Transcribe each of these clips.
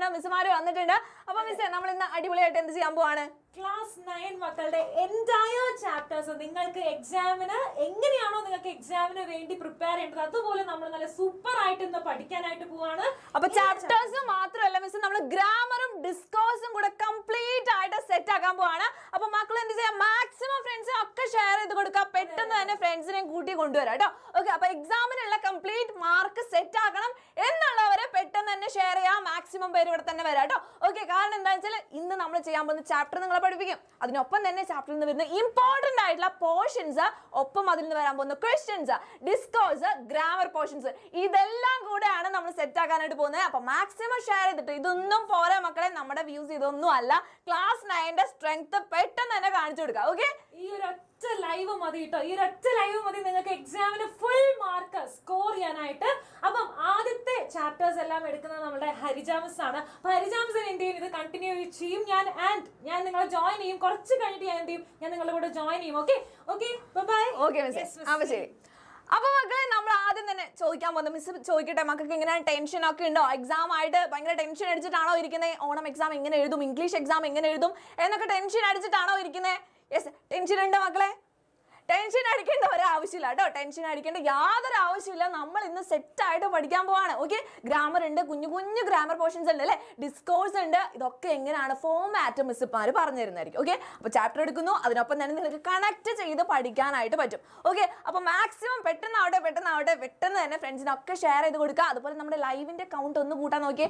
വന്നിട്ടുണ്ട്, മിസ്സുമാർ വന്നിട്ടുണ്ട്. അപ്പൊ മിസ്സേ നമ്മൾ ഇന്ന് അടിപൊളിയായിട്ട് എന്ത് ചെയ്യാൻ പോവാണ്? ക്ലാസ് 9 മക്കളുടെ എൻറ്റയർ ചാപ്റ്റേഴ്സ് നിങ്ങൾക്ക് എക്സാമിന് എങ്ങനെയാണോ നിങ്ങൾക്ക് എക്സാമിന് വേണ്ടി പ്രിപ്പയർ ചെയ്യേണ്ടത് അതുപോലെ നമ്മൾ നല്ല സൂപ്പർ ആയിട്ട് ഇന്ന് പഠിക്കാനായിട്ട് പോവാണ്. അപ്പൊ ചാപ്റ്റേഴ്സ് മാത്രമല്ല മിസ്, നമ്മൾ ഗ്രാമറും ഡിസ്കോഴ്സും കൂടെ കംപ്ലീറ്റ് ആയിട്ട് സെറ്റ് ആക്കാൻ പോവാണ്. അപ്പൊ മക്കൾ എന്ത് ചെയ്യാം, മാക്സിമം ഫ്രണ്ട്സിനും ഒക്കെ ഷെയർ ചെയ്ത് കൊടുക്കുക, പെട്ടെന്ന് തന്നെ ഫ്രണ്ട്സിനെയും കൂട്ടി കൊണ്ടുവരാം കേട്ടോ. ഓക്കെ, അപ്പൊ എക്സാമിനുള്ള കംപ്ലീറ്റ് മാർക്ക് സെറ്റ് ആക്കണം എന്നുള്ളവരെ പെട്ടെന്ന് തന്നെ ഷെയർ ചെയ്യാം. മാക്സിമം പേര് ഇവിടെ തന്നെ വരാം കേട്ടോ. ഓക്കെ, കാരണം എന്താ വെച്ചാൽ ഇന്ന് നമ്മൾ ചെയ്യാൻ പോകുന്ന ചാപ്റ്റർ നിങ്ങളെ പഠിപ്പിക്കും. അതിനൊപ്പം തന്നെ ചാപ്റ്ററിൽ നിന്ന് വരുന്ന ഇമ്പോർട്ടന്റ് ആയിട്ടുള്ള പോർഷൻസ്, ഒപ്പം അതിൽ നിന്ന് വരാൻ പോകുന്ന ക്വസ്റ്റ്യൻസ്, ഡിസ്കോഴ്സ്, ഗ്രാമർ പോർഷൻസ്, ഇതെല്ലാം കൂടെയാണ് നമ്മൾ സെറ്റ് ആക്കാനായിട്ട് പോകുന്നത്. അപ്പൊ മാക്സിമം ഷെയർ ചെയ്തിട്ട്, ഇതൊന്നും പോരാ മക്കളെ, നമ്മുടെ വ്യൂസ് ഇതൊന്നും അല്ല, ക്ലാസ് 9 സ്ട്രെങ്ത് പെട്ടെന്ന് തന്നെ കാണിച്ചു കൊടുക്കാം. ഓക്കെ, ഈ ഒരു ലൈവ് മതി കേട്ടോ, ഈ ഒരൊറ്റ ലൈവ് മതി നിങ്ങൾക്ക് എക്സാമിന് ഫുൾ മാർക്ക് സ്കോർ ചെയ്യാനായിട്ട്. അപ്പം ആദ്യത്തെ ചാപ്റ്റേഴ്സ് എല്ലാം എടുക്കുന്നത് നമ്മുടെ ഹരിജ മിസ് ആണ്. അപ്പൊ ഹരിജ മിസ്സിന് എന്ത് ചെയ്യും, ഇത് കണ്ടിന്യൂ ചെയ്യും. ഞാൻ നിങ്ങളെ ജോയിൻ ചെയ്യും, കുറച്ച് കഴിഞ്ഞിട്ട് ഞാൻ എന്ത് ചെയ്യും, ഞാൻ നിങ്ങളുടെ കൂടെ ജോയിൻ ചെയ്യും. Okay okay, bye. Okay miss, അപ്പൊ ശരി. അപ്പൊ മക്കളെ നമ്മൾ ആദ്യം തന്നെ ചോദിക്കാൻ പോകുന്നത്, മിസ് ചോദിക്കട്ടെ, മക്കൾക്ക് എങ്ങനെ ടെൻഷൻ ഒക്കെ ഉണ്ടോ? എക്സാം ആയിട്ട് ഭയങ്കര ടെൻഷൻ അടിച്ചിട്ടാണോ ഇരിക്കുന്നത്? ഓണം എക്സാം എങ്ങനെ എഴുതും, ഇംഗ്ലീഷ് എക്സാം എങ്ങനെ എഴുതും എന്നൊക്കെ ടെൻഷൻ അടിച്ചിട്ടാണോ ഇരിക്കുന്നത്? യെസ്, ടെൻഷൻ ഉണ്ടോ മക്കളെ? ടെൻഷൻ അടിക്കേണ്ട ഒരാവശ്യമില്ല കേട്ടോ, ടെൻഷൻ അടിക്കേണ്ട യാതൊരു ആവശ്യമില്ല. നമ്മൾ ഇന്ന് സെറ്റ് ആയിട്ട് പഠിക്കാൻ പോവാണ്. ഓക്കെ, ഗ്രാമർ ഉണ്ട്, കുഞ്ഞു കുഞ്ഞു ഗ്രാമർ പോർഷൻസ് ഉണ്ട് അല്ലേ, ഡിസ്കോഴ്സ് ഉണ്ട്. ഇതൊക്കെ എങ്ങനെയാണ് ഫോമാറ്റ് മിസ്സുമാർ പറഞ്ഞു തരുന്നതായിരിക്കും. ഓക്കെ, അപ്പൊ ചാപ്റ്റർ എടുക്കുന്നു, അതിനൊപ്പം തന്നെ നിങ്ങൾക്ക് കണക്ട് ചെയ്ത് പഠിക്കാനായിട്ട് പറ്റും. ഓക്കെ, അപ്പൊ മാക്സിമം പെട്ടെന്ന് തന്നെ ഫ്രണ്ട്സിനൊക്കെ ഷെയർ ചെയ്ത് കൊടുക്കുക. അതുപോലെ നമ്മുടെ ലൈവിന്റെ കൗണ്ട് ഒന്ന് കൂട്ടാൻ നോക്കിയേ.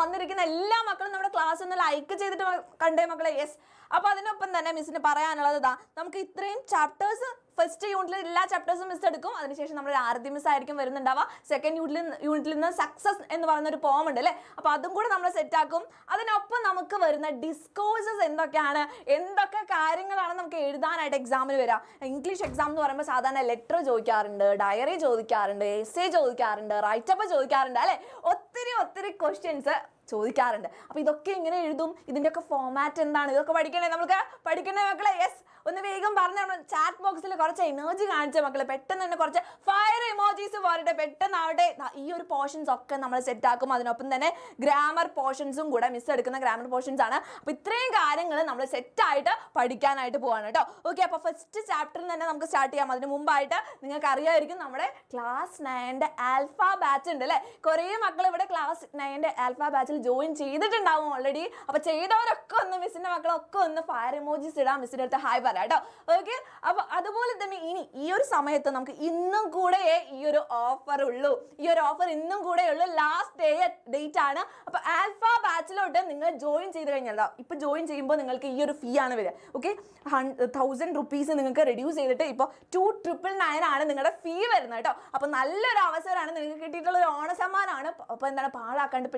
വന്നിരിക്കുന്ന എല്ലാ മക്കളും നമ്മുടെ ക്ലാസ് ഒന്ന് ലൈക്ക് ചെയ്തിട്ട് കണ്ടേ മക്കളെ. യെസ്, അപ്പൊ അതിനൊപ്പം തന്നെ മിസ്സിന് പറയാനുള്ളത് ഇതാ, നമുക്ക് ഇത്രയും ചാപ്റ്റേഴ്സ് ഫസ്റ്റ് യൂണിറ്റിൽ എല്ലാ ചാപ്റ്റേഴ്സും മിസ് എടുക്കും. അതിനുശേഷം നമ്മൾ ആദ്യ മിസ് ആയിരിക്കും വരുന്നുണ്ടാവുക. സെക്കൻഡ് യൂണിറ്റിൽ നിന്ന് സക്സസ് എന്ന് പറയുന്ന ഒരു പോം ഉണ്ട് അല്ലേ, അപ്പൊ അതും കൂടെ നമ്മൾ സെറ്റ് ആക്കും. അതിനൊപ്പം നമുക്ക് വരുന്ന ഡിസ്കോഴ്സസ് എന്തൊക്കെയാണ്, എന്തൊക്കെ കാര്യങ്ങളാണ് നമുക്ക് എഴുതാനായിട്ട് എക്സാമിന് വരിക. ഇംഗ്ലീഷ് എക്സാം എന്ന് പറയുമ്പോൾ സാധാരണ ലെറ്റർ ചോദിക്കാറുണ്ട്, ഡയറി ചോദിക്കാറുണ്ട്, എസ്സേ ചോദിക്കാറുണ്ട്, റൈറ്റപ്പ് ചോദിക്കാറുണ്ട് അല്ലെ, ഒത്തിരി ക്വസ്റ്റ്യൻസ് ചോദിക്കാറുണ്ട്. അപ്പൊ ഇതൊക്കെ എങ്ങനെ എഴുതും, ഇതിന്റെയൊക്കെ ഫോമാറ്റ് എന്താണ്, ഇതൊക്കെ പഠിക്കണേ, നമുക്ക് പഠിക്കണേ മക്കളെ. യെസ്, ഒന്ന് വേഗം പറഞ്ഞ ചാറ്റ് ബോക്സിൽ കുറച്ച് എനർജി കാണിച്ച മക്കളെ, പെട്ടെന്ന് തന്നെ കുറച്ച് ഫയർ ഇമോജീസ് പോരട്ടെ, പെട്ടെന്നാവട്ടെ. ഈ ഒരു പോർഷൻസ് ഒക്കെ നമ്മൾ സെറ്റ് ആക്കും. അതിനൊപ്പം തന്നെ ഗ്രാമർ പോർഷൻസും കൂടെ, മിസ് എടുക്കുന്ന ഗ്രാമർ പോർഷൻസ് ആണ്. അപ്പൊ ഇത്രയും കാര്യങ്ങൾ നമ്മൾ സെറ്റ് ആയിട്ട് പഠിക്കാനായിട്ട് പോവാണ് കേട്ടോ. ഓക്കെ, അപ്പൊ ഫസ്റ്റ് ചാപ്റ്ററിൽ തന്നെ നമുക്ക് സ്റ്റാർട്ട് ചെയ്യാം. അതിന് മുമ്പായിട്ട് നിങ്ങൾക്ക് അറിയാമായിരിക്കും നമ്മുടെ ക്ലാസ് 9 ആൽഫ ബാച്ച് ഉണ്ട് അല്ലെ. കുറെ മക്കൾ ഇവിടെ ക്ലാസ് 9 ആൽഫ ബാച്ചിൽ ജോയിൻ ചെയ്തിട്ടുണ്ടാവും ഓൾറെഡി. അപ്പൊ ചെയ്തവരൊക്കെ ഒന്ന്, മിസ്സിന്റെ മക്കളൊക്കെ ഒന്ന് ഫയർ ഇമോജീസ് ഇടാം, മിസ്സിന്റെ അടുത്ത് ഹായ് പറയാം കേട്ടോ. ഓക്കെ, അപ്പൊ അതുപോലെ തന്നെ ഇനി ഈ ഒരു സമയത്ത് നമുക്ക് ഇന്നും കൂടെ ഈ ഒരു ഓഫർ ഉള്ളൂ. ഈ ഒരു ഓഫർ ഇന്നും കൂടെ ഉള്ളൂ, ലാസ്റ്റ് ഡേറ്റ് ആണ്. അപ്പൊ ആൽഫ ബാച്ചിലോട്ട് നിങ്ങൾ ജോയിൻ ചെയ്ത് കഴിഞ്ഞാൽ, ഇപ്പൊ ജോയിൻ ചെയ്യുമ്പോൾ നിങ്ങൾക്ക് ഈ ഒരു ഫീ ആണ് വരിക. ഓക്കെ, 1000 rupees നിങ്ങൾക്ക് റെഡ്യൂസ് ചെയ്തിട്ട് ഇപ്പോൾ 2999 ആണ് നിങ്ങളുടെ ഫീ വരുന്നത് കേട്ടോ. അപ്പൊ നല്ലൊരു അവസരമാണ്, നിങ്ങൾക്ക് കിട്ടിയിട്ടുള്ള ഒരു ഓണസമ്മാനമാണ്. അപ്പൊ എന്താണ്, പാഴാക്കാണ്ട്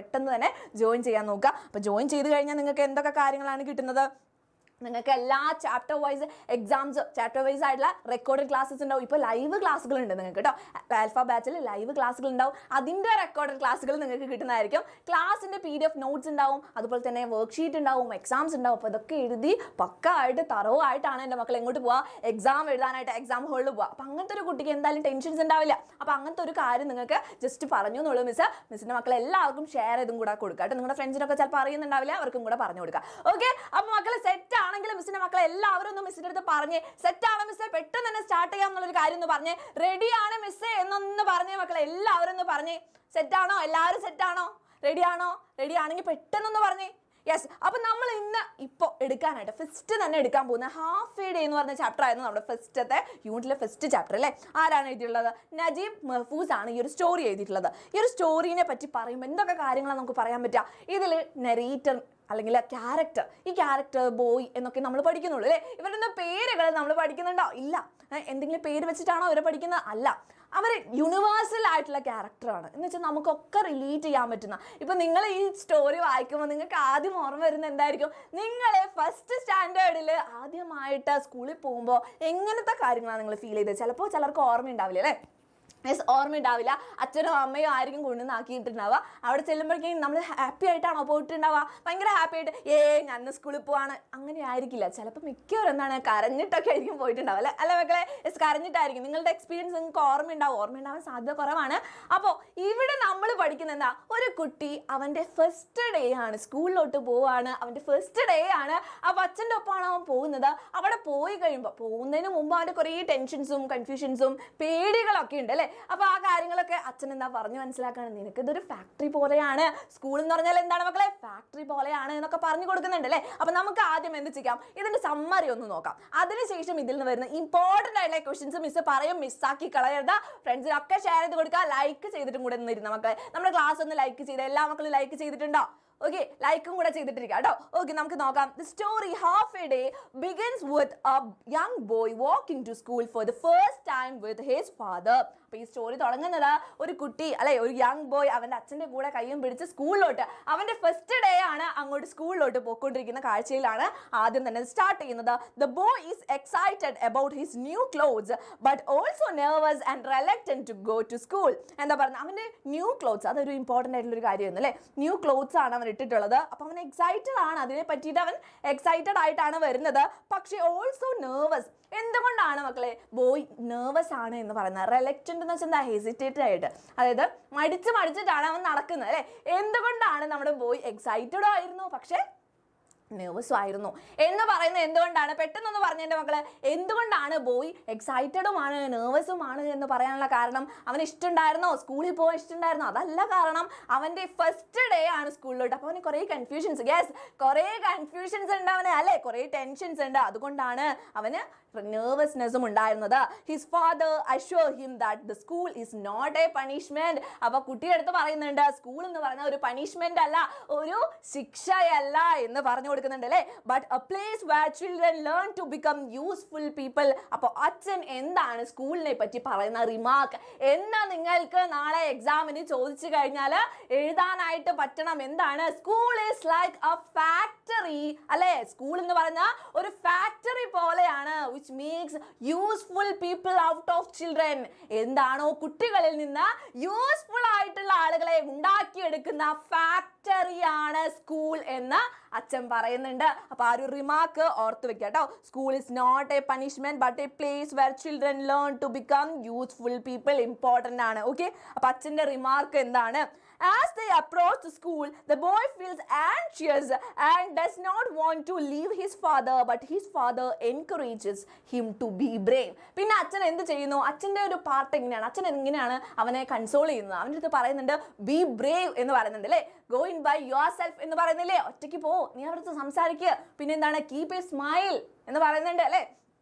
പെട്ടെന്ന് തന്നെ ജോയിൻ ചെയ്യാൻ നോക്കുക. അപ്പൊ ജോയിൻ ചെയ്ത് കഴിഞ്ഞാൽ നിങ്ങൾക്ക് എന്തൊക്കെ കാര്യങ്ങളാണ് കിട്ടുന്നത്? നിങ്ങൾക്ക് എല്ലാ chapter wise exams, chapter wise ആയിട്ടുള്ള റെക്കോർഡഡ് ക്ലാസ്സസ് ഉണ്ടാവും. ഇപ്പോൾ ലൈവ് ക്ലാസ്സുകൾ ഉണ്ട് നിങ്ങൾക്ക് കേട്ടോ. ആൽഫ ബാച്ചിൽ ലൈവ് ക്ലാസ്സുകൾ ഉണ്ടാവും, അതിൻ്റെ റെക്കോർഡഡ് ക്ലാസ്സുകൾ നിങ്ങൾക്ക് കിട്ടുന്നതായിരിക്കും. ക്ലാസ്സിൻ്റെ PDF നോട്ട്സ് ഉണ്ടാവും, അതുപോലെ തന്നെ വർക്ക്ഷീറ്റ് ഉണ്ടാവും, എക്സാംസ് ഉണ്ടാവും. അപ്പോൾ ഇതൊക്കെ എഴുതി പക്കായിട്ട് തറവായിട്ടാണ് എൻ്റെ മക്കൾ എങ്ങോട്ട് പോവുക, എക്സാം എഴുതാനായിട്ട് എക്സാം ഹോളിൽ പോവുക. അപ്പോൾ അങ്ങനത്തെ ഒരു കുട്ടിക്ക് എന്തായാലും ടെൻഷൻസ് ഉണ്ടാവില്ല. അപ്പോൾ അങ്ങനത്തെ ഒരു കാര്യം നിങ്ങൾക്ക് ജസ്റ്റ് പറഞ്ഞു എന്നുള്ളൂ. മിസ്സിൻ്റെ മക്കൾ എല്ലാവർക്കും ഷെയർ ചെയ്തും കൂടെ കൊടുക്കുക കേട്ടോ. നിങ്ങളുടെ ഫ്രണ്ട്സിനൊക്കെ ചിലപ്പോൾ അറിയുന്നുണ്ടാവില്ല, അവർക്കും കൂടെ പറഞ്ഞു കൊടുക്കുക. ഓക്കെ, അപ്പോൾ മക്കൾ സെറ്റ് ആണെങ്കിൽ മിസ്സിന്റെ മക്കളെ എല്ലാവരും ഒന്ന് മിസ്സിന്റെ അടുത്ത് പറഞ്ഞേ, സെറ്റ് ആണ് മിസ്സേ, പെട്ടെന്ന് തന്നെ സ്റ്റാർട്ട് ചെയ്യാം എന്നുള്ളൊരു കാര്യം ഒന്ന് പറഞ്ഞേ. റെഡി ആണ് മിസ്സേ എന്നൊന്ന് പറഞ്ഞേ മക്കളെ, എല്ലാവരും ഒന്ന് പറഞ്ഞേ. സെറ്റ് ആണോ? എല്ലാവരും സെറ്റ് ആണോ? റെഡി ആണോ? റെഡി ആണെങ്കിൽ പെട്ടെന്നൊന്ന് പറഞ്ഞേ. യെസ്, അപ്പൊ നമ്മൾ ഇന്ന് ഇപ്പോൾ എടുക്കാനായിട്ട് ഫസ്റ്റ് തന്നെ എടുക്കാൻ പോകുന്ന ഹാഫ് എ ഡേ എന്ന് പറഞ്ഞ ചാപ്റ്റർ ആയിരുന്നു നമ്മുടെ ഫസ്റ്റത്തെ യൂണിറ്റിലെ ഫസ്റ്റ് ചാപ്റ്റർ അല്ലേ. ആരാണ് എഴുതിയിട്ടുള്ളത്? നജീബ് മെഹഫൂസ് ആണ് ഈ ഒരു സ്റ്റോറി എഴുതിയിട്ടുള്ളത്. ഈ ഒരു സ്റ്റോറീനെ പറ്റി പറയുമ്പോൾ എന്തൊക്കെ കാര്യങ്ങളാണ് നമുക്ക് പറയാൻ പറ്റുക? ഇതിൽ നെറേറ്റർ അല്ലെങ്കിൽ ക്യാരക്ടർ, ഈ ക്യാരക്ടർ ബോയ് എന്നൊക്കെ നമ്മൾ പഠിക്കുന്നുള്ളൂ അല്ലേ. ഇവരുടെ പേരുകൾ നമ്മൾ പഠിക്കുന്നുണ്ടോ? ഇല്ല. എന്തെങ്കിലും പേര് വെച്ചിട്ടാണോ ഇവരെ പഠിക്കുന്നത്? അല്ല. അവർ യൂണിവേഴ്സൽ ആയിട്ടുള്ള ക്യാരക്ടറാണ് എന്ന് വെച്ചാൽ നമുക്കൊക്കെ റിലേറ്റ് ചെയ്യാൻ പറ്റുന്ന. ഇപ്പം നിങ്ങൾ ഈ സ്റ്റോറി വായിക്കുമ്പോൾ നിങ്ങൾക്ക് ആദ്യം ഓർമ്മ വരുന്ന എന്തായിരിക്കും? നിങ്ങൾ ഫസ്റ്റ് സ്റ്റാൻഡേർഡിൽ ആദ്യമായിട്ട് സ്കൂളിൽ പോകുമ്പോൾ എങ്ങനത്തെ കാര്യങ്ങളാണ് നിങ്ങൾ ഫീൽ ചെയ്തത്? ചിലപ്പോൾ ചിലർക്ക് ഓർമ്മ ഉണ്ടാവില്ല അല്ലേ. യെസ്, ഓർമ്മയുണ്ടാവില്ല. അച്ഛനോ അമ്മയോ ആയിരിക്കും കൊണ്ടുവന്നാക്കിയിട്ടുണ്ടാവുക. അവിടെ ചെല്ലുമ്പോഴേക്കും നമ്മൾ ഹാപ്പി ആയിട്ടാണോ പോയിട്ടുണ്ടാവുക, ഭയങ്കര ഹാപ്പി ആയിട്ട് ഞാൻ സ്കൂളിൽ പോവാണ് അങ്ങനെ ആയിരിക്കില്ല. ചിലപ്പോൾ മിക്കവരും എന്താണ് കരഞ്ഞിട്ടൊക്കെ ആയിരിക്കും പോയിട്ടുണ്ടാവുക അല്ലേ അല്ല മക്കളെ? യെസ്, കരഞ്ഞിട്ടായിരിക്കും. നിങ്ങളുടെ എക്സ്പീരിയൻസ് നിങ്ങൾക്ക് ഓർമ്മയുണ്ടാവാൻ സാധ്യത കുറവാണ്. അപ്പോൾ ഇവിടെ നമ്മൾ പഠിക്കുന്ന എന്താ, ഒരു കുട്ടി അവൻ്റെ ഫസ്റ്റ് ഡേ ആണ്, സ്കൂളിലോട്ട് പോവാണ്, അവൻ്റെ ഫസ്റ്റ് ഡേ ആണ്. അപ്പോൾ അച്ഛൻ്റെ ഒപ്പമാണ് അവൻ പോകുന്നത്. അവിടെ പോയി കഴിയുമ്പോൾ, പോകുന്നതിന് മുമ്പ് അവൻ്റെ കുറേ ടെൻഷൻസും കൺഫ്യൂഷൻസും പേടികളൊക്കെ ഉണ്ട് അല്ലേ? അപ്പൊ ആ കാര്യങ്ങളൊക്കെ അച്ഛൻ എന്താ പറഞ്ഞു മനസ്സിലാക്കാണ്, നിനക്ക് ഇതൊരു ഫാക്ടറി പോലെയാണ്, സ്കൂൾ എന്ന് പറഞ്ഞാൽ എന്താണ് മക്കളെ, ഫാക്ടറി പോലെയാണ് എന്നൊക്കെ പറഞ്ഞു കൊടുക്കുന്നുണ്ട് അല്ലേ? അപ്പൊ നമുക്ക് ആദ്യം എന്ത് ചെയ്യാം, ഇതിന്റെ സമ്മറി ഒന്ന് നോക്കാം. അതിനുശേഷം ഇതിൽ നിന്ന് വരുന്ന ഇമ്പോർട്ടന്റ് ആയിട്ടുള്ള ക്വസ്റ്റ്യൻസ് മിസ് പറയും, മിസ്സാക്കി കളയരുത്. ഫ്രണ്ട്സിനൊക്കെ ഷെയർ ചെയ്ത് കൊടുക്കുക, ലൈക്ക് ചെയ്തിട്ടും കൂടെ ഇരുന്ന മക്കളെ. നമ്മുടെ ക്ലാസ് ഒന്ന് ലൈക്ക് ചെയ്ത്, എല്ലാ മക്കളും ലൈക്ക് ചെയ്തിട്ടുണ്ടോ? ഓക്കെ, ലൈക്കും കൂടെ ചെയ്തിട്ടിരിക്കുക കേട്ടോ. ഓക്കെ, നമുക്ക് നോക്കാം. The story half a day begins with a young boy walking to school for the first time with his father. അപ്പൊ ഈ സ്റ്റോറി തുടങ്ങുന്നത് ഒരു കുട്ടി അല്ലെ, ഒരു യങ് ബോയ് അവന്റെ അച്ഛന്റെ കൂടെ കയ്യും പിടിച്ച് സ്കൂളിലോട്ട്, അവന്റെ ഫസ്റ്റ് ഡേ ആണ്, അങ്ങോട്ട് സ്കൂളിലോട്ട് പോയിക്കൊണ്ടിരിക്കുന്ന കാഴ്ചയിലാണ് ആദ്യം തന്നെ സ്റ്റാർട്ട് ചെയ്യുന്നത്. The boy is excited about his new clothes but also nervous and reluctant to go to school. എന്താ പറയുക, അവന്റെ ന്യൂ ക്ലോത്ത്സ്, അതൊരു ഇമ്പോർട്ടന്റ് ആയിട്ടുള്ള ഒരു കാര്യമായിരുന്നു അല്ലേ? ന്യൂ ക്ലോത്ത്സ് ആണ് അവൻ ഇട്ടിട്ടുള്ളത്. അപ്പൊ അവൻ എക്സൈറ്റഡ് ആണ്, അതിനെ പറ്റിയിട്ട് അവൻ എക്സൈറ്റഡ് ആയിട്ടാണ് വരുന്നത്. പക്ഷെ ഓൾസോ നെർവസ്. എന്തുകൊണ്ടാണ് മക്കളെ ബോയ് നെർവസ് ആണ് എന്ന് പറയുന്നത്? റിലക്റ്റന്റ് എന്ന് വെച്ചാൽ എന്താ, ഹെസിറ്റേറ്റഡ് ആയിട്ട്, അതായത് മടിച്ചിട്ടാണ് അവൻ നടക്കുന്നത് അല്ലെ? എന്തുകൊണ്ടാണ് നമ്മുടെ ബോയ് എക്സൈറ്റഡ് ആയിരുന്നു പക്ഷെ നെർവസും ആയിരുന്നു എന്ന് പറയുന്നത് എന്തുകൊണ്ടാണ്? പെട്ടെന്നൊന്ന് പറഞ്ഞു എൻ്റെ മക്കളെ, എന്തുകൊണ്ടാണ് ബോയ് എക്സൈറ്റഡുമാണ് നെർവസുമാണ് എന്ന് പറയാനുള്ള കാരണം? അവന് ഇഷ്ടമുണ്ടായിരുന്നോ, സ്കൂളിൽ പോകാൻ ഇഷ്ടമുണ്ടായിരുന്നോ? അതല്ല കാരണം, അവൻ്റെ ഫസ്റ്റ് ഡേ ആണ് സ്കൂളിലോട്ട്. അപ്പോൾ അവന് കുറേ കൺഫ്യൂഷൻസ്, യെസ്, കുറേ കൺഫ്യൂഷൻസ് ഉണ്ട് അവന് അല്ലേ, കുറേ ടെൻഷൻസ് ഉണ്ട്. അതുകൊണ്ടാണ് അവന് നെർവസ്നെസ്സും ഉണ്ടായിരുന്നത്. His father assure him that the school is not a punishment. അപ്പൊ കുട്ടിയുടെ അടുത്ത് പറയുന്നുണ്ട്, സ്കൂൾ എന്ന് പറഞ്ഞാൽ ഒരു പണിഷ്മെന്റ് അല്ല, ഒരു ശിക്ഷയല്ല എന്ന് പറഞ്ഞു കൊടുക്കുന്നുണ്ട് അല്ലേ? But a place where children learn to become useful people. അപ്പോൾ അച്ഛൻ എന്താണ് സ്കൂളിനെ പറ്റി പറയുന്ന റിമാർക്ക് എന്ന് നിങ്ങൾക്ക് നാളെ എക്സാമിന് ചോദിച്ചു കഴിഞ്ഞാൽ എഴുതാനായിട്ട് പറ്റണം. എന്താണ്? School is like A factory അല്ലേ? സ്കൂൾ എന്ന് പറഞ്ഞാൽ ഒരു ഫാക്ടറി പോലെയാണ്, which makes useful people out of children. എന്താണോ കുട്ടികളിൽ നിന്ന് യൂസ്ഫുൾ ആയിട്ടുള്ള ആളുകളെ ഉണ്ടാക്കിയെടുക്കുന്ന ഫാക്ടറിയാണ് സ്കൂൾ എന്ന് അച്ഛൻ പറയുന്നുണ്ട്. അപ്പൊ ആ ഒരു റിമാർക്ക് ഓർത്ത് വെക്കുക കേട്ടോ. School is not a punishment but a place where children learn to become useful people. Important ആണ്. ഓക്കെ, അപ്പൊ അച്ഛന്റെ റിമാർക്ക് എന്താണ്? As they approach the school, the boy feels anxious and does not want to leave his father, but his father encourages him to be brave. പിന്നെ അച്ഛൻ എന്ത് ചെയ്യുന്നു? അച്ഛൻ്റെ ഒരു പാർട്ട് എങ്ങനെയാണ്? അച്ഛൻ എങ്ങനെയാണ് അവനെ കൺസോൾ ചെയ്യുന്നത്? അവൻ്റെ അടുത്ത് പറയുന്നുണ്ട് ബി ബ്രേവ് എന്ന് പറയുന്നുണ്ട് അല്ലേ? Go in by yourself എന്ന് പറയുന്നില്ലേ? ഒറ്റയ്ക്ക് പോ, നീ അവിടുത്തെ സംസാരിക്കുക. പിന്നെ എന്താണ്? കീപ് എ സ്മൈൽ എന്ന് പറയുന്നുണ്ട് അല്ലേ?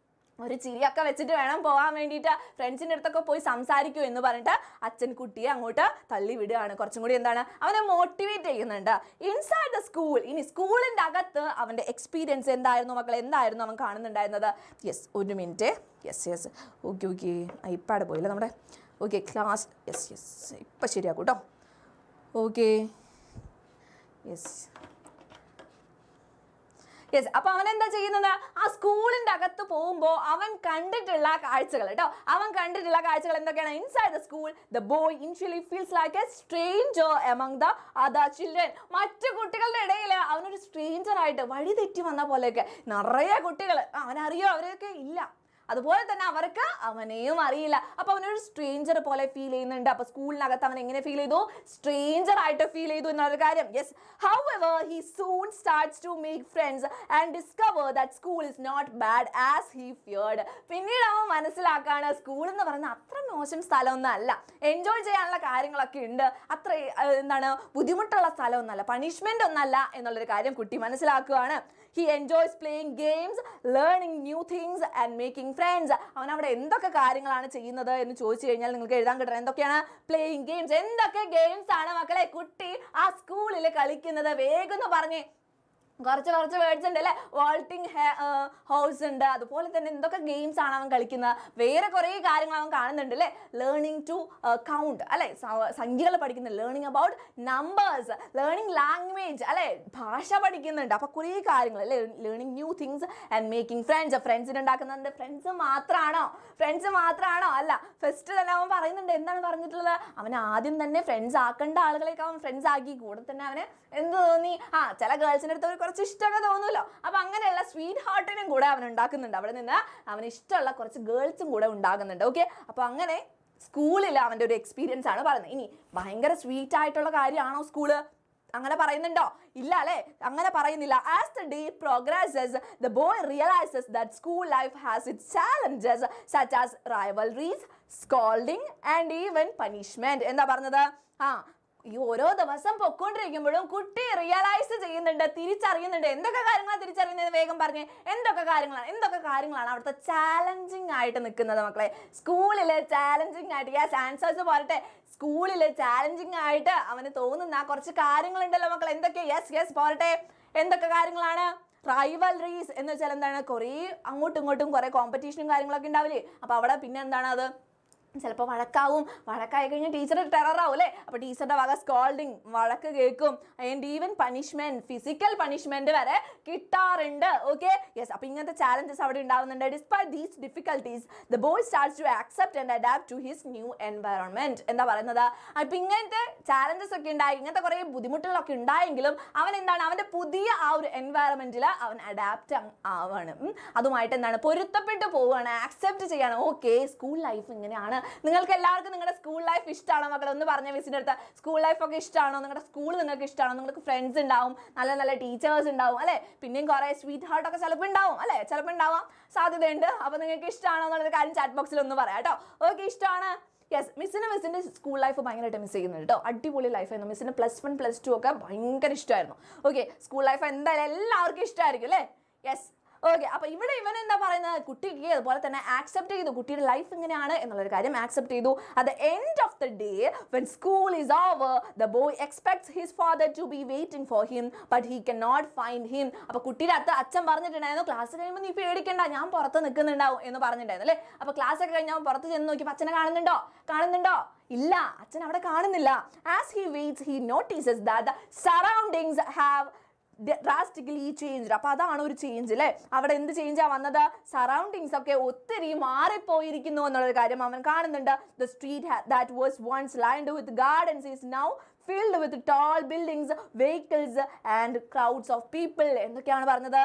ഒരു ചിരിയൊക്കെ വെച്ചിട്ട് വേണം പോകാൻ വേണ്ടിയിട്ട്, ഫ്രണ്ട്സിൻ്റെ അടുത്തൊക്കെ പോയി സംസാരിക്കൂ എന്ന് പറഞ്ഞിട്ട് അച്ഛൻ കുട്ടിയെ അങ്ങോട്ട് തള്ളി വിടുകയാണ്. കുറച്ചും കൂടി എന്താണ്, അവനെ മോട്ടിവേറ്റ് ചെയ്യുന്നുണ്ട്. ഇൻസൈഡ് ദ സ്കൂൾ, ഇനി സ്കൂളിൻ്റെ അകത്ത് അവൻ്റെ എക്സ്പീരിയൻസ് എന്തായിരുന്നു മക്കൾ? എന്തായിരുന്നു അവൻ കാണുന്നുണ്ടായിരുന്നത്? യെസ്, ഒരു മിനിറ്റ്. യെസ് ഓക്കെ ഇപ്പം പോയില്ല നമ്മുടെ. ഓക്കെ, ക്ലാസ് യെസ് ഇപ്പം ശരിയാക്കും കേട്ടോ. ഓക്കെ യെസ് അപ്പൊ അവൻ എന്താ ചെയ്യുന്നത്? ആ സ്കൂളിന്റെ അകത്ത് പോകുമ്പോൾ അവൻ കണ്ടിട്ടുള്ള കാഴ്ചകൾ കേട്ടോ, അവൻ കണ്ടിട്ടുള്ള കാഴ്ചകൾ എന്തൊക്കെയാണ്? Inside the school the boy initially feels like A stranger among the other children. മറ്റു കുട്ടികളുടെ ഇടയിൽ അവനൊരു സ്ട്രേഞ്ചർ ആയിട്ട്, വഴി തെറ്റി വന്ന പോലെയൊക്കെ നിറയെ കുട്ടികൾ, അവനറിയോ അവരെയൊക്കെ ഇല്ല, അതുപോലെ തന്നെ അവർക്ക് അവനെയും അറിയില്ല. അപ്പൊ അവനൊരു സ്ട്രേഞ്ചർ പോലെ ഫീൽ ചെയ്യുന്നുണ്ട്. അപ്പൊ സ്കൂളിനകത്ത് അവൻ എങ്ങനെ ഫീൽ ചെയ്തു? സ്ട്രേഞ്ചർ ആയിട്ട് ഫീൽ ചെയ്തു എന്നൊരു കാര്യം. Yes, however he soon starts to make friends and discover that school is not bad as he feared. പിന്നീട് അവൻ മനസ്സിലാക്കാണ് സ്കൂൾ എന്ന് പറയുന്നത് അത്ര മോശം സ്ഥലമൊന്നും അല്ല, എൻജോയ് ചെയ്യാനുള്ള കാര്യങ്ങളൊക്കെ ഉണ്ട്, അത്ര എന്താണ് ബുദ്ധിമുട്ടുള്ള സ്ഥലമൊന്നുമല്ല, പണിഷ്മെന്റ് ഒന്നല്ല എന്നുള്ളൊരു കാര്യം കുട്ടി മനസ്സിലാക്കുകയാണ്. He enjoys playing games, learning new things and making friends. അവൻ അവിടെ എന്തൊക്കെ കാര്യങ്ങളാണ് ചെയ്യുന്നത് എന്ന് ചോദിച്ചു കഴിഞ്ഞാൽ നിങ്ങൾക്ക് എഴുതാൻ കിട്ടണം. എന്തൊക്കെയാണ്? Playing games. എന്തൊക്കെ ഗെയിംസ് ആണ് മക്കളെ കുട്ടി ആ സ്കൂളിൽ കളിക്കുന്നത്? വേഗം പറഞ്ഞേ. കുറച്ച് വേർഡ്സ് ഉണ്ട് അല്ലേ. വാൾട്ടിങ് ഹൗസ് ഉണ്ട്. അതുപോലെ തന്നെ എന്തൊക്കെ ഗെയിംസ് ആണ് അവൻ കളിക്കുന്നത്, വേറെ കുറേ കാര്യങ്ങൾ അവൻ കാണുന്നുണ്ട് അല്ലേ. ലേണിംഗ് ടു കൗണ്ട് അല്ലെ, സംഖ്യകൾ പഠിക്കുന്നത്, learning about numbers, learning language അല്ലെ, ഭാഷ പഠിക്കുന്നുണ്ട്. അപ്പൊ കുറേ കാര്യങ്ങൾ അല്ലേ. Learning new things and making friends, ഫ്രണ്ട്സിന് ഉണ്ടാക്കുന്നുണ്ട്. ഫ്രണ്ട്സ് മാത്രമാണോ അല്ല. ഫസ്റ്റ് തന്നെ അവൻ പറയുന്നുണ്ട്, എന്താണ് പറഞ്ഞിട്ടുള്ളത്, അവൻ ആദ്യം തന്നെ ഫ്രണ്ട്സ് ആക്കേണ്ട ആളുകളെയൊക്കെ അവൻ ഫ്രണ്ട്സ് ആക്കി. കൂടെ തന്നെ അവന് എന്ത് തോന്നി, ചില ഗേൾസിൻ്റെ അടുത്ത് കുറച്ച് ഇഷ്ടമൊക്കെ തോന്നുമല്ലോ. അപ്പൊ അങ്ങനെയുള്ള സ്വീറ്റ് ഹാർട്ടിനും കൂടെ അവൻ ഉണ്ടാക്കുന്നുണ്ട്. അവിടെ നിന്ന് അവന് ഇഷ്ടമുള്ള കുറച്ച് ഗേൾസും കൂടെ ഉണ്ടാകുന്നുണ്ട്. ഓക്കെ, അപ്പൊ അങ്ങനെ സ്കൂളിൽ അവൻ്റെ ഒരു എക്സ്പീരിയൻസ് ആണ് പറയുന്നത്. ഇനി ഭയങ്കര സ്വീറ്റ് ആയിട്ടുള്ള കാര്യമാണോ സ്കൂള്? അങ്ങനെ പറയുന്നുണ്ടോ? ഇല്ല അല്ലെ, അങ്ങനെ പറയുന്നില്ല. As the day progresses the boy realises that school life has its challenges such as rivalries, scolding and even punishment. എന്താ പറഞ്ഞത്? ഈ ഓരോ ദിവസം പൊക്കോണ്ടിരിക്കുമ്പോഴും കുട്ടി റിയലൈസ് ചെയ്യുന്നുണ്ട്, തിരിച്ചറിയുന്നുണ്ട്. എന്തൊക്കെ കാര്യങ്ങളാണ് തിരിച്ചറിയുന്നത്? വേഗം പറഞ്ഞേ. എന്തൊക്കെ കാര്യങ്ങളാണ് അവിടുത്തെ ചാലഞ്ചിങ് ആയിട്ട് നിൽക്കുന്നത് മക്കളെ? സ്കൂളിൽ ചാലഞ്ചിങ് ആയിട്ട്, യെസ് ആൻസേഴ്സ് പോരട്ടെ. സ്കൂളിൽ ചാലഞ്ചിങ് ആയിട്ട് അവന് തോന്നുന്ന കുറച്ച് കാര്യങ്ങളുണ്ടല്ലോ മക്കളെ. എന്തൊക്കെ? യെസ് പോരട്ടെ. എന്തൊക്കെ കാര്യങ്ങളാണ്? റൈവൽറീസ് എന്ന് വെച്ചാൽ എന്താണ്? കുറേ അങ്ങോട്ടും ഇങ്ങോട്ടും കുറേ കോമ്പറ്റീഷനും കാര്യങ്ങളൊക്കെ ഉണ്ടാവില്ലേ. അപ്പൊ അവിടെ പിന്നെ എന്താണ് അത്? ചിലപ്പോൾ വഴക്കായി കഴിഞ്ഞാൽ ടീച്ചർ ടെററാവും അല്ലേ. അപ്പോൾ ടീച്ചറുടെ വക സ്കോൾഡിങ്, വഴക്ക് കേൾക്കും. And even punishment, physical punishment വരെ കിട്ടാറുണ്ട്. Okay, yes. അപ്പോൾ ഇങ്ങനത്തെ ചാലഞ്ചസ് അവിടെ ഉണ്ടാവുന്നുണ്ട്. Despite these difficulties the boy starts to accept and adapt to his new environment. എന്താ പറയുന്നത്? അപ്പോൾ ഇങ്ങനത്തെ ചാലഞ്ചസ് ഒക്കെ ഉണ്ടായി, ഇങ്ങനത്തെ കുറേ ബുദ്ധിമുട്ടുകളൊക്കെ ഉണ്ടായെങ്കിലും അവൻ എന്താണ്, അവൻ്റെ പുതിയ ആ ഒരു എൻവയറമെന്റിൽ അവൻ അഡാപ്റ്റ് ആവാണ്. അതുമായിട്ട് എന്താണ്, പൊരുത്തപ്പെട്ട് പോവുകയാണ്, ആക്സെപ്റ്റ് ചെയ്യാണ്. ഓക്കെ, സ്കൂൾ ലൈഫ് ഇങ്ങനെയാണ്. നിങ്ങൾക്ക് എല്ലാവർക്കും നിങ്ങളുടെ സ്കൂൾ ലൈഫ് ഇഷ്ടമാണോ മക്കളെ? ഒന്ന് പറഞ്ഞ മിസ്സിൻ്റെ അടുത്ത്. സ്കൂൾ ലൈഫ് ഒക്കെ ഇഷ്ടമാണോ? നിങ്ങളുടെ സ്കൂൾ നിങ്ങൾക്ക് ഇഷ്ടമാണോ? നിങ്ങൾക്ക് ഫ്രണ്ട്സ് ഉണ്ടാവും, നല്ല നല്ല ടീച്ചേഴ്സ് ഉണ്ടാവും അല്ലെ. പിന്നെയും കുറേ സ്വീറ്റ് ഹാർട്ട് ഒക്കെ ചിലപ്പോൾ ഉണ്ടാവും അല്ലെ, ചിലപ്പോൾ ഉണ്ടാവാൻ സാധ്യതയുണ്ട്. അപ്പോൾ നിങ്ങൾക്ക് ഇഷ്ടമാണോ എന്നുള്ളൊരു കാര്യം ചാറ്റ് ബോക്സിൽ ഒന്ന് പറയാം കേട്ടോ. ഓക്കെ, ഇഷ്ടമാണ്. യെസ്, മിസ്സിൻ്റെ സ്കൂൾ ലൈഫ് ഭയങ്കരമായിട്ട് മിസ് ചെയ്യുന്നുണ്ട് കേട്ടോ. അടിപൊളി ലൈഫായിരുന്നു. മിസ്സിന് +1 +2 ഒക്കെ ഭയങ്കര ഇഷ്ടമായിരുന്നു. ഓക്കെ, സ്കൂൾ ലൈഫ് എന്തായാലും എല്ലാവർക്കും ഇഷ്ടമായിരിക്കും അല്ലേ. Yes, okay. അപ്പൊ ഇവിടെ ഇവൻ എന്താ പറയുന്നത്? കുട്ടിക്ക് അതുപോലെ തന്നെ ആക്സെപ്റ്റ് ചെയ്തു, കുട്ടിയുടെ ലൈഫ് ഇങ്ങനെയാണ് എന്നുള്ളൊരു കാര്യം ആക്സെപ്റ്റ് ചെയ്തു. At the end of the day when school is over the boy expects his father to be waiting for him but he can not find him. അപ്പൊ കുട്ടിയുടെ അച്ഛൻ പറഞ്ഞിട്ടുണ്ടായിരുന്നു, ക്ലാസ് കഴിയുമ്പോൾ നീ പേടിക്കണ്ട, ഞാൻ പുറത്ത് നിൽക്കുന്നുണ്ടാവും എന്ന് പറഞ്ഞിട്ടുണ്ടായിരുന്നു അല്ലേ. അപ്പൊ ക്ലാസ് ഒക്കെ കഴിഞ്ഞാൽ പുറത്ത് ചെന്ന് നോക്കിയപ്പോൾ അച്ഛനെ കാണുന്നുണ്ടോ? ഇല്ല, അച്ഛൻ അവിടെ കാണുന്നില്ല. As he weights he notices that the surroundings have drastically changed. അപ്പോൾ അതാണ് ഒരു ചേഞ്ച് അല്ലേ. അവിടെ എന്ത് ചേഞ്ചാ വന്നത്? സറൗണ്ടിങ്സ് ഒക്കെ ഒത്തിരി മാറിപ്പോയിരിക്കുന്നു എന്നുള്ളൊരു കാര്യം അവൻ കാണുന്നുണ്ട്. The street that was once lined with gardens is now filled with tall buildings, vehicles and crowds of people. എന്തൊക്കെയാണ് പറഞ്ഞത്?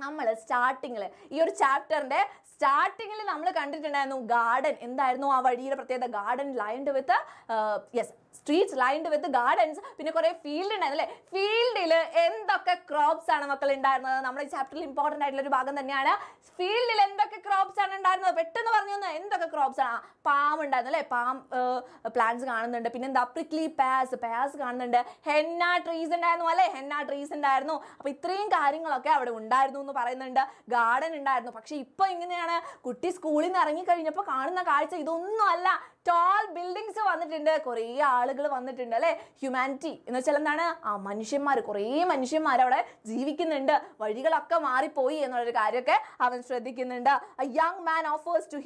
നമ്മൾ സ്റ്റാർട്ടിങ്ങിൽ ഈ ഒരു ചാപ്റ്ററിന്റെ സ്റ്റാർട്ടിങ്ങിൽ നമ്മൾ കണ്ടിട്ടുണ്ടായിരുന്നു ഗാർഡൻ. എന്തായിരുന്നു ആ വഴിയുടെ പ്രത്യേകത? ഗാർഡൻ ലൈൻഡ് വിത്ത് സ്ട്രീറ്റ്സ് ലൈൻഡ് വിത്ത് ഗാർഡൻസ്. പിന്നെ കുറേ ഫീൽഡ് ഉണ്ടായിരുന്നു അല്ലേ. ഫീൽഡിൽ എന്തൊക്കെ ക്രോപ്സ് ആണ് മക്കൾ ഉണ്ടായിരുന്നത്? നമ്മുടെ ഈ ചാപ്റ്ററിൽ ഇമ്പോർട്ടൻ്റ് ആയിട്ടുള്ള ഒരു ഭാഗം തന്നെയാണ്. ഫീൽഡിൽ എന്തൊക്കെ ക്രോപ്സ് ആണ് ഉണ്ടായിരുന്നത്? പെട്ടെന്ന് പറഞ്ഞു തന്നെ. എന്തൊക്കെ ക്രോപ്സ് ആണ്? പാം ഉണ്ടായിരുന്നു അല്ലേ. പാം പ്ലാന്റ്സ് കാണുന്നുണ്ട്. പിന്നെ എന്താ? പ്രിക്ലി പാസ് കാണുന്നുണ്ട്. ഹെന്ന ട്രീസ് ഉണ്ടായിരുന്നു അല്ലേ. ഹെന്ന ട്രീസ് ഉണ്ടായിരുന്നു. അപ്പോൾ ഇത്രയും കാര്യങ്ങളൊക്കെ അവിടെ ഉണ്ടായിരുന്നു എന്ന് പറയുന്നുണ്ട്. ഗാർഡൻ ഉണ്ടായിരുന്നു. പക്ഷെ ഇപ്പൊ എങ്ങനെയാണ്? കുട്ടി സ്കൂളിൽ നിന്ന് ഇറങ്ങി കഴിഞ്ഞപ്പോൾ കാണുന്ന കാഴ്ച ഇതൊന്നും അല്ല. ടോൾ ബിൽഡിങ്സ് വന്നിട്ടുണ്ട്, കുറേ ആളുകൾ വന്നിട്ടുണ്ട് അല്ലേ. ഹ്യൂമാനിറ്റി എന്ന് വെച്ചാൽ എന്താണ്? കുറേ മനുഷ്യന്മാർ അവിടെ ജീവിക്കുന്നുണ്ട്. വഴികളൊക്കെ മാറിപ്പോയി എന്നുള്ളൊരു കാര്യമൊക്കെ അവൻ ശ്രദ്ധിക്കുന്നുണ്ട്. A young man offers to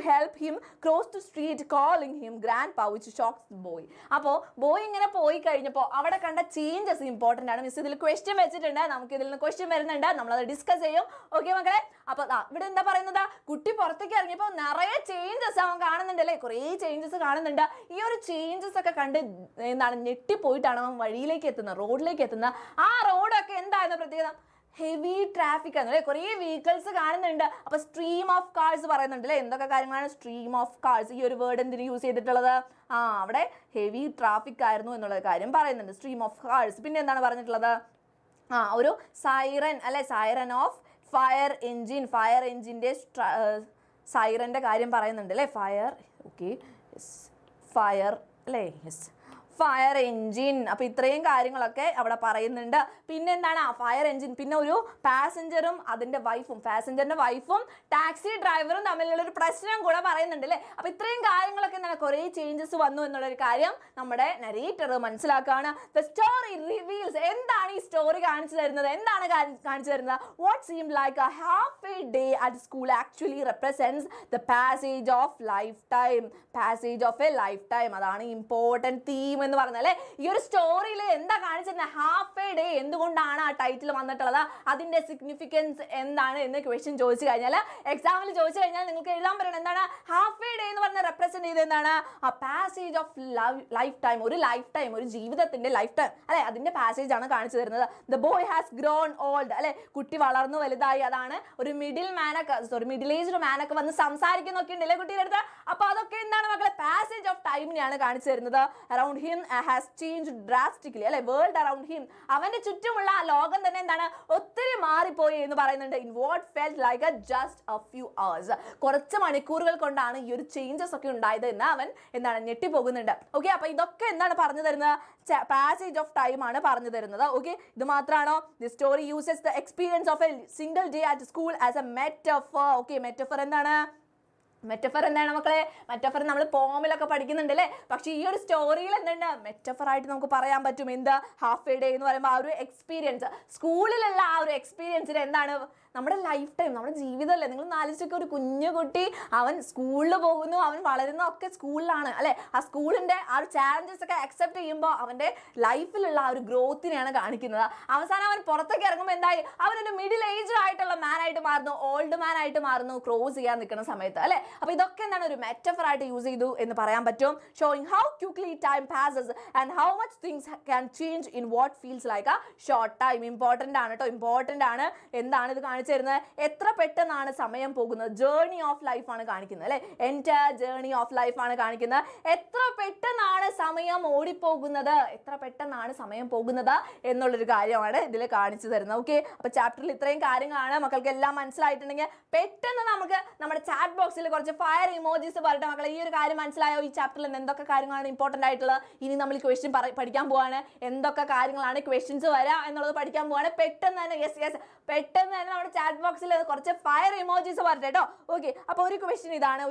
help him cross the street calling him grandpa, which shocks the boy. അപ്പോൾ ബോയ് ഇങ്ങനെ പോയി കഴിഞ്ഞപ്പോൾ അവിടെ കണ്ട ചേഞ്ചസ് ഇമ്പോർട്ടൻ്റ് ആണ്. മിസ് ഇതിൽ ക്വസ്റ്റ്യൻ വെച്ചിട്ടുണ്ട്, നമുക്ക് ഇതിൽ നിന്ന് ക്വസ്റ്റ്യൻ വരുന്നുണ്ട്, നമ്മളത് ഡിസ്കസ് ചെയ്യും. ഓക്കെ മക്കളെ. അപ്പോൾ ഇവിടെ എന്താ പറയുന്നത്? കുട്ടി പുറത്തേക്ക് ഇറങ്ങിയപ്പോൾ നിറയെ ചേഞ്ചസ് അവൻ കാണുന്നുണ്ട് അല്ലേ. കുറേ ചേഞ്ചസ് കാണുന്നുണ്ട്. ഈ ഒരു ചേഞ്ചസ് ഒക്കെ കണ്ട് ഞെട്ടിപ്പോയിട്ടാണ് അവൻ വഴിയിലേക്ക് എത്തുന്നത്, റോഡിലേക്ക് എത്തുന്നത്. ആ റോഡൊക്കെ എന്തായിരുന്നു പ്രത്യേകത? ഹെവി ട്രാഫിക് ആണ് അല്ലേ. കുറേ വെഹിക്കിൾസ് കാണുന്നുണ്ട്. അപ്പോൾ സ്ട്രീം ഓഫ് കാർസ് പറയുന്നുണ്ട് അല്ലേ. എന്തൊക്കെ കാര്യങ്ങളാണ് സ്ട്രീം ഓഫ് കാർസ്? ഈ ഒരു വേർഡ് എന്തിനു യൂസ് ചെയ്തിട്ടുള്ളത്? അവിടെ ഹെവി ട്രാഫിക് ആയിരുന്നു എന്നുള്ള കാര്യം പറയുന്നുണ്ട്. Stream of cars. പിന്നെ എന്താണ് പറഞ്ഞിട്ടുള്ളത്? ഒരു സൈറൻ അല്ലെ. സൈറൻ ഓഫ് ഫയർ എൻജിൻ്റെ സൈറൻ്റെ കാര്യം പറയുന്നുണ്ട് അല്ലേ. ഫയർ, ഓക്കെ, ഫയർ അല്ലേ. Yes, fire engine. അപ്പോൾ ഇത്രയും കാര്യങ്ങളൊക്കെ അവിടെ പറയുന്നുണ്ട്. പിന്നെ എന്താണ് ഫയർ എഞ്ചിൻ, പിന്നെ ഒരു പാസഞ്ചറും അതിൻ്റെ വൈഫും, പാസഞ്ചറിൻ്റെ വൈഫും ടാക്സി ഡ്രൈവറും തമ്മിലുള്ള ഒരു പ്രശ്നം കൂടെ പറയുന്നുണ്ട് അല്ലേ. അപ്പോൾ ഇത്രയും കാര്യങ്ങളൊക്കെ എന്താണ് കുറേ ചേഞ്ചസ് വന്നു എന്നുള്ളൊരു കാര്യം നമ്മുടെ നരേറ്റർ മനസ്സിലാക്കുകയാണ്. ദ സ്റ്റോറി റിവീൽസ്, എന്താണ് ഈ സ്റ്റോറി കാണിച്ചു തരുന്നത്, എന്താണ് കാണിച്ചു തരുന്നത്? What seam like A half a day at school actually represents the passage of life time. Passage of A life time, അതാണ് ഇമ്പോർട്ടൻറ്റ് തീം എന്ന് പറഞ്ഞാൽ അല്ലേ. ഈ ഒരു സ്റ്റോറിയിൽ എന്താ കാണിച്ചിരുന്നത്? Half a day. എന്തുകൊണ്ടാണ് ആ ടൈറ്റിൽ വന്നിട്ടുള്ളത്? അതിൻ്റെ സിഗ്നിഫിക്കൻസ് എന്താണ് എന്ന് ക്വസ്റ്റ്യൻ ചോദിച്ചു കഴിഞ്ഞാൽ, എക്സാമിൽ ചോദിച്ചു കഴിഞ്ഞാൽ നിങ്ങൾക്ക് എഴുതാൻ പറ്റണം എന്താണ് ഹാഫ് എ ഡേ എന്ന് പറഞ്ഞാൽ റെപ്രസെന്റ് ചെയ്ത് എന്താണ് ആ പാസേജ് ഓഫ് ലൈഫ് ടൈം, ഒരു ലൈഫ് ടൈം, ഒരു ജീവിതത്തിന്റെ ലൈഫ് ടൈം അല്ലെ, അതിന്റെ പാസേജ് ആണ് കാണിച്ചു തരുന്നത്. The boy has grown old അല്ലെ, കുട്ടി വളർന്നു വലുതായി. അതാണ് ഒരു മിഡിൽ ഏജ്ഡ് മാനൊക്കെ വന്ന് സംസാരിക്കുന്നൊക്കെ ഉണ്ടല്ലേ കുട്ടിയുടെ അടുത്ത്. അപ്പൊ അതൊക്കെ എന്താണ് മക്കളെ? പാസേജ് ഓഫ് ടൈമിനെയാണ് കാണിച്ചു തരുന്നത്. Around him has changed drastically അല്ലെ, വേൾഡ് അറൌണ്ട് ഹിം, അവന്റെ ചുറ്റുമുള്ള ആ ലോകം തന്നെ എന്താണ് ഒത്തിരി മാറിപ്പോയി എന്ന് പറയുന്നുണ്ട്. In what felt like just A few hours, കുറച്ച് മണിക്കൂറുകൾ കൊണ്ടാണ് ഈ ഒരു ചേഞ്ചസ് ഒക്കെ ഉണ്ടായത് എന്ന് അവൻ എന്താണ് ഞെട്ടിപ്പോകുന്നുണ്ട്. ഓക്കെ, അപ്പൊ ഇതൊക്കെ എന്താണ് പറഞ്ഞു തരുന്നത്? പാസേജ് ഓഫ് ടൈം ആണ് പറഞ്ഞു തരുന്നത്. ഓക്കെ, ഇത് മാത്രമാണോ? The story uses the experience of A single day at school as A metaphor. Okay, metaphor എന്താണ്? മെറ്റഫർ എന്താണ് മക്കളെ? മെറ്റഫർ നമ്മൾ പോമിലൊക്കെ പഠിക്കുന്നുണ്ട് അല്ലേ. പക്ഷെ ഈ ഒരു സ്റ്റോറിയിൽ എന്തുണ്ട്? മെറ്റഫർ ആയിട്ട് നമുക്ക് പറയാൻ പറ്റും. എന്ത്? ഹാഫ് എ ഡേ എന്ന് പറയുമ്പോൾ ആ ഒരു എക്സ്പീരിയൻസ്, സ്കൂളിലുള്ള ആ ഒരു എക്സ്പീരിയൻസിന് എന്താണ് നമ്മുടെ ലൈഫ് ടൈം, നമ്മുടെ ജീവിതമല്ലേ. നിങ്ങൾ നാലിച്ചൊക്കെ ഒരു കുഞ്ഞു കുട്ടി അവൻ സ്കൂളിൽ പോകുന്നു, അവൻ വളരുന്നതൊക്കെ സ്കൂളിലാണ് അല്ലേ. ആ സ്കൂളിൻ്റെ ആ ഒരു ചാലഞ്ചസ് ഒക്കെ അക്സെപ്റ്റ് ചെയ്യുമ്പോൾ അവൻ്റെ ലൈഫിലുള്ള ആ ഒരു ഗ്രോത്തിനെയാണ് കാണിക്കുന്നത്. അവസാനം അവൻ പുറത്തേക്ക് ഇറങ്ങുമ്പോൾ എന്തായി? അവനൊരു മിഡിൽ ഏജ്ഡ് ആയിട്ടുള്ള മാൻ ആയിട്ട് മാറുന്നു, ഓൾഡ് മാൻ ആയിട്ട് മാറുന്നു, ക്രോസ് ചെയ്യാൻ നിൽക്കുന്ന സമയത്ത് അല്ലേ. അപ്പോൾ ഇതൊക്കെ എന്താണ് ഒരു മെറ്റഫർ ആയിട്ട് യൂസ് ചെയ്തു എന്ന് പറയാൻ പറ്റും. Showing how quickly time passes and how much things can change in what feels like A short time. Important ആണ് കേട്ടോ, ഇമ്പോർട്ടൻ്റ് ആണ്. എന്താണ് ഇത് കാണിച്ചു തരുന്നത്? എത്ര പെട്ടെന്നാണ് സമയം പോകുന്നത്. ജേർണി ഓഫ് ലൈഫ് ആണ് കാണിക്കുന്നത് അല്ലേ. എൻറ്റയർ ജേർണി ഓഫ് ലൈഫ് ആണ് കാണിക്കുന്നത്. എത്ര പെട്ടെന്നാണ് സമയം ഓടിപ്പോകുന്നത്, എത്ര പെട്ടെന്നാണ് സമയം പോകുന്നത് എന്നുള്ളൊരു കാര്യമാണ് ഇതിൽ കാണിച്ചു തരുന്നത്. ഓക്കെ, അപ്പോൾ ചാപ്റ്ററിൽ ഇത്രയും കാര്യങ്ങളാണ്. മക്കൾക്ക് എല്ലാം മനസ്സിലായിട്ടുണ്ടെങ്കിൽ പെട്ടെന്ന് നമുക്ക് നമ്മുടെ ചാറ്റ് ബോക്സിൽ കുറച്ച് ഫയർ ഇമോജീസ് പറയട്ടെ മക്കളെ. ഈ ഒരു കാര്യം മനസ്സിലായോ? ഈ ചാപ്റ്ററിൽ എന്തൊക്കെ കാര്യങ്ങളാണ് ഇമ്പോർട്ടൻ്റ് ആയിട്ടുള്ളത്? ഇനി നമ്മൾ ക്വസ്റ്റ്യൻ പഠിക്കാൻ പോവാണ്. എന്തൊക്കെ കാര്യങ്ങളാണ് ക്വസ്റ്റ്യൻസ് വരാം എന്നുള്ളത് പഠിക്കാൻ പോവാണ്. പെട്ടെന്ന് തന്നെ പെട്ടെന്ന് തന്നെ നമ്മുടെ ചാറ്റ് ബോക്സിൽ കുറച്ച് ഫയർ ഇമോജീസ് പറയട്ടെ കേട്ടോ. ഓക്കെ, അപ്പോൾ ഒരു ക്വസ്റ്റ്യൻ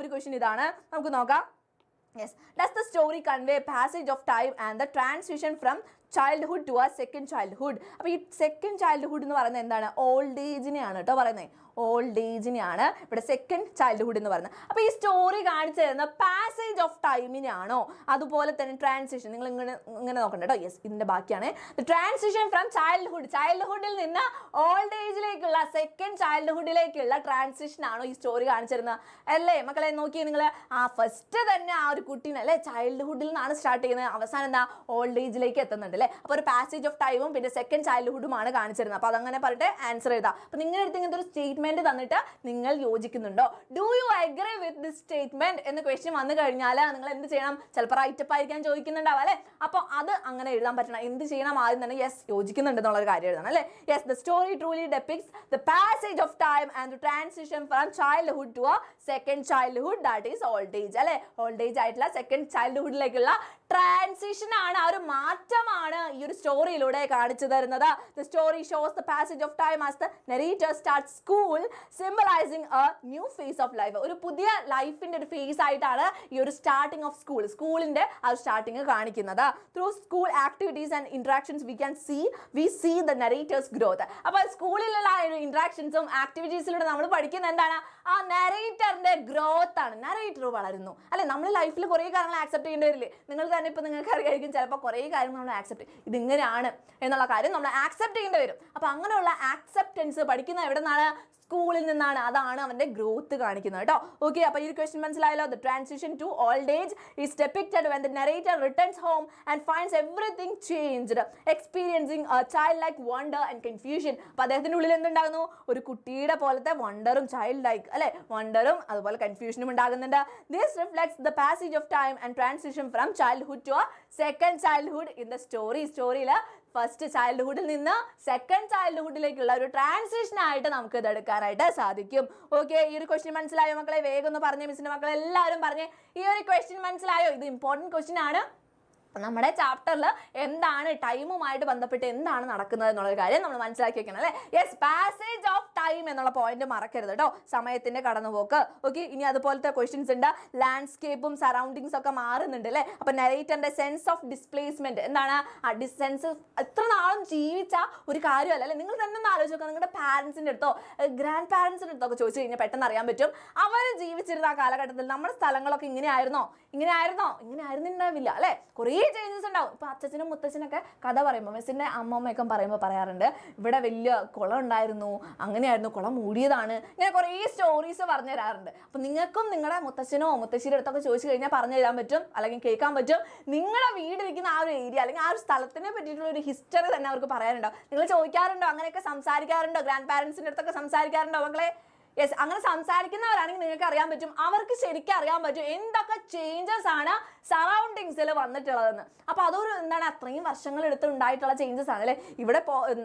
ഇതാണ്, നമുക്ക് നോക്കാം. Yes, does the story convey passage of time and the transition from childhood to a second childhood? അപ്പോൾ ഈ സെക്കൻഡ് ചൈൽഡ്ഹുഡ് എന്ന് പറയുന്നത് എന്താണ്? ഓൾഡ് ഏജിനെയാണ് കേട്ടോ പറയുന്നത്. ഓൾഡ് ഏജിനെയാണ് ഇവിടെ സെക്കൻഡ് ചൈൽഡ്ഹുഡ് എന്ന് പറയുന്നത്. അപ്പോൾ ഈ സ്റ്റോറി കാണിച്ചു തരുന്ന പാസേജ് ഓഫ് ടൈമിനാണോ അതുപോലെ തന്നെ ട്രാൻസിഷൻ? നിങ്ങൾ ഇങ്ങനെ നോക്കണ്ട കേട്ടോ. യെസ്, ഇതിൻ്റെ ബാക്കിയാണ്. ദ ട്രാൻസിഷൻ ഫ്രം ചൈൽഡ്ഹുഡിൽ നിന്ന് ഓൾഡ് ഏജിലേക്കുള്ള സെക്കൻഡ് ചൈൽഡ്ഹുഡിലേക്കുള്ള ട്രാൻസിഷൻ ആണോ ഈ സ്റ്റോറി കാണിച്ചു തരുന്നത് അല്ലേ മക്കളെ? നോക്കിയേ നിങ്ങൾ, ഫസ്റ്റ് തന്നെ ആ ഒരു കുട്ടീനെ അല്ലേ ചൈൽഡ്ഹുഡിൽ നിന്നാണ് സ്റ്റാർട്ട് ചെയ്യുന്നത്, അവസാനം എന്താ ഓൾഡ് ഏജിലേക്ക് എത്തുന്നുണ്ട് അല്ലേ. അപ്പോൾ ഒരു പാസേജ് ഓഫ് ടൈമും പിന്നെ സെക്കൻഡ് ചൈൽഡ്ഹുഡുമാണ് കാണിച്ചിരുന്നത്. അപ്പോൾ അതങ്ങനെ പറഞ്ഞിട്ട് ആൻസർ ചെയ്താൽ. അപ്പോൾ നിങ്ങളുടെ അടുത്ത് ഇങ്ങനത്തെ ഒരു സ്റ്റേറ്റ്മെന്റ് തന്നിട്ട് നിങ്ങൾ യോജിക്കുന്നുണ്ടോ? Do you agree with this statement എന്ന് ക്വസ്റ്റ്യൻ വന്നു കഴിഞ്ഞാൽ നിങ്ങൾ എന്ത് ചെയ്യണം? ചിലപ്പോൾ റൈറ്റപ്പ് ആയിരിക്കാൻ ചോദിക്കുന്നുണ്ടാവും അല്ലേ. അപ്പോൾ അത് അങ്ങനെ എഴുതാൻ പറ്റണം. എന്ത് ചെയ്യണം? ആദ്യം തന്നെ യെസ് യോജിക്കുന്നുണ്ട് എന്നുള്ളൊരു കാര്യം എഴുതണം അല്ലേ. Yes, the story truly depicts the passage of time and the transition from childhood to a second childhood, that is old age അല്ലേ. ഓൾഡ് ഏജ് ആയിട്ടുള്ള സെക്കൻഡ് ചൈൽഡ്ഹുഡിലേക്കുള്ള ട്രാൻസിഷൻ ആണ്, ആ ഒരു മാറ്റമാണ് ഈ ഒരു സ്റ്റോറിയിലൂടെ കാണിച്ചു തരുന്നത്. The story shows the passage of time as the narrator start school, symbolising a new phase of life. ഒരു പുതിയ ലൈഫിന്റെ ഒരു ഫേസ് ആയിട്ടാണ് ഈ ഒരു സ്റ്റാർട്ടിംഗ് ഓഫ് സ്കൂളിന്റെ ആ ഒരു സ്റ്റാർട്ടിംഗ് കാണിക്കുന്നത്. Through school activities and interactions we see the narrator's growth. അപ്പോൾ സ്കൂളിലുള്ള ഇന്ററാക്ഷൻസും ആക്ടിവിറ്റീസിലൂടെ നമ്മൾ പഠിക്കുന്നത് എന്താണ്? ആ നരേറ്ററിന്റെ ഗ്രോത്ത് ആണ്. നരേറ്റർ വളരുന്നു അല്ലെ. നമ്മൾ ലൈഫിൽ കുറേ കാര്യങ്ങൾ ആക്സെപ്റ്റ് ചെയ്യേണ്ടി വരില്ലേ? നിങ്ങൾ തന്നെ ഇപ്പോൾ നിങ്ങൾക്ക് അറിയായിരിക്കും ചിലപ്പോൾ കുറേ കാര്യങ്ങൾ നമ്മൾ ആക്സെപ്റ്റ് ഇതിങ്ങനെയാണ് എന്നുള്ള കാര്യം നമ്മൾ ആക്സെപ്റ്റ് ചെയ്യേണ്ടി വരും. അപ്പോൾ അങ്ങനെയുള്ള ആക്സെപ്റ്റൻസ് പഠിക്കുന്ന എവിടെ നിന്നാണ്? സ്കൂളിൽ നിന്നാണ്. അതാണ് അവന്റെ ഗ്രോത്ത് കാണിക്കുന്നത് കേട്ടോ. ഓക്കെ, അപ്പോൾ ഈ ക്വസ്റ്റ്യൻ മനസ്സിലായല്ലോ. The transition to old age is depicted when the narrator returns home and finds everything changed, experiencing a child like wonder and confusion. അപ്പോൾ അദ്ദേഹത്തിന്റെ ഉള്ളിൽ എന്തുണ്ടാകുന്നു? ഒരു കുട്ടിയുടെ പോലത്തെ വണ്ടറും ചൈൽഡ് ലൈക്ക് അല്ലെ വണ്ടറും അതുപോലെ കൺഫ്യൂഷനും ഉണ്ടാകുന്നുണ്ട്. This reflects the passage of time and transition from childhood to a second childhood in the സ്റ്റോറിയിൽ ഫസ്റ്റ് ചൈൽഡ്ഹുഡിൽ നിന്ന് സെക്കൻഡ് ചൈൽഡ്ഹുഡിലേക്കുള്ള ഒരു ട്രാൻസിഷൻ ആയിട്ട് നമുക്ക് ഇത് എടുക്കാനായിട്ട് സാധിക്കും. ഓക്കെ, ഈ ഒരു ക്വസ്റ്റ്യൻ മനസ്സിലായോ മക്കളെ? വേഗം ഒന്ന് പറഞ്ഞേ, മിസ്സിന്റെ മക്കളെ എല്ലാവരും പറഞ്ഞേ. ഈ ഒരു ക്വസ്റ്റ്യൻ മനസ്സിലായോ? ഇത് ഇമ്പോർട്ടൻറ്റ് ക്വസ്റ്റ്യൻ ആണ്. നമ്മുടെ ചാപ്റ്ററിൽ എന്താണ് ടൈമുമായിട്ട് ബന്ധപ്പെട്ട് എന്താണ് നടക്കുന്നത് എന്നുള്ളൊരു കാര്യം നമ്മൾ മനസ്സിലാക്കി വെക്കണം അല്ലേ. യെസ്, പാസേജ് ഓഫ് ടൈം എന്നുള്ള പോയിന്റ് മറക്കരുത് കേട്ടോ, സമയത്തിന്റെ കടന്നുപോക്ക്. ഓക്കെ, ഇനി അതുപോലത്തെ ക്വസ്റ്റ്യൻസ് ഉണ്ട്. ലാൻഡ്സ്കേപ്പും സറൗണ്ടിങ്സ് ഒക്കെ മാറുന്നുണ്ട് അല്ലേ. അപ്പൊ നരേറ്ററിന്റെ സെൻസ് ഓഫ് ഡിസ്പ്ലേസ്മെന്റ് എന്താണ്? ആ ഡിസ്റ്റൻസ് എത്ര നാളും ജീവിച്ച ഒരു കാര്യമല്ല അല്ലേ. നിങ്ങൾ തന്നെ ഒന്ന് ആലോചിച്ച് നോക്കുക, നിങ്ങളുടെ പാരൻസിന്റെ അടുത്തോ ഗ്രാൻഡ് പാരൻസിന്റെ അടുത്തൊക്കെ ചോദിച്ചു കഴിഞ്ഞാൽ പെട്ടെന്ന് അറിയാൻ പറ്റും അവർ ജീവിച്ചിരുന്ന ആ കാലഘട്ടത്തിൽ നമ്മുടെ സ്ഥലങ്ങളൊക്കെ ഇങ്ങനെയായിരുന്നോ ഇങ്ങനെയായിരുന്നുണ്ടാവില്ല അല്ലേ. കുറേ ചേഞ്ചസ് ഉണ്ടാവും. ഇപ്പൊ അച്ഛനും മുത്തച്ഛനൊക്കെ കഥ പറയുമ്പോൾ മിസ്സിന്റെ അമ്മമ്മയൊക്കെ പറയുമ്പോൾ പറയാറുണ്ട്, ഇവിടെ വലിയ കുളം ഉണ്ടായിരുന്നു, അങ്ങനെയായിരുന്നു, കുളം മൂടിയതാണ്, ഇങ്ങനെ കുറേ സ്റ്റോറീസ് പറഞ്ഞു തരാറുണ്ട്. അപ്പൊ നിങ്ങൾക്കും നിങ്ങളുടെ മുത്തച്ഛനോ മുത്തശ്ശിയുടെ അടുത്തൊക്കെ ചോദിച്ചു കഴിഞ്ഞാൽ പറഞ്ഞു തരാൻ പറ്റും, അല്ലെങ്കിൽ കേൾക്കാൻ പറ്റും. നിങ്ങളുടെ വീട് ഇരിക്കുന്ന ആ ഒരു ഏരിയ അല്ലെങ്കിൽ ആ ഒരു സ്ഥലത്തിനെ പറ്റിയിട്ടുള്ള ഒരു ഹിസ്റ്ററി തന്നെ അവർക്ക് പറയാനുണ്ടാവും. നിങ്ങൾ ചോദിക്കാറുണ്ടോ, അങ്ങനെയൊക്കെ സംസാരിക്കാറുണ്ടോ, ഗ്രാൻഡ് പാരൻസിന്റെ അടുത്തൊക്കെ സംസാരിക്കാറുണ്ടോ മക്കളെ? യെസ്, അങ്ങനെ സംസാരിക്കുന്നവരാണെങ്കിൽ നിങ്ങൾക്ക് അറിയാൻ പറ്റും, അവർക്ക് ശരിക്കും അറിയാൻ പറ്റും എന്തൊക്കെ ചേഞ്ചസ് ആണ് സറൗണ്ടിങ്സിൽ വന്നിട്ടുള്ളതെന്ന്. അപ്പൊ അതൊരു എന്താണ്, അത്രയും വർഷങ്ങൾ എടുത്ത് ഉണ്ടായിട്ടുള്ള ചേഞ്ചസ് ആണ് അല്ലേ. ഇവിടെ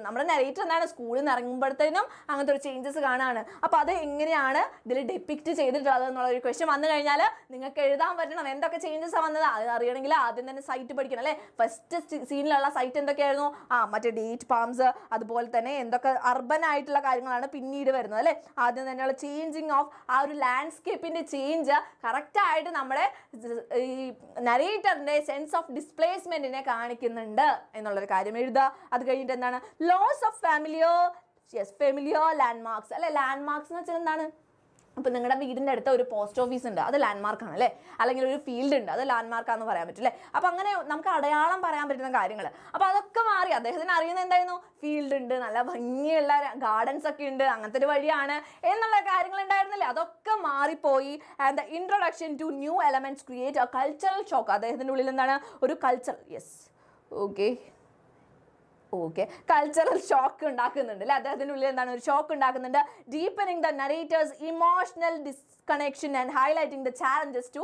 നമ്മുടെ നരേറ്റർ എന്താണ്, സ്കൂളിൽ നിന്ന് ഇറങ്ങുമ്പോഴത്തേനും അങ്ങനത്തെ ഒരു ചേഞ്ചസ് കാണാണ്. അപ്പൊ അത് എങ്ങനെയാണ് ഇതിൽ ഡെപ്പിക്റ്റ് ചെയ്തിട്ടുള്ളത് എന്നുള്ള ഒരു ക്വസ്റ്റ്യൻ വന്നു കഴിഞ്ഞാൽ നിങ്ങൾക്ക് എഴുതാൻ പറ്റണം എന്തൊക്കെ ചേഞ്ചസ് വന്നത്. അത് അറിയണമെങ്കിൽ ആദ്യം തന്നെ സൈറ്റ് പഠിക്കണം അല്ലേ. ഫസ്റ്റ് സീനിലുള്ള സൈറ്റ് എന്തൊക്കെയായിരുന്നു? മറ്റേ ഡേറ്റ് പാംസ്, അതുപോലെ തന്നെ എന്തൊക്കെ അർബൻ ആയിട്ടുള്ള കാര്യങ്ങളാണ് പിന്നീട് വരുന്നത് അല്ലേ. ആദ്യം തന്നെ ചേഞ്ചിങ് ഓഫ് ആ ഒരു ലാൻഡ്സ്കേപ്പിന്റെ ചേഞ്ച് കറക്റ്റ് ആയിട്ട് നമ്മുടെ ഈ നരേറ്ററിന്റെ സെൻസ് ഓഫ് ഡിസ്പ്ലേസ്മെന്റിനെ കാണിക്കുന്നുണ്ട് എന്നുള്ളൊരു കാര്യം എഴുതുക. അത് കഴിഞ്ഞിട്ട് എന്താണ്, ലോസ് ഓഫ് ഫെമിലിയർ ലാൻഡ്മാർക്സ് അല്ലെ. ലാൻഡ്മാർക്സ് എന്ന് വെച്ചാൽ എന്താണ്? ഇപ്പം നിങ്ങളുടെ വീടിൻ്റെ അടുത്ത് ഒരു പോസ്റ്റ് ഓഫീസ് ഉണ്ട്, അത് ലാൻഡ്മാർക്കാണ് അല്ലേ. അല്ലെങ്കിൽ ഒരു ഫീൽഡ് ഉണ്ട്, അത് ലാൻഡ്മാർക്കാന്ന് പറയാൻ പറ്റും അല്ലേ. അപ്പം അങ്ങനെ നമുക്ക് അടയാളം പറയാൻ പറ്റുന്ന കാര്യങ്ങൾ. അപ്പം അതൊക്കെ മാറി. അദ്ദേഹത്തിന് അറിയുന്നത് എന്തായിരുന്നു? ഫീൽഡ് ഉണ്ട്, നല്ല ഭംഗിയുള്ള ഗാർഡൻസ് ഒക്കെ ഉണ്ട്, അങ്ങനത്തെ ഒരു വഴിയാണ് എന്നുള്ള കാര്യങ്ങൾ ഉണ്ടായിരുന്നില്ലേ. അതൊക്കെ മാറിപ്പോയി. And the introduction to new elements create a cultural shock. അദ്ദേഹത്തിൻ്റെ ഉള്ളിൽ എന്താണ്? ഒരു കൾച്ചർ കൾച്ചറൽ ഷോക്ക് ഉണ്ടാക്കുന്നുണ്ട് അല്ലെ. അദ്ദേഹത്തിൻ്റെ ഉള്ളിൽ എന്താണ്? ഒരു ഷോക്ക് ഉണ്ടാക്കുന്നുണ്ട്. Deepening the narrator's emotional disconnection and highlighting the challenges to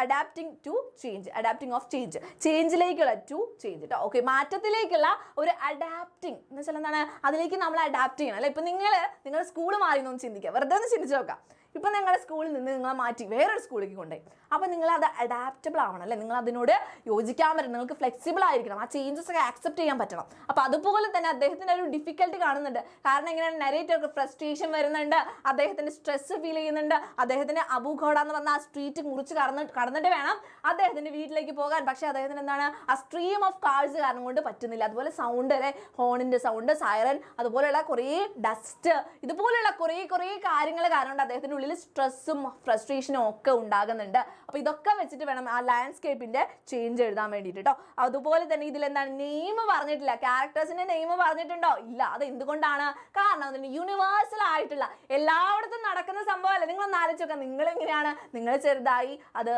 adapting to change. ചേഞ്ചിലേക്കുള്ള ടു ചേഞ്ച് കേട്ടോ. ഓക്കെ, മാറ്റത്തിലേക്കുള്ള ഒരു അഡാപ്റ്റിംഗ് എന്ന് വെച്ചാൽ എന്താണ്? അതിലേക്ക് നമ്മൾ അഡാപ്റ്റ് ചെയ്യണം അല്ലെ. ഇപ്പൊ നിങ്ങളുടെ സ്കൂൾ മാറി എന്നൊന്ന് ചിന്തിക്കുക, വെറുതെ ഒന്ന് ചിന്തിച്ച് നോക്കാം. ഇപ്പം നിങ്ങളുടെ സ്കൂളിൽ നിന്ന് നിങ്ങളെ മാറ്റി വേറൊരു സ്കൂളിലേക്ക് കൊണ്ടുപോയി. അപ്പോൾ നിങ്ങൾ അത് അഡാപ്റ്റബിൾ ആവണം അല്ലേ. നിങ്ങൾ അതിനോട് യോജിക്കാൻ പറ്റണം, നിങ്ങൾക്ക് ഫ്ലെക്സിബിൾ ആയിരിക്കണം, ആ ചേഞ്ചസ് ഒക്കെ ആക്സെപ്റ്റ് ചെയ്യാൻ പറ്റണം. അപ്പോൾ അതുപോലെ തന്നെ അദ്ദേഹത്തിന് ഒരു ഡിഫിക്കൽട്ടി കാണുന്നുണ്ട്. കാരണം എങ്ങനെയാണ്, നരേറ്റർക്ക് ഫ്രസ്ട്രേഷൻ വരുന്നുണ്ട്, അദ്ദേഹത്തിന് സ്ട്രെസ് ഫീൽ ചെയ്യുന്നുണ്ട്, അദ്ദേഹത്തിന് അബുഘോഡ എന്ന് പറഞ്ഞ ആ സ്ട്രീറ്റ് മുറിച്ച് കടന്നിട്ട് വേണം അദ്ദേഹത്തിൻ്റെ വീട്ടിലേക്ക് പോകാൻ. പക്ഷേ അദ്ദേഹത്തിന് എന്താണ്, ആ സ്ട്രീം ഓഫ് കാഴ്സ് കാരണം കൊണ്ട് പറ്റുന്നില്ല. അതുപോലെ സൗണ്ട് അല്ലെ, ഹോണിൻ്റെ സൗണ്ട്, സൈറൻ, അതുപോലെയുള്ള കുറേ ഡസ്റ്റ്, ഇതുപോലെയുള്ള കുറേ കാര്യങ്ങൾ കാരണം കൊണ്ട് അദ്ദേഹത്തിൻ്റെ ഉള്ളിൽ സ്ട്രെസ്സും ഫ്രസ്ട്രേഷനും ഒക്കെ ഉണ്ടാകുന്നുണ്ട്. അപ്പോൾ ഇതൊക്കെ വെച്ചിട്ട് വേണം ആ ലാൻഡ്സ്കേപ്പിന്റെ ചേഞ്ച് എഴുതാൻ വേണ്ടിയിട്ട് കേട്ടോ. അതുപോലെ തന്നെ ഇതിൽ എന്താണ്, നെയിം പറഞ്ഞിട്ടില്ല. ക്യാരക്ടേഴ്സിന്റെ നെയിം പറഞ്ഞിട്ടുണ്ടോ? ഇല്ല. അത് എന്തുകൊണ്ടാണ്? കാരണം യൂണിവേഴ്സൽ ആയിട്ടുള്ള എല്ലായിടത്തും നടക്കുന്ന സംഭവമല്ല. നിങ്ങളൊന്ന് ആലോചിച്ച് നോക്കാം, നിങ്ങളെങ്ങനെയാണ്, നിങ്ങൾ ചെറുതായി അത്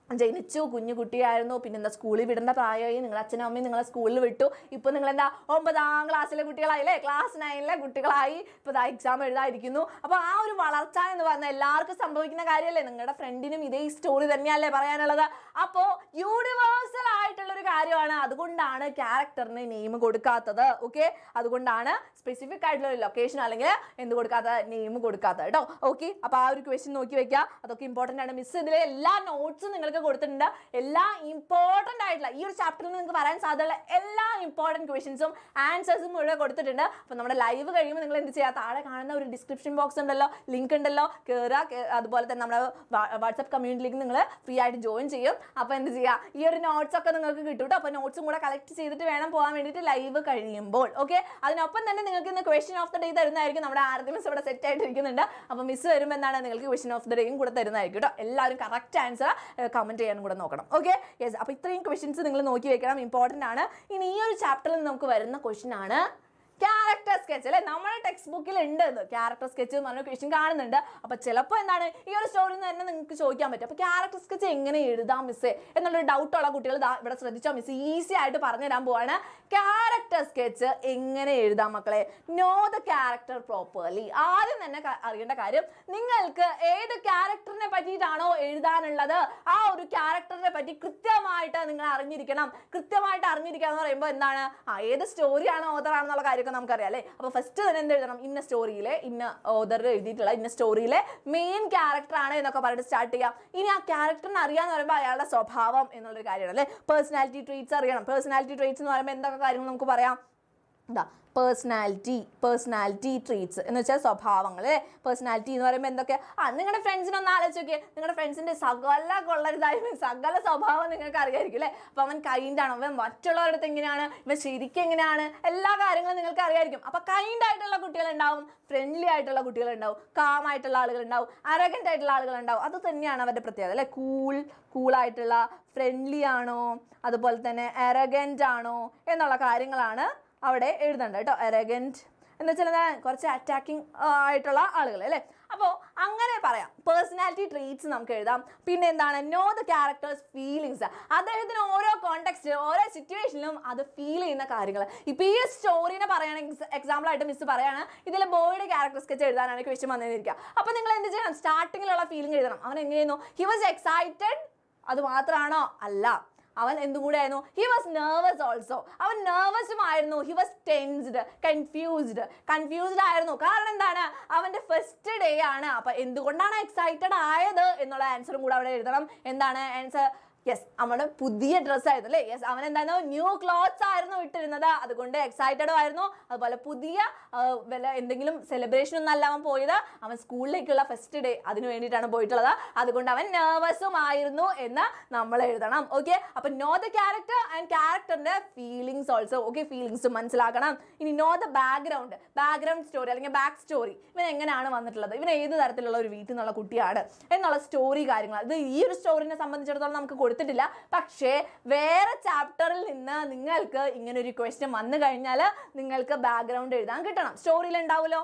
ജനിച്ചു, കുഞ്ഞു കുട്ടിയായിരുന്നു, പിന്നെ എന്താ സ്കൂളിൽ വിടേണ്ട പ്രായമായി, നിങ്ങളുടെ അച്ഛനും അമ്മയും നിങ്ങളെ സ്കൂളിൽ വിട്ടു. ഇപ്പോൾ നിങ്ങൾ എന്താ 9ാം ക്ലാസ്സിലെ കുട്ടികളായില്ലേ, ക്ലാസ് 9ലെ കുട്ടികളായി, ഇപ്പോൾ എക്സാം എഴുതാതിരിക്കുന്നു. അപ്പോൾ ആ ഒരു വളർച്ച എന്ന് പറഞ്ഞാൽ എല്ലാവർക്കും സംഭവിക്കുന്ന കാര്യമല്ലേ. നിങ്ങളുടെ ഫ്രണ്ടിനും ഇതേ സ്റ്റോറി തന്നെയല്ലേ പറയാനുള്ളത്. അപ്പോൾ യൂണിവേഴ്സൽ ആയിട്ടുള്ളൊരു കാര്യമാണ്. അതുകൊണ്ടാണ് ക്യാരക്ടറിന് നെയിം കൊടുക്കാത്തത്. ഓക്കെ, അതുകൊണ്ടാണ് സ്പെസിഫിക് ആയിട്ടുള്ള ഒരു ലൊക്കേഷൻ അല്ലെങ്കിൽ എന്ത് കൊടുക്കാത്ത, നെയിം കൊടുക്കാത്തത് കേട്ടോ. ഓക്കെ, അപ്പോൾ ആ ഒരു ക്വസ്റ്റ്യൻ നോക്കി വെക്കുക, അതൊക്കെ ഇമ്പോർട്ടൻ്റ് ആണ്. മിസ് ഇതിലെ എല്ലാ നോട്ട്സും നിങ്ങൾക്ക് കൊടുത്തിട്ടുണ്ട്. എല്ലാ ഇമ്പോർട്ടൻ്റ് ആയിട്ടുള്ള ഈ ഒരു ചാപ്റ്ററിൽ നിങ്ങൾക്ക് വരാൻ സാധ്യതയുള്ള എല്ലാ ഇമ്പോർട്ടൻറ്റ് ക്വസ്റ്റ്യൻസും ആൻസേഴ്സും ഇവിടെ കൊടുത്തിട്ടുണ്ട്. അപ്പോൾ നമ്മുടെ ലൈവ് കഴിയുമ്പോൾ നിങ്ങൾ എന്ത് ചെയ്യുക, താഴെ കാണുന്ന ഒരു ഡിസ്ക്രിപ്ഷൻ ബോക്സ് ഉണ്ടല്ലോ, ലിങ്ക് ഉണ്ടല്ലോ, കയറുക. അതുപോലെ തന്നെ നമ്മുടെ വാട്സ്ആപ്പ് കമ്മ്യൂണിറ്റിയിലേക്ക് നിങ്ങൾ ഫ്രീ ആയിട്ട് ജോയിൻ ചെയ്യും. അപ്പോൾ എന്ത് ചെയ്യുക, ഈ ഒരു നോട്ട്സ് ഒക്കെ നിങ്ങൾക്ക് കിട്ടും കേട്ടോ. അപ്പോൾ നോട്ട്സും കൂടെ കളക്ട് ചെയ്തിട്ട് വേണം പോകാൻ വേണ്ടിയിട്ട് ലൈവ് കഴിയുമ്പോൾ. ഓക്കെ, അതിനൊപ്പം തന്നെ നിങ്ങൾക്ക് ഇന്ന് ക്വസ്റ്റ്യൻ ഓഫ് ദ ഡേ തരുന്നതായിരിക്കും. നമ്മുടെ ആർത്തി മിസ് ഇവിടെ സെറ്റ് ആയിട്ടിരിക്കുന്നുണ്ട്. അപ്പോൾ മിസ് വരുമ്പോൾ എന്താണ്, നിങ്ങൾക്ക് ക്വസ്റ്റ്യൻ ഓഫ് ദ ഡേയും കൂടെ തരുന്നതായിരിക്കും കേട്ടോ. എല്ലാവരും കറക്റ്റ് ആൻസർ കമന്റ് ചെയ്യാനും കൂടെ നോക്കണം. Okay, yes. അപ്പോൾ ഇത്രയും ക്വസ്റ്റ്യൻസ് നിങ്ങൾ നോക്കി വെക്കണം, ഇമ്പോർട്ടൻ്റ് ആണ്. ഇനി ഈ ഒരു ചാപ്റ്ററിൽ നമുക്ക് വരുന്ന ക്വസ്റ്റ്യൻ ആണ് ക്യാരക്ടർ സ്കെച്ച് അല്ലെ. നമ്മുടെ ടെക്സ്റ്റ് ബുക്കിൽ ഉണ്ട് ക്യാരക്ടർ സ്കെച്ച് എന്ന് പറഞ്ഞ ക്വസ്റ്റ്യൻ കാണുന്നുണ്ട്. അപ്പോൾ ചിലപ്പോൾ എന്താണ്, ഈ ഒരു സ്റ്റോറിയിൽ നിന്ന് തന്നെ നിങ്ങൾക്ക് ചോദിക്കാൻ പറ്റും, അപ്പോൾ ക്യാരക്ടർ സ്കെച്ച് എങ്ങനെ എഴുതാം മിസ്സേ എന്നുള്ളൊരു ഡൗട്ടുള്ള കുട്ടികൾ ഇവിടെ ശ്രദ്ധിച്ചോ. മിസ് ഈസി ആയിട്ട് പറഞ്ഞു തരാൻ പോവാണ്. ക്യാരക്ടർ സ്കെച്ച് എങ്ങനെ എഴുതാം മക്കളെ. No the character properly. ആദ്യം തന്നെ അറിയേണ്ട കാര്യം, നിങ്ങൾക്ക് ഏത് ക്യാരക്ടറിനെ പറ്റിയിട്ടാണോ എഴുതാനുള്ളത് ആ ഒരു ക്യാരക്ടറിനെ പറ്റി കൃത്യമായിട്ട് നിങ്ങൾ അറിഞ്ഞിരിക്കണം. കൃത്യമായിട്ട് അറിഞ്ഞിരിക്കുക എന്ന് പറയുമ്പോൾ എന്താണ്, ഏത് സ്റ്റോറിയാണോ ഓതർ ആണെന്നുള്ള കാര്യം ഒക്കെ നമുക്കറിയാം അല്ലേ. അപ്പോൾ ഫസ്റ്റ് തന്നെ എന്ത് എഴുതണം, ഇന്ന സ്റ്റോറിയിലെ ഇന്ന ഓദർ എഴുതിയിട്ടുള്ള ഇന്ന സ്റ്റോറിയിലെ മെയിൻ ക്യാരക്ടർ ആണ് എന്നൊക്കെ പറഞ്ഞിട്ട് സ്റ്റാർട്ട് ചെയ്യാം. ഇനി ആ ക്യാരക്ടറിനെ അറിയാന്ന് പറയുമ്പോൾ അയാളുടെ സ്വഭാവം എന്നുള്ളൊരു കാര്യമാണ് അല്ലേ. പേഴ്സണാലിറ്റി ട്രീറ്റ്സ് അറിയണം. പേഴ്സണാലിറ്റി ട്രീറ്റ്സ് എന്ന് പറയുമ്പോൾ എന്തൊക്കെ കാര്യങ്ങൾ നമുക്ക് പറയാം, എന്താ പേഴ്സണാലിറ്റി ട്രീറ്റ്സ് എന്ന് വെച്ചാൽ സ്വഭാവങ്ങൾ അല്ലേ. പേഴ്സണാലിറ്റി എന്ന് പറയുമ്പോൾ എന്തൊക്കെ, നിങ്ങളുടെ ഫ്രണ്ട്സിനെ ഒന്ന് ആലോചിച്ച് നോക്കിയേ. നിങ്ങളുടെ ഫ്രണ്ട്സിൻ്റെ സകല കൊള്ളരുതായ്മ സകല സ്വഭാവം നിങ്ങൾക്ക് അറിയായിരിക്കും അല്ലേ. അപ്പോൾ അവൻ കൈൻഡ് ആണ്, അവൻ മറ്റുള്ളവരുടെ അടുത്ത് എങ്ങനെയാണ്, ഇവൻ ശരിക്കും എങ്ങനെയാണ്, എല്ലാ കാര്യങ്ങളും നിങ്ങൾക്ക് അറിയായിരിക്കും. അപ്പോൾ കൈൻഡ് ആയിട്ടുള്ള കുട്ടികളുണ്ടാവും, ഫ്രണ്ട്ലി ആയിട്ടുള്ള കുട്ടികളുണ്ടാവും, കാം ആയിട്ടുള്ള ആളുകളുണ്ടാവും, അരഗൻ്റ് ആയിട്ടുള്ള ആളുകളുണ്ടാവും. അത് തന്നെയാണ് അവരുടെ പ്രത്യേകത അല്ലേ. കൂളായിട്ടുള്ള, ഫ്രണ്ട്ലി ആണോ, അതുപോലെ തന്നെ അരഗൻ്റ് ആണോ എന്നുള്ള കാര്യങ്ങളാണ് അവിടെ എഴുതണ്ട കേട്ടോ. അരഗൻറ്റ് എന്ന് വെച്ചാൽ കുറച്ച് അറ്റാക്കിംഗ് ആയിട്ടുള്ള ആളുകൾ അല്ലേ. അപ്പോൾ അങ്ങനെ പറയാം. പേഴ്സണാലിറ്റി ട്രീറ്റ്സ് നമുക്ക് എഴുതാം. പിന്നെ എന്താണ്, നോ ദ ക്യാരക്ടേഴ്സ് ഫീലിങ്സ്. അദ്ദേഹത്തിന് ഓരോ കോണ്ടെക്സ്റ്റിലും ഓരോ സിറ്റുവേഷനിലും അത് ഫീൽ ചെയ്യുന്ന കാര്യങ്ങൾ. ഇപ്പോൾ ഈ സ്റ്റോറിനെ പറയുകയാണെങ്കിൽ എക്സാമ്പിളായിട്ട് മിസ് പറയാണ്, ഇതിൽ ബോയുടെ ക്യാരക്ടർ സ്കെച്ച് എഴുതാനാണ് ക്വസ്റ്റ്യൻ വന്നിരിക്കുക. അപ്പോൾ നിങ്ങൾ എന്ത് ചെയ്യണം, സ്റ്റാർട്ടിങ്ങിലുള്ള ഫീലിംഗ് എഴുതണം. അവൻ എങ്ങനെയായിരുന്നു, ഹി വാസ് എക്സൈറ്റഡ്, അത് മാത്രമാണോ, അല്ല, അവൻ എന്തും കൂടെ ആയിരുന്നു, ഹി വാസ് നെർവസ് ഓൾസോ, അവൻ നെർവസും ആയിരുന്നു. ഹി വാസ് ടെൻസ്ഡ്, കൺഫ്യൂസ്ഡ് ആയിരുന്നു. കാരണം എന്താണ്, അവൻ്റെ ഫസ്റ്റ് ഡേ ആണ്. അപ്പം എന്തുകൊണ്ടാണ് എക്സൈറ്റഡ് ആയത് എന്നുള്ള ആൻസറും കൂടെ അവിടെ എഴുതണം. എന്താണ് ആൻസർ, യെസ്, അവന് പുതിയ ഡ്രസ്സായിരുന്നു അല്ലേ. യെസ്, അവൻ എന്തായിരുന്നു, ന്യൂ ക്ലോത്ത്സ് ആയിരുന്നു ഇട്ടിരുന്നത്, അതുകൊണ്ട് എക്സൈറ്റഡും ആയിരുന്നു. അതുപോലെ പുതിയ വല്ല എന്തെങ്കിലും സെലിബ്രേഷൻ ഒന്നും അല്ല അവൻ പോയത്, അവൻ സ്കൂളിലേക്കുള്ള ഫസ്റ്റ് ഡേ അതിന് വേണ്ടിയിട്ടാണ് പോയിട്ടുള്ളത്, അതുകൊണ്ട് അവൻ നെർവസും ആയിരുന്നു എന്ന് നമ്മൾ എഴുതണം. ഓക്കെ, അപ്പം നോ ദ ക്യാരക്ടർ ആൻഡ് ക്യാരക്ടറിന്റെ ഫീലിങ്സ് ഓൾസോ. ഓക്കെ, ഫീലിങ്സ് മനസ്സിലാക്കണം. ഇനി നോ ദ ബാക്ക്ഗ്രൗണ്ട് സ്റ്റോറി അല്ലെങ്കിൽ ബാക്ക് സ്റ്റോറി. ഇവൻ എങ്ങനെയാണ് വന്നിട്ടുള്ളത്, ഇവൻ ഏത് തരത്തിലുള്ള ഒരു വീട്ടിൽ നിന്നുള്ള കുട്ടിയാണ് എന്നുള്ള സ്റ്റോറി കാര്യങ്ങൾ. ഇത് ഈ ഒരു സ്റ്റോറിനെ സംബന്ധിച്ചിടത്തോളം നമുക്ക് കൊടുത്തിട്ടില്ല. പക്ഷേ വേറെ ചാപ്റ്ററിൽ നിന്ന് നിങ്ങൾക്ക് ഇങ്ങനെ ഒരു ക്വസ്റ്റ്യൻ വന്നു കഴിഞ്ഞാൽ നിങ്ങൾക്ക് ബാക്ക്ഗ്രൗണ്ട് എഴുതാൻ കിട്ടണം. സ്റ്റോറിയിൽ ഉണ്ടാവുമല്ലോ,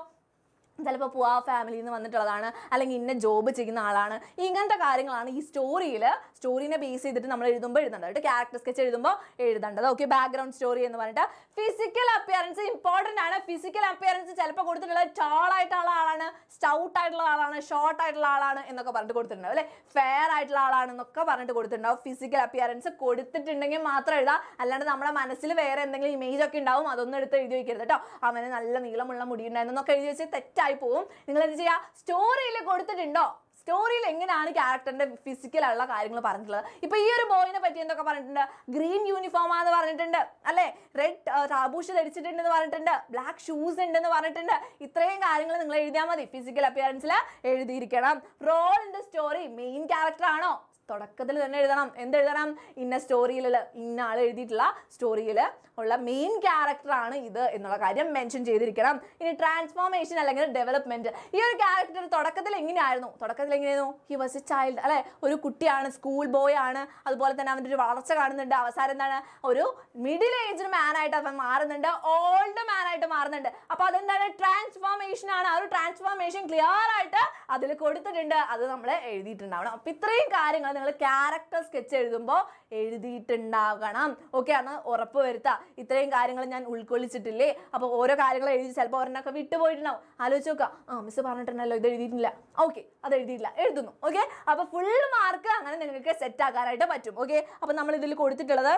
ചിലപ്പോൾ പുവാ ഫാമിലിയിൽ നിന്ന് വന്നിട്ടുള്ളതാണ്, അല്ലെങ്കിൽ ഇന്ന ജോബ് ചെയ്യുന്ന ആളാണ്, ഇങ്ങനത്തെ കാര്യങ്ങളാണ് ഈ സ്റ്റോറീനെ ബേസ് ചെയ്തിട്ട് നമ്മൾ എഴുതുമ്പോൾ എഴുതേണ്ടത്. ക്യാരക്ടർ സ്കെച്ച് എഴുതുമ്പോൾ എഴുതേണ്ടത്. ഓക്കെ, ബാക്ക്ഗ്രൗണ്ട് സ്റ്റോറി എന്ന് പറഞ്ഞിട്ട് ഫിസിക്കൽ അപ്പിയറൻസ് ഇമ്പോർട്ടൻ്റ് ആണ്. ഫിസിക്കൽ അപ്പിയറൻസ് ചിലപ്പോൾ കൊടുത്തിട്ടുള്ളത് ടാൾ ആയിട്ടുള്ള ആളാണ്, സ്റ്റൗട്ട് ആയിട്ടുള്ള ആളാണ്, ഷോർട്ട് ആയിട്ടുള്ള ആളാണ് എന്നൊക്കെ പറഞ്ഞിട്ട് കൊടുത്തിട്ടുണ്ടാവും അല്ലേ. ഫെയർ ആയിട്ടുള്ള ആളാണെന്നൊക്കെ പറഞ്ഞിട്ട് കൊടുത്തിട്ടുണ്ടാവും. ഫിസിക്കൽ അപ്പിയറൻസ് കൊടുത്തിട്ടുണ്ടെങ്കിൽ മാത്രം എഴുതാം, അല്ലാണ്ട് നമ്മുടെ മനസ്സിൽ വേറെ എന്തെങ്കിലും ഇമേജ് ഒക്കെ ഉണ്ടാവും, അതൊന്നും എടുത്ത് എഴുതി വെക്കരുത് കേട്ടോ. അവന് നല്ല നീളമുള്ള മുടി ഉണ്ടായിരുന്നു എന്നൊക്കെ എഴുതി വെച്ച് തെറ്റായി പോവും. നിങ്ങൾ എന്ത് ചെയ്യുക, സ്റ്റോറിയിൽ കൊടുത്തിട്ടുണ്ടോ, സ്റ്റോറിയിൽ എങ്ങനെയാണ് ക്യാരക്ടറിന്റെ ഫിസിക്കൽ ആയിട്ടുള്ള കാര്യങ്ങൾ പറഞ്ഞിട്ടുള്ളത്. ഇപ്പൊ ഈ ഒരു ബോയിനെ പറ്റി എന്തൊക്കെ പറഞ്ഞിട്ടുണ്ട്, ഗ്രീൻ യൂണിഫോം ആണെന്ന് പറഞ്ഞിട്ടുണ്ട് അല്ലെ, റെഡ് റാബൂഷ് ധരിച്ചിട്ടുണ്ടെന്ന് പറഞ്ഞിട്ടുണ്ട്, ബ്ലാക്ക് ഷൂസ് ഉണ്ടെന്ന് പറഞ്ഞിട്ടുണ്ട്. ഇത്രയും കാര്യങ്ങൾ നിങ്ങൾ എഴുതിയാൽ മതി, ഫിസിക്കൽ അപ്പിയറൻസിൽ എഴുതിയിരിക്കണം. Role in the story, main character ആണോ, തുടക്കത്തിൽ തന്നെ എഴുതണം. എന്തെഴുതണം, ഇന്ന സ്റ്റോറിയിലുള്ള ഇന്ന ആൾ എഴുതിയിട്ടുള്ള സ്റ്റോറിയിൽ ഉള്ള മെയിൻ ക്യാരക്ടറാണ് ഇത് എന്നുള്ള കാര്യം മെൻഷൻ ചെയ്തിരിക്കണം. ഇനി ട്രാൻസ്ഫോർമേഷൻ അല്ലെങ്കിൽ ഡെവലപ്മെന്റ്. ഈ ഒരു ക്യാരക്ടർ തുടക്കത്തിൽ എങ്ങനെയായിരുന്നു, ഹി വാസ് എ ചൈൽഡ് അല്ലെ, ഒരു കുട്ടിയാണ്, സ്കൂൾ ബോയ് ആണ്, അതുപോലെ തന്നെ അവൻ്റെ ഒരു വളർച്ച കാണുന്നുണ്ട്. അവസാനം എന്താണ്, ഒരു മിഡിൽ ഏജ്ഡ് മാൻ ആയിട്ട് അവൻ മാറുന്നുണ്ട്, ഓൾഡ് മാൻ ആയിട്ട് മാറുന്നുണ്ട്. അപ്പോൾ അതെന്താണ്, ട്രാൻസ്ഫോർമേഷൻ ആണ്. ആ ഒരു ട്രാൻസ്ഫോർമേഷൻ ക്ലിയർ ആയിട്ട് അതിൽ കൊടുത്തിട്ടുണ്ട്, അത് നമ്മൾ എഴുതിയിട്ടുണ്ടാവണം. അപ്പോൾ ഇത്രയും കാര്യങ്ങൾ നിങ്ങൾ ക്യാരക്ടർ സ്കെച്ച് എഴുതുമ്പോൾ എഴുതിയിട്ടുണ്ടാകണം. ഓക്കെ, അന്ന് ഉറപ്പ് വരുത്തുക. ഇത്രയും കാര്യങ്ങൾ ഞാൻ ഉൾക്കൊള്ളിച്ചിട്ടില്ലേ, അപ്പോൾ ഓരോ കാര്യങ്ങൾ എഴുതി ചിലപ്പോൾ ഒരെണ്ണമൊക്കെ വിട്ടുപോയിട്ടുണ്ടാവും. ആലോചിച്ച് നോക്കുക, മിസ് പറഞ്ഞിട്ടുണ്ടല്ലോ ഇത് എഴുതിയിട്ടില്ല, ഓക്കെ അത് എഴുതിയില്ല, എഴുതുന്നു. ഓക്കെ, അപ്പോൾ ഫുൾ മാർക്ക് അങ്ങനെ നിങ്ങൾക്ക് സെറ്റ് ആക്കാനായിട്ട് പറ്റും. ഓക്കെ, അപ്പോൾ നമ്മൾ ഇതിൽ കൊടുത്തിട്ടുള്ളത്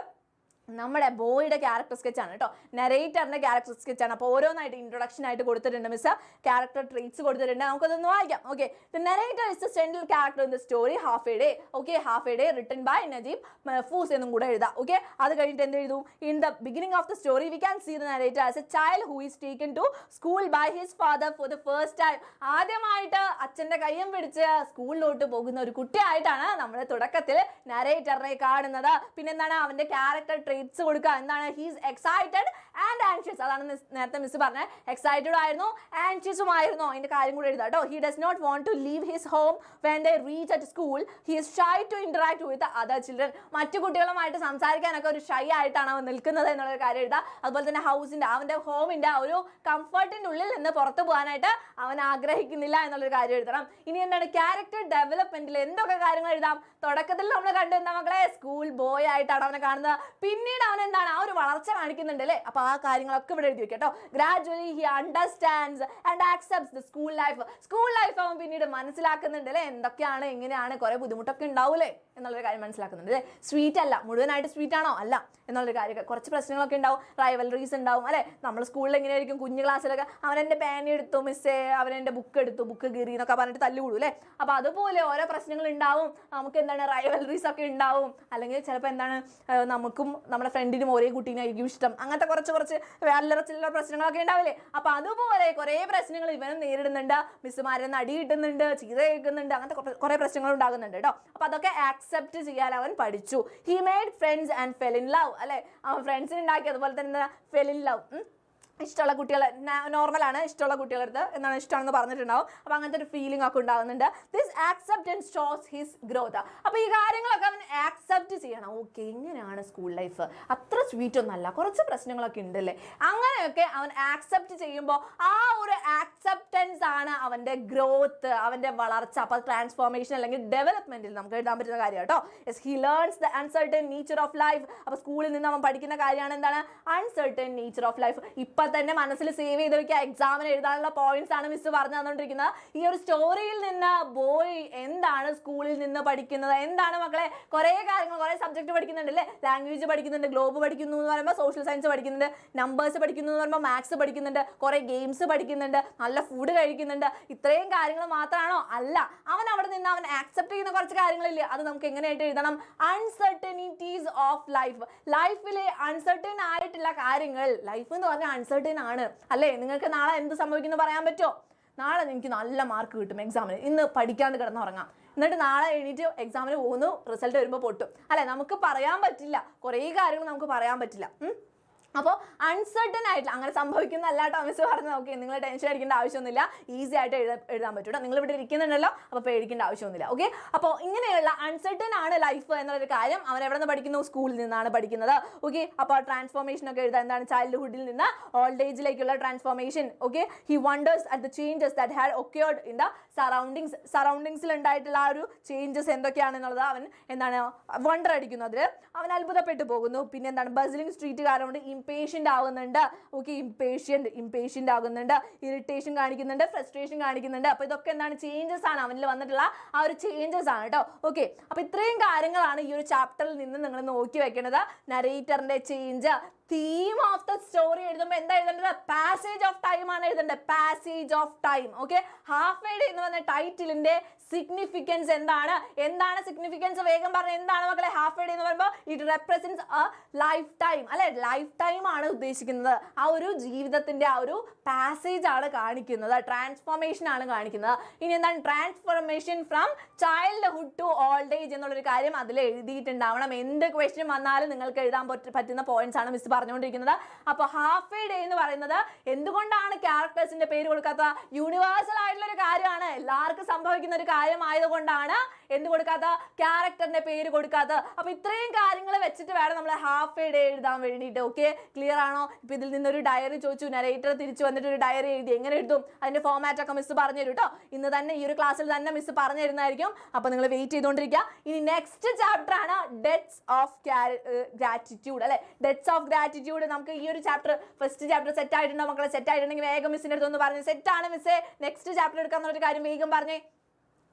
നമ്മുടെ ബോയുടെ ക്യാരക്ടർ സ്കെച്ച് ആണ് കേട്ടോ, നരേറ്ററിന്റെ ക്യാരക്ടർ സ്കെച്ച് ആണ്. അപ്പോൾ ഓരോന്നായിട്ട് ഇൻട്രൊഡക്ഷൻ ആയിട്ട് കൊടുത്തിട്ടുണ്ട് മിസ്, ക്യാരക്ടർ ട്രീറ്റ്സ് കൊടുത്തിട്ടുണ്ട്, നമുക്കതൊന്ന് വായിക്കാം. Okay, the narrator is the central character in the story half a day. Okay, half a day written by Naguib Mahfouz എന്നും കൂടെ എഴുതാം. ഓക്കെ, അത് കഴിഞ്ഞിട്ട് എന്ത് എഴുതും, in the beginning of the story we can see the narrator as a child who is taken to school by his father for the first time. ആദ്യമായിട്ട് അച്ഛൻ്റെ കയ്യും പിടിച്ച് സ്കൂളിലോട്ട് പോകുന്ന ഒരു കുട്ടിയായിട്ടാണ് നമ്മൾ തുടക്കത്തിൽ നരേറ്ററിനെ കാണുന്നത്. പിന്നെന്താണ്, അവൻ്റെ ക്യാരക്ടർ ട്രേറ്റ്സ് കൊടുക്കുക. എന്താണ്, ഹീസ് എക്സൈറ്റഡ് ആൻഡ് ആൻഷ്യസ്. അതാണ് നേരത്തെ മിസ് പറഞ്ഞത്, എക്സൈറ്റഡ് ആയിരുന്നു, ആൻഷ്യസും ആയിരുന്നു. അതിന്റെ കാര്യം കൂടെ എഴുതാം കേട്ടോ. He does not want to leave his home when they reach at school. He is shy to interact with other children. മറ്റു കുട്ടികളുമായിട്ട് സംസാരിക്കാനൊക്കെ ഒരു ഷൈ ആയിട്ടാണ് അവൻ നിൽക്കുന്നത് എന്നുള്ളൊരു കാര്യം എഴുതാം. അതുപോലെ തന്നെ ഹൗസിന്റെ, അവന്റെ ഹോമിന്റെ ഒരു കംഫർട്ടിന്റെ ഉള്ളിൽ നിന്ന് പുറത്തു പോകാനായിട്ട് അവൻ ആഗ്രഹിക്കുന്നില്ല എന്നുള്ളൊരു കാര്യം എഴുതണം. ഇനി എന്താണ്, ക്യാരക്ടർ ഡെവലപ്മെന്റിൽ എന്തൊക്കെ കാര്യങ്ങൾ എഴുതാം. തുടക്കത്തിൽ നമ്മൾ കണ്ടു എന്താ മക്കളെ, സ്കൂൾ ബോയ് ആയിട്ടാണ് അവനെ കാണുന്നത്. പിന്നീട് അവൻ എന്താണ്, ആ ഒരു വളർച്ച കാണിക്കുന്നുണ്ട് അല്ലേ. അപ്പൊ ആ കാര്യങ്ങളൊക്കെ ഇവിടെ എഴുതി വെക്കാം കേട്ടോ. Gradually he understands and accepts the school life. School life അവൻ പിന്നീട് ആയിട്ട് മനസ്സിലാക്കുന്നുണ്ട് അല്ലേ, എന്തൊക്കെയാണ് എങ്ങനെയാണ് കുറേ ബുദ്ധിമുട്ടൊക്കെ ഉണ്ടാവൂലേ എന്നുള്ളൊരു കാര്യം മനസ്സിലാക്കുന്നുണ്ട് അല്ലേ. സ്വീറ്റ് അല്ല, മുഴുവനായിട്ട് സ്വീറ്റ് ആണോ അല്ല എന്നുള്ളൊരു കാര്യം. കുറച്ച് പ്രശ്നങ്ങളൊക്കെ ഉണ്ടാവും, റൈവലറീസ് ഉണ്ടാവും അല്ലേ. നമ്മൾ സ്കൂളിൽ എങ്ങനെയായിരിക്കും, കുഞ്ഞു ക്ലാസ്സിലൊക്കെ അവനെൻ്റെ പേന എടുത്തു മിസ്സേ, അവനെൻ്റെ ബുക്ക് എടുത്തു, ബുക്ക് കീറി എന്നൊക്കെ പറഞ്ഞിട്ട് തല്ലുകൂടും അല്ലേ. അപ്പോൾ അതുപോലെ ഓരോ പ്രശ്നങ്ങൾ ഉണ്ടാവും, നമുക്ക് എന്താണ് റൈവലറീസ് ഒക്കെ ഉണ്ടാവും. അല്ലെങ്കിൽ ചിലപ്പോൾ എന്താണ് നമുക്കും നമ്മുടെ ഫ്രണ്ടിനും ഒരേ കുട്ടീനായിരിക്കും ഇഷ്ടം, അങ്ങനത്തെ കുറച്ച് വേറെ പ്രശ്നങ്ങളൊക്കെ ഉണ്ടാവില്ലേ. അപ്പോൾ അതുപോലെ കുറേ പ്രശ്നങ്ങൾ ഇവനും നേരിടുന്നുണ്ട്, മിസ്സുമാരെ നിന്ന് അടി കിട്ടുന്നുണ്ട്, ചീത്ത കേൾക്കുന്നുണ്ട്, അങ്ങനത്തെ കുറേ പ്രശ്നങ്ങൾ ഉണ്ടാകുന്നുണ്ട് കേട്ടോ. അപ്പോൾ അതൊക്കെ ആക്സെപ്റ്റ് ചെയ്യാൻ അവൻ പഠിച്ചു. He made friends and fell in love അല്ലേ. അവൻ ഫ്രണ്ട്സിന് ഉണ്ടാക്കി, അതുപോലെ തന്നെ ഫെൽ ഇൻ ലവ്, ഇഷ്ടമുള്ള കുട്ടികളെ നോർമലാണ്, ഇഷ്ടമുള്ള കുട്ടികളടുത്ത് എന്താണ് ഇഷ്ടമാണെന്ന് പറഞ്ഞിട്ടുണ്ടാവും. അപ്പോൾ അങ്ങനത്തെ ഒരു ഫീലിംഗ് ഒക്കെ ഉണ്ടാകുന്നുണ്ട്. This acceptance shows his growth. അപ്പോൾ ഈ കാര്യങ്ങളൊക്കെ അവൻ ആക്സെപ്റ്റ് ചെയ്യണം. ഓക്കെ, ഇങ്ങനെയാണ് സ്കൂൾ ലൈഫ്, അത്ര സ്വീറ്റ് ഒന്നല്ല, കുറച്ച് പ്രശ്നങ്ങളൊക്കെ ഉണ്ടല്ലേ. അങ്ങനെയൊക്കെ അവൻ ആക്സെപ്റ്റ് ചെയ്യുമ്പോൾ ആ ഒരു ആക്സെപ്റ്റൻസ് ആണ് അവൻ്റെ ഗ്രോത്ത്, അവൻ്റെ വളർച്ച. അപ്പോൾ ട്രാൻസ്ഫോർമേഷൻ അല്ലെങ്കിൽ ഡെവലപ്മെന്റിൽ നമുക്ക് എഴുതാൻ പറ്റുന്ന കാര്യം കേട്ടോ. Yes, he learns the uncertain nature of life. അപ്പോൾ സ്കൂളിൽ നിന്ന് അവൻ പഠിക്കുന്ന കാര്യമാണ് എന്താണ്, അൺസർട്ടൻ നേച്ചർ ഓഫ് ലൈഫ്. ഇപ്പം തന്നെ മനസ്സിൽ സേവ് ചെയ്ത് വെക്കുക, എക്സാമിന് എഴുതാനുള്ള പോയിന്റ്സ് ആണ് മിസ് പറഞ്ഞു തന്നുകൊണ്ടിരിക്കുന്നത്. ഈ ഒരു സ്റ്റോറിയിൽ നിന്ന് ബോയ് എന്താണ് സ്കൂളിൽ നിന്ന് പഠിക്കുന്നത്, എന്താണ് മക്കളെ, കുറേ കാര്യങ്ങൾ, കുറേ സബ്ജക്ട് പഠിക്കുന്നുണ്ട് അല്ലേ. ലാംഗ്വേജ് പഠിക്കുന്നുണ്ട്, ഗ്ലോബ് പഠിക്കുന്നു എന്ന് പറയുമ്പോൾ സോഷ്യൽ സയൻസ് പഠിക്കുന്നുണ്ട്, നമ്പേഴ്സ് പഠിക്കുന്നു എന്ന് പറയുമ്പോൾ മാത്സ് പഠിക്കുന്നുണ്ട്, കുറേ ഗെയിംസ് പഠിക്കുന്നുണ്ട്, നല്ല ഫുഡ് കഴിക്കുന്നുണ്ട്. ഇത്രയും കാര്യങ്ങൾ മാത്രമാണോ? അല്ല. അവൻ അവിടെ നിന്ന് അവൻ ആക്സെപ്റ്റ് ചെയ്യുന്ന കുറച്ച് കാര്യങ്ങളില്ലേ, അത് നമുക്ക് എങ്ങനെയായിട്ട് എഴുതണം, അൺസർട്ടനിറ്റീസ് ഓഫ് ലൈഫ്. ലൈഫിലെ അൺസർട്ടൻ ആയിട്ടുള്ള കാര്യങ്ങൾ, ലൈഫ് എന്ന് പറഞ്ഞാൽ അൺസർട്ടൻ ആണ് അല്ലേ. നിങ്ങൾക്ക് നാളെ എന്ത് സംഭവിക്കുന്നു പറയാൻ പറ്റുമോ? നാളെ എനിക്ക് നല്ല മാർക്ക് കിട്ടും എക്സാമിന്, ഇന്ന് പഠിക്കാണ്ട് കിടന്നുറങ്ങാം, എന്നിട്ട് നാളെ എണീറ്റ് എക്സാമിന് പോകുന്നു, റിസൾട്ട് വരുമ്പോൾ പൊട്ടും അല്ലേ. നമുക്ക് പറയാൻ പറ്റില്ല, കുറേ കാര്യങ്ങൾ നമുക്ക് പറയാൻ പറ്റില്ല. അപ്പോൾ അൺസർട്ടൻ ആയിട്ടുള്ള അങ്ങനെ സംഭവിക്കുന്നതല്ല കേട്ടോ മിസ് പറഞ്ഞത്. ഓക്കെ, നിങ്ങൾ ടെൻഷൻ അടിക്കേണ്ട ആവശ്യമൊന്നുമില്ല, ഈസി ആയിട്ട് എഴുതാൻ പറ്റും കേട്ടോ. നിങ്ങൾ ഇവിടെ ഇരിക്കുന്നുണ്ടല്ലോ, അപ്പോൾ പേടിക്കേണ്ട ആവശ്യമൊന്നുമില്ല. ഓക്കെ, അപ്പോൾ ഇങ്ങനെയുള്ള അൺസർട്ടൻ ആണ് ലൈഫ് എന്നുള്ളൊരു കാര്യം അവൻ എവിടെ നിന്ന് പഠിക്കുന്നു, സ്കൂളിൽ നിന്നാണ് പഠിക്കുന്നത്. ഓക്കെ, അപ്പോൾ ട്രാൻസ്ഫോർമേഷൻ ഒക്കെ എഴുതാൻ എന്താണ്, ചൈൽഡ്ഹുഡിൽ നിന്ന് ഓൾഡ് ഏജിലേക്കുള്ള transformation. Okay, he wonders at the changes that had occurred in the സറൗണ്ടിങ്സിൽ ഉണ്ടായിട്ടുള്ള ആ ഒരു ചേഞ്ചസ് എന്തൊക്കെയാണെന്നുള്ളത് അവൻ എന്താണ് വണ്ടർ അടിക്കുന്നു, അതിൽ അവൻ അത്ഭുതപ്പെട്ടു പോകുന്നു. പിന്നെ എന്താണ്, ബസിലിംഗ് സ്ട്രീറ്റ് കാരണം ഇംപേഷ്യൻ്റ് ആവുന്നുണ്ട്. ഓക്കെ, ഇംപേഷ്യൻ്റ് ആകുന്നുണ്ട്, ഇറിറ്റേഷൻ കാണിക്കുന്നുണ്ട്, ഫ്രസ്ട്രേഷൻ കാണിക്കുന്നുണ്ട്. അപ്പോൾ ഇതൊക്കെ എന്താണ്, ചേഞ്ചസ് ആണ്, അവനിൽ വന്നിട്ടുള്ള ആ ഒരു ചേഞ്ചസ് ആണ് കേട്ടോ. ഓക്കെ, അപ്പോൾ ഇത്രയും കാര്യങ്ങളാണ് ഈ ഒരു ചാപ്റ്ററിൽ നിന്ന് നിങ്ങൾ നോക്കി വെക്കേണ്ടത്. നരേറ്ററിന്റെ change, theme of the story എഴുതുമ്പോൾ എന്താ എഴുതേണ്ടത്, പാസേജ് ഓഫ് ടൈം ആണ് എഴുതേണ്ടത്, passage of time. Okay, half a day എന്ന് പറഞ്ഞ ടൈറ്റിലിന്റെ സിഗ്നിഫിക്കൻസ് എന്താണ് സിഗ്നിഫിക്കൻസ്, വേഗം പറഞ്ഞ എന്താണ് മക്കളെ. ഹാഫ് എ ഡേ എന്ന് പറയുമ്പോൾ it represents A life time അല്ലെ, ലൈഫ് ടൈം ആണ് ഉദ്ദേശിക്കുന്നത്. ആ ഒരു ജീവിതത്തിന്റെ ആ ഒരു പാസേജ് ആണ് കാണിക്കുന്നത്, ട്രാൻസ്ഫോർമേഷൻ ആണ് കാണിക്കുന്നത്. ഇനി എന്താണ്, transformation from childhood to old age എന്നുള്ളൊരു കാര്യം അതിൽ എഴുതിയിട്ടുണ്ടാവണം. എന്ത് ക്വസ്റ്റ്യൻ വന്നാലും നിങ്ങൾക്ക് എഴുതാൻ പറ്റുന്ന പോയിന്റ്സ് ആണ് മിസ് പറഞ്ഞുകൊണ്ടിരിക്കുന്നത്. അപ്പോൾ ഹാഫ് എ ഡേ എന്ന് പറയുന്നത് എന്തുകൊണ്ടാണ് ക്യാരക്ടേഴ്സിന്റെ പേര് കൊടുക്കാത്ത, യൂണിവേഴ്സൽ ആയിട്ടുള്ള ഒരു കാര്യമാണ്, എല്ലാവർക്കും സംഭവിക്കുന്ന ഒരു കാര്യമായതുകൊണ്ടാണ് എന്ത് കൊടുക്കാത്ത, ക്യാരക്ടറിന്റെ പേര് കൊടുക്കാത്ത. അപ്പൊ ഇത്രയും കാര്യങ്ങൾ വെച്ചിട്ട് വേണം നമ്മൾ ഹാഫ് എ ഡേ എഴുതാൻ വേണ്ടിയിട്ട്. ഓക്കെ, ക്ലിയർ ആണോ? ഇപ്പൊ ഇതിൽ നിന്നൊരു ഡയറി ചോദിച്ചു, നരേറ്റർ തിരിച്ചു വന്നിട്ട് ഒരു ഡയറി എഴുതി, എങ്ങനെ എഴുതും, അതിന്റെ ഫോമാറ്റ് ഒക്കെ മിസ് പറഞ്ഞു തരും കേട്ടോ. ഇന്ന് തന്നെ ഈ ഒരു ക്ലാസ്സിൽ തന്നെ മിസ് പറഞ്ഞു തരുന്നതായിരിക്കും. അപ്പൊ നിങ്ങൾ വെയിറ്റ് ചെയ്തുകൊണ്ടിരിക്കുക. ഇനി നെക്സ്റ്റ് ചാപ്റ്റർ ആണ് ഡെറ്റ്സ് ഓഫ് ഗ്രാറ്റിറ്റ്യൂഡ് അല്ലെ. ഡെറ്റ്സ് ഓഫ് ഗ്രാറ്റിറ്റ്യൂഡ് നമുക്ക് ഈ ഒരു ചാപ്റ്റർ, ഫസ്റ്റ് ചാപ്റ്റർ സെറ്റ് ആയിട്ടുണ്ടോ മക്കളെ? സെറ്റ് ആയിട്ടുണ്ടെങ്കിൽ വേഗം മിസ്സിന്റെ അടുത്ത് ഒന്ന് പറഞ്ഞു, സെറ്റ് ആണ് മിസ്സേ, നെക്സ്റ്റ് ചാപ്റ്റർ എടുക്കാന്നുള്ള കാര്യം വേഗം പറഞ്ഞേ.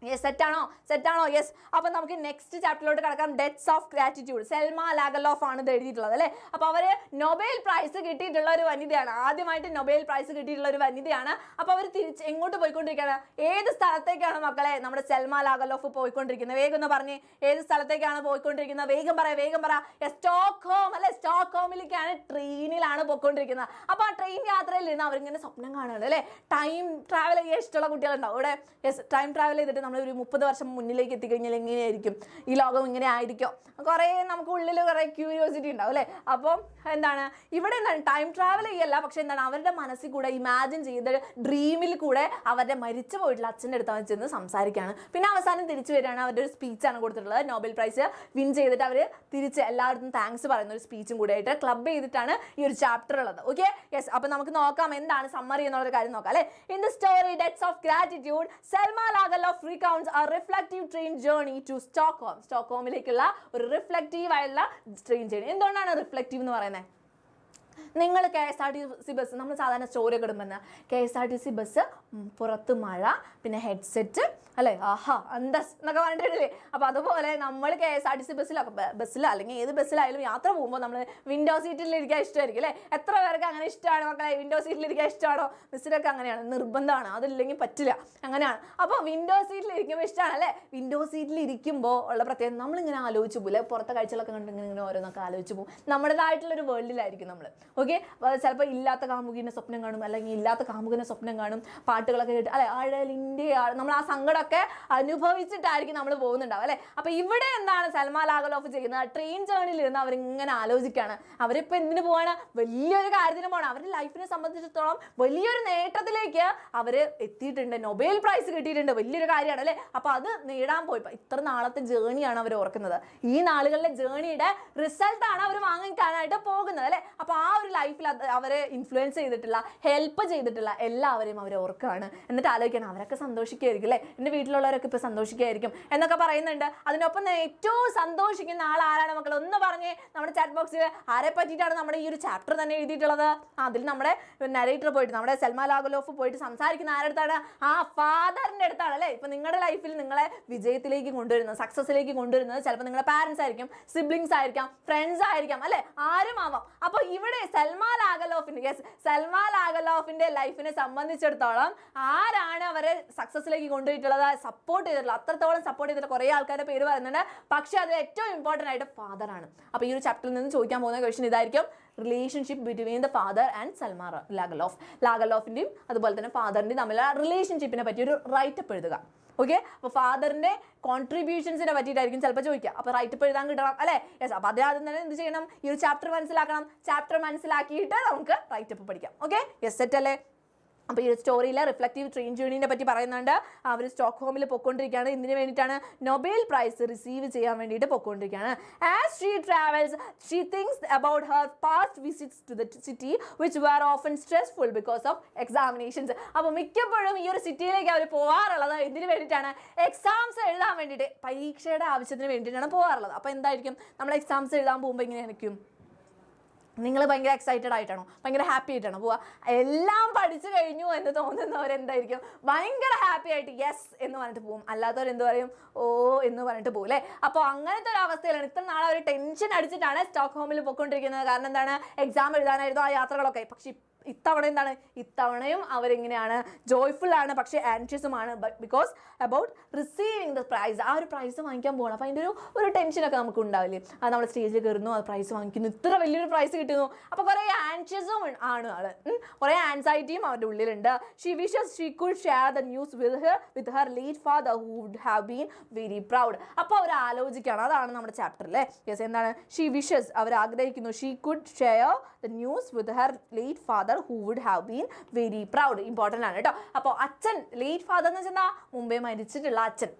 യെസ്, സെറ്റാണോ? യെസ്. അപ്പം നമുക്ക് നെക്സ്റ്റ് ചാപ്റ്ററിലോട്ട് കിടക്കാം. Debts of gratitude. Selma Lagerlof ആണ് ഇത് എഴുതിയിട്ടുള്ളത് അല്ലേ. അപ്പോൾ അവർ നൊബേൽ പ്രൈസ് കിട്ടിയിട്ടുള്ള ഒരു വനിതയാണ്, ആദ്യമായിട്ട് നൊബേൽ പ്രൈസ് കിട്ടിയിട്ടുള്ള ഒരു വനിതയാണ്. അപ്പോൾ അവർ തിരിച്ച് എങ്ങോട്ട് പോയിക്കൊണ്ടിരിക്കുകയാണ്, ഏത് സ്ഥലത്തേക്കാണ് മക്കളെ നമ്മുടെ സെൽമ ലാഗർലോഫ് പോയിക്കൊണ്ടിരിക്കുന്നത്? വേഗം ഒന്ന് പറഞ്ഞേ, ഏത് സ്ഥലത്തേക്കാണ് പോയിക്കൊണ്ടിരിക്കുന്നത്? വേഗം പറ. സ്റ്റോക്ക്ഹോം അല്ലെ, സ്റ്റോക്ക്ഹോമിലേക്കാണ്, ട്രെയിനിലാണ് പോയിക്കൊണ്ടിരിക്കുന്നത്. അപ്പോൾ ആ ട്രെയിൻ യാത്രയിൽ നിന്ന് അവരിങ്ങനെ സ്വപ്നം കാണുന്നുണ്ട് അല്ലേ. ടൈം ട്രാവൽ ചെയ്യാൻ ഇഷ്ടമുള്ള കുട്ടികളുണ്ടാവും ഇവിടെ. യെസ്, ടൈം ട്രാവൽ ചെയ്തിട്ട് നമ്മളൊരു 30 വർഷം മുന്നിലേക്ക് എത്തിക്കഴിഞ്ഞാൽ എങ്ങനെയായിരിക്കും ഈ ലോകം, ഇങ്ങനെ ആയിരിക്കും, കുറേ നമുക്ക് ഉള്ളിൽ കുറേ ക്യൂരിയോസിറ്റി ഉണ്ടാവും അല്ലേ. അപ്പം എന്താണ് ഇവിടെ എന്താണ്, ടൈം ട്രാവൽ ചെയ്യല്ല, പക്ഷെ എന്താണ് അവരുടെ മനസ്സിൽ കൂടെ ഇമാജിൻ ചെയ്ത് ഡ്രീമിൽ കൂടെ അവരുടെ മരിച്ചു പോയിട്ടുള്ള അച്ഛൻ്റെ അടുത്ത് ചെന്ന് സംസാരിക്കുകയാണ്. പിന്നെ അവസാനം തിരിച്ചു വരികയാണ്, അവരുടെ ഒരു സ്പീച്ചാണ് കൊടുത്തിട്ടുള്ളത്. നോബൽ പ്രൈസ് വിൻ ചെയ്തിട്ട് അവർ തിരിച്ച് എല്ലായിടത്തും താങ്ക്സ് പറയുന്ന ഒരു സ്പീച്ചും കൂടെ ആയിട്ട് ക്ലബ് ചെയ്തിട്ടാണ് ഈ ഒരു ചാപ്റ്റർ ഉള്ളത്. Okay, yes. അപ്പം നമുക്ക് നോക്കാം എന്താണ് സമ്മറി എന്നുള്ളൊരു കാര്യം നോക്കാം അല്ലേ. In the story debts of gratitude, Selma Lagerlof recounts a reflective train journey to Stockholm. സ്റ്റോക്ക്ഹോമിലേക്കുള്ള ഒരു റിഫ്ലക്റ്റീവ് ആയിട്ടുള്ള ട്രെയിൻ ജേർണി. എന്തുകൊണ്ടാണ് റിഫ്ലക്റ്റീവ് എന്ന് പറയുന്നത്? നിങ്ങൾ KSRTC ബസ്, നമ്മൾ സാധാരണ സ്റ്റോറി ഒക്കെ ഇടുമ്പോൾ KSRTC ബസ് പുറത്ത് മഴ, പിന്നെ ഹെഡ്സെറ്റ്, അല്ലേ, ആഹാ അന്തസ് എന്നൊക്കെ പറഞ്ഞിട്ടില്ലേ. അപ്പോൾ അതുപോലെ നമ്മൾ KSRTC ബസ്സിലോ അല്ലെങ്കിൽ ഏത് ബസ്സിലായാലും യാത്ര പോകുമ്പോൾ നമ്മൾ വിൻഡോ സീറ്റിൽ ഇരിക്കാൻ ഇഷ്ടമായിരിക്കും അല്ലേ. എത്ര പേർക്ക് അങ്ങനെ ഇഷ്ടമാണ് മക്കളെ? വിൻഡോ സീറ്റിൽ ഇരിക്കാൻ ഇഷ്ടമാണോ? മിസ്സിലൊക്കെ അങ്ങനെയാണ്, നിർബന്ധമാണ്, അതില്ലെങ്കിൽ പറ്റില്ല, അങ്ങനെയാണ്. അപ്പോൾ വിൻഡോ സീറ്റിൽ ഇരിക്കുമ്പോൾ ഇഷ്ടമാണ് അല്ലേ. വിൻഡോ സീറ്റിൽ ഇരിക്കുമ്പോൾ ഉള്ള പ്രത്യേകം നമ്മളിങ്ങനെ ആലോചിച്ച് പോകും അല്ലേ, പുറത്തെ കാഴ്ചകളൊക്കെ കണ്ട് ഇങ്ങനെ ഓരോന്നൊക്കെ ആലോചിച്ച് പോകും. നമ്മുടേതായിട്ടുള്ളൊരു വേൾഡിലായിരിക്കും നമ്മൾ. ഓക്കെ, ചിലപ്പോൾ ഇല്ലാത്ത കാമുകിനെ സ്വപ്നം കാണും, അല്ലെങ്കിൽ ഇല്ലാത്ത കാമുകിനെ സ്വപ്നം കാണും, പാട്ടുകളൊക്കെ കേട്ട് അല്ലെ, അഴലിൻ്റെ നമ്മൾ ആ സങ്കടമൊക്കെ അനുഭവിച്ചിട്ടായിരിക്കും നമ്മൾ പോകുന്നുണ്ടാവും അല്ലേ. അപ്പോൾ ഇവിടെ എന്താണ് സൽമാ ലാഗലോഫ് ചെയ്യുന്നത്? ട്രെയിൻ ജേർണിയിൽ ഇരുന്ന് അവരിങ്ങനെ ആലോചിക്കുകയാണ്. അവരിപ്പോൾ എന്തിനു പോവാണ്? വലിയൊരു കാര്യത്തിന് പോകണം. അവരുടെ ലൈഫിനെ സംബന്ധിച്ചിടത്തോളം വലിയൊരു നേട്ടത്തിലേക്ക് അവർ എത്തിയിട്ടുണ്ട്. നൊബേൽ പ്രൈസ് കിട്ടിയിട്ടുണ്ട്, വലിയൊരു കാര്യമാണ് അല്ലേ. അപ്പോൾ അത് നേടാൻ പോയി ഇത്ര നാളത്തെ ജേണിയാണ് അവർ ഓർക്കുന്നത്. ഈ നാളുകളിലെ ജേണിയുടെ റിസൾട്ടാണ് അവർ വാങ്ങിക്കാനായിട്ട് പോകുന്നത് അല്ലേ. അപ്പോൾ ആ ഒരു ലൈഫിൽ അവരെ ഇൻഫ്ലുവൻസ് ചെയ്തിട്ടുള്ള, ഹെൽപ്പ് ചെയ്തിട്ടുള്ള എല്ലാവരെയും അവർ ഓർക്കുകയാണ്. എന്നിട്ട് ആലോചിക്കണം, അവരൊക്കെ സന്തോഷിക്കുമായിരിക്കും അല്ലേ, എൻ്റെ വീട്ടിലുള്ളവരൊക്കെ ഇപ്പോൾ സന്തോഷിക്കുമായിരിക്കും എന്നൊക്കെ പറയുന്നുണ്ട്. അതിനൊപ്പം ഏറ്റവും സന്തോഷിക്കുന്ന ആൾ ആരാണ് മക്കൾ? ഒന്ന് പറഞ്ഞേ നമ്മുടെ ചാറ്റ് ബോക്സിൽ. ആരെ പറ്റിയിട്ടാണ് നമ്മുടെ ഈ ഒരു ചാപ്റ്റർ തന്നെ എഴുതിയിട്ടുള്ളത്? അതിൽ നമ്മുടെ നരേറ്റർ പോയിട്ട്, നമ്മുടെ സൽമാ ലാഗലോഫ് പോയിട്ട് സംസാരിക്കുന്ന ആരടുത്താണ്? ആ ഫാദറിൻ്റെ അടുത്താണ് അല്ലേ. ഇപ്പം നിങ്ങളുടെ ലൈഫിൽ നിങ്ങളെ വിജയത്തിലേക്ക് കൊണ്ടുവരുന്നത്, സക്സസ്സിലേക്ക് കൊണ്ടുവരുന്നത് ചിലപ്പോൾ നിങ്ങളുടെ പാരൻസ് ആയിരിക്കും, സിബ്ലിങ്സ് ആയിരിക്കാം, ഫ്രണ്ട്സ് ആയിരിക്കാം അല്ലേ, ആരും ആവാം. അപ്പോൾ ഇവിടെ സൽമാ ലാഗലോഫിന്റെ ലൈഫിനെ സംബന്ധിച്ചിടത്തോളം ആരാണ് അവരെ സക്സസ്സിലേക്ക് കൊണ്ടുപോയിട്ടുള്ളത്, സപ്പോർട്ട് ചെയ്തിട്ടുള്ളത്? അത്രത്തോളം സപ്പോർട്ട് ചെയ്തിട്ടുള്ള കുറേ ആൾക്കാരുടെ പേര് പറയുന്നുണ്ട്. പക്ഷെ അത് ഏറ്റവും ഇമ്പോർട്ടൻ്റ് ആയിട്ട് ഫാദറാണ്. അപ്പോൾ ഈ ഒരു ചാപ്റ്ററിൽ നിന്ന് ചോദിക്കാൻ പോകുന്ന ക്വസ്റ്റ്യൻ ഇതായിരിക്കും: relationship between the father and Selma ലാഗലോഫിൻ്റെയും അതുപോലെ തന്നെ ഫാദറിൻ്റെയും തമ്മിലുള്ള റിലേഷൻഷിപ്പിനെ പറ്റി ഒരു റൈറ്റപ്പ് എഴുതുക. ഓക്കെ, അപ്പോൾ ഫാദറിൻ്റെ കോൺട്രിബ്യൂഷൻസിനെ പറ്റിയിട്ടായിരിക്കും ചിലപ്പോൾ ചോദിക്കുക. അപ്പോൾ റൈറ്റപ്പ് എഴുതാൻ കിട്ടണം അല്ലേ. യെസ്, അപ്പോൾ ആദ്യം തന്നെ എന്ത് ചെയ്യണം? ഈ ഒരു ചാപ്റ്റർ മനസ്സിലാക്കണം. ചാപ്റ്റർ മനസ്സിലാക്കിയിട്ട് നമുക്ക് റൈറ്റപ്പ് പഠിക്കാം. ഓക്കെ, യെസ്, സെറ്റ് അല്ലേ. അപ്പോൾ ഈ സ്റ്റോറിയിൽ റിഫ്ലക്റ്റീവ് ട്രെയിൻ ജേർണിനെ പറ്റി പറയുന്നുണ്ട്. അവർ സ്റ്റോക്ക്ഹോമിൽ പൊയ്ക്കൊണ്ടിരിക്കുകയാണ്. ഇതിന് വേണ്ടിയിട്ടാണ് നൊബേൽ പ്രൈസ് റിസീവ് ചെയ്യാൻ വേണ്ടിയിട്ട് പൊയ്ക്കൊണ്ടിരിക്കുകയാണ്. As she travels she thinks about her past visits to the city which were often stressful because of examinations. അപ്പോൾ മിക്കപ്പോഴും ഈ ഒരു സിറ്റിയിലേക്ക് അവർ പോകാറുള്ളത് എന്തിനു വേണ്ടിയിട്ടാണ്? എക്സാംസ് എഴുതാൻ വേണ്ടിയിട്ട്, പരീക്ഷയുടെ ആവശ്യത്തിന് വേണ്ടിയിട്ടാണ് പോകാറുള്ളത്. അപ്പോൾ എന്തായിരിക്കും നമ്മൾ എക്സാംസ് എഴുതാൻ പോകുമ്പോൾ എങ്ങനെയായിരിക്കും? നിങ്ങൾ ഭയങ്കര എക്സൈറ്റഡ് ആയിട്ടാണോ, ഭയങ്കര ഹാപ്പി ആയിട്ടാണോ പോവുക? എല്ലാം പഠിച്ചു കഴിഞ്ഞു എന്ന് തോന്നുന്നവരെന്തായിരിക്കും? ഭയങ്കര ഹാപ്പി ആയിട്ട് യെസ് എന്ന് പറഞ്ഞിട്ട് പോകും. അല്ലാത്തവരെന്ത് പറയും? ഓ എന്ന് പറഞ്ഞിട്ട് പോകും അല്ലേ. അപ്പോൾ അങ്ങനത്തെ ഒരു അവസ്ഥയിലാണ്. ഇത്ര നാളെ അവർ ടെൻഷൻ അടിച്ചിട്ടാണ് സ്റ്റോക്ക്ഹോമിൽ പോയിക്കൊണ്ടിരിക്കുന്നത്. കാരണം എന്താണ്? എക്സാം എഴുതാനായിരുന്നു ആ യാത്രകളൊക്കെ. പക്ഷെ ഇത്തവണ എന്താണ്? ഇത്തവണയും അവരെങ്ങനെയാണ്? ജോയ്ഫുൾ ആണ്, പക്ഷേ ആൻഷ്യസുമാണ്. Because about receiving the prize. ആ ഒരു പ്രൈസ് വാങ്ങിക്കാൻ പോകണം. അപ്പോൾ അതിൻ്റെ ഒരു ടെൻഷനൊക്കെ നമുക്ക് ഉണ്ടാവില്ലേ? അത് നമ്മൾ സ്റ്റേജിൽ കയറുന്നു, അത് പ്രൈസ് വാങ്ങിക്കുന്നു, ഇത്ര വലിയൊരു പ്രൈസ് കിട്ടുന്നു. അപ്പോൾ കുറേ ആൻഷ്യസും ആണ് ആള്, കുറേ ആൻസൈറ്റിയും അവരുടെ ഉള്ളിലുണ്ട്. She wishes she could share the news with her late father who would have been very proud. അപ്പോൾ അവർ ആലോചിക്കുകയാണ്. അതാണ് നമ്മുടെ ചാപ്റ്റർ അല്ലേ. യെസ്, എന്താണ്? ഷീ വിഷസ്, അവർ ആഗ്രഹിക്കുന്നു. She could share the news with her late father who would have been very proud. Important ആണ് കേട്ടോ. അപ്പോൾ അച്ഛൻ, ലേറ്റ് ഫാദർ എന്ന് വെച്ചാൽ മുമ്പേ മരിച്ചിട്ടുള്ള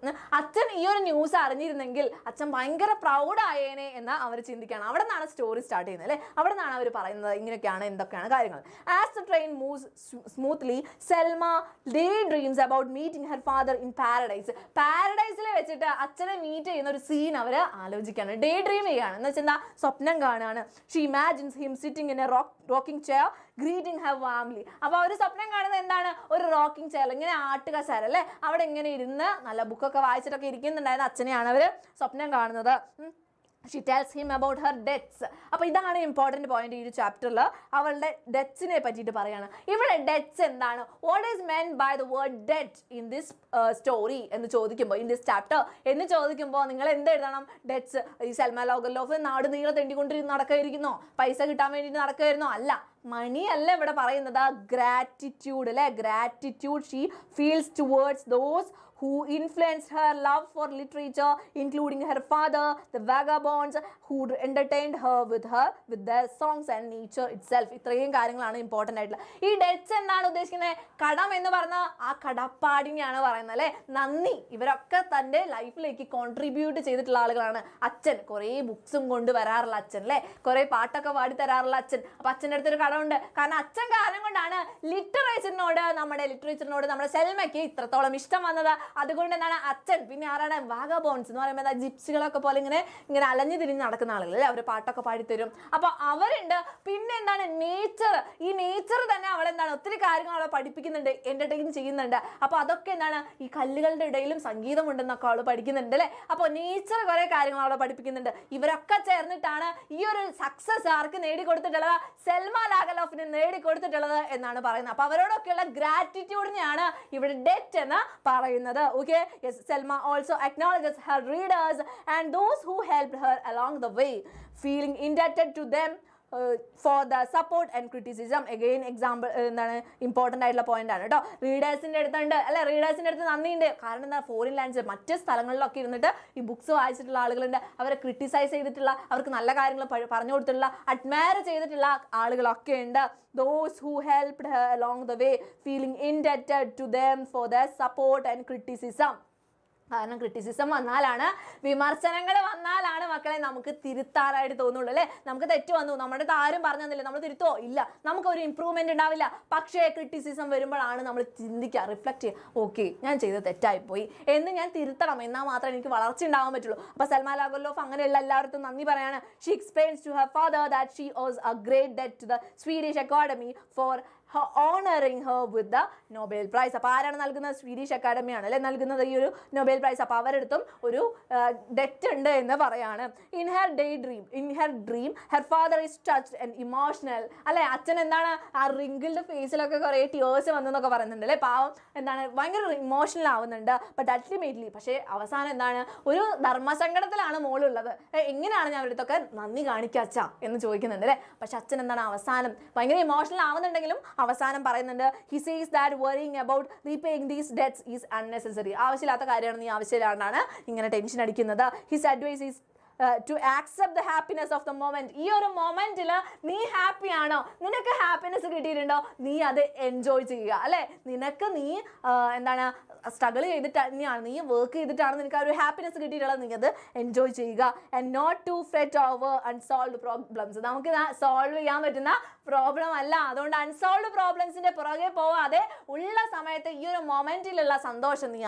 അച്ഛൻ ഈ ഒരു ന്യൂസ് അറിഞ്ഞിരുന്നെങ്കിൽ അച്ഛൻ ഭയങ്കര പ്രൗഡ് ആയേനെ എന്ന് അവർ ചിന്തിക്കുകയാണ്. അവിടെ നിന്നാണ് സ്റ്റോറി സ്റ്റാർട്ട് ചെയ്യുന്നത് അല്ലേ. അവിടെ നിന്നാണ് അവർ പറയുന്നത് ഇങ്ങനെയൊക്കെയാണ്, എന്തൊക്കെയാണ് കാര്യങ്ങൾ. As the train moves smoothly Selma daydreams about meeting her father in paradise. പാരഡൈസിൽ വെച്ചിട്ട് അച്ഛനെ മീറ്റ് ചെയ്യുന്ന ഒരു സീൻ അവർ ആലോചിക്കുകയാണ്. ഡേ ഡ്രീം ചെയ്യുകയാണ് എന്ന് വെച്ചാൽ എന്താ? സ്വപ്നം കാണുകയാണ്. She imagines him sitting in A rocking chair greeting Har warmly. അപ്പോൾ അവർ സ്വപ്നം കാണുന്നത് എന്താണ്? ഒരു റോക്കിംഗ് ചെയർ, ഇങ്ങനെ ആട്ടുകസേര അല്ലേ, അവിടെ ഇങ്ങനെ ഇരുന്ന് നല്ല ബുക്കൊക്കെ വായിച്ചിട്ടൊക്കെ ഇരിക്കുന്നുണ്ടായിരുന്ന അച്ഛനെയാണ് അവർ സ്വപ്നം കാണുന്നത്. She tells him about Har debts. അപ്പോൾ ഇതാണ് ഇമ്പോർട്ടൻറ്റ് പോയിന്റ്. ഈ ഒരു ചാപ്റ്ററിൽ അവളുടെ ഡെറ്റ്സിനെ പറ്റിയിട്ട് പറയുകയാണ്. ഇവിടെ ഡെറ്റ്സ് എന്താണ്? What is meant by the word debt in this story എന്ന് ചോദിക്കുമ്പോൾ, ഇൻ ദിസ് ചാപ്റ്റർ എന്ന് ചോദിക്കുമ്പോൾ നിങ്ങൾ എന്ത് എഴുതണം? ഡെറ്റ്സ്. ഈ സൽമാ ലാഗലോഫ് നാട് നീളെ തെണ്ടിക്കൊണ്ടിരുന്ന് നടക്കാതിരിക്കുന്നോ? പൈസ കിട്ടാൻ വേണ്ടിയിട്ട് നടക്കുമായിരുന്നോ? അല്ല, മണി അല്ല ഇവിടെ പറയുന്നത്. ഗ്രാറ്റിറ്റ്യൂഡ് അല്ലേ. Gratitude she feels towards those who influenced her love for literature, including her father, the vagabonds who entertained her with their songs and nature itself. ഇത്രയും കാര്യങ്ങളാണ് ഇമ്പോർട്ടൻ്റ് ആയിട്ടുള്ള. ഈ ഡെറ്റ്സ് എന്താണ് ഉദ്ദേശിക്കുന്നത്? കടം എന്ന് പറഞ്ഞാൽ ആ കടപ്പാടിനെയാണ് പറയുന്നത് അല്ലേ. നന്ദി. ഇവരൊക്കെ തൻ്റെ ലൈഫിലേക്ക് കോൺട്രിബ്യൂട്ട് ചെയ്തിട്ടുള്ള ആളുകളാണ്. അച്ഛൻ കുറേ ബുക്സും കൊണ്ട് വരാറുള്ള അച്ഛൻ അല്ലേ, കുറേ പാട്ടൊക്കെ പാടി തരാറുള്ള അച്ഛൻ. അപ്പോൾ അച്ഛൻ്റെ അടുത്തൊരു കടമുണ്ട്. കാരണം അച്ഛൻ കാരണം കൊണ്ടാണ് ലിറ്ററേച്ചറിനോട് നമ്മുടെ സൽമയ്ക്ക് ഇത്രത്തോളം ഇഷ്ടം വന്നത്. അതുകൊണ്ട് എന്താണ് അച്ഛൻ, പിന്നെ ആരാണ് വാഗബോൺസ് എന്ന് പറയുമ്പോൾ എന്താ ജിപ്സികളൊക്കെ പോലെ ഇങ്ങനെ അലഞ്ഞു തിരിഞ്ഞ് നടക്കുന്ന ആളുകളല്ലേ, അവർ പാട്ടൊക്കെ പാടിത്തരും. അപ്പൊ അവരുണ്ട്. പിന്നെ എന്താണ് നേച്ചർ, ഈ നേച്ചർ തന്നെ അവളെന്താണ് ഒത്തിരി കാര്യങ്ങൾ അവളെ പഠിപ്പിക്കുന്നുണ്ട്, എന്റർടൈൻ ചെയ്യുന്നുണ്ട്. അപ്പൊ അതൊക്കെ എന്താണ് ഈ കല്ലുകളുടെ ഇടയിലും സംഗീതം ഉണ്ടെന്നൊക്കെ അവള് പഠിക്കുന്നുണ്ട് അല്ലെ. അപ്പൊ നേച്ചർ കുറെ കാര്യങ്ങൾ അവളെ പഠിപ്പിക്കുന്നുണ്ട്. ഇവരൊക്കെ ചേർന്നിട്ടാണ് ഈ ഒരു സക്സസ് ആർക്ക് നേടിക്കൊടുത്തിട്ടുള്ളത്, സെൽമ ലാഗർലോഫിന് നേടിക്കൊടുത്തിട്ടുള്ളത് എന്നാണ് പറയുന്നത്. അപ്പൊ അവരോടൊക്കെയുള്ള ഗ്രാറ്റിറ്റ്യൂഡിനെയാണ് ഇവിടെ ഡെറ്റ് എന്ന് പറയുന്നത്. Okay, Selma also acknowledges her readers and those who helped her along the way, feeling indebted to them for the support and criticism. Again example എന്താണ് ഇമ്പോർട്ടൻ്റ് ആയിട്ടുള്ള പോയിന്റ് ആണ് കേട്ടോ. റീഡേഴ്സിൻ്റെ അടുത്തുണ്ട് അല്ലെ, റീഡേഴ്സിൻ്റെ അടുത്ത് നന്ദിയുണ്ട്. കാരണം എന്താ, ഫോറിൻ ലാംഗ്വേജ് മറ്റ് സ്ഥലങ്ങളിലൊക്കെ ഇരുന്നിട്ട് ഈ ബുക്സ് വായിച്ചിട്ടുള്ള ആളുകളുണ്ട്, അവരെ ക്രിട്ടിസൈസ് ചെയ്തിട്ടുള്ള, അവർക്ക് നല്ല കാര്യങ്ങൾ പറഞ്ഞു കൊടുത്തിട്ടുള്ള, അഡ്മയർ ചെയ്തിട്ടുള്ള ആളുകളൊക്കെ ഉണ്ട്. Those who helped her along the way, feeling indebted to them for their support and criticism. കാരണം ക്രിറ്റിസിസം വന്നാലാണ്, വിമർശനങ്ങൾ വന്നാലാണ് മക്കളെ നമുക്ക് തിരുത്താനായിട്ട് തോന്നുള്ളൂ അല്ലേ. നമുക്ക് തെറ്റ് വന്നു, നമ്മുടെ ആരും പറഞ്ഞു തന്നില്ല, നമ്മൾ തിരുത്തോ ഇല്ല, നമുക്കൊരു ഇമ്പ്രൂവ്മെന്റ് ഉണ്ടാവില്ല. പക്ഷേ ക്രിറ്റിസിസം വരുമ്പോഴാണ് നമ്മൾ ചിന്തിക്കുക, റിഫ്ലക്ട് ചെയ്യുക, ഓക്കെ ഞാൻ ചെയ്തത് തെറ്റായിപ്പോയി എന്ന് ഞാൻ തിരുത്തണം, എന്നാൽ മാത്രമേ എനിക്ക് വളർച്ച ഉണ്ടാവാൻ പറ്റുള്ളൂ. അപ്പോൾ സൽമ ലാഗർലോഫ് അങ്ങനെയുള്ള എല്ലാവർക്കും നന്ദി പറയാണ്. She explains to her father that she owes a great debt to the Swedish Academy for honoring her with the Nobel Prize. അപ്പോൾ ആരാണ് നൽകുന്നത്, സ്വീഡിഷ് അക്കാഡമിയാണ് അല്ലെ നൽകുന്നത് ഈ ഒരു നൊബേൽ പ്രൈസ്. അപ്പോൾ അവരെടുത്തും ഒരു ഡെറ്റ് ഉണ്ട് എന്ന് പറയാണ്. In her dream her father is touched and emotional അല്ലെ. അച്ഛൻ എന്താണ് ആ റിങ്കിൾഡ് ഫേസിലൊക്കെ കുറേ ടിയേഴ്സ് വന്നെന്നൊക്കെ പറയുന്നുണ്ട് അല്ലെ. പാവം എന്താണ് ഭയങ്കര ഇമോഷണൽ ആവുന്നുണ്ട്. ബട്ട് അൾട്ടിമേറ്റ്ലി പക്ഷേ അവസാനം എന്താണ്, ഒരു ധർമ്മസങ്കടത്തിലാണ് മോളുള്ളത്. എങ്ങനെയാണ് ഞാൻ അവരടുത്തൊക്കെ നന്ദി കാണിക്കുക അച്ഛാ എന്ന് ചോദിക്കുന്നുണ്ട് അല്ലെ. പക്ഷെ അച്ഛൻ എന്താണ് അവസാനം ഭയങ്കര ഇമോഷണൽ ആവുന്നുണ്ടെങ്കിലും അവസാനം പറയുന്നുണ്ട്, he says that worrying about repaying these debts is unnecessary. ആവശ്യമില്ലാത്ത കാര്യമാണ്, നീ ആവശ്യമില്ലാണ്ടാണ് ഇങ്ങനെ ടെൻഷൻ അടിക്കുന്നത്. His advice is to accept the happiness of the moment. ഈ ഒരു മൊമെന്റിൽ നീ ഹാപ്പി ആണോ, നിനക്ക് ഹാപ്പിനെസ് കിട്ടിയിട്ടുണ്ടോ, നീ അത് എൻജോയ് ചെയ്യുക അല്ലെ. നിനക്ക് നീ എന്താണ് സ്ട്രഗിൾ ചെയ്തിട്ട് തന്നെയാണ്, നീ വർക്ക് ചെയ്തിട്ടാണ് നിനക്ക് ആ ഒരു ഹാപ്പിനെസ് കിട്ടിയിട്ടുള്ളത്, നീ അത് എൻജോയ് ചെയ്യുക. And not to fret over unsolved problems. നമുക്ക് സോൾവ് ചെയ്യാൻ പറ്റുന്ന പ്രോബ്ലം അല്ല, അതുകൊണ്ട് അൺസോൾവ്ഡ് പ്രോബ്ലംസിന്റെ പുറകെ പോവാതെ ഉള്ള സമയത്ത് ഈ ഒരു മൊമെന്റിലുള്ള സന്തോഷം നീ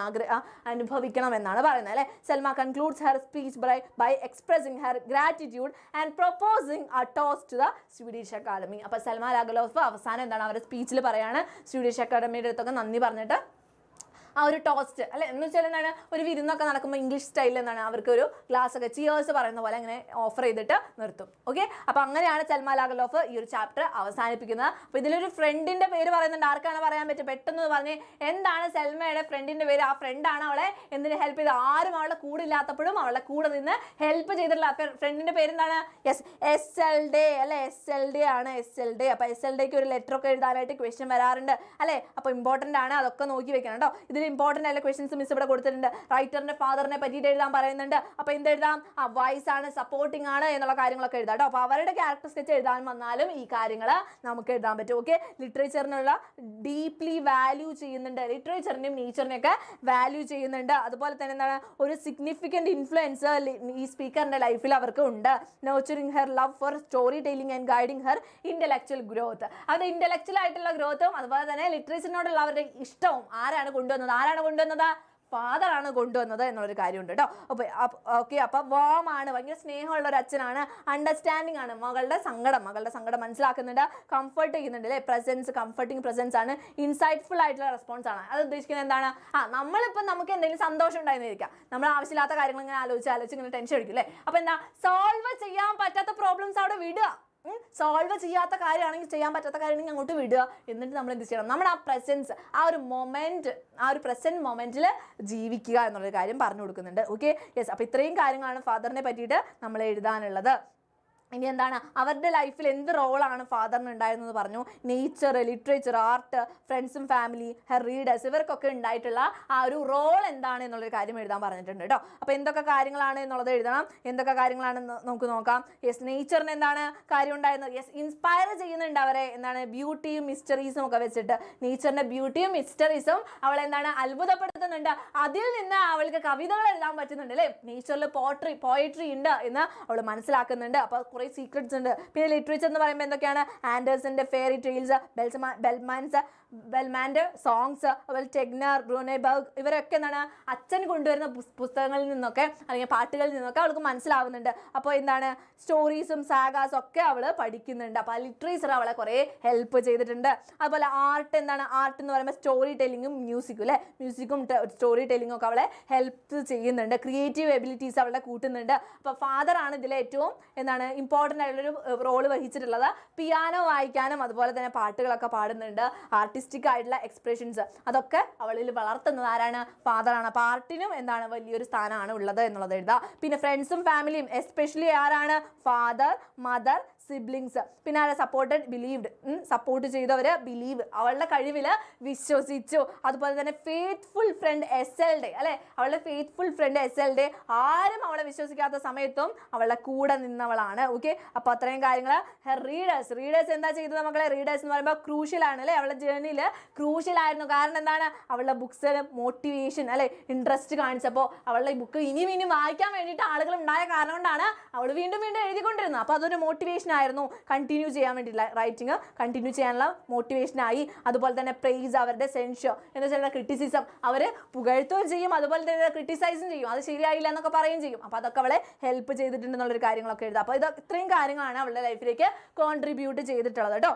അനുഭവിക്കണം എന്നാണ് പറയുന്നത് അല്ലെ. Salma concludes her speech by expressing her gratitude and proposing a toast to the Swedish Academy. അപ്പോൾ സൽമ ലാഗർലോഫ് അവസാനം എന്താണ് അവരുടെ സ്പീച്ചിൽ പറയാണ്, സ്വീഡിഷ് അക്കാഡമിയുടെ അടുത്തൊക്കെ നന്ദി പറഞ്ഞിട്ട് ആ ഒരു ടോസ്റ്റ് അല്ലെ എന്ന് വെച്ചാൽ എന്താണ്, ഒരു വിരുന്നൊക്കെ നടക്കുമ്പോൾ ഇംഗ്ലീഷ് സ്റ്റൈലിൽ എന്താണ് അവർക്ക് ഒരു ഗ്ലാസ് ഒക്കെ ചിയേഴ്സ് പറയുന്ന പോലെ അങ്ങനെ ഓഫർ ചെയ്തിട്ട് നിർത്തും. ഓക്കെ, അപ്പോൾ അങ്ങനെയാണ് സൽമ ലാഗർലോഫ് ഈ ഒരു ചാപ്റ്റർ അവസാനിപ്പിക്കുന്നത്. അപ്പോൾ ഇതിലൊരു ഫ്രണ്ടിന്റെ പേര് പറയുന്നുണ്ട്, ആർക്കാണ് പറയാൻ പറ്റും, പെട്ടെന്ന് പറഞ്ഞ് എന്താണ് സൽമയുടെ ഫ്രണ്ടിന്റെ പേര്. ആ ഫ്രണ്ടാണ് അവളെ എന്തിനു ഹെൽപ്പ് ചെയ്ത്, ആരും അവളുടെ കൂടെ ഇല്ലാത്തപ്പോഴും അവളുടെ കൂടെ നിന്ന് ഹെൽപ്പ് ചെയ്തിട്ടുള്ള ഫ്രണ്ടിന്റെ പേരെന്താണ്, SLD അല്ലെ. SLD ആണ്, SLD. അപ്പോൾ SLDക്ക് ഒരു ലെറ്റർ ഒക്കെ എഴുതാനായിട്ട് ക്വസ്റ്റ്യൻ വരാറുണ്ട് അല്ലെ. അപ്പോൾ ഇമ്പോർട്ടൻ്റ് ആണ്, അതൊക്കെ നോക്കി വെക്കണം കേട്ടോ. ഇതിൽ ഇമ്പോർട്ടൻ്റ് ആയിട്ടുള്ള ക്വസ്റ്റ്യൻസ് മിസ് ഇവിടെ കൊടുത്തിട്ടുണ്ട്. റൈറ്ററിന്റെ ഫാദറിനെ പറ്റിയിട്ട് എഴുതാൻ പറയുന്നുണ്ട്. അപ്പോൾ എന്തെഴുതാം, വൈസ് ആണ്, സപ്പോർട്ടിംഗ് ആണ് എന്നുള്ള കാര്യങ്ങളൊക്കെ എഴുതാം കേട്ടോ. അപ്പോൾ അവരുടെ ക്യാരക്ടർ സ്കെച്ച് എഴുതാൻ വന്നാലും ഈ കാര്യങ്ങൾ നമുക്ക് എഴുതാൻ പറ്റും. ഓക്കെ, ലിറ്ററേച്ചറിനുള്ള ഡീപ്ലി വാല്യൂ ചെയ്യുന്നുണ്ട്, ലിറ്ററേച്ചറിനെയും നേച്ചറിനെയൊക്കെ വാല്യൂ ചെയ്യുന്നുണ്ട്. അതുപോലെ തന്നെ എന്താണ്, ഒരു സിഗ്നിഫിക്കൻറ്റ് ഇൻഫ്ലുവൻസ് ഈ സ്പീക്കറിന്റെ ലൈഫിൽ അവർക്ക് ഉണ്ട്. Nurturing her love for story telling and guiding her intellectual growth. അവരുടെ ഇന്റലക്ച്വൽ ആയിട്ടുള്ള ഗ്രോത്തും അതുപോലെ തന്നെ ലിറ്ററേച്ചറിനോടുള്ള അവരുടെ ഇഷ്ടവും ആരാണ് കൊണ്ടുവന്നത്, ഫാദറാണ് കൊണ്ടുവന്നത് എന്നുള്ളൊരു കാര്യമുണ്ട് കേട്ടോ. അപ്പോൾ ഓക്കെ, അപ്പോൾ വാം ആണ്, ഭയങ്കര സ്നേഹമുള്ള ഒരു അച്ഛനാണ്, അണ്ടർസ്റ്റാൻഡിങ് ആണ്, മകളുടെ സങ്കടം മനസ്സിലാക്കുന്നുണ്ട്, കംഫർട്ട് ചെയ്യുന്നുണ്ട് അല്ലേ. കംഫർട്ടിങ് പ്രസൻസ് ആണ്, ഇൻസൈറ്റ്ഫുൾ ആയിട്ടുള്ള റെസ്പോൺസ് ആണ്. അത് ഉദ്ദേശിക്കുന്നത് എന്താണ്, നമ്മളിപ്പോൾ നമുക്ക് എന്തെങ്കിലും സന്തോഷം ഉണ്ടായിരുന്നിരിക്കാം, നമ്മൾ ആവശ്യമില്ലാത്ത കാര്യങ്ങൾ ഇങ്ങനെ ആലോചിച്ച് ഇങ്ങനെ ടെൻഷൻ അടിക്കും അല്ലേ. അപ്പോൾ എന്താ, സോൾവ് ചെയ്യാൻ പറ്റാത്ത പ്രോബ്ലംസ് അവിടെ വിടുക, സോൾവ് ചെയ്യാത്ത കാര്യമാണെങ്കിൽ, ചെയ്യാൻ പറ്റാത്ത കാര്യമാണെങ്കിൽ അങ്ങോട്ട് വിടുക. എന്നിട്ട് നമ്മൾ എന്ത് ചെയ്യണം, നമ്മുടെ ആ പ്രസൻസ്, ആ ഒരു പ്രസന്റ് മൊമെന്റിൽ ജീവിക്കുക എന്നുള്ളൊരു കാര്യം പറഞ്ഞു കൊടുക്കുന്നുണ്ട്. Okay, yes. അപ്പോൾ ഇത്രയും കാര്യങ്ങളാണ് ഫാദറിനെ പറ്റിയിട്ട് നമ്മൾ എഴുതാനുള്ളത്. ഇനി എന്താണ്, അവരുടെ ലൈഫിൽ എന്ത് റോളാണ് ഫാദറിന് ഉണ്ടായിരുന്നത് പറഞ്ഞു. നേച്ചർ, ലിറ്ററേച്ചർ, ആർട്ട്, ഫ്രണ്ട്സും ഫാമിലി, ഹെർ റീഡേഴ്സ്, ഇവർക്കൊക്കെ ഉണ്ടായിട്ടുള്ള ആ ഒരു റോൾ എന്താണ് എന്നുള്ളൊരു കാര്യം എഴുതാൻ പറഞ്ഞിട്ടുണ്ട് കേട്ടോ. അപ്പോൾ എന്തൊക്കെ കാര്യങ്ങളാണ് എന്നുള്ളത് എഴുതണം. എന്തൊക്കെ കാര്യങ്ങളാണെന്ന് നമുക്ക് നോക്കാം. യെസ്, നേച്ചറിന് എന്താണ് കാര്യം ഉണ്ടായിരുന്നത്, യെസ്, ഇൻസ്പയർ ചെയ്യുന്നുണ്ട് അവരെ, എന്താണ്, ബ്യൂട്ടിയും മിസ്റ്ററീസും ഒക്കെ വെച്ചിട്ട്. നേച്ചറിന്റെ ബ്യൂട്ടിയും മിസ്റ്ററീസും അവളെ എന്താണ് അത്ഭുതപ്പെടുത്തുന്നുണ്ട്. അതിൽ നിന്ന് അവൾക്ക് കവിതകൾ എഴുതാൻ പറ്റുന്നുണ്ട് അല്ലേ. നേച്ചറിൽ പോയട്രി ഉണ്ട് എന്ന് അവൾ മനസ്സിലാക്കുന്നുണ്ട്. അപ്പോൾ കുറേ സീക്രട്സ് ഉണ്ട്. പിന്നെ ലിറ്ററേച്ചർ എന്ന് പറയുമ്പോൾ എന്തൊക്കെയാണ്, ആൻഡേഴ്സന്റെ ഫെയറി ടെയിൽസ്, ബെൽമാൻസ് ബെൽമാൻ്റെ സോങ്സ്, അതുപോലെ ടെഗ്നർ, ബ്രൂനെബർഗ് ഇവരൊക്കെ എന്താണ് അച്ഛൻ കൊണ്ടുവരുന്ന പുസ്തകങ്ങളിൽ നിന്നൊക്കെ അല്ലെങ്കിൽ പാട്ടുകളിൽ നിന്നൊക്കെ അവൾക്ക് മനസ്സിലാവുന്നുണ്ട്. അപ്പോൾ എന്താണ് സ്റ്റോറീസും സാഗാസും ഒക്കെ അവൾ പഠിക്കുന്നുണ്ട്. അപ്പോൾ ആ ലിറ്ററേച്ചർ അവളെ കുറേ ഹെൽപ്പ് ചെയ്തിട്ടുണ്ട്. അതുപോലെ ആർട്ട് എന്താണ്, ആർട്ട് എന്ന് പറയുമ്പോൾ സ്റ്റോറി ടെല്ലിങ്ങും മ്യൂസിക്കും അല്ലേ, മ്യൂസിക്കും സ്റ്റോറി ടെല്ലിങ്ങും ഒക്കെ അവളെ ഹെൽപ്പ് ചെയ്യുന്നുണ്ട്. ക്രിയേറ്റീവ് എബിലിറ്റീസ് അവളെ കൂട്ടുന്നുണ്ട്. അപ്പോൾ ഫാദറാണ് ഇതിലെ ഏറ്റവും എന്താണ് ഇമ്പോർട്ടൻ്റ് ആയിട്ടുള്ളൊരു റോള് വഹിച്ചിട്ടുള്ളത്. പിയാനോ വായിക്കാനും അതുപോലെ തന്നെ പാട്ടുകളൊക്കെ പാടുന്നുണ്ട്. ആർട്ടിസ്റ്റിക് ആയിട്ടുള്ള എക്സ്പ്രഷൻസ് അതൊക്കെ അവളിൽ വളർത്തുന്നത് ആരാണ്, ഫാദറാണ്. അപ്പോൾ ആർട്ടിനും എന്താണ് വലിയൊരു സ്ഥാനമാണ് ഉള്ളത് എന്നുള്ളത് എഴുതുക. പിന്നെ ഫ്രണ്ട്സും ഫാമിലിയും എസ്പെഷ്യലി ആരാണ്, ഫാദർ, മദർ, സിബ്ലിങ്സ്. പിന്നെ ആരെ സപ്പോർട്ടഡ്, ബിലീവ്ഡ്, സപ്പോർട്ട് ചെയ്തവർ, ബിലീവ്, അവളുടെ കഴിവിൽ വിശ്വസിച്ചു. അതുപോലെ തന്നെ ഫെയ്ത്ത്ഫുൾ ഫ്രണ്ട് SLD അല്ലെ, അവളുടെ ഫെയ്ത്ത്ഫുൾ ഫ്രണ്ട് SLD ആരും അവളെ വിശ്വസിക്കാത്ത സമയത്തും അവളുടെ കൂടെ നിന്നവളാണ്. ഓക്കെ, അപ്പോൾ അത്രയും കാര്യങ്ങൾ. റീഡേഴ്സ് എന്താ ചെയ്തത് മക്കളെ, റീഡേഴ്സ് എന്ന് പറയുമ്പോൾ ക്രൂഷ്യലാണ് അല്ലേ, അവളുടെ ജേർണിയിൽ ക്രൂഷ്യലായിരുന്നു. കാരണം എന്താണ്, അവളുടെ ബുക്സിൽ മോട്ടിവേഷൻ അല്ലെ, ഇൻട്രസ്റ്റ് കാണിച്ചപ്പോൾ അവളുടെ ബുക്ക് ഇനിയും വായിക്കാൻ വേണ്ടിയിട്ട് ആളുകൾ ഉണ്ടായ കാരണം കൊണ്ടാണ് അവൾ വീണ്ടും എഴുതിക്കൊണ്ടിരുന്നത്. അപ്പോൾ അതൊരു മോട്ടിവേഷൻ ആയിരുന്നു, കണ്ടിന്യൂ ചെയ്യാൻ വേണ്ടിയിട്ടുള്ള റൈറ്റിംഗ് കണ്ടിന്യൂ ചെയ്യാനുള്ള മോട്ടിവേഷനായി. അതുപോലെ തന്നെ പ്രൈസ്, അവരുടെ സെൻഷർ എന്ന് വെച്ചാൽ ക്രിറ്റിസിസം, അവർ പുകഴ്ത്തുകയും ചെയ്യും, അതുപോലെ തന്നെ ക്രിറ്റിസൈസും ചെയ്യും, അത് ശരിയായില്ല എന്നൊക്കെ പറയുകയും ചെയ്യും. അപ്പോൾ അതൊക്കെ അവളെ ഹെൽപ്പ് ചെയ്തിട്ടുണ്ടെന്നുള്ളൊരു കാര്യങ്ങളൊക്കെ എഴുതാം. അപ്പോൾ ഇത്രയും കാര്യങ്ങളാണ് അവളുടെ ലൈഫിലേക്ക് കോൺട്രിബ്യൂട്ട് ചെയ്തിട്ടുള്ളത് കേട്ടോ.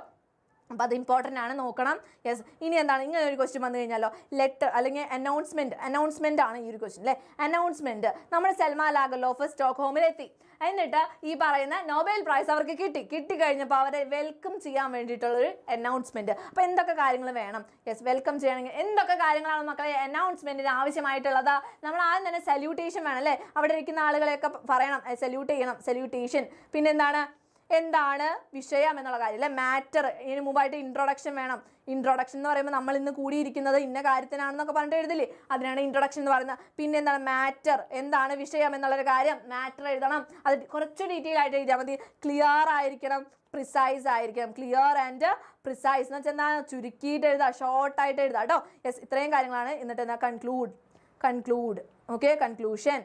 അപ്പോൾ അത് ഇമ്പോർട്ടൻ്റ് ആണ്, നോക്കണം. യെസ്, ഇനി എന്താണ് ഇങ്ങനെ ഒരു ക്വസ്റ്റ്യൻ വന്നു കഴിഞ്ഞാലോ, ലെറ്റർ അല്ലെങ്കിൽ അനൗൺസ്മെൻറ്റ് ആണ് ഈ ഒരു ക്വസ്റ്റ്യൻ അല്ലേ. അനൗൺസ്മെൻറ്റ്, നമ്മൾ സെൽമ ലാഗർലോഫ് സ്റ്റോക്ക്ഹോമിലെത്തി, എന്നിട്ട് ഈ പറയുന്ന നോബൽ പ്രൈസ് അവർക്ക് കിട്ടിക്കഴിഞ്ഞപ്പോൾ അവരെ വെൽക്കം ചെയ്യാൻ വേണ്ടിയിട്ടുള്ളൊരു അനൗൺസ്മെൻറ്റ്. അപ്പോൾ എന്തൊക്കെ കാര്യങ്ങൾ വേണം, യെസ് വെൽക്കം ചെയ്യണമെങ്കിൽ എന്തൊക്കെ കാര്യങ്ങളാണ് മക്കളെ അനൗൺസ്മെൻറ്റിന് ആവശ്യമായിട്ടുള്ളത്. നമ്മൾ ആദ്യം തന്നെ സല്യൂട്ടേഷൻ വേണം അല്ലേ, അവിടെ ഇരിക്കുന്ന ആളുകളെയൊക്കെ പറയണം, സല്യൂട്ട് ചെയ്യണം, സല്യൂട്ടേഷൻ. പിന്നെ എന്താണ് വിഷയം എന്നുള്ള കാര്യം അല്ലേ, മാറ്റർ. ഇതിന് മുമ്പായിട്ട് ഇൻട്രൊഡക്ഷൻ വേണം. ഇൻട്രൊഡക്ഷൻ എന്ന് പറയുമ്പോൾ നമ്മൾ ഇന്ന് കൂടിയിരിക്കുന്നത് ഇന്ന കാര്യത്തിനാണെന്നൊക്കെ പറഞ്ഞിട്ട് എഴുതില്ലേ, അതിനാണ് ഇൻട്രൊഡക്ഷൻ എന്ന് പറയുന്നത്. പിന്നെ എന്താണ് മാറ്റർ, എന്താണ് വിഷയം എന്നുള്ളൊരു കാര്യം, മാറ്റർ എഴുതണം. അത് കുറച്ച് ഡീറ്റെയിൽ ആയിട്ട് എഴുതിയാൽ മതി. ക്ലിയർ ആയിരിക്കണം, പ്രിസൈസ് ആയിരിക്കണം. ക്ലിയർ ആൻഡ് പ്രിസൈസ് എന്ന് വെച്ചാൽ എന്താ, ചുരുക്കിയിട്ട് എഴുതുക, ഷോർട്ടായിട്ട് എഴുതുക കേട്ടോ. യെസ്, ഇത്രയും കാര്യങ്ങളാണ്. എന്നിട്ട് എന്താ, കൺക്ലൂഡ് ഓക്കെ, കൺക്ലൂഷൻ.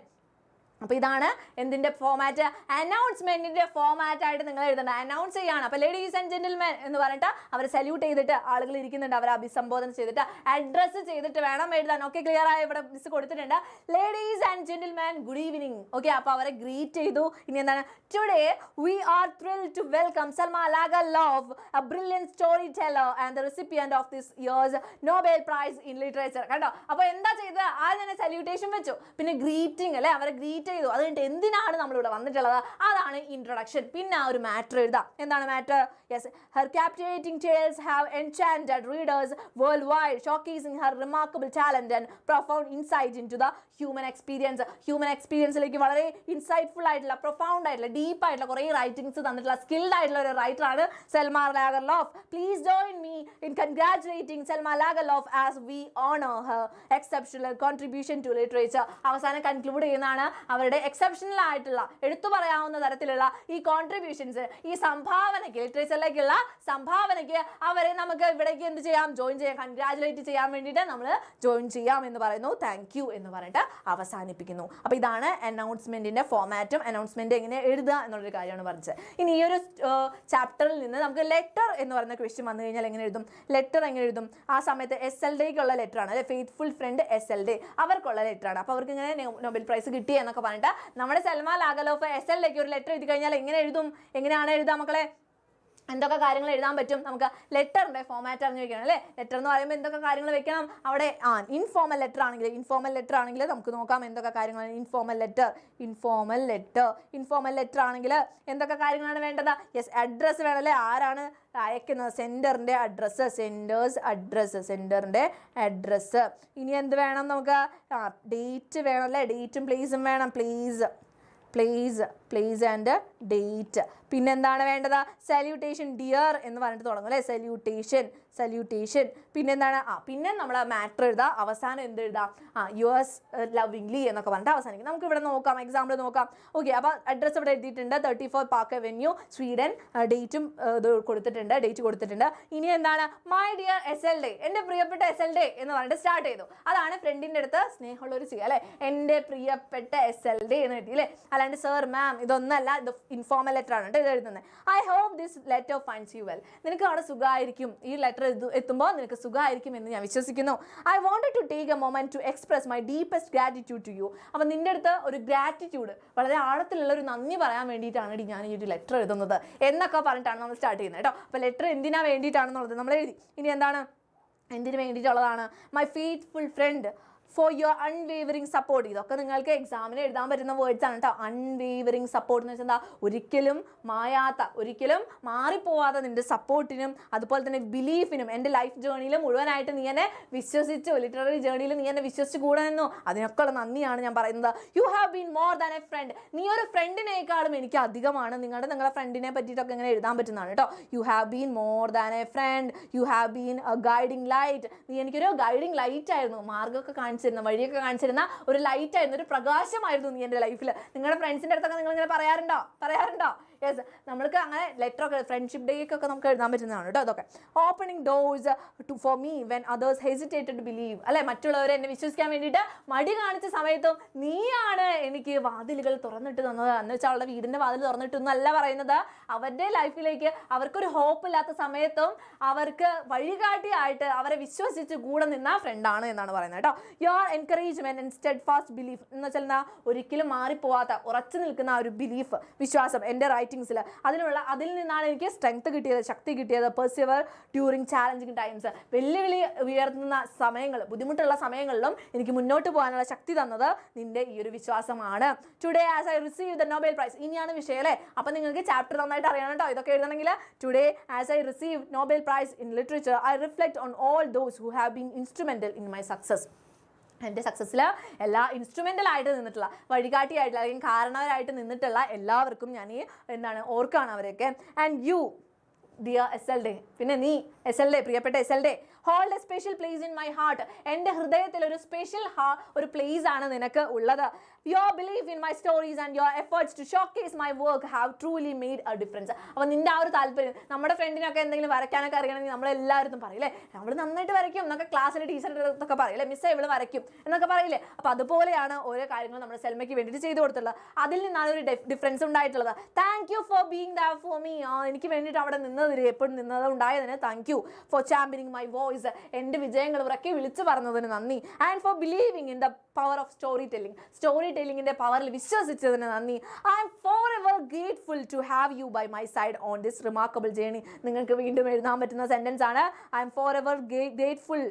അപ്പോൾ ഇതാണ് എന്തിൻ്റെ ഫോമാറ്റ്, അനൗൺസ്മെൻറ്റിൻ്റെ ഫോമാറ്റായിട്ട് നിങ്ങൾ എഴുതേണ്ടത്. അനൗൺസ് ചെയ്യാണ്. അപ്പോൾ ലേഡീസ് ആൻഡ് ജെന്റിൽമെൻ എന്ന് പറഞ്ഞിട്ട് അവരെ സല്യൂട്ട് ചെയ്തിട്ട് ആളുകൾ ഇരിക്കുന്നുണ്ട്, അവരെ അഭിസംബോധന ചെയ്തിട്ട് അഡ്രസ്സ് ചെയ്തിട്ട് വേണം എഴുതാൻ. ഓക്കെ, ക്ലിയർ ആയി, ഇവിടെ മിസ് കൊടുത്തിട്ടുണ്ട്. Ladies and gentlemen good evening. Okay, അപ്പോൾ അവരെ ഗ്രീറ്റ് ചെയ്തു. ഇനി എന്താണ്, today we are thrilled to welcome Salma Lagerlof, a brilliant storyteller and the recipient of this year's Nobel Prize in Literature. കണ്ടോ, അപ്പോൾ എന്താ ചെയ്തത്, ആദ്യം തന്നെ സല്യൂട്ടേഷൻ വെച്ചു, പിന്നെ ഗ്രീറ്റിംഗ് അല്ലേ, അവരെ ഗ്രീറ്റ് ചെയ്തു. അത് കഴിഞ്ഞിട്ട് എന്തിനാണ് നമ്മളിവിടെ വന്നിട്ടുള്ളത്, അതാണ് ഇൻട്രൊഡക്ഷൻ. പിന്നെ ആ ഒരു മാറ്റർ എഴുതാം. എന്താണ് matter, yes, her captivating tales have enchanted readers worldwide, showcasing her remarkable talent and profound insight into the human experience. Human എക്സ്പീരിയൻസിലേക്ക് വളരെ ഇൻസൈറ്റ്ഫുൾ ആയിട്ടുള്ള, പ്രൊഫൗണ്ട് ആയിട്ടുള്ള, ഡീപ്പ് ആയിട്ടുള്ള കുറേ റൈറ്റിംഗ്സ് തന്നിട്ടുള്ള സ്കിൽഡ് ആയിട്ടുള്ള ഒരു റൈറ്ററാണ് Selma Lagerlof. Please join me in congratulating Selma Lagerlof as we honour her exceptional contribution to literature. അവസാനം കൺക്ലൂഡ് ചെയ്യുന്നതാണ് അവരുടെ എക്സെപ്ഷണൽ ആയിട്ടുള്ള, എടുത്തു പറയാവുന്ന തരത്തിലുള്ള ഈ കോൺട്രിബ്യൂഷൻസ്, ഈ സംഭാവനയ്ക്ക്, ലിറ്ററേച്ചറിലേക്കുള്ള സംഭാവനയ്ക്ക് അവരെ നമുക്ക് ഇവിടേക്ക് എന്ത് ചെയ്യാം, ജോയിൻ ചെയ്യാം, കൺഗ്രാറ്റുലേറ്റ് ചെയ്യാൻ വേണ്ടിയിട്ട് നമ്മൾ ജോയിൻ ചെയ്യാം എന്ന് പറയുന്നു. താങ്ക് യു എന്ന് പറഞ്ഞിട്ട് അവസാനിപ്പിക്കുന്നു. അപ്പോൾ ഇതാണ് അനൗൺസ്മെൻറ്റിൻ്റെ ഫോമാറ്റും അനൗൺസ്മെൻറ്റ് എങ്ങനെ എഴുതുക എന്നുള്ളൊരു കാര്യമാണ് പറഞ്ഞത്. ഇനി ഈ ഒരു ചാപ്റ്ററിൽ നിന്ന് നമുക്ക് ലെറ്റർ എന്ന് പറയുന്ന ക്വസ്റ്റ്യൻ വന്നു കഴിഞ്ഞാൽ എങ്ങനെ എഴുതും, ലെറ്റർ എങ്ങനെ എഴുതും, ആ സമയത്ത് SLDക്കുള്ള ലെറ്ററാണ് അല്ലെ, ഫെയ്ത്ത്ഫുൾ ഫ്രണ്ട് SLD അവർക്കുള്ള ലെറ്ററാണ്. അപ്പോൾ അവർക്ക് ഇങ്ങനെ നൊബേൽ പ്രൈസ് കിട്ടി എന്നൊക്കെ പറഞ്ഞിട്ട് നമ്മുടെ സെൽമ ലാഗർലോഫ് SLDക്ക് ഒരു ലെറ്റർ എഴുതി കഴിഞ്ഞാൽ എങ്ങനെ എഴുതും, എങ്ങനെയാണ് എഴുതുക മക്കളെ, എന്തൊക്കെ കാര്യങ്ങൾ എഴുതാൻ പറ്റും നമുക്ക്, ലെറ്ററിൻ്റെ ഫോമാറ്റ് അറിഞ്ഞു വെക്കണം അല്ലേ. ലെറ്റർ എന്ന് പറയുമ്പോൾ എന്തൊക്കെ കാര്യങ്ങൾ വെക്കണം അവിടെ, ഇൻഫോർമൽ ലെറ്റർ ആണെങ്കിൽ നമുക്ക് നോക്കാം എന്തൊക്കെ കാര്യങ്ങളാണ്. ഇൻഫോർമൽ ലെറ്റർ ആണെങ്കിൽ എന്തൊക്കെ കാര്യങ്ങളാണ് വേണ്ടത്, യെസ് അഡ്രസ്സ് വേണം അല്ലേ, ആരാണ് അയക്കുന്നത്, സെൻറ്ററിൻ്റെ അഡ്രസ്സ്. ഇനി എന്ത് വേണം നമുക്ക്, ഡേറ്റ് വേണം അല്ലേ, ഡേറ്റും പ്ലേസും വേണം, പ്ലേസ് ആൻഡ് ഡേറ്റ്. പിന്നെന്താണ് വേണ്ടത്, സല്യൂട്ടേഷൻ, ഡിയർ എന്ന് പറഞ്ഞിട്ട് തുടങ്ങും അല്ലേ, സല്യൂട്ടേഷൻ. പിന്നെന്താണ്, പിന്നെ നമ്മൾ മാറ്റർ എഴുതാം, അവസാനം എന്ത് എഴുതാം, യുവേഴ്സ് ലവിംഗ്ലി എന്നൊക്കെ പറഞ്ഞിട്ട് അവസാനിക്കും. നമുക്ക് ഇവിടെ നോക്കാം, എക്സാമ്പിൾ നോക്കാം. ഓക്കെ, അപ്പോൾ അഡ്രസ്സ് ഇവിടെ എഴുതിയിട്ടുണ്ട്, 34 പാർക്ക് അവന്യൂ സ്വീഡൻ, ഡേറ്റും ഡേറ്റ് കൊടുത്തിട്ടുണ്ട്. ഇനി എന്താണ്, മൈ ഡിയർ SLD, എൻ്റെ പ്രിയപ്പെട്ട SLD എന്ന് പറഞ്ഞിട്ട് സ്റ്റാർട്ട് ചെയ്തു. അതാണ് ഫ്രണ്ടിൻ്റെ അടുത്ത് സ്നേഹമുള്ളൊരു ചെയ്യുക അല്ലേ, എൻ്റെ പ്രിയപ്പെട്ട SLD എന്ന് എഴുതി അല്ലേ, അല്ലാണ്ട് സർ മാം ഇതൊന്നല്ല, ഇത് ഇൻഫോർമൽ ലെറ്റർ ആണ് കേട്ടോ. എഴുതുന്നത്. I hope this letter finds you well. നിനക്ക് അവിടെ സുഖമായിരിക്കും, ഈ ലെറ്റർ എത്തുമ്പോൾ നിനക്ക് സുഖമായിരിക്കും എന്ന് ഞാൻ വിശ്വസിക്കുന്നു. I wanted to take a moment to express my deepest gratitude to you. അപ്പം നിൻ്റെ അടുത്ത് ഒരു ഗ്രാറ്റിറ്റ്യൂഡ്, വളരെ ആഴത്തിലുള്ള ഒരു നന്ദി പറയാൻ വേണ്ടിയിട്ടാണ് ഞാൻ ഈ ഒരു ലെറ്റർ എഴുതുന്നത് എന്നൊക്കെ പറഞ്ഞിട്ടാണ് നമ്മൾ സ്റ്റാർട്ട് ചെയ്യുന്നത് കേട്ടോ. അപ്പോൾ ലെറ്റർ എന്തിനാ വേണ്ടിയിട്ടാണെന്നുള്ളത് നമ്മൾ എഴുതി. ഇനി എന്താണ്, എന്തിനു വേണ്ടിയിട്ടുള്ളതാണ്? My faithful friend for your unwavering support. ഇതൊക്കെ നിങ്ങൾക്ക് എക്സാമിന് എഴുതാൻ പറ്റുന്ന വേർഡ്സ് ആണ് കേട്ടോ. അൺവേവറിങ് സപ്പോർട്ട് എന്ന് വെച്ചാൽ എന്താ? ഒരിക്കലും മായാത്ത, ഒരിക്കലും മാറിപ്പോവാത്ത നിൻ്റെ സപ്പോർട്ടിനും അതുപോലെ തന്നെ ബിലീഫിനും. എൻ്റെ ലൈഫ് ജേർണിയിൽ മുഴുവനായിട്ട് നീ എന്നെ വിശ്വസിച്ചു, ലിറ്റററി ജേർണിയിൽ നീ എന്നെ വിശ്വസിച്ച് കൂടെ നിന്നു, അതിനൊക്കെ ഉള്ള നന്ദിയാണ് ഞാൻ പറയുന്നത്. You have been more than a friend. നീ ഒരു ഫ്രണ്ടിനേക്കാളും എനിക്ക് അധികമാണ്. നിങ്ങളുടെ ഫ്രണ്ടിനെ പറ്റിയിട്ടൊക്കെ ഇങ്ങനെ എഴുതാൻ പറ്റുന്നതാണ് കേട്ടോ. You have been more than a friend, you have been A guiding light. നീ എനിക്കൊരു ഗൈഡിങ് ലൈറ്റ് ആയിരുന്നു, മാർഗ്ഗമൊക്കെ കാണിച്ചിരുന്ന, വഴിയൊക്കെ കാണിച്ചിരുന്ന ഒരു ലൈറ്റ് ആയിരുന്നു, ഒരു പ്രകാശമായിരുന്നു നീ എൻ്റെ ലൈഫിൽ. നിങ്ങളുടെ ഫ്രണ്ട്സിൻ്റെ അടുത്തൊക്കെ നിങ്ങൾ ഇങ്ങനെ പറയാറുണ്ടോ? യെസ്, നമ്മൾക്ക് അങ്ങനെ ലെറ്റർ ഒക്കെ ഫ്രണ്ട്ഷിപ്പ് ഡേക്കൊക്കെ നമുക്ക് എഴുതാൻ പറ്റുന്നതാണ് കേട്ടോ അതൊക്കെ. Opening doors for me when others hesitated to believe. അല്ലെ, മറ്റുള്ളവരെ എന്നെ വിശ്വസിക്കാൻ വേണ്ടിയിട്ട് മടി കാണിച്ച സമയത്തും നീയാണ് എനിക്ക് വാതിലുകൾ തുറന്നിട്ട് തന്നത്. എന്ന് വെച്ചാൽ അവളുടെ വീടിൻ്റെ വാതിൽ തുറന്നിട്ടൊന്നല്ല പറയുന്നത്, അവരുടെ ലൈഫിലേക്ക് അവർക്കൊരു ഹോപ്പ് ഇല്ലാത്ത സമയത്തും അവർക്ക് വഴികാട്ടിയായിട്ട് അവരെ വിശ്വസിച്ച് കൂടെ നിന്ന ഫ്രണ്ടാണ് എന്നാണ് പറയുന്നത് കേട്ടോ. Your encouragement and steadfast belief എന്ന് വെച്ചാൽ എന്താ? ഒരിക്കലും മാറിപ്പോവാത്ത, ഉറച്ചു നിൽക്കുന്ന ആ ഒരു ബിലീഫ്, വിശ്വാസം. എൻ്റെ റൈറ്റിംഗ്സിൽ അതിൽ നിന്നാണ് എനിക്ക് സ്ട്രെങ്ത് കിട്ടിയത്, ശക്തി കിട്ടിയത്. പെർസിവർ ഡ്യൂറിങ് ചാലഞ്ചിങ് ടൈംസ്. വെല്ലുവിളി ഉയർത്തുന്ന സമയങ്ങൾ, ബുദ്ധിമുട്ടുള്ള സമയങ്ങളിലും എനിക്ക് മുന്നോട്ട് പോകാനുള്ള ശക്തി തന്നത് നിന്റെ ഈ ഒരു വിശ്വാസമാണ്. Today as I receive the Nobel prize. ഇനിയാണ് വിഷയം അല്ലേ. അപ്പം നിങ്ങൾക്ക് ചാപ്റ്റർ നന്നായിട്ട് അറിയണം കേട്ടോ ഇതൊക്കെ എഴുതണമെങ്കിൽ. Today as I receive Nobel prize in literature I reflect on all those who have been instrumental in my success. എൻ്റെ സക്സസ്സിൽ എല്ലാ ഇൻസ്ട്രുമെൻ്റലായിട്ട് നിന്നിട്ടുള്ള, വഴികാട്ടിയായിട്ടുള്ള അല്ലെങ്കിൽ കാരണവരായിട്ട് നിന്നിട്ടുള്ള എല്ലാവർക്കും ഞാൻ ഓർക്കാണ് അവരൊക്കെ. ആൻഡ് യു ഡിയർ SLD, പിന്നെ നീ SLD, പ്രിയപ്പെട്ട SLD, hold a special place in my heart. എൻ്റെ ഹൃദയത്തിൽ ഒരു സ്പെഷ്യൽ ഒരു പ്ലേസ് ആണ് നിനക്ക് ഉള്ളത്. Your belief in my stories and your efforts to showcase my work have truly made a difference. അപ്പോൾ നിൻ്റെ ആ ഒരു താല്പര്യം, നമ്മുടെ ഫ്രണ്ടിനൊക്കെ എന്തെങ്കിലും വരയ്ക്കാനൊക്കെ അറിയണമെങ്കിൽ നമ്മളെല്ലാവരും പറയില്ലേ, നമ്മൾ നന്നായിട്ട് വരയ്ക്കും എന്നൊക്കെ ക്ലാസ്സിൽ ടീച്ചറിൻ്റെ അടുത്തൊക്കെ പറയില്ലേ, മിസ്സേ ഇവള് വരയ്ക്കും എന്നൊക്കെ പറയില്ലേ. അപ്പോൾ അതുപോലെയാണ് ഓരോ കാര്യങ്ങളും നമ്മുടെ സെൽമയ്ക്ക് വേണ്ടിയിട്ട് ചെയ്തു കൊടുത്തുള്ളത്. അതിൽ നിന്നാണ് ഒരു ഡിഫറൻസ് ഉണ്ടായിട്ടുള്ളത്. Thank you for being that for me. എനിക്ക് വേണ്ടിയിട്ട് അവിടെ നിന്നതിന്, എപ്പോഴും നിന്നത് ഉണ്ടായതിന് thank you. For championing my voice, എൻ്റെ വിജയങ്ങൾ ഉറക്കെ വിളിച്ചു പറഞ്ഞതിന് നന്ദി. And for believing in the power of story ടെല്ലിങ്ങിൻ്റെ പവറിൽ വിശ്വസിച്ചതിന് നന്ദി. I am forever grateful to have you by my side on this remarkable journey. നിങ്ങൾക്ക് വീണ്ടും എഴുതാൻ പറ്റുന്ന സെൻറ്റൻസ് ആണ്. I am forever grateful.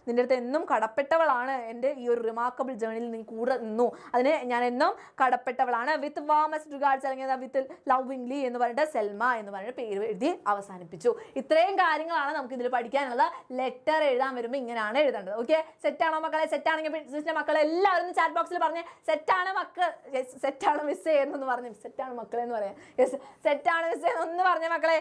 നിൻ്റെ അടുത്ത് എന്നും കടപ്പെട്ടവളാണ്. എൻ്റെ ഈ ഒരു റിമാർക്കബിൾ ജേർണിയിൽ നീ കൂടെ നിന്നു, അതിന് ഞാൻ എന്നും കടപ്പെട്ടവളാണ്. വിത്ത് വാമസ്റ്റ് റിഗാർഡ്സ്, അല്ലെങ്കിൽ വിത്ത് ലവിംഗ്ലി എന്ന് പറഞ്ഞിട്ട് സെൽമ എന്ന് പറഞ്ഞിട്ട് പേര് എഴുതി അവസാനിപ്പിച്ചു. ഇത്രയും കാര്യങ്ങളാണ് നമുക്ക് ഇതിൽ പഠിക്കാനുള്ളത്. ലെറ്റർ എഴുതാൻ വരുമ്പോൾ ഇങ്ങനെയാണ് എഴുതേണ്ടത്. ഓക്കെ, സെറ്റാണോ മക്കളെ? സെറ്റാണെങ്കിൽ മക്കളെ എല്ലാവരും ചാറ്റ് ബോക്സിൽ പറഞ്ഞ് സെറ്റാണ് മക്കൾ, സെറ്റാണ് മിസ്സേ എന്നൊന്ന് പറഞ്ഞു, സെറ്റാണ് മക്കളെ എന്ന് പറയാം. യെസ്, സെറ്റാണ് മിസ്സേ എന്നൊന്ന് പറഞ്ഞ മക്കളെ.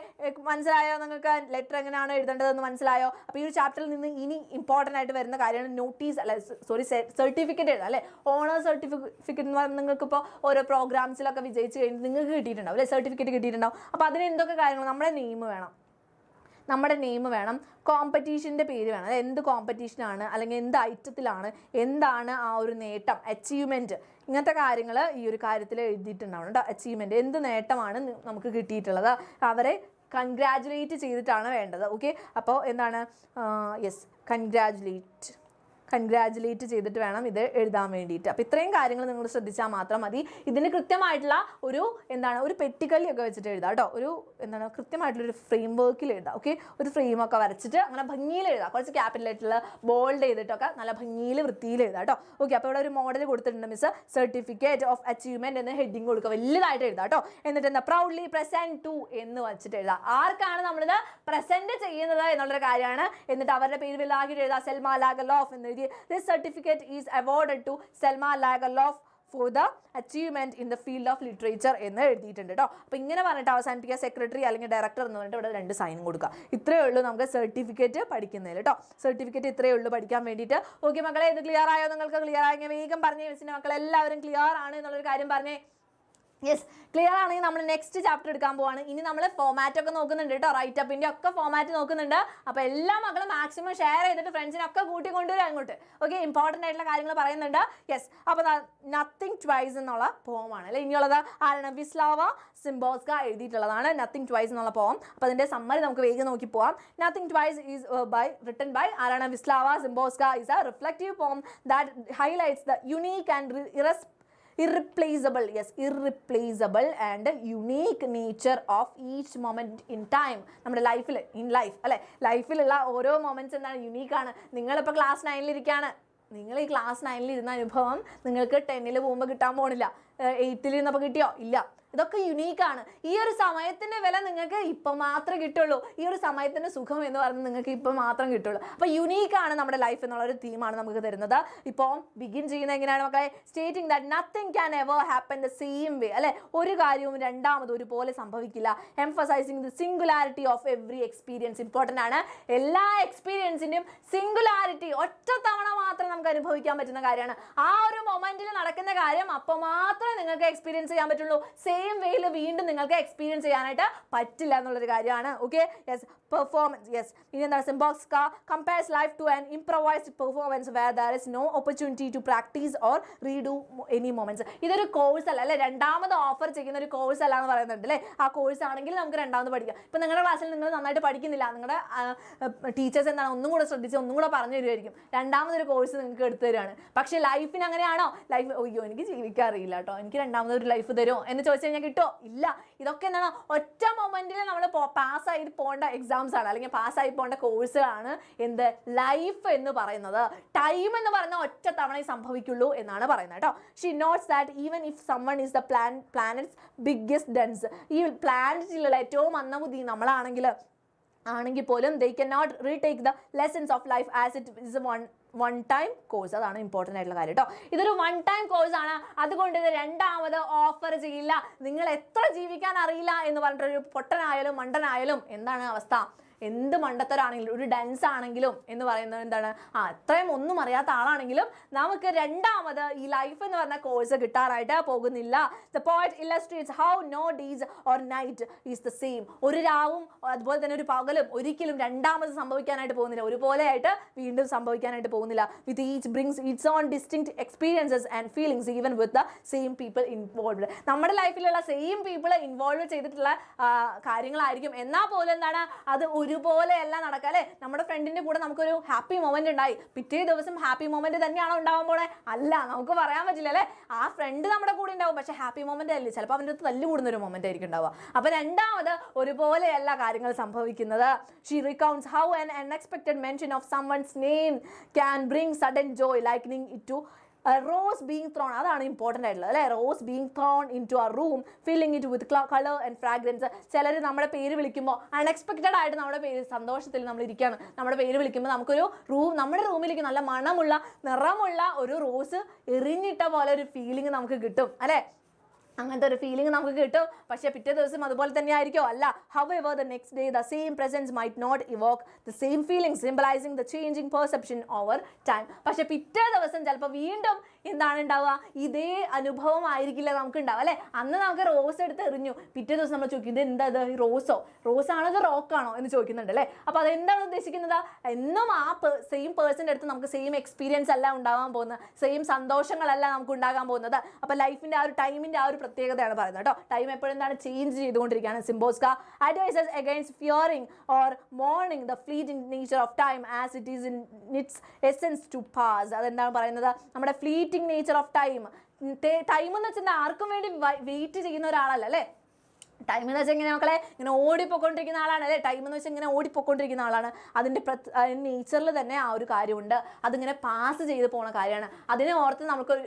മനസ്സിലായോ നിങ്ങൾക്ക് ലെറ്റർ എങ്ങനെയാണ് എഴുതേണ്ടതെന്ന് മനസ്സിലായോ? അപ്പോൾ ഈ ഒരു ചാപ്റ്ററിൽ നിന്ന് ഇനി ഇമ്പോർട്ടൻ്റ് ആയിട്ട് വരുന്ന കാര്യമാണ് നോട്ടീസ്, അല്ല സോറി സർട്ടിഫിക്കറ്റ് എഴുതാം അല്ലേ. ഓണേഴ്സ് സർട്ടിഫിക്കറ്റ് എന്ന് പറയുന്നത് നിങ്ങൾക്കിപ്പോൾ ഓരോ പ്രോഗ്രാംസിലൊക്കെ വിജയിച്ച് കഴിഞ്ഞ് നിങ്ങൾക്ക് കിട്ടിയിട്ടുണ്ടാവും അല്ലേ, സർട്ടിഫിക്കറ്റ് കിട്ടിയിട്ടുണ്ടാവും. അപ്പോൾ അതിന് എന്തൊക്കെ കാര്യങ്ങൾ? നമ്മുടെ നെയിം വേണം, കോമ്പറ്റീഷൻ്റെ പേര് വേണം, അത് എന്ത് കോമ്പറ്റീഷനാണ്, അല്ലെങ്കിൽ എന്ത് ഐറ്റത്തിലാണ്, എന്താണ് ആ ഒരു നേട്ടം, അച്ചീവ്മെൻറ്റ്, ഇങ്ങനത്തെ കാര്യങ്ങൾ ഈ ഒരു കാര്യത്തിൽ എഴുതിയിട്ടുണ്ടാവണം കേട്ടോ. അച്ചീവ്മെൻറ്റ്, എന്ത് നേട്ടമാണ് നമുക്ക് കിട്ടിയിട്ടുള്ളത്, അവരെ കൺഗ്രാജുലേറ്റ് ചെയ്തിട്ടാണ് വേണ്ടത്. ഓക്കെ, അപ്പോൾ എന്താണ്, യെസ്, കൺഗ്രാജുലേറ്റ് ചെയ്തിട്ട് വേണം ഇത് എഴുതാൻ വേണ്ടിയിട്ട്. അപ്പോൾ ഇത്രയും കാര്യങ്ങൾ നിങ്ങൾ ശ്രദ്ധിച്ചാൽ മാത്രം മതി. ഇതിന് കൃത്യമായിട്ടുള്ള ഒരു പെട്ടിക്കല്ലിയൊക്കെ വെച്ചിട്ട് എഴുതാം കേട്ടോ. കൃത്യമായിട്ടുള്ളൊരു ഫ്രെയിം വർക്കിൽ എഴുതാം. ഓക്കെ, ഒരു ഫ്രെയിമൊക്കെ വരച്ചിട്ട് അങ്ങനെ ഭംഗിയിൽ എഴുതാം. കുറച്ച് ക്യാപിറ്റലായിട്ടുള്ള ബോൾഡ് ചെയ്തിട്ടൊക്കെ നല്ല ഭംഗിയിൽ വൃത്തിയിൽ എഴുതാം കേട്ടോ. ഓക്കെ, അപ്പോൾ ഇവിടെ ഒരു മോഡൽ കൊടുത്തിട്ടുണ്ട് മിസ്. സർട്ടിഫിക്കറ്റ് ഓഫ് അച്ചീവ്മെൻറ്റ് എന്ന് ഹെഡിങ് കൊടുക്കുക, വലുതായിട്ട് എഴുതാം കേട്ടോ. എന്നിട്ട് എന്താ, പ്രൗഡ്ലി പ്രസൻറ്റ് ടു എന്ന് വെച്ചിട്ട് എഴുതാം. ആർക്കാണ് നമ്മളിത് പ്രസൻറ്റ് ചെയ്യുന്നത് എന്നുള്ളൊരു കാര്യമാണ്. എന്നിട്ട് അവരുടെ പേര് വലുതാക്കിയിട്ട് എഴുതാം. സെൽമ ലാഗർലോഫ് എന്ന് എഴുതി. This certificate is awarded to Selma Lagerlof for the achievement in the field of literature എന്ന് എഴുതിയിട്ടുണ്ട് കേട്ടോ. അപ്പോൾ ഇങ്ങനെ പറഞ്ഞിട്ട് അവസാനിപ്പിക്കുക. സെക്രട്ടറി അല്ലെങ്കിൽ ഡയറക്ടർ എന്ന് പറഞ്ഞിട്ട് ഇവിടെ 2 സൈനും കൊടുക്കുക. ഇത്രയേ ഉള്ളൂ നമുക്ക് സർട്ടിഫിക്കറ്റ് പഠിക്കുന്നതിൽ കേട്ടോ. സർട്ടിഫിക്കറ്റ് ഇത്രയേ ഉള്ളൂ പഠിക്കാൻ വേണ്ടിയിട്ട്. ഓക്കെ മക്കളെ, ഇത് ക്ലിയർ ആയോ? നിങ്ങൾക്ക് ക്ലിയർ ആയെങ്കിൽ വേഗം പറഞ്ഞേ. മിസ്സിൻ്റെ മക്കളെല്ലാവരും ക്ലിയർ ആണ് എന്നുള്ളൊരു കാര്യം പറഞ്ഞേ. യെസ്, ക്ലിയർ ആണെങ്കിൽ നമ്മൾ നെക്സ്റ്റ് ചാപ്റ്റർ എടുക്കാൻ പോവാണ്. ഇനി നമ്മൾ ഫോമാറ്റ് ഒക്കെ നോക്കുന്നുണ്ട് കേട്ടോ, റൈറ്റ് അപ്പിൻ്റെ ഒക്കെ ഫോമാറ്റ് നോക്കുന്നുണ്ട്. അപ്പോൾ എല്ലാ മക്കളും മാക്സിമം ഷെയർ ചെയ്തിട്ട് ഫ്രണ്ട്സിനൊക്കെ കൂട്ടി കൊണ്ടുവരിക അങ്ങോട്ട്. ഓക്കെ, ഇമ്പോർട്ടൻ്റ് ആയിട്ടുള്ള കാര്യങ്ങൾ പറയുന്നുണ്ട്. യെസ്, അപ്പോൾ നത്തിങ് ട്വൈസ് എന്നുള്ള പോമാണ് അല്ലേ ഇനിയുള്ളത്. ആരാണ്? വിസ്ലാവ സിംബോസ്ക എഴുതിയിട്ടുള്ളതാണ് നത്തിങ് ട്വൈസ് എന്നുള്ള പോം. അപ്പോൾ അതിൻ്റെ സമ്മറി നമുക്ക് വേഗം നോക്കി പോവാം. Nothing twice is written by ആരാണ്? Wislawa Szymborska. Is a reflective poem that highlights the unique and irreplaceable and unique nature of each moment in time. നമ്മുടെ ലൈഫിൽ അല്ലെ, ലൈഫിലുള്ള ഓരോ മൊമെന്റ്സ് എന്താണ്? യുണീക്ക് ആണ്. നിങ്ങളിപ്പോൾ ക്ലാസ് 9 ഇരിക്കുകയാണ്. നിങ്ങൾ ഈ ക്ലാസ് 9 ഇരുന്ന അനുഭവം നിങ്ങൾക്ക് 10 പോകുമ്പോൾ കിട്ടാൻ പോണില്ല. 8 ഇരുന്നപ്പോൾ കിട്ടിയോ? ഇല്ല. ഇതൊക്കെ യുണീക്കാണ്. ഈ ഒരു സമയത്തിൻ്റെ വില നിങ്ങൾക്ക് ഇപ്പം മാത്രമേ കിട്ടുള്ളൂ. ഈ ഒരു സമയത്തിൻ്റെ സുഖം എന്ന് പറയുന്നത് നിങ്ങൾക്ക് ഇപ്പം മാത്രം കിട്ടുള്ളൂ. അപ്പോൾ യുണീക്കാണ് നമ്മുടെ ലൈഫ് എന്നുള്ളൊരു തീമാണ് നമുക്ക് തരുന്നത്. ഇപ്പോൾ ബിഗിൻ ചെയ്യുന്നത് എങ്ങനെയാണ് മക്കളെ? Stating that nothing can ever happen the same way അല്ലെ, ഒരു കാര്യവും രണ്ടാമത് ഒരുപോലെ സംഭവിക്കില്ല. Emphasising the singularity of every experience. Important ആണ്. എല്ലാ എക്സ്പീരിയൻസിൻ്റെയും സിംഗുലാരിറ്റി ഒറ്റ തവണ മാത്രം നമുക്ക് അനുഭവിക്കാൻ പറ്റുന്ന കാര്യമാണ്. ആ ഒരു മൊമെന്റിൽ നടക്കുന്ന കാര്യം അപ്പോൾ മാത്രമേ നിങ്ങൾക്ക് എക്സ്പീരിയൻസ് ചെയ്യാൻ പറ്റുള്ളൂ. സെയിം വേയിൽ വീണ്ടും നിങ്ങൾക്ക് എക്സ്പീരിയൻസ് ചെയ്യാനായിട്ട് പറ്റില്ല എന്നുള്ളൊരു കാര്യമാണ്. Okay, yes, performance. യെസ്, ഇനി എന്താണ്? Szymborska compares life to an improvised performance where there is no opportunity to practice or redo any moments. ഇതൊരു കോഴ്സ് അല്ല അല്ലെ, രണ്ടാമത് ഓഫർ ചെയ്യുന്ന ഒരു കോഴ്സ് അല്ല എന്ന് പറയുന്നുണ്ട് അല്ലേ. ആ കോഴ്സ് ആണെങ്കിൽ നമുക്ക് രണ്ടാമത് പഠിക്കാം. ഇപ്പം നിങ്ങളുടെ ക്ലാസ്സിൽ നിങ്ങൾ നന്നായിട്ട് പഠിക്കുന്നില്ല, നിങ്ങളുടെ ടീച്ചേഴ്സ് എന്താണ് ഒന്നും കൂടെ ശ്രദ്ധിച്ച് ഒന്നും കൂടെ പറഞ്ഞു തരുമായിരിക്കും. രണ്ടാമതൊരു കോഴ്സ് നിങ്ങൾക്ക് എടുത്തു തരുവാണ്. പക്ഷേ ലൈഫിന് അങ്ങനെയാണോ? ലൈഫ് അയ്യോ എനിക്ക് ജീവിക്കാൻ അറിയില്ല കേട്ടോ, എനിക്ക് രണ്ടാമതൊരു ലൈഫ് തരുമോ എന്ന് ചോദിച്ചു കഴിഞ്ഞാൽ കിട്ടുമോ? ഇല്ല. ഇതൊക്കെ എന്താണ്? ഒറ്റ മൊമെന്റിൽ നമ്മൾ പാസ്സായി പോകേണ്ട എക്സാംസ് ആണ്, അല്ലെങ്കിൽ പാസ്സായി പോകേണ്ട കോഴ്സുകളാണ് എന്ത്? ലൈഫ് എന്ന് പറയുന്നത്. ടൈം എന്ന് പറയുന്ന ഒറ്റ തവണ സംഭവിക്കുള്ളൂ എന്നാണ് പറയുന്നത് കേട്ടോ. She notes that even if someone is the planet's biggest dunce, ഈ പ്ലാനറ്റിലുള്ള ഏറ്റവും മന്ദബുദ്ധി നമ്മളാണെങ്കിൽ പോലും they cannot retake the lessons of life as it is one time course. അതാണ് ഇമ്പോർട്ടൻ്റ് ആയിട്ടുള്ള കാര്യം കേട്ടോ. ഇതൊരു വൺ ടൈം കോഴ്സ് ആണ്. അതുകൊണ്ട് ഇത് രണ്ടാമത് ഓഫർ ചെയ്യില്ല. നിങ്ങൾ എത്ര ജീവിക്കാൻ അറിയില്ല എന്ന് പറഞ്ഞിട്ടൊരു പൊട്ടനായാലും മണ്ടനായാലും എന്താണ് അവസ്ഥ? എന്ത് മണ്ടത്തരാണെങ്കിലും ഒരു ഡാൻസ് ആണെങ്കിലും എന്ന് പറയുന്നത് എന്താണ്? അത്രയും ഒന്നും അറിയാത്ത ആളാണെങ്കിലും നമുക്ക് രണ്ടാമത് ഈ ലൈഫ് എന്ന് പറഞ്ഞ കോഴ്സ് കിട്ടാനായിട്ട് പോകുന്നില്ല. The poet illustrates how no days or night is the same. ഒരു രാവും അതുപോലെ തന്നെ ഒരു പകലും ഒരിക്കലും രണ്ടാമത് സംഭവിക്കാനായിട്ട് പോകുന്നില്ല, ഒരുപോലെയായിട്ട് വീണ്ടും സംഭവിക്കാനായിട്ട് പോകുന്നില്ല. With each brings it's on distinct experiences and feelings even with the same people involved. നമ്മുടെ ലൈഫിലുള്ള സെയിം പീപ്പിൾ ഇൻവോൾവ് ചെയ്തിട്ടുള്ള കാര്യങ്ങളായിരിക്കും. എന്നാൽ പോലും എന്താണ് അത് ഒരുപോലെയല്ല നടക്കുക അല്ലേ. നമ്മുടെ ഫ്രണ്ടിൻ്റെ കൂടെ നമുക്കൊരു ഹാപ്പി മൊമെന്റ് ഉണ്ടായി, പിറ്റേ ദിവസം ഹാപ്പി മൊമെന്റ് തന്നെയാണോ ഉണ്ടാവാൻ പോണേ? അല്ല, നമുക്ക് പറയാൻ പറ്റില്ല അല്ലേ. ആ ഫ്രണ്ട് നമ്മുടെ കൂടെ ഉണ്ടാവും, പക്ഷെ ഹാപ്പി മൊമെന്റ് അല്ലേ, ചിലപ്പോൾ അവൻ്റെ അടുത്ത് തല്ല് കൂടുന്ന ഒരു മൊമെന്റ് ആയിരിക്കും ഉണ്ടാവുക. അപ്പോൾ രണ്ടാമത് ഒരുപോലെയല്ല കാര്യങ്ങൾ സംഭവിക്കുന്നത്. She recounts how an unexpected mention of someone's name can bring sudden joy likening it to rose being thrown. അതാണ് ഇമ്പോർട്ടൻ്റ് ആയിട്ടുള്ളത് അല്ലേ. Rose being thrown into a room filling it with colour and fragrance. ചിലർ നമ്മുടെ പേര് വിളിക്കുമ്പോൾ unexpected ആയിട്ട് നമ്മുടെ പേര് സന്തോഷത്തിൽ നമ്മൾ ഇരിക്കുകയാണ്, നമ്മുടെ പേര് വിളിക്കുമ്പോൾ നമുക്കൊരു നമ്മുടെ റൂമിലേക്ക് നല്ല മണമുള്ള നിറമുള്ള ഒരു റോസ് എറിഞ്ഞിട്ട പോലെ ഒരു ഫീലിംഗ് നമുക്ക് കിട്ടും അല്ലേ. അങ്ങനത്തെ ഒരു ഫീലിംഗ് നമുക്ക് കിട്ടും. പക്ഷേ പിറ്റേ ദിവസം അതുപോലെ തന്നെ ആയിരിക്കും? അല്ല. However, the next day the same presence might not evoke the same feelings, symbolizing the changing perception over time. പക്ഷേ പിറ്റേ ദിവസം ചിലപ്പോൾ വീണ്ടും എന്താണ് ഉണ്ടാവുക? ഇതേ അനുഭവം ആയിരിക്കില്ല നമുക്ക് ഉണ്ടാവുക അല്ലേ. അന്ന് നമുക്ക് റോസ് എടുത്ത് എറിഞ്ഞു, പിറ്റേ ദിവസം നമ്മൾ ചോദിക്കും ഇത് എന്താ, ഇത് റോസാണോ ഇത് റോക്കാണോ എന്ന് ചോദിക്കുന്നുണ്ട് അല്ലേ. അപ്പോൾ അതെന്താണ് ഉദ്ദേശിക്കുന്നത്? എന്നും ആ സെയിം പേഴ്സൻ്റെ അടുത്ത് നമുക്ക് സെയിം എക്സ്പീരിയൻസ് അല്ല ഉണ്ടാകാൻ പോകുന്നത്, സെയിം സന്തോഷങ്ങളല്ല നമുക്ക് ഉണ്ടാകാൻ പോകുന്നത്. അപ്പോൾ ലൈഫിൻ്റെ ആ ഒരു ടൈമിൻ്റെ ആ ഒരു പ്രത്യേകതയാണ് പറയുന്നത് കേട്ടോ. ടൈം എപ്പോഴും എന്താണ്? ചേഞ്ച് ചെയ്തുകൊണ്ടിരിക്കുകയാണ്. Szymborska advises against fearing or mourning the fleeting nature of time as it is in its essence to pass. അതെന്താണ് പറയുന്നത്? നമ്മുടെ ഫ്ലീറ്റിംഗ് നേച്ചർ ഓഫ് ടൈം എന്ന് വെച്ചാൽ ആർക്കും വേണ്ടി വെയിറ്റ് ചെയ്യുന്ന ഒരാളല്ല അല്ലേ. ടൈം എന്ന് വെച്ചാൽ ഇങ്ങനെ മക്കളെ ഇങ്ങനെ ഓടിപ്പോയിക്കൊണ്ടിരിക്കുന്ന ആളാണ് അല്ലേ. ടൈം എന്ന് വെച്ചാൽ ഇങ്ങനെ ഓടിപ്പോയിക്കൊണ്ടിരിക്കുന്ന ആളാണ്. അതിൻ്റെ നേച്ചറിൽ തന്നെ ആ ഒരു കാര്യമുണ്ട്, അതിങ്ങനെ പാസ് ചെയ്ത് പോകുന്ന കാര്യമാണ്. അതിനെ ഓർത്ത്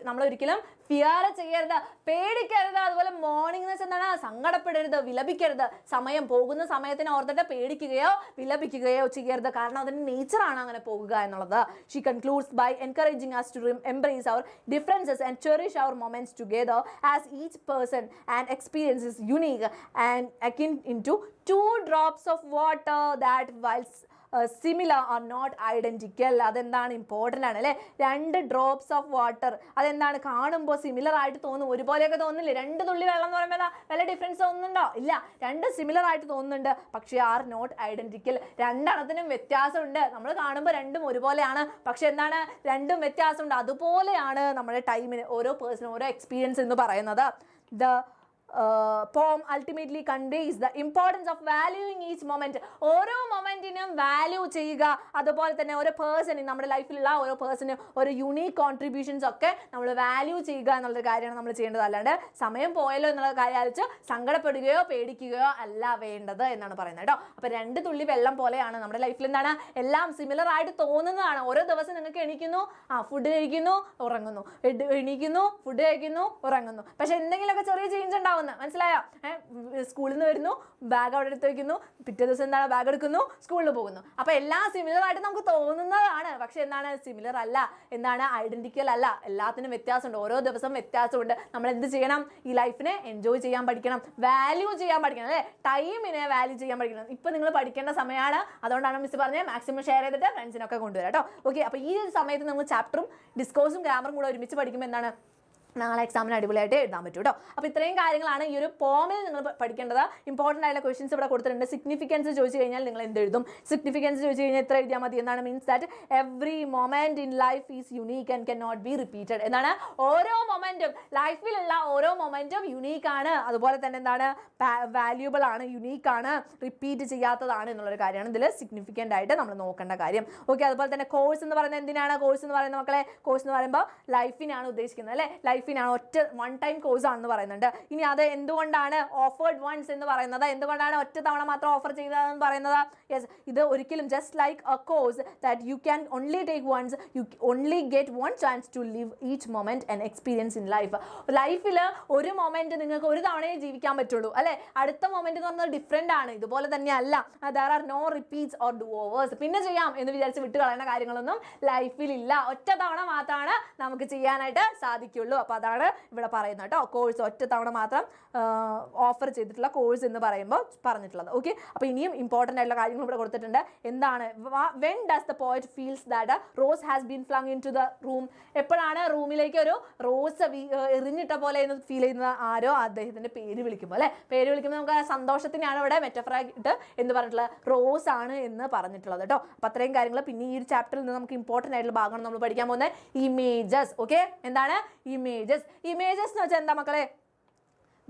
നമ്മളൊരിക്കലും ഫിയർ ചെയ്യരുത്, പേടിക്കരുത്. അതുപോലെ മോർണിംഗ് എന്ന് വെച്ചാൽ എന്താണ്? സങ്കടപ്പെടരുത്, വിലപിക്കരുത്. പോകുന്ന സമയത്തിനെ ഓർത്തിട്ട് പേടിക്കുകയോ വിലപിക്കുകയോ ചെയ്യരുത്, കാരണം അതിൻ്റെ നേച്ചറാണ് അങ്ങനെ പോകുക എന്നുള്ളത്. She concludes by encouraging us to embrace our differences and cherish our moments together as each person and experience is unique and akin into two drops of water that whilst similar are not identical. അതെന്താണ് important ആണ് അല്ലേ. 2 drops of water അതെന്താണ് കാണുമ്പോൾ similar ആയിട്ട് തോന്നും, ഒരുപോലെയൊക്കെ തോന്നില്ലേ. 2 തുള്ളി വെള്ളം എന്ന് പറയുമ്പോൾ വല്ല ഡിഫറൻസ് തോന്നുന്നുണ്ടോ? ഇല്ല, 2 സിമിലർ ആയിട്ട് തോന്നുന്നുണ്ട്, പക്ഷേ ആർ നോട്ട് ഐഡന്റിക്കൽ. 2 എണ്ണത്തിനും വ്യത്യാസമുണ്ട്. നമ്മൾ കാണുമ്പോൾ 2ഉം ഒരുപോലെയാണ്, പക്ഷെ എന്താണ് 2ഉം വ്യത്യാസമുണ്ട്. അതുപോലെയാണ് നമ്മുടെ ടൈമിന് ഓരോ പേഴ്സണും ഓരോ എക്സ്പീരിയൻസ് എന്ന് പറയുന്നത്. The poem ultimately conveys the importance of valuing each moment. ഓരോ മൊമെന്റിനും വാല്യൂ ചെയ്യുക, അതുപോലെ തന്നെ ഓരോ പേഴ്സണും നമ്മുടെ ലൈഫിലുള്ള ഓരോ പേഴ്സണും ഓരോ യുണീക്ക് കോൺട്രിബ്യൂഷൻസ് ഒക്കെ നമ്മൾ വാല്യൂ ചെയ്യുക എന്നുള്ളൊരു കാര്യമാണ് നമ്മൾ ചെയ്യേണ്ടത്. അല്ലാണ്ട് സമയം പോയല്ലോ എന്നുള്ള കാര്യം ആലോചിച്ച് സങ്കടപ്പെടുകയോ പേടിക്കുകയോ അല്ല വേണ്ടത് എന്നാണ് പറയുന്നത് കേട്ടോ. അപ്പോൾ 2 തുള്ളി വെള്ളം പോലെയാണ് നമ്മുടെ ലൈഫിൽ എന്താണ് എല്ലാം സിമിലർ ആയിട്ട് തോന്നുന്നതാണ്. ഓരോ ദിവസം നിങ്ങൾക്ക് എണീക്കുന്നു, ഫുഡ് കഴിക്കുന്നു, ഉറങ്ങുന്നു, എണീക്കുന്നു, ഫുഡ് കഴിക്കുന്നു, ഉറങ്ങുന്നു, പക്ഷെ എന്തെങ്കിലുമൊക്കെ ചെറിയ ചേഞ്ച് ഉണ്ടാവും. മനസ്സിലായോ? സ്കൂളിൽ നിന്ന് വരുന്നു, ബാഗ് അവിടെ എടുത്ത് വയ്ക്കുന്നു, പിറ്റേ ദിവസം എന്താണ് ബാഗ് എടുക്കുന്നു, സ്കൂളിൽ പോകുന്നു. അപ്പൊ എല്ലാം സിമിലർ ആയിട്ട് നമുക്ക് തോന്നുന്നതാണ്, പക്ഷെ എന്താണ് സിമിലർ അല്ല, എന്താണ് ഐഡന്റിക്കൽ അല്ല. എല്ലാത്തിനും വ്യത്യാസമുണ്ട്, ഓരോ ദിവസം വ്യത്യാസമുണ്ട്. നമ്മൾ എന്ത് ചെയ്യണം? ഈ ലൈഫിനെ എൻജോയ് ചെയ്യാൻ പഠിക്കണം, വാല്യൂ ചെയ്യാൻ പഠിക്കണം അല്ലേ. ടൈമിനെ വാല്യൂ ചെയ്യാൻ പഠിക്കണം. ഇപ്പൊ നിങ്ങൾ പഠിക്കേണ്ട സമയമാണ്, അതുകൊണ്ടാണ് മിസ് പറഞ്ഞത് മാക്സിമം ഷെയർ ചെയ്തിട്ട് ഫ്രണ്ട്സിനൊക്കെ കൊണ്ടുവരാം കേട്ടോ. ഓക്കെ, അപ്പോൾ ഈ ഒരു സമയത്ത് നമ്മൾ ചാപ്റ്ററും ഡിസ്കോഴ്സും ഗ്രാമറും കൂടെ ഒരുമിച്ച് പഠിക്കുമ്പോൾ എന്താണ് നാളെ എക്സാമിന് അടിപൊളിയായിട്ട് എഴുതാൻ പറ്റും കേട്ടോ. അപ്പോൾ ഇത്രയും കാര്യങ്ങളാണ് ഈ ഒരു പോമിൽ നിങ്ങൾ പഠിക്കേണ്ടത്. ഇമ്പോർട്ടൻ്റ് ആയിട്ടുള്ള ക്വസ്റ്റ്യൻസ് ഇവിടെ കൊടുത്തിട്ടുണ്ട്. സിഗ്നിഫിക്കൻസ് ചോദിച്ചു കഴിഞ്ഞാൽ നിങ്ങൾ എന്ത് എഴുതും? സിഗ്നിഫിക്കൻസ് ചോദിച്ചു കഴിഞ്ഞാൽ എത്ര എഴുതിയാൽ മതി എന്നാണ്? Means that every moment in life is unique and can not be repeated എന്നാണ്. ഓരോ മൊമെന്റും ലൈഫിലുള്ള ഓരോ മൊമെന്റും യുണീക്ക് ആണ്, അതുപോലെ തന്നെ എന്താണ് വാല്യൂബിൾ ആണ്, യുണീക്ക് ആണ്, റിപ്പീറ്റ് ചെയ്യാത്തതാണ് എന്നുള്ളൊരു കാര്യമാണ് ഇതിൽ സിഗ്നിഫിക്കൻ്റ് ആയിട്ട് നമ്മൾ നോക്കേണ്ട കാര്യം. ഓക്കെ, അതുപോലെ തന്നെ കോഴ്സ് എന്ന് പറയുന്നത് എന്തിനാണ്? കോഴ്സ് എന്ന് പറയുന്നത് മക്കളെ, കോഴ്സ് എന്ന് പറയുമ്പോൾ ലൈഫിനാണ് ഉദ്ദേശിക്കുന്നത് അല്ലേ. ലൈഫിനാണ്, ഒറ്റ 1 ടൈം കോഴ്സ് ആണെന്ന് പറയുന്നുണ്ട്. ഇനി അത് എന്തുകൊണ്ടാണ് ഓഫേർഡ് വൺസ് എന്ന് പറയുന്നത്? എന്തുകൊണ്ടാണ് ഒറ്റ തവണ മാത്രം ഓഫർ ചെയ്തതെന്ന് പറയുന്നത്? യെസ്, ഇത് ഒരിക്കലും just like a course that you can only take once, you only get 1 chance to live each moment and experience in life. ലൈഫിൽ ഒരു മൊമെന്റ് നിങ്ങൾക്ക് ഒരു തവണയേ ജീവിക്കാൻ പറ്റുള്ളൂ അല്ലേ. അടുത്ത മൊമെന്റ് എന്ന് പറഞ്ഞാൽ ഡിഫറെൻ്റ് ആണ്, ഇതുപോലെ തന്നെ അല്ല. There are no repeats or do overs. പിന്നെ ചെയ്യാം എന്ന് വിചാരിച്ച് വിട്ട് കളയുന്ന കാര്യങ്ങളൊന്നും ലൈഫിൽ ഇല്ല. ഒറ്റ തവണ മാത്രമാണ് നമുക്ക് ചെയ്യാനായിട്ട് സാധിക്കുള്ളൂ. അപ്പോൾ അതാണ് ഇവിടെ പറയുന്നത് കേട്ടോ. കോഴ്സ് ഒറ്റ തവണ മാത്രം ഓഫർ ചെയ്തിട്ടുള്ള കോഴ്സ് എന്ന് പറയുമ്പോൾ പറഞ്ഞിട്ടുള്ളത്. ഓക്കെ, അപ്പോൾ ഇനിയും ഇമ്പോർട്ടൻ്റ് ആയിട്ടുള്ള കാര്യങ്ങൾ ഇവിടെ കൊടുത്തിട്ടുണ്ട്. എന്താണ്? When does the poet feels that rose has been flung into the room? എപ്പോഴാണ് റൂമിലേക്ക് ഒരു റോസ് എറിഞ്ഞിട്ട പോലെ എന്ന് ഫീൽ ചെയ്യുന്നത്? ആരോ അദ്ദേഹത്തിൻ്റെ പേര് വിളിക്കുമ്പോൾ അല്ലേ. പേര് വിളിക്കുമ്പോൾ നമുക്ക് സന്തോഷത്തിനാണ് ഇവിടെ മെറ്റഫറായിട്ട് എന്ന് പറഞ്ഞിട്ടുള്ളത്, റോസ് ആണ് എന്ന് പറഞ്ഞിട്ടുള്ളത് കേട്ടോ. അപ്പോൾ അത്രയും കാര്യങ്ങൾ. പിന്നെ ഈ ഒരു ചാപ്റ്ററിൽ നിന്ന് നമുക്ക് ഇമ്പോർട്ടൻ്റ് ആയിട്ടുള്ള ഭാഗമാണ് നമ്മൾ പഠിക്കാൻ പോകുന്നത്, ഇമേജസ്. ഓക്കെ, എന്താണ് ഇമേജസ്? ഇമേജസ് എന്ന് വെച്ചാൽ എന്താ മക്കളെ?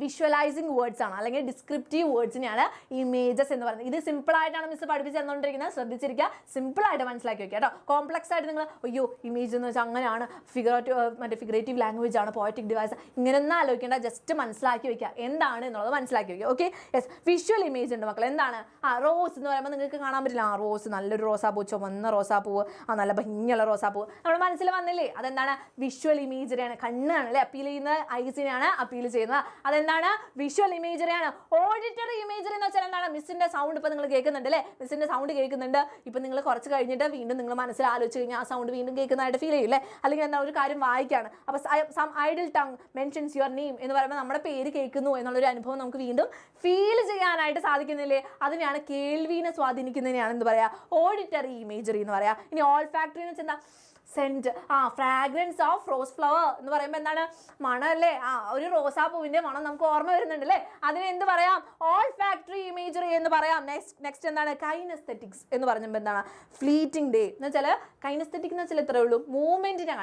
വിഷ്വലൈസിങ് വേർഡ്സ് ആണ്, അല്ലെങ്കിൽ ഡിസ്ക്രിപ്റ്റീവ് വേർഡ്സിനെയാണ് ഇമേജസ് എന്ന് പറയുന്നത്. ഇത് സിമ്പിൾ ആയിട്ടാണ് മിസ് പഠിപ്പിച്ച് തന്നുകൊണ്ടിരിക്കുന്നത്, ശ്രദ്ധിച്ചിരിക്കുക, സിമ്പിൾ ആയിട്ട് മനസ്സിലാക്കി വെക്കുക കേട്ടോ. കോംപ്ലക്സ് ആയിട്ട് നിങ്ങൾ അയ്യോ ഇമേജ് എന്ന് വെച്ചാൽ അങ്ങനെയാണ്, ഫിഗറേറ്റീവ് ലാംഗ്വേജ് ആണ്, പോയറ്റിക് ഡിവൈസ്, ഇങ്ങനെയൊന്നും ആലോചിക്കേണ്ട, ജസ്റ്റ് മനസ്സിലാക്കി വെക്കുക എന്താണ് എന്നുള്ളത് മനസ്സിലാക്കി വെക്കുക. ഓക്കെ, യെസ്, വിഷ്വൽ ഇമേജ് ഉണ്ട് മക്കൾ. എന്താണ്? റോസ് എന്ന് പറയുമ്പോൾ നിങ്ങൾക്ക് കാണാൻ പറ്റില്ല, റോസ് നല്ലൊരു റോസാപ്പൂ, ചുവന്ന റോസാപ്പൂവ്, നല്ല ഭംഗിയുള്ള റോസാപ്പൂവ് നമ്മുടെ മനസ്സിൽ വന്നില്ലേ? അതെന്താണ്? വിഷ്വൽ ഇമേജറിയാണ്. കണ്ണാണ് അല്ലേ അപ്പീൽ ചെയ്യുന്നത്, ഐസിനെയാണ് അപ്പീൽ ചെയ്യുന്നത്. എന്താണ്? വിഷ്വൽ ഇമേജറിയാണ്. ഓഡിറ്ററി ഇമേജറി എന്ന് വെച്ചാൽ എന്താണ്? മിസ്സിന്റെ സൗണ്ട് ഇപ്പൊ നിങ്ങൾ കേൾക്കുന്നുണ്ട് അല്ലേ, മിസ്സിന്റെ സൗണ്ട് കേൾക്കുന്നുണ്ട്. ഇപ്പൊ നിങ്ങൾ കുറച്ച് കഴിഞ്ഞിട്ട് വീണ്ടും നിങ്ങൾ മനസ്സിൽ ആലോചിച്ച് കഴിഞ്ഞാൽ ആ സൗണ്ട് വീണ്ടും കേൾക്കുന്നതായിട്ട് ഫീൽ ചെയ്യില്ലേ? അല്ലെങ്കിൽ എന്താ ഒരു കാര്യം വായിക്കാണ്, അപ്പൊ some idle tongue mentions your name എന്ന് പറയുമ്പോൾ നമ്മുടെ പേര് കേൾക്കുന്നു എന്നുള്ളൊരു അനുഭവം നമുക്ക് വീണ്ടും ഫീൽ ചെയ്യാനായിട്ട് സാധിക്കുന്നില്ലേ? അതിനെയാണ് കേൾവിനെ സ്വാധീനിക്കുന്നതിനെയാണ് എന്ത് പറയാ? ഓഡിറ്ററി ഇമേജറി എന്ന് പറയാ. ഇനി ഓൾ ഫാക്ടറി എന്ന് വെച്ചാൽ എന്താ? Scent, fragrance of rose flower എന്ന് പറയുമ്പോൾ എന്താണ്? മണം അല്ലേ? ഒരു റോസാപ്പൂവിൻ്റെ മണം നമുക്ക് ഓർമ്മ വരുന്നുണ്ട് അല്ലേ? അതിനെ എന്ത് പറയാം? ഓൾ ഫാക്ടറി ഇമേജറി എന്ന് പറയാം. നെക്സ്റ്റ് എന്താണ്? കൈനസ്തെറ്റിക്സ് എന്ന് പറയുമ്പോൾ എന്താണ്? ഫ്ലീറ്റിംഗ് ഡേ എന്ന് വെച്ചാൽ കൈനസ്തെറ്റിക് എന്ന് വെച്ചാൽ ഇത്രയേ ഉള്ളൂ, മൂവ്മെൻറ്റിനെ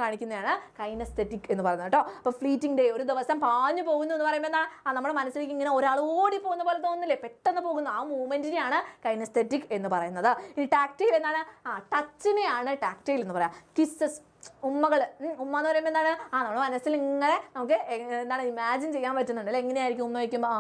കാണിക്കുന്നതാണ് കൈനസ്തെറ്റിക് എന്ന് പറയുന്നത് കേട്ടോ. അപ്പോൾ ഫ്ലീറ്റിംഗ് ഡേ, ഒരു ദിവസം പാഞ്ഞു പോകുന്നു എന്ന് പറയുമ്പോൾ എന്താണ്? നമ്മുടെ മനസ്സിലേക്ക് ഇങ്ങനെ ഒരാൾ ഓടി പോകുന്ന പോലെ തോന്നുന്നില്ലേ? പെട്ടെന്ന് പോകുന്നു, ആ മൂവ്മെൻറ്റിനെയാണ് കൈനസ്തെറ്റിക് എന്ന് പറയുന്നത്. ഈ ടാക്റ്റൈൽ എന്താണ്? ടച്ചിനെയാണ് ടാക്റ്റൈൽ എന്ന് പറയാം. കിസ്സസ്, ഉമ്മകൾ, ഉമ്മ എന്ന് പറയുമ്പോൾ എന്താണ്? നമ്മുടെ മനസ്സിൽ ഇങ്ങനെ നമുക്ക് എന്താണ് ഇമാജിൻ ചെയ്യാൻ പറ്റുന്നുണ്ട് അല്ലേ? എങ്ങനെയായിരിക്കും ഉമ്മ വയ്ക്കുമ്പോൾ?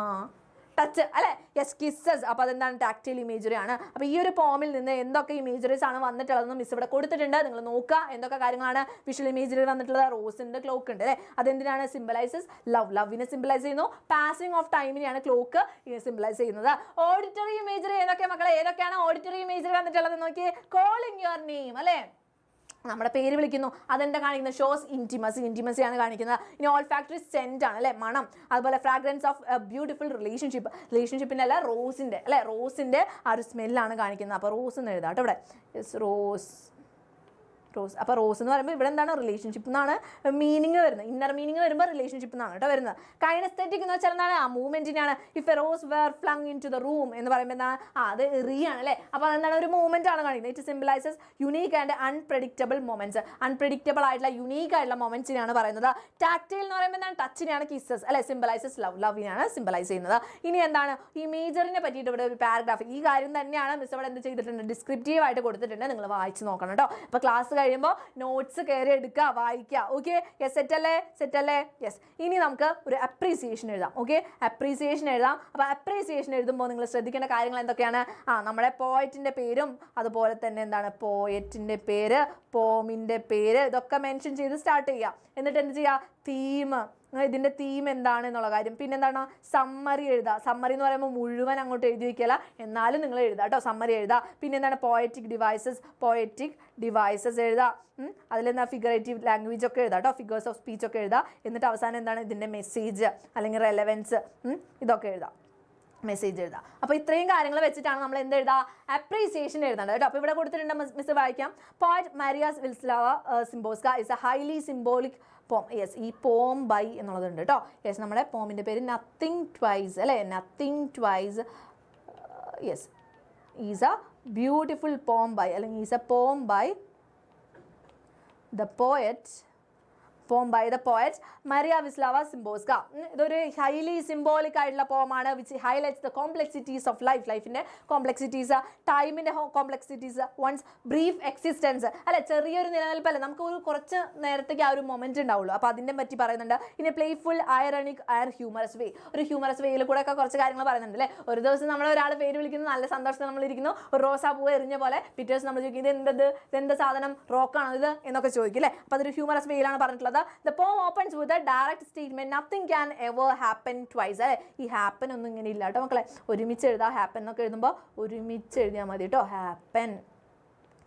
ടച്ച് അല്ലേ? Yes, kisses. അപ്പോൾ അതെന്താണ്? ടാക്റ്റൈൽ ഇമേജറി ആണ്. അപ്പോൾ ഈ ഒരു പോമിൽ നിന്ന് എന്തൊക്കെ ഇമേജറീസ് ആണ് വന്നിട്ടുള്ളതെന്ന് മിസ് ഇവിടെ കൊടുത്തിട്ടുണ്ട്. നിങ്ങൾ നോക്കുക എന്തൊക്കെ കാര്യങ്ങളാണ് വിഷ്വൽ ഇമേജറി വന്നിട്ടുള്ളത്. റോസിൻ്റെ ക്ലോക്ക് ഉണ്ട് അല്ലേ, അതെന്തിനാണ്? സിംബലൈസസ് ലവ്, ലവിനെ സിംബലൈസ് ചെയ്യുന്നു. പാസിംഗ് ഓഫ് ടൈമിനെയാണ് ക്ലോക്ക് സിംബലൈസ് ചെയ്യുന്നത്. ഓഡിറ്ററി ഇമേജറി ഏതൊക്കെ മക്കളെ? ഏതൊക്കെയാണ് ഓഡിറ്ററി ഇമേജറി വന്നിട്ടുള്ളത് നോക്കിയേ? കോളിംഗ് യുവർ നെയിം അല്ലേ, നമ്മുടെ പേര് വിളിക്കുന്നു, അതെന്താ കാണിക്കുന്നത്? ഷോസ് ഇൻറ്റിമസിയാണ് കാണിക്കുന്നത്. ഇനി ഓൾ ഫാക്ടറി സെൻറ്റ് ആണ് അല്ലേ, മണം. അതുപോലെ ഫ്രാഗ്രൻസ് ഓഫ് ബ്യൂട്ടിഫുൾ റിലേഷൻഷിപ്പിൻ്റെ അല്ല റോസിൻ്റെ അല്ലേ, റോസിൻ്റെ ആ ഒരു സ്മെല്ലാണ് കാണിക്കുന്നത്. അപ്പോൾ റോസ് എന്ന് എഴുതാം കേട്ടോ ഇവിടെ. റോസ്. അപ്പോൾ റോസ് എന്ന് പറയുമ്പോൾ ഇവിടെ എന്താണ്? റിലേഷൻഷിപ്പ് എന്നാണ് മീനിങ് വരുന്നത്. ഇന്നർ മീനിങ് വരുമ്പോൾ റിലേഷൻഷിപ്പ് എന്നാണ് കേട്ടോ വരുന്നത്. കൈനസ്തെറ്റിക് എന്ന് വെച്ചാൽ എന്താണ്? ആ മൂവ്മെൻറ്റിനാണ്. If a rose were flung into the room എന്ന് പറയുമ്പോൾ എന്താണ്? അത് എറിയാണ് അല്ലേ. അപ്പോൾ അതെന്താണ്? ഒരു മൂവ്മെൻ്റ് ആണ് കാണിക്കുന്നത്. It symbolises unique and unpredictable moments. Unpredictable ആയിട്ടുള്ള യുണീക്ക് ആയിട്ടുള്ള മൊമെന്റ്സിനാണ് പറയുന്നത്. ടാക്ടൈൽ എന്ന് പറയുമ്പോൾ എന്താണ്? ടച്ചിനെയാണ്. കിസ്സസ് അല്ലെ, സിംബലൈസസ് ലവിനെയാണ് സിംബലൈസ് ചെയ്യുന്നത്. ഇനി എന്താണ്? ഈ മേജറിനെ പറ്റിയിട്ട് ഇവിടെ ഒരു പാരഗ്രാഫ്, ഈ കാര്യം തന്നെയാണ് മിസ് ഇവിടെ എന്ത് ചെയ്തിട്ടുണ്ട്? ഡിസ്ക്രിപ്റ്റീവ് ആയിട്ട് കൊടുത്തിട്ടുണ്ട്. നിങ്ങൾ വായിച്ച് നോക്കണം കേട്ടോ. അപ്പോൾ ക്ലാസ് കഴിയുമ്പോൾ നോട്ട്സ് കയറി എടുക്കുക, വായിക്കുക. ഓക്കെ, യെസ്, സെറ്റല്ലേ? യെസ്. ഇനി നമുക്ക് ഒരു അപ്രീസിയേഷൻ എഴുതാം. ഓക്കെ, അപ്രീസിയേഷൻ എഴുതാം. അപ്പോൾ അപ്രീസിയേഷൻ എഴുതുമ്പോൾ നിങ്ങൾ ശ്രദ്ധിക്കേണ്ട കാര്യങ്ങൾ എന്തൊക്കെയാണ്? നമ്മുടെ പോയറ്റിൻ്റെ പേരും അതുപോലെ തന്നെ എന്താണ് പോയറ്റിൻ്റെ പേര്, പോമിൻ്റെ പേര്, ഇതൊക്കെ മെൻഷൻ ചെയ്ത് സ്റ്റാർട്ട് ചെയ്യുക. എന്നിട്ട് എന്ത് ചെയ്യുക? തീം, ഇതിൻ്റെ തീം എന്താണ് എന്നുള്ള കാര്യം. പിന്നെ എന്താണ്? സമ്മറി എഴുതുക. സമ്മറി എന്ന് പറയുമ്പോൾ മുഴുവൻ അങ്ങോട്ട് എഴുതി വയ്ക്കില്ല, എന്നാലും നിങ്ങൾ എഴുതുക കേട്ടോ. സമ്മറി എഴുതുക. പിന്നെ എന്താണ്? പോയറ്റിക് ഡിവൈസസ് എഴുതുക. അതിലെന്താ? ഫിഗറേറ്റീവ് ലാംഗ്വേജ് ഒക്കെ എഴുതുക കേട്ടോ. ഫിഗേഴ്സ് ഓഫ് സ്പീച്ച് ഒക്കെ എഴുതുക. എന്നിട്ട് അവസാനം എന്താണ്? ഇതിൻ്റെ മെസ്സേജ് അല്ലെങ്കിൽ റെലവൻസ്, ഇതൊക്കെ എഴുതാം. മെസ്സേജ് എഴുതാം. അപ്പോൾ ഇത്രയും കാര്യങ്ങൾ വെച്ചിട്ടാണ് നമ്മൾ എന്ത് എഴുതുക? അപ്രീസിയേഷൻ എഴുതേണ്ടത് കേട്ടോ. അപ്പോൾ ഇവിടെ കൊടുത്തിട്ടുണ്ട്, മിസ് വായിക്കാം. Poet Maria's Wislawa Szymborska is a highly symbolic poem. Yes, ഈ പോം ബൈ എന്നുള്ളതുണ്ട് കേട്ടോ. യെസ്, നമ്മുടെ പോമിൻ്റെ പേര് നത്തിങ് ട്വൈസ് അല്ലേ, nothing twice. Yes, is a beautiful poem by, അല്ലെങ്കിൽ is a poem by the poet Maria Wislawa Szymborska. ഇതൊരു highly symbolic ആയിട്ടുള്ള പോമാണ്, which highlights the complexities of ലൈഫിൻ്റെ കോംപ്ലെക്സിറ്റീസ്, ടൈമിൻ്റെ കോംപ്ലെക്സിറ്റീസ്, വൺസ് ബ്രീഫ് എക്സിസ്റ്റൻസ് അല്ലെ, ചെറിയൊരു നിലനിൽപ്പല്ലേ, നമുക്ക് ഒരു കുറച്ച് നേരത്തേക്ക് ആ ഒരു മൊമെൻറ്റ് ഉണ്ടാവുള്ളൂ. അപ്പോൾ അതിനെ പറ്റി പറയുന്നുണ്ട്. ഇനി പ്ലേഫുൾ, ഐറണിക് ആൻഡ് ഹ്യൂമറസ് വേ, ഒരു ഹ്യൂമറസ് വേയിൽ കൂടെ ഒക്കെ കുറച്ച് കാര്യങ്ങൾ പറയുന്നുണ്ട് അല്ലേ. ഒരു ദിവസം നമ്മൾ ഒരാൾ പേര് വിളിക്കുന്നു, നല്ല സന്തോഷത്തിൽ നമ്മളിരിക്കുന്നു, ഒരു റോസാ പൂവ് എറിഞ്ഞ പോലെ. പിറ്റേ ദിവസം നമ്മൾ ചോദിക്കും, ഇതെന്ത് സാധനം, റോക്കാണോ ഇത് എന്നൊക്കെ ചോദിക്കും അല്ലേ. അപ്പോൾ അതൊരു ഹ്യൂമറസ് വേയിലാണ് പറഞ്ഞിട്ടുള്ളത്. The poem opens with a direct statement, nothing can ever happen twice. അല്ലേ, ഈ ഹാപ്പൻ ഒന്നും ഇങ്ങനെ ഇല്ല കേട്ടോ മക്കളെ. ഒരുമിച്ച് എഴുതാം. ഹാപ്പൻ എന്നൊക്കെ എഴുതുമ്പോൾ ഒരുമിച്ച് എഴുതിയാൽ മതി കേട്ടോ. ഹാപ്പൻ.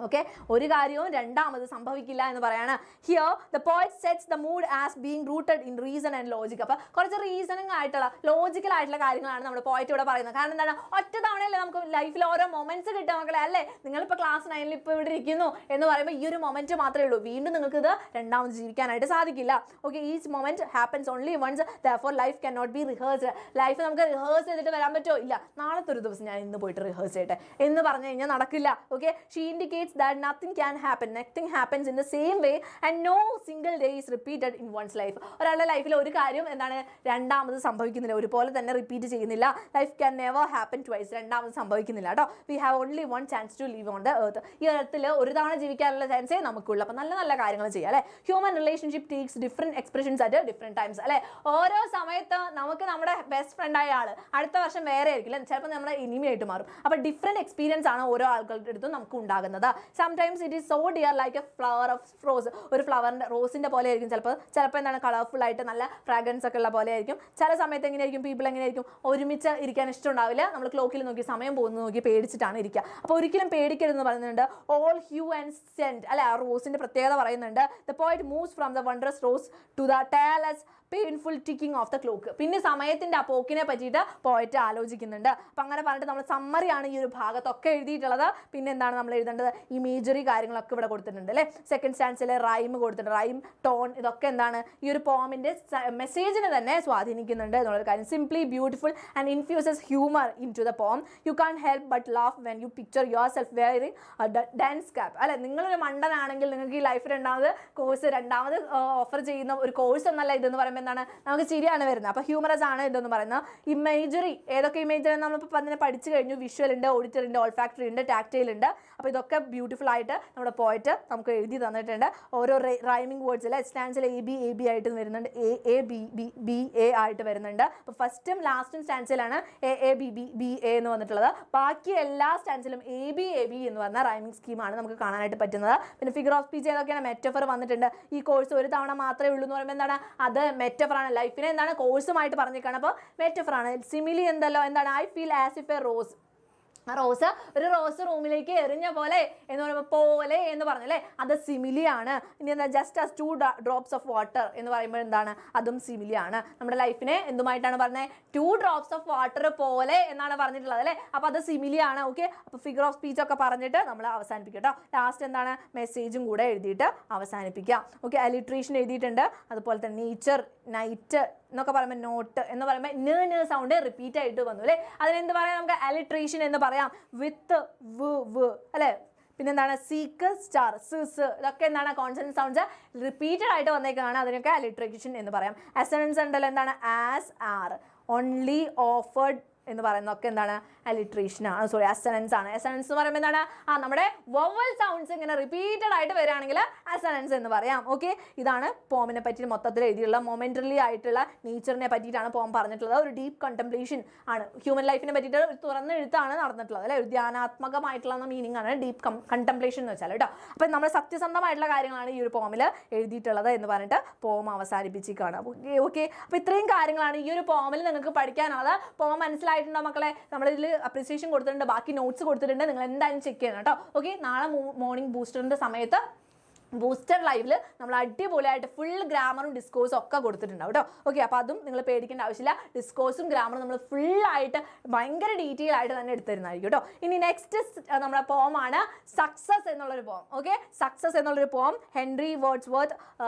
ഓക്കെ, ഒരു കാര്യവും രണ്ടാമത് സംഭവിക്കില്ല എന്ന് പറയാണ്. Here the poet sets the mood as being rooted in reason and logic. അപ്പോൾ കുറച്ച് റീസണിങ് ആയിട്ടുള്ള ലോജിക്കൽ ആയിട്ടുള്ള കാര്യങ്ങളാണ് നമ്മുടെ പോയറ്റ് ഇവിടെ പറയുന്നത്. കാരണം എന്താണ്? ഒറ്റ തവണയല്ലേ നമുക്ക് ലൈഫിൽ ഓരോ മൊമെന്റ്സ് കിട്ടുക മക്കളെ അല്ലേ. നിങ്ങളിപ്പോൾ ക്ലാസ് 9 ഇപ്പോൾ ഇവിടെ ഇരിക്കുന്നു എന്ന് പറയുമ്പോൾ ഈ ഒരു മൊമെന്റ് മാത്രമേ ഉള്ളൂ. വീണ്ടും നിങ്ങൾക്ക് ഇത് രണ്ടാമത് ജീവിക്കാനായിട്ട് സാധിക്കില്ല. Okay, each moment happens only once, therefore life can not be rehearsed. Life നമുക്ക് റിഹേഴ്സ് ചെയ്തിട്ട് വരാൻ പറ്റുമോ? ഇല്ല. നാളത്തെ ഒരു ദിവസം ഞാൻ ഇന്ന് പോയിട്ട് റിഹേഴ്സ് ചെയ്യട്ടെ എന്ന് പറഞ്ഞു കഴിഞ്ഞാൽ നടക്കില്ല. Okay, she indicates that nothing can happen, nothing happens in the same way and no single day is repeated in one's life. ഒരാളുടെ ലൈഫിൽ ഒരു കാര്യം എന്താണ് രണ്ടാമത് സംഭവിക്കുന്നില്ല, ഒരുപോലെ തന്നെ റിപ്പീറ്റ് ചെയ്യുന്നില്ല. Life can never happen twice, രണ്ടാമത് സംഭവിക്കുന്നില്ല കേട്ടോ. We have only one chance to leave on the earth. ഈ എർത്തിൽ ഒരു തവണ ജീവിക്കാനുള്ള ചാൻസേ നമുക്കുള്ളൂ. അപ്പോൾ നല്ല നല്ല കാര്യങ്ങൾ ചെയ്യാം അല്ലേ. Human relationship takes different expressions at different times അല്ലേ. ഓരോ സമയത്ത് നമുക്ക് നമ്മുടെ ബെസ്റ്റ് ഫ്രണ്ടായ ആൾ അടുത്ത വർഷം വേറെ ആയിരിക്കില്ല, ചിലപ്പോൾ നമ്മുടെ എനിമിയായിട്ട് മാറും. അപ്പോൾ ഡിഫറെൻറ്റ് എക്സ്പീരിയൻസ് ആണ് ഓരോ ആൾക്കാരുടെ അടുത്തും നമുക്ക് ഉണ്ടാകുന്നത്. Sometimes it is so dear like A flower of rows. ഒരു ഫ്ലവറിൻ്റെ റോസിൻ്റെ പോലെ ആയിരിക്കും ചിലപ്പോൾ എന്താണ് കളർഫുൾ ആയിട്ട് നല്ല ഫ്രാഗ്രൻസ് ഒക്കെ ഉള്ള പോലെ ആയിരിക്കും. ചില സമയത്ത് എങ്ങനെയായിരിക്കും, പീപ്പിൾ എങ്ങനെയായിരിക്കും, ഒരുമിച്ച് ഇരിക്കാൻ ഇഷ്ടമുണ്ടാവില്ല. നമ്മൾ ക്ലോക്കിൽ നോക്കി സമയം പോകുന്നത് നോക്കി പേടിച്ചിട്ടാണ് ഇരിക്കുക. അപ്പോൾ ഒരിക്കലും പേടിക്കരുതെന്ന് പറയുന്നുണ്ട്. ഓൾ ഹ്യൂ ആൻഡ് സെൻറ്റ് അല്ലെ, ആ റോസിൻ്റെ പ്രത്യേകത പറയുന്നുണ്ട്. The poet moves from the wondrous rose to the tireless painful ticking of the clock. പിന്നെ സമയത്തിൻ്റെ ആ പോക്കിനെ പറ്റിയിട്ട് പോയിട്ട് ആലോചിക്കുന്നുണ്ട്. അപ്പം അങ്ങനെ പറഞ്ഞിട്ട് നമ്മൾ സമ്മറിയാണ് ഈ ഒരു ഭാഗത്തൊക്കെ എഴുതിയിട്ടുള്ളത്. പിന്നെ എന്താണ് നമ്മൾ എഴുതേണ്ടത്? ഇമേജറി കാര്യങ്ങളൊക്കെ ഇവിടെ കൊടുത്തിട്ടുണ്ട് അല്ലേ. സെക്കൻഡ് സ്റ്റാൻസിലെ റൈം കൊടുത്തിട്ടുണ്ട്. റൈം, ടോൺ, ഇതൊക്കെ എന്താണ് ഈ ഒരു പോമിൻ്റെ മെസ്സേജിനെ തന്നെ സ്വാധീനിക്കുന്നുണ്ട് എന്നുള്ളൊരു കാര്യം. Simply beautiful and infuses humour into the poem. You can't help but laugh when you picture yourself wearing dunce cap അല്ലെ. നിങ്ങളൊരു മണ്ടനാണെങ്കിൽ നിങ്ങൾക്ക് ഈ ലൈഫ് രണ്ടാമത് ഓഫർ ചെയ്യുന്ന ഒരു കോഴ്സ് എന്നല്ല ഇതെന്ന് പറയുമ്പോൾ എന്താണ്, നമുക്ക് ചിരിയാണ് വരുന്നത്. അപ്പോൾ ഹ്യൂമറസ് ആണ് ഇതെന്ന് പറയുന്നത്. ഇമേജറി, ഏതൊക്കെ ഇമേജറി നമ്മളിപ്പോൾ അതിനെ പഠിച്ചു കഴിഞ്ഞു. വിഷ്വൽ ഉണ്ട്, ഓഡിറ്ററി ഉണ്ട്, ഓൾഫാക്ടറി ഉണ്ട്, ടാക്ടൈൽ ഉണ്ട്. അപ്പോൾ ഇതൊക്കെ ബ്യൂട്ടിഫുൾ ആയിട്ട് നമ്മുടെ പോയിട്ട് നമുക്ക് എഴുതി തന്നിട്ടുണ്ട്. ഓരോ റൈമിംഗ് വേർഡ്സ് അല്ലേ. സ്റ്റാൻസിൽ എ ബി ആയിട്ട് വരുന്നുണ്ട്, എ ബി എ ആയിട്ട് വരുന്നുണ്ട്. അപ്പോൾ ഫസ്റ്റും ലാസ്റ്റും സ്റ്റാൻസിലാണ് എ ബി എ എന്ന് വന്നിട്ടുള്ളത്. ബാക്കി എല്ലാ സ്റ്റാൻസിലും എ ബി എന്ന് പറഞ്ഞ റൈമിംഗ് സ്കീമാണ് നമുക്ക് കാണാനായിട്ട് പറ്റുന്നത്. പിന്നെ ഫിഗർ ഓഫ് സ്പീച്ച് ഏതൊക്കെയാണ്? മെറ്റഫർ വന്നിട്ടുണ്ട്. ഈ കോഴ്സ് ഒരു തവണ മാത്രമേ ഉള്ളൂ എന്ന് പറയുമ്പോൾ എന്താണ്, അത് മെറ്റഫറാണ്. ലൈഫിനെ എന്താണ് കോഴ്സുമായിട്ട് പറഞ്ഞേക്കാണ്. അപ്പോൾ മെറ്റഫറാണ്. സിമിലി എന്താണ്, I feel as if a rose. Rose ഒരു റോസ് റൂമിലേക്ക് എറിഞ്ഞ പോലെ എന്ന് പറയുമ്പോൾ പോലെ എന്ന് പറഞ്ഞല്ലേ, അത് സിമിലിയാണ്. ഇനി എന്താ just as 2 drops of water എന്ന് പറയുമ്പോൾ എന്താണ്, അതും സിമിലിയാണ്. നമ്മുടെ ലൈഫിനെ എന്തുമായിട്ടാണ് പറഞ്ഞത്, 2 drops ഓഫ് വാട്ടർ പോലെ എന്നാണ് പറഞ്ഞിട്ടുള്ളത് അല്ലേ. അപ്പോൾ അത് സിമിലിയാണ്. ഓക്കെ, അപ്പോൾ ഫിഗർ ഓഫ് സ്പീച്ച് ഒക്കെ പറഞ്ഞിട്ട് നമ്മൾ അവസാനിപ്പിക്കും കേട്ടോ. ലാസ്റ്റ് എന്താണ്, മെസ്സേജും കൂടെ എഴുതിയിട്ട് അവസാനിപ്പിക്കാം. ഓക്കെ, അലിട്രേഷൻ എഴുതിയിട്ടുണ്ട്. അതുപോലെ തന്നെ നേച്ചർ, നൈറ്റ് എന്നൊക്കെ പറയുമ്പോൾ നോട്ട് എന്ന് പറയുമ്പോൾ ന സൗണ്ട് റിപ്പീറ്റ് ആയിട്ട് വന്നു അല്ലേ. അതിനെന്ത് പറയാം, നമുക്ക് അലിട്രേഷൻ എന്ന് പറയാം. വിത്ത് വ് അല്ലേ. പിന്നെന്താണ്, സീക്ക്, സ്റ്റാർ, സിസ്, ഇതൊക്കെ എന്താണ് കോൺസണന്റ് സൗണ്ട്സ് റിപ്പീറ്റഡ് ആയിട്ട് വന്നേക്കാണ്. അതിനൊക്കെ അലിട്രേഷൻ എന്ന് പറയാം. അസണൻസ് ഉണ്ടല്ലോ, എന്താണ് ആസ്, ആർ, ഓൺലി, ഓഫേർഡ് എന്ന് പറയുന്നതൊക്കെ എന്താണ് അലിട്രേഷൻ ആണ്, സോറി അസണൻസ് ആണ്. അസണൻസ് എന്ന് പറയുമ്പോൾ എന്താണ്, നമ്മുടെ വവൽ സൗണ്ട്സ് ഇങ്ങനെ റിപ്പീറ്റഡ് ആയിട്ട് വരികയാണെങ്കിൽ അസണൻസ് എന്ന് പറയാം. ഓക്കെ, ഇതാണ് പോമിനെ പറ്റി മൊത്തത്തിൽ എഴുതിയുള്ള മൊമെന്ററി ആയിട്ടുള്ള നേച്ചറിനെ പറ്റിയിട്ടാണ് പോം പറഞ്ഞിട്ടുള്ളത്. ഒരു ഡീപ്പ് കണ്ടംപ്ലേഷൻ ആണ്, ഹ്യൂമൻ ലൈഫിനെ പറ്റിയിട്ട് ഒരു തുറന്ന എഴുത്താണ് നടന്നിട്ടുള്ളത് അല്ലെ. ഒരു ധ്യാനാത്മകമായിട്ടുള്ള മീനിങ് ആണ് ഡീപ്പ് കണ്ടംപ്ലേഷൻ എന്ന് വെച്ചാൽ കേട്ടോ. അപ്പം നമ്മൾ സത്യസന്ധമായിട്ടുള്ള കാര്യങ്ങളാണ് ഈ ഒരു പോമിൽ എഴുതിയിട്ടുള്ളത് എന്ന് പറഞ്ഞിട്ട് പോം അവസാനിപ്പിച്ചിരിക്കുകയാണ്. ഓക്കെ, അപ്പോൾ ഇത്രയും കാര്യങ്ങളാണ് ഈ ഒരു പോമിൽ നിങ്ങൾക്ക് പഠിക്കാനുള്ളത്. പോം മനസ്സിലായിട്ടുണ്ടോ മക്കളെ? നമ്മളിതിൽ അപ്രിസിയേഷൻ കൊടുത്തിട്ടുണ്ട്, ബാക്കി നോട്ട്സ് കൊടുത്തിട്ടുണ്ട്, നിങ്ങൾ എന്തായാലും ചെക്ക് ചെയ്യണം കേട്ടോ. ഓക്കെ, നാളെ മോർണിംഗ് ബൂസ്റ്ററിൻ്റെ സമയത്ത് ബൂസ്റ്റർ ലൈവിൽ നമ്മൾ അടിപൊളിയായിട്ട് ഫുൾ ഗ്രാമറും ഡിസ്കോഴ്സും ഒക്കെ കൊടുത്തിട്ടുണ്ടാവും കേട്ടോ. ഓക്കെ, അപ്പോൾ അതും നിങ്ങൾ പേടിക്കേണ്ട ആവശ്യമില്ല. ഡിസ്കോഴ്സും ഗ്രാമറും നമ്മൾ ഫുള്ളായിട്ട് ഭയങ്കര ഡീറ്റെയിൽ ആയിട്ട് തന്നെ എടുത്തിരുന്നായിരിക്കും കേട്ടോ. ഇനി നെക്സ്റ്റ് നമ്മുടെ പോമാണ് സക്സസ് എന്നുള്ളൊരു പോം. ഓക്കെ, സക്സസ് എന്നുള്ളൊരു പോം ഹെൻറി വേർഡ്സ്വർത്ത്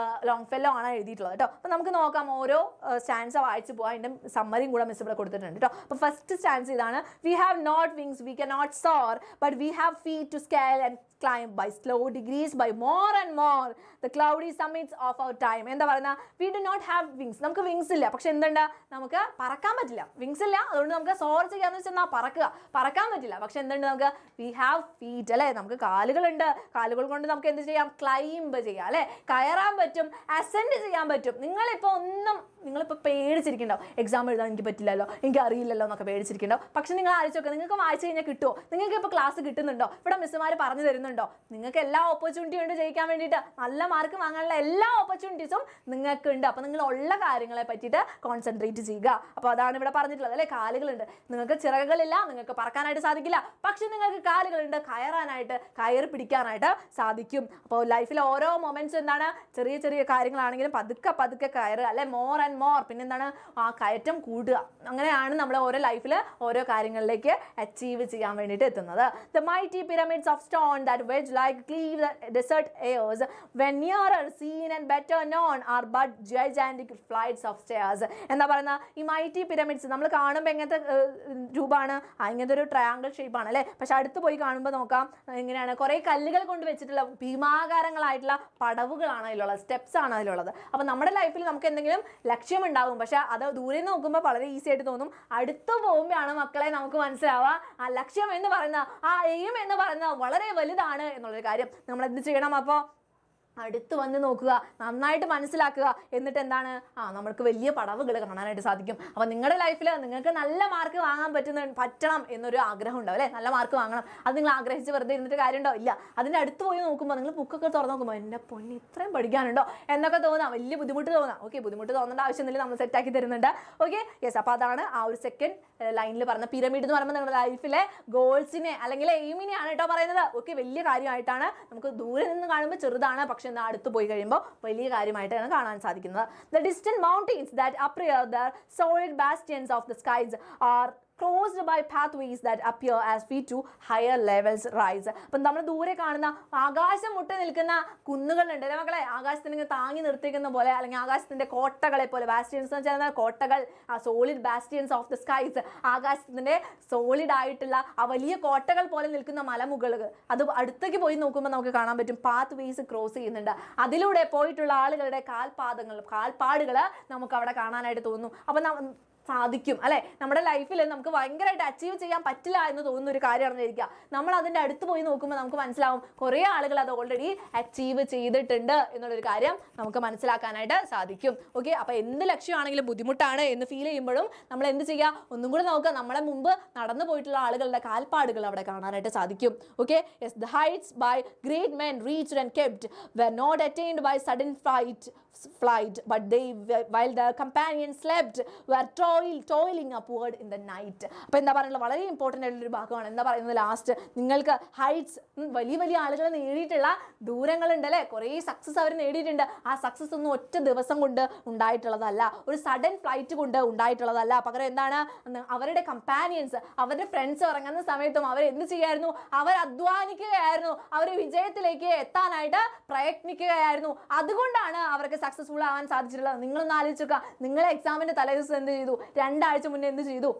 ലോങ്ഫെല്ലോ ആണ് എഴുതിയിട്ടുള്ളത് കേട്ടോ. അപ്പോൾ നമുക്ക് നോക്കാം, ഓരോ സ്റ്റാൻസ വായിച്ച് പോകാം. അതിൻ്റെ സമ്മറിയും കൂടെ മിസ് ഇവിടെ കൊടുത്തിട്ടുണ്ട് കേട്ടോ. അപ്പോൾ ഫസ്റ്റ് സ്റ്റാൻസ് ഇതാണ്, we have not wings, we can not soar, but we have feet to scale and climb by slow degrees, by more and more the cloudy summits of our time. എന്താ പറയുക, we do not have wings. നമുക്ക് wings ഇല്ല, പക്ഷെ എന്തുണ്ട്, നമുക്ക് പറക്കാൻ പറ്റില്ല. Wings ഇല്ല, അതുകൊണ്ട് നമുക്ക് സോർ ചെയ്യാന്ന് വെച്ചാൽ പറക്കാൻ പറ്റില്ല. പക്ഷെ എന്തുണ്ട്, നമുക്ക് we have feet അല്ലേ, നമുക്ക് കാലുകളുണ്ട്. കാലുകൾ കൊണ്ട് നമുക്ക് എന്ത് ചെയ്യാം, ക്ലൈംബ് ചെയ്യാം അല്ലേ, കയറാൻ പറ്റും, അസെൻഡ് ചെയ്യാൻ പറ്റും. നിങ്ങളിപ്പോൾ പേടിച്ചിരിക്കണ്ടോ, എക്സാം എഴുതാൻ എനിക്ക് പറ്റില്ലല്ലോ, എനിക്ക് അറിയില്ലല്ലോ എന്നൊക്കെ പേടിച്ചിരിക്കണ്ടോ. പക്ഷെ നിങ്ങൾ ആലോചിച്ച് നോക്കുക, നിങ്ങൾക്ക് വായിച്ചു കഴിഞ്ഞാൽ കിട്ടുമോ? നിങ്ങൾക്ക് ഇപ്പോൾ ക്ലാസ് കിട്ടുന്നുണ്ടോ? ഇവിടെ മിസ്സുമാർ പറഞ്ഞു തരുന്നുണ്ടോ? നിങ്ങൾക്ക് എല്ലാ ഓപ്പർച്യൂണിറ്റി ഉണ്ട് ജയിക്കാൻ വേണ്ടിയിട്ട്, നല്ല മാർക്ക് വാങ്ങാനുള്ള എല്ലാ ഓപ്പർച്യൂണിറ്റീസും നിങ്ങൾക്ക് ഉണ്ട്. അപ്പോൾ നിങ്ങൾ ഉള്ള കാര്യങ്ങളെ പറ്റിയിട്ട് കോൺസെൻട്രേറ്റ് ചെയ്യുക. അപ്പോൾ അതാണ് ഇവിടെ പറഞ്ഞിട്ടുള്ളത് അല്ലേ. കാലുകളുണ്ട്, നിങ്ങൾക്ക് ചിറകുകളില്ല, നിങ്ങൾക്ക് പറക്കാനായിട്ട് സാധിക്കില്ല, പക്ഷെ നിങ്ങൾക്ക് കാലുകളുണ്ട്, കയറി പിടിക്കാനായിട്ട് സാധിക്കും. അപ്പോൾ ലൈഫിലെ ഓരോ മൊമെന്റ്സും എന്താണ്, ചെറിയ ചെറിയ കാര്യങ്ങളാണെങ്കിലും പതുക്കെ കയറുക അല്ലെ, മോർ ആൻഡ് മോർ. പിന്നെന്താണ്, ആ കയറ്റം കൂടുക. അങ്ങനെയാണ് നമ്മൾ ഓരോ ലൈഫിൽ ഓരോ കാര്യങ്ങളിലേക്ക് അച്ചീവ് ചെയ്യാൻ വേണ്ടിയിട്ട് എത്തുന്നത്. The mighty pyramids of stone that wedge like cleave the desert airs, when nearer seen and better known, are but gigantic flights of stairs. എന്താ പറയുന്ന, ഈ മൈറ്റി പിരമിഡ്സ് നമ്മൾ കാണുമ്പോൾ എങ്ങനത്തെ രൂപമാണ്, ഇങ്ങനത്തെ ഒരു ട്രയാങ്കിൾ ഷേപ്പാണ് അല്ലേ. പക്ഷെ അടുത്ത് പോയി കാണുമ്പോൾ നോക്കാം എങ്ങനെയാണ്, കുറേ കല്ലുകൾ കൊണ്ട് വെച്ചിട്ടുള്ള ഭീമാകാരങ്ങളായിട്ടുള്ള പടവുകളാണ് അതിലുള്ളത്, സ്റ്റെപ്സ് ആണ് അതിലുള്ളത്. അപ്പോൾ നമ്മുടെ ലൈഫിൽ നമുക്ക് എന്തെങ്കിലും ലക്ഷ്യമുണ്ടാകും, പക്ഷെ അത് ദൂരെ നിന്ന് നോക്കുമ്പോൾ വളരെ ഈസി ആയിട്ട് തോന്നും. അടുത്ത് പോകുമ്പോഴാണ് മക്കളെ നമുക്ക് മനസ്സിലാവുക ആ ലക്ഷ്യം എന്ന് പറയുന്ന, ആ എയിം എന്ന് പറയുന്ന വളരെ വലുതാണ് എന്നുള്ളൊരു കാര്യം. നമ്മൾ എന്ത് ചെയ്യണം, അപ്പോൾ അടുത്ത് വന്ന് നോക്കുക, നന്നായിട്ട് മനസ്സിലാക്കുക. എന്നിട്ട് എന്താണ്, നമ്മൾക്ക് വലിയ പടവുകൾ കാണാനായിട്ട് സാധിക്കും. അപ്പോൾ നിങ്ങളുടെ ലൈഫിൽ നിങ്ങൾക്ക് നല്ല മാർക്ക് വാങ്ങാൻ പറ്റണം എന്നൊരു ആഗ്രഹം ഉണ്ടാവും അല്ലേ, നല്ല മാർക്ക് വാങ്ങണം. അത് നിങ്ങൾ ആഗ്രഹിച്ച് വെറുതെ ഇരുന്നിട്ട് കാര്യമുണ്ടോ? ഇല്ല. അതിൻ്റെ അടുത്ത് പോയി നോക്കുമ്പോൾ, നിങ്ങൾ ബുക്കൊക്കെ തുറന്ന് നോക്കുമ്പോൾ എൻ്റെ പൊന്നി ഇത്രയും പഠിക്കാനുണ്ടോ എന്നൊക്കെ തോന്നാം, വലിയ ബുദ്ധിമുട്ട് തോന്നാം. ഓക്കെ, ബുദ്ധിമുട്ട് തോന്നേണ്ട ആവശ്യമൊന്നുമില്ല, നമ്മൾ സെറ്റാക്കി തരുന്നുണ്ട്. Okay, yes. അപ്പോൾ അതാണ് ആ ഒരു സെക്കൻഡ് ലൈനിൽ പറഞ്ഞ പിരമിഡ് എന്ന് പറയുമ്പോൾ നിങ്ങളുടെ ലൈഫിലെ ഗോൾസിനെ അല്ലെങ്കിൽ എയിമിനെയാണ് കേട്ടോ പറയുന്നത്. ഓക്കെ, വലിയ കാര്യമായിട്ടാണ്. നമുക്ക് ദൂരെ നിന്ന് കാണുമ്പോൾ ചെറുതാണ്, പക്ഷെ അടുത്ത് പോയി കഴിയുമ്പോൾ വലിയ കാര്യമായിട്ടാണ് കാണാൻ സാധിക്കുന്നത്. The distant mountains that appear the solid bastions of the skies are crossed by pathways that appear as we to higher levels rise. അപ്പം നമ്മൾ ദൂരെ കാണുന്ന ആകാശം മുട്ടി നിൽക്കുന്ന കുന്നുകളുണ്ട് അല്ലേ മക്കളെ, ആകാശത്തിന് താങ്ങി നിർത്തിക്കുന്ന പോലെ, അല്ലെങ്കിൽ ആകാശത്തിന്റെ കോട്ടകളെ പോലെ. ബാസ്റ്റിയൻസ് എന്ന് വെച്ചാൽ കോട്ടകൾ, സോളിഡ് ബാസ്റ്റിയൻസ് ഓഫ് ദ സ്കൈസ്, ആകാശത്തിന്റെ സോളിഡ് ആയിട്ടുള്ള ആ വലിയ കോട്ടകൾ പോലെ നിൽക്കുന്ന മലമുകൾ. അത് അടുത്തേക്ക് പോയി നോക്കുമ്പോൾ നമുക്ക് കാണാൻ പറ്റും പാത്ത് വേസ് ക്രോസ് ചെയ്യുന്നുണ്ട്. അതിലൂടെ പോയിട്ടുള്ള ആളുകളുടെ കാൽപ്പാടുകൾ നമുക്ക് അവിടെ കാണാനായിട്ട് തോന്നുന്നു. അപ്പം സാധിക്കും അല്ലേ. നമ്മുടെ ലൈഫിൽ നമുക്ക് ഭയങ്കരമായിട്ട് അച്ചീവ് ചെയ്യാൻ പറ്റില്ല എന്ന് തോന്നുന്ന ഒരു കാര്യമാണെന്ന് വിചാരിക്കുക. നമ്മൾ അതിൻ്റെ അടുത്ത് പോയി നോക്കുമ്പോൾ നമുക്ക് മനസ്സിലാവും കുറേ ആളുകൾ അത് ഓൾറെഡി അച്ചീവ് ചെയ്തിട്ടുണ്ട് എന്നുള്ളൊരു കാര്യം നമുക്ക് മനസ്സിലാക്കാനായിട്ട് സാധിക്കും. ഓക്കെ, അപ്പോൾ എന്ത് ലക്ഷ്യമാണെങ്കിലും ബുദ്ധിമുട്ടാണ് എന്ന് ഫീൽ ചെയ്യുമ്പോഴും നമ്മൾ എന്ത് ചെയ്യുക, ഒന്നും കൂടെ നോക്കുക, നമ്മളെ മുമ്പ് നടന്നു പോയിട്ടുള്ള ആളുകളുടെ കാൽപ്പാടുകൾ അവിടെ കാണാനായിട്ട് സാധിക്കും. Okay, yes. The heights by great men reached and kept were not attained by sudden flight, but they, while their companions slept, were toiling upward in the night. അപ്പോൾ എന്താ പറയുന്നത്, വളരെ ഇമ്പോർട്ടൻ്റ് ആയിട്ടുള്ളൊരു ഭാഗമാണ്. എന്താ പറയുന്നത് ലാസ്റ്റ്, നിങ്ങൾക്ക് ഹൈറ്റ്സ്, വലിയ വലിയ ആളുകൾ നേടിയിട്ടുള്ള ദൂരങ്ങളുണ്ട് അല്ലേ, കുറേ സക്സസ് അവർ നേടിയിട്ടുണ്ട്. ആ സക്സസ് ഒന്നും ഒറ്റ ദിവസം കൊണ്ട് ഉണ്ടായിട്ടുള്ളതല്ല, ഒരു സഡൻ ഫ്ലൈറ്റ് കൊണ്ട് ഉണ്ടായിട്ടുള്ളതല്ല. പകരം എന്താണ്, അവരുടെ കമ്പാനിയൻസ്, അവരുടെ ഫ്രണ്ട്സ് ഇറങ്ങുന്ന സമയത്തും അവർ എന്ത് ചെയ്യായിരുന്നു, അവർ അധ്വാനിക്കുകയായിരുന്നു, അവർ വിജയത്തിലേക്ക് എത്താനായിട്ട് പ്രയത്നിക്കുകയായിരുന്നു. അതുകൊണ്ടാണ് അവർക്ക് സക്സസ്ഫുൾ ആവാൻ സാധിച്ചിട്ടുള്ളത്. നിങ്ങളൊന്ന് ആലോചിക്കുക, നിങ്ങൾ എക്സാമിൻ്റെ തലേദിവസം എന്ത് ചെയ്തു, 2 ആഴ്ച മുന്നേ എന്ത് ചെയ്തു,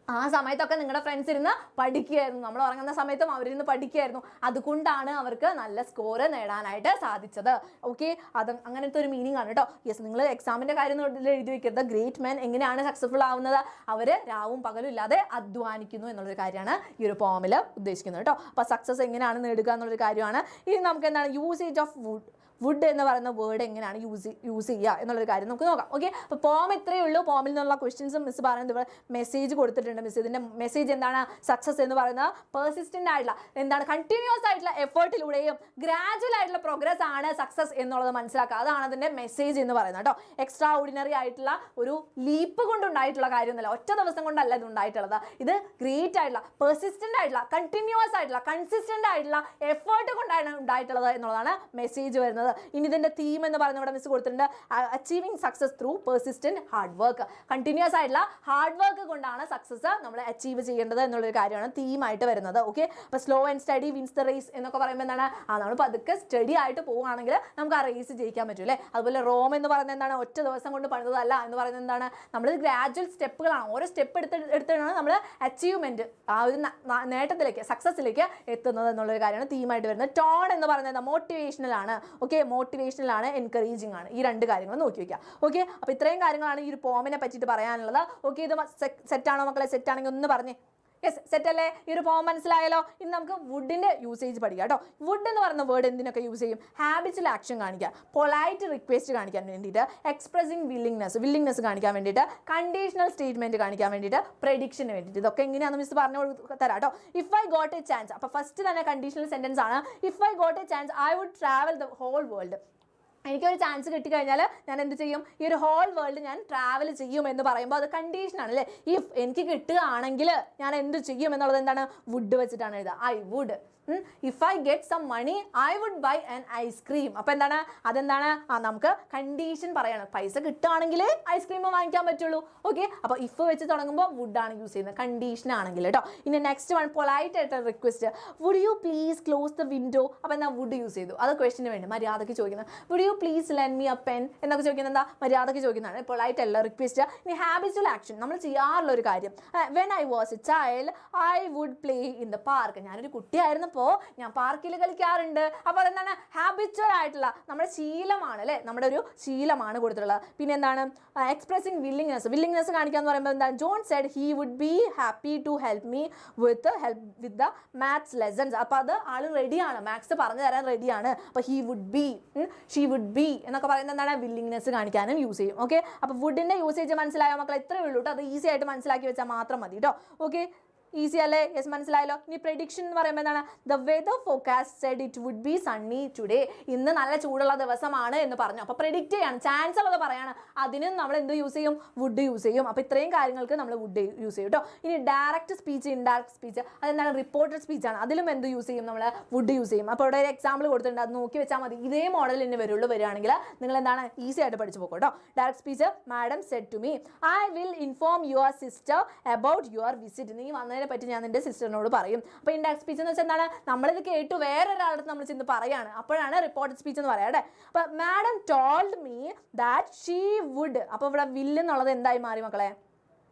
ആ സമയത്തൊക്കെ നിങ്ങളുടെ ഫ്രണ്ട്സ് ഇരുന്ന് പഠിക്കുകയായിരുന്നു, നമ്മൾ ഉറങ്ങുന്ന സമയത്തും അവരിരുന്ന് പഠിക്കുകയായിരുന്നു. അതുകൊണ്ടാണ് അവർക്ക് നല്ല സ്കോർ നേടാനായിട്ട് സാധിച്ചത്. ഓക്കെ, അത് അങ്ങനത്തെ ഒരു മീനിങ് ആണ് കേട്ടോ. യെസ്, നിങ്ങൾ എക്സാമിൻ്റെ കാര്യം എഴുതി വെക്കരുത്. ഗ്രേറ്റ് മെൻ എങ്ങനെയാണ് സക്സസ്ഫുൾ ആവുന്നത്, അവർ രാവും പകലും ഇല്ലാതെ അധ്വാനിക്കുന്നു എന്നുള്ളൊരു കാര്യമാണ് ഈ ഒരു പോമിൽ ഉദ്ദേശിക്കുന്നത് കേട്ടോ. അപ്പോൾ സക്സസ് എങ്ങനെയാണ് നേടുക എന്നുള്ളൊരു കാര്യമാണ്. ഇനി നമുക്ക് എന്താണ് യൂസേജ് ഓഫ് വുഡ് എന്ന് പറയുന്ന വേർഡ് എങ്ങനെയാണ് യൂസ് ചെയ്യുക എന്നുള്ളൊരു കാര്യം നമുക്ക് നോക്കാം. ഓക്കെ, അപ്പോൾ പോം ഇത്രയേ ഉള്ളൂ. പോമിൽ നിന്നുള്ള ക്വസ്റ്റ്യൻസും മിസ് പറയുന്നത് മെസ്സേജ് കൊടുത്തിട്ടുണ്ട്. മിസ് ഇതിൻ്റെ മെസ്സേജ് എന്താണ്, സക്സസ് എന്ന് പറയുന്നത് പെർസിസ്റ്റൻ്റ് ആയിട്ടുള്ള, എന്താണ്, കണ്ടിന്യൂസ് ആയിട്ടുള്ള എഫേർട്ടിലൂടെയും ഗ്രാജുവൽ ആയിട്ടുള്ള പ്രോഗ്രസ് ആണ് സക്സസ് എന്നുള്ളത് മനസ്സിലാക്കുക. അതാണ് അതിൻ്റെ മെസ്സേജ് എന്ന് പറയുന്നത് കേട്ടോ. എക്സ്ട്രാ ഓർഡിനറി ആയിട്ടുള്ള ഒരു ലീപ്പ് കൊണ്ടുണ്ടായിട്ടുള്ള കാര്യമൊന്നുമല്ല, ഒറ്റ ദിവസം കൊണ്ടല്ല ഇത് ഉണ്ടായിട്ടുള്ളത്. ഇത് ഗ്രേറ്റ് ആയിട്ടുള്ള, പെർസിസ്റ്റൻ്റ് ആയിട്ടുള്ള, കണ്ടിന്യൂസ് ആയിട്ടുള്ള, കൺസിസ്റ്റൻ്റ് ആയിട്ടുള്ള എഫേർട്ട് കൊണ്ടാണ് ഉണ്ടായിട്ടുള്ളത് എന്നുള്ളതാണ് മെസ്സേജ് വരുന്നത്. ഇനി ഇതിന്റെ തീം എന്ന് പറയുന്നത് ഇവിടെ മിസ് കൊടുത്തിട്ടുണ്ട്, achieving success through persistent hard work. Continuous ആയിട്ടുള്ള ഹാർഡ് വർക്ക് കൊണ്ടാണ് സക്സസ് നമ്മൾ അച്ചീവ് ചെയ്യേണ്ടത് എന്നുള്ളൊരു കാര്യമാണ് തീമായിട്ട് വരുന്നത്. ഓക്കെ, അപ്പോൾ slow and steady wins the race എന്നൊക്കെ പറയുമ്പോൾ എന്താണ്, നമ്മൾ പതുക്കെ സ്റ്റഡി ആയിട്ട് പോവുകയാണെങ്കിൽ നമുക്ക് ആ റേസ് ജയിക്കാൻ പറ്റും അല്ലേ. അതുപോലെ റോം എന്ന് പറയുന്നത് എന്താണ്, ഒറ്റ ദിവസം കൊണ്ട് പണിതല്ല എന്ന് പറയുന്നത് എന്താണ്, നമ്മൾ ഗ്രാജുവൽ സ്റ്റെപ്പുകളാണ്, ഓരോ സ്റ്റെപ്പ് എടുത്തിട്ടാണ് നമ്മൾ അച്ചീവ്മെന്റ്, ആ ഒരു നേട്ടത്തിലേക്ക്, സക്സസിലേക്ക് എത്തുന്നത് എന്നുള്ളൊരു കാര്യമാണ് തീമായിട്ട് വരുന്നത്. ടോൺ എന്ന് പറയുന്നത് മോട്ടിവേഷണൽ ആണ്. ഓക്കെ, മോട്ടിവേഷണൽ ആണ്, എൻകറേജിങ് ആണ്. ഈ 2 കാര്യങ്ങൾ നോക്കി വയ്ക്കുക. ഓക്കെ, അപ്പോൾ ഇത്രയും കാര്യങ്ങളാണ് ഈ ഒരു പോമിനെ പറ്റിയിട്ട് പറയാനുള്ളത്. ഓക്കെ, ഇത് സെറ്റാണോ മക്കളെ? സെറ്റാണെങ്കിൽ ഒന്ന് പറഞ്ഞേ. യെസ്, സെറ്റ് അല്ലേ? ഈ ഒരു പോം മനസ്സിലായല്ലോ. ഇനി നമുക്ക് വുഡിൻ്റെ യൂസേജ് പഠിക്കാം കേട്ടോ. വുഡ് എന്ന് പറയുന്ന വേർഡ് എന്തിനൊക്കെ യൂസ് ചെയ്യും? ഹാബിച്വൽ ആക്ഷൻ കാണിക്കുക, പൊളൈറ്റ് റിക്വസ്റ്റ് കാണിക്കാൻ വേണ്ടിയിട്ട്, എക്സ്പ്രസിങ് വില്ലിങ്നെസ് കാണിക്കാൻ വേണ്ടിയിട്ട്, കണ്ടീഷണൽ സ്റ്റേറ്റ്മെന്റ് കാണിക്കാൻ വേണ്ടിയിട്ട്, പ്രഡിക്ഷന് വേണ്ടിയിട്ട്. ഇതൊക്കെ എങ്ങനെയാണെന്ന് മിസ് പറഞ്ഞു തരാം കേട്ടോ. If I got a chance, അപ്പോൾ ഫസ്റ്റ് തന്നെ കണ്ടീഷണൽ സെൻറ്റൻസ് ആണ്. If I got a chance I would travel the whole world. എനിക്കൊരു ചാൻസ് കിട്ടിക്കഴിഞ്ഞാൽ ഞാൻ എന്ത് ചെയ്യും, ഈ ഒരു ഹോൾ വേൾഡ് ഞാൻ ട്രാവൽ ചെയ്യും എന്ന് പറയുമ്പോൾ അത് കണ്ടീഷനാണ് അല്ലേ. ഇഫ് എനിക്ക് കിട്ടുകയാണെങ്കിൽ ഞാൻ എന്ത് ചെയ്യും എന്നുള്ളത് എന്താണ്, വുഡ് വെച്ചിട്ടാണ് എഴുതുക. I would. If I get some money I would buy an ice cream. അപ്പോൾ എന്താണ്, അതെന്താണ്, നമുക്ക് കണ്ടീഷൻ പറയാണ്. പൈസ കിട്ടുകയാണെങ്കിൽ ഐസ്ക്രീം വാങ്ങിക്കാൻ പറ്റുള്ളൂ. ഓക്കെ, അപ്പോൾ ഇഫ് വെച്ച് തുടങ്ങുമ്പോൾ വുഡാണ് യൂസ് ചെയ്യുന്നത്, കണ്ടീഷൻ ആണെങ്കിൽ കേട്ടോ. ഇനി നെക്സ്റ്റ് വൺ, പൊളൈറ്റ് ആയിട്ട് request, would you please close the window. അപ്പോൾ എന്താ, വുഡ് യൂസ് ചെയ്തു, അത് ക്വസ്റ്റിന് വേണ്ടി മര്യാദയ്ക്ക് ചോദിക്കുന്നത്. Would you please lend me a pen എന്നൊക്കെ ചോദിക്കുന്നത് എന്താ, മര്യാദയ്ക്ക് ചോദിക്കുന്നതാണ്, പൊളൈറ്റ് അല്ല, റിക്വസ്റ്റ്. ഇനി ഹാബിച്വൽ ആക്ഷൻ, നമ്മൾ ചെയ്യാറുള്ള ഒരു കാര്യം. When I was a child I would play in the park. ഞാനൊരു കുട്ടിയായിരുന്നപ്പോൾ ഞാൻ പാർക്കിൽ കളിക്കാറുണ്ട്. അപ്പോൾ അതെന്താണ്, ഹാബിച്വൽ ആയിട്ടുള്ള നമ്മുടെ ശീലമാണ് അല്ലേ, നമ്മുടെ ഒരു ശീലമാണ് കൊടുത്തിട്ടുള്ളത്. പിന്നെ എന്താണ്, എക്സ്പ്രസിങ് വില്ലിങ്നെസ് കാണിക്കുക എന്ന് പറയുമ്പോൾ എന്താണ്, John said he would be happy to help me with the maths lessons. അപ്പോൾ അത് ആൾ റെഡിയാണ്, മാത്സ് പറഞ്ഞു തരാൻ റെഡിയാണ്. അപ്പോൾ he would be, she would be എന്നൊക്കെ പറയുന്നത് എന്താണ്, വില്ലിങ്നെസ് കാണിക്കാനും യൂസ് ചെയ്യും. ഓക്കെ, അപ്പോൾ വുഡിൻ്റെ യൂസേജ് മനസ്സിലായോ മക്കളെ? ഇത്രയേ ഉള്ളൂ കേട്ടോ. അത് ഈസി ആയിട്ട് മനസ്സിലാക്കി വെച്ചാൽ മാത്രം മതി കേട്ടോ. ഓക്കെ, ഈസി അല്ലേ? യെസ്, മനസ്സിലായല്ലോ. ഇനി പ്രഡിക്ഷൻ എന്ന് പറയുമ്പോൾ എന്താണ്, the weather forecast said it would be sunny today. ഇന്ന് നല്ല ചൂടുള്ള ദിവസമാണ് എന്ന് പറഞ്ഞു. അപ്പോൾ പ്രെഡിക്റ്റ് ചെയ്യാണ്, ചാൻസ് ഉള്ളത് പറയാണ്. അതിനും നമ്മൾ എന്ത് യൂസ് ചെയ്യും, വുഡ് യൂസ് ചെയ്യും. അപ്പോൾ ഇത്രയും കാര്യങ്ങൾക്ക് നമ്മൾ വുഡ് യൂസ് ചെയ്യും കേട്ടോ. ഇനി ഡയറക്റ്റ് സ്പീച്ച്, ഇൻഡയറക്റ്റ് സ്പീച്ച്, അതെന്താണ്, റിപ്പോർട്ടഡ് സ്പീച്ചാണ്. അതിലും എന്ത് യൂസ് ചെയ്യും, നമ്മൾ വുഡ് യൂസ് ചെയ്യും. അപ്പോൾ ഇവിടെ ഒരു എക്സാമ്പിൾ കൊടുത്തിട്ടുണ്ട്, അത് നോക്കി വെച്ചാൽ മതി. ഇതേ മോഡൽ തന്നെ വരികയാണെങ്കിൽ നിങ്ങൾ എന്താണ്, ഈസി ആയിട്ട് പഠിച്ചു പോകും കേട്ടോ. Direct speech, madam said to me I will inform your sister about your visit. നീ വന്നതിനെ പറ്റി ഞാൻ നിന്റെ സിസ്റ്ററിനോട് പറയും. അപ്പോൾ ഇൻഡയറക്റ്റ് സ്പീച്ച് എന്ന് വെച്ചാൽ എന്താണ്, നമ്മളിത് കേട്ടു വേറൊരാളുടെ നമ്മൾ ചെന്ന് പറയാണ്, അപ്പോഴാണ് റിപ്പോർട്ടഡ് സ്പീച്ച് എന്ന് പറയാം. അപ്പോൾ madam told me that she would. അപ്പോൾ ഇവിടെ വില്ല് എന്നുള്ളത് എന്തായി മാറി മക്കളെ?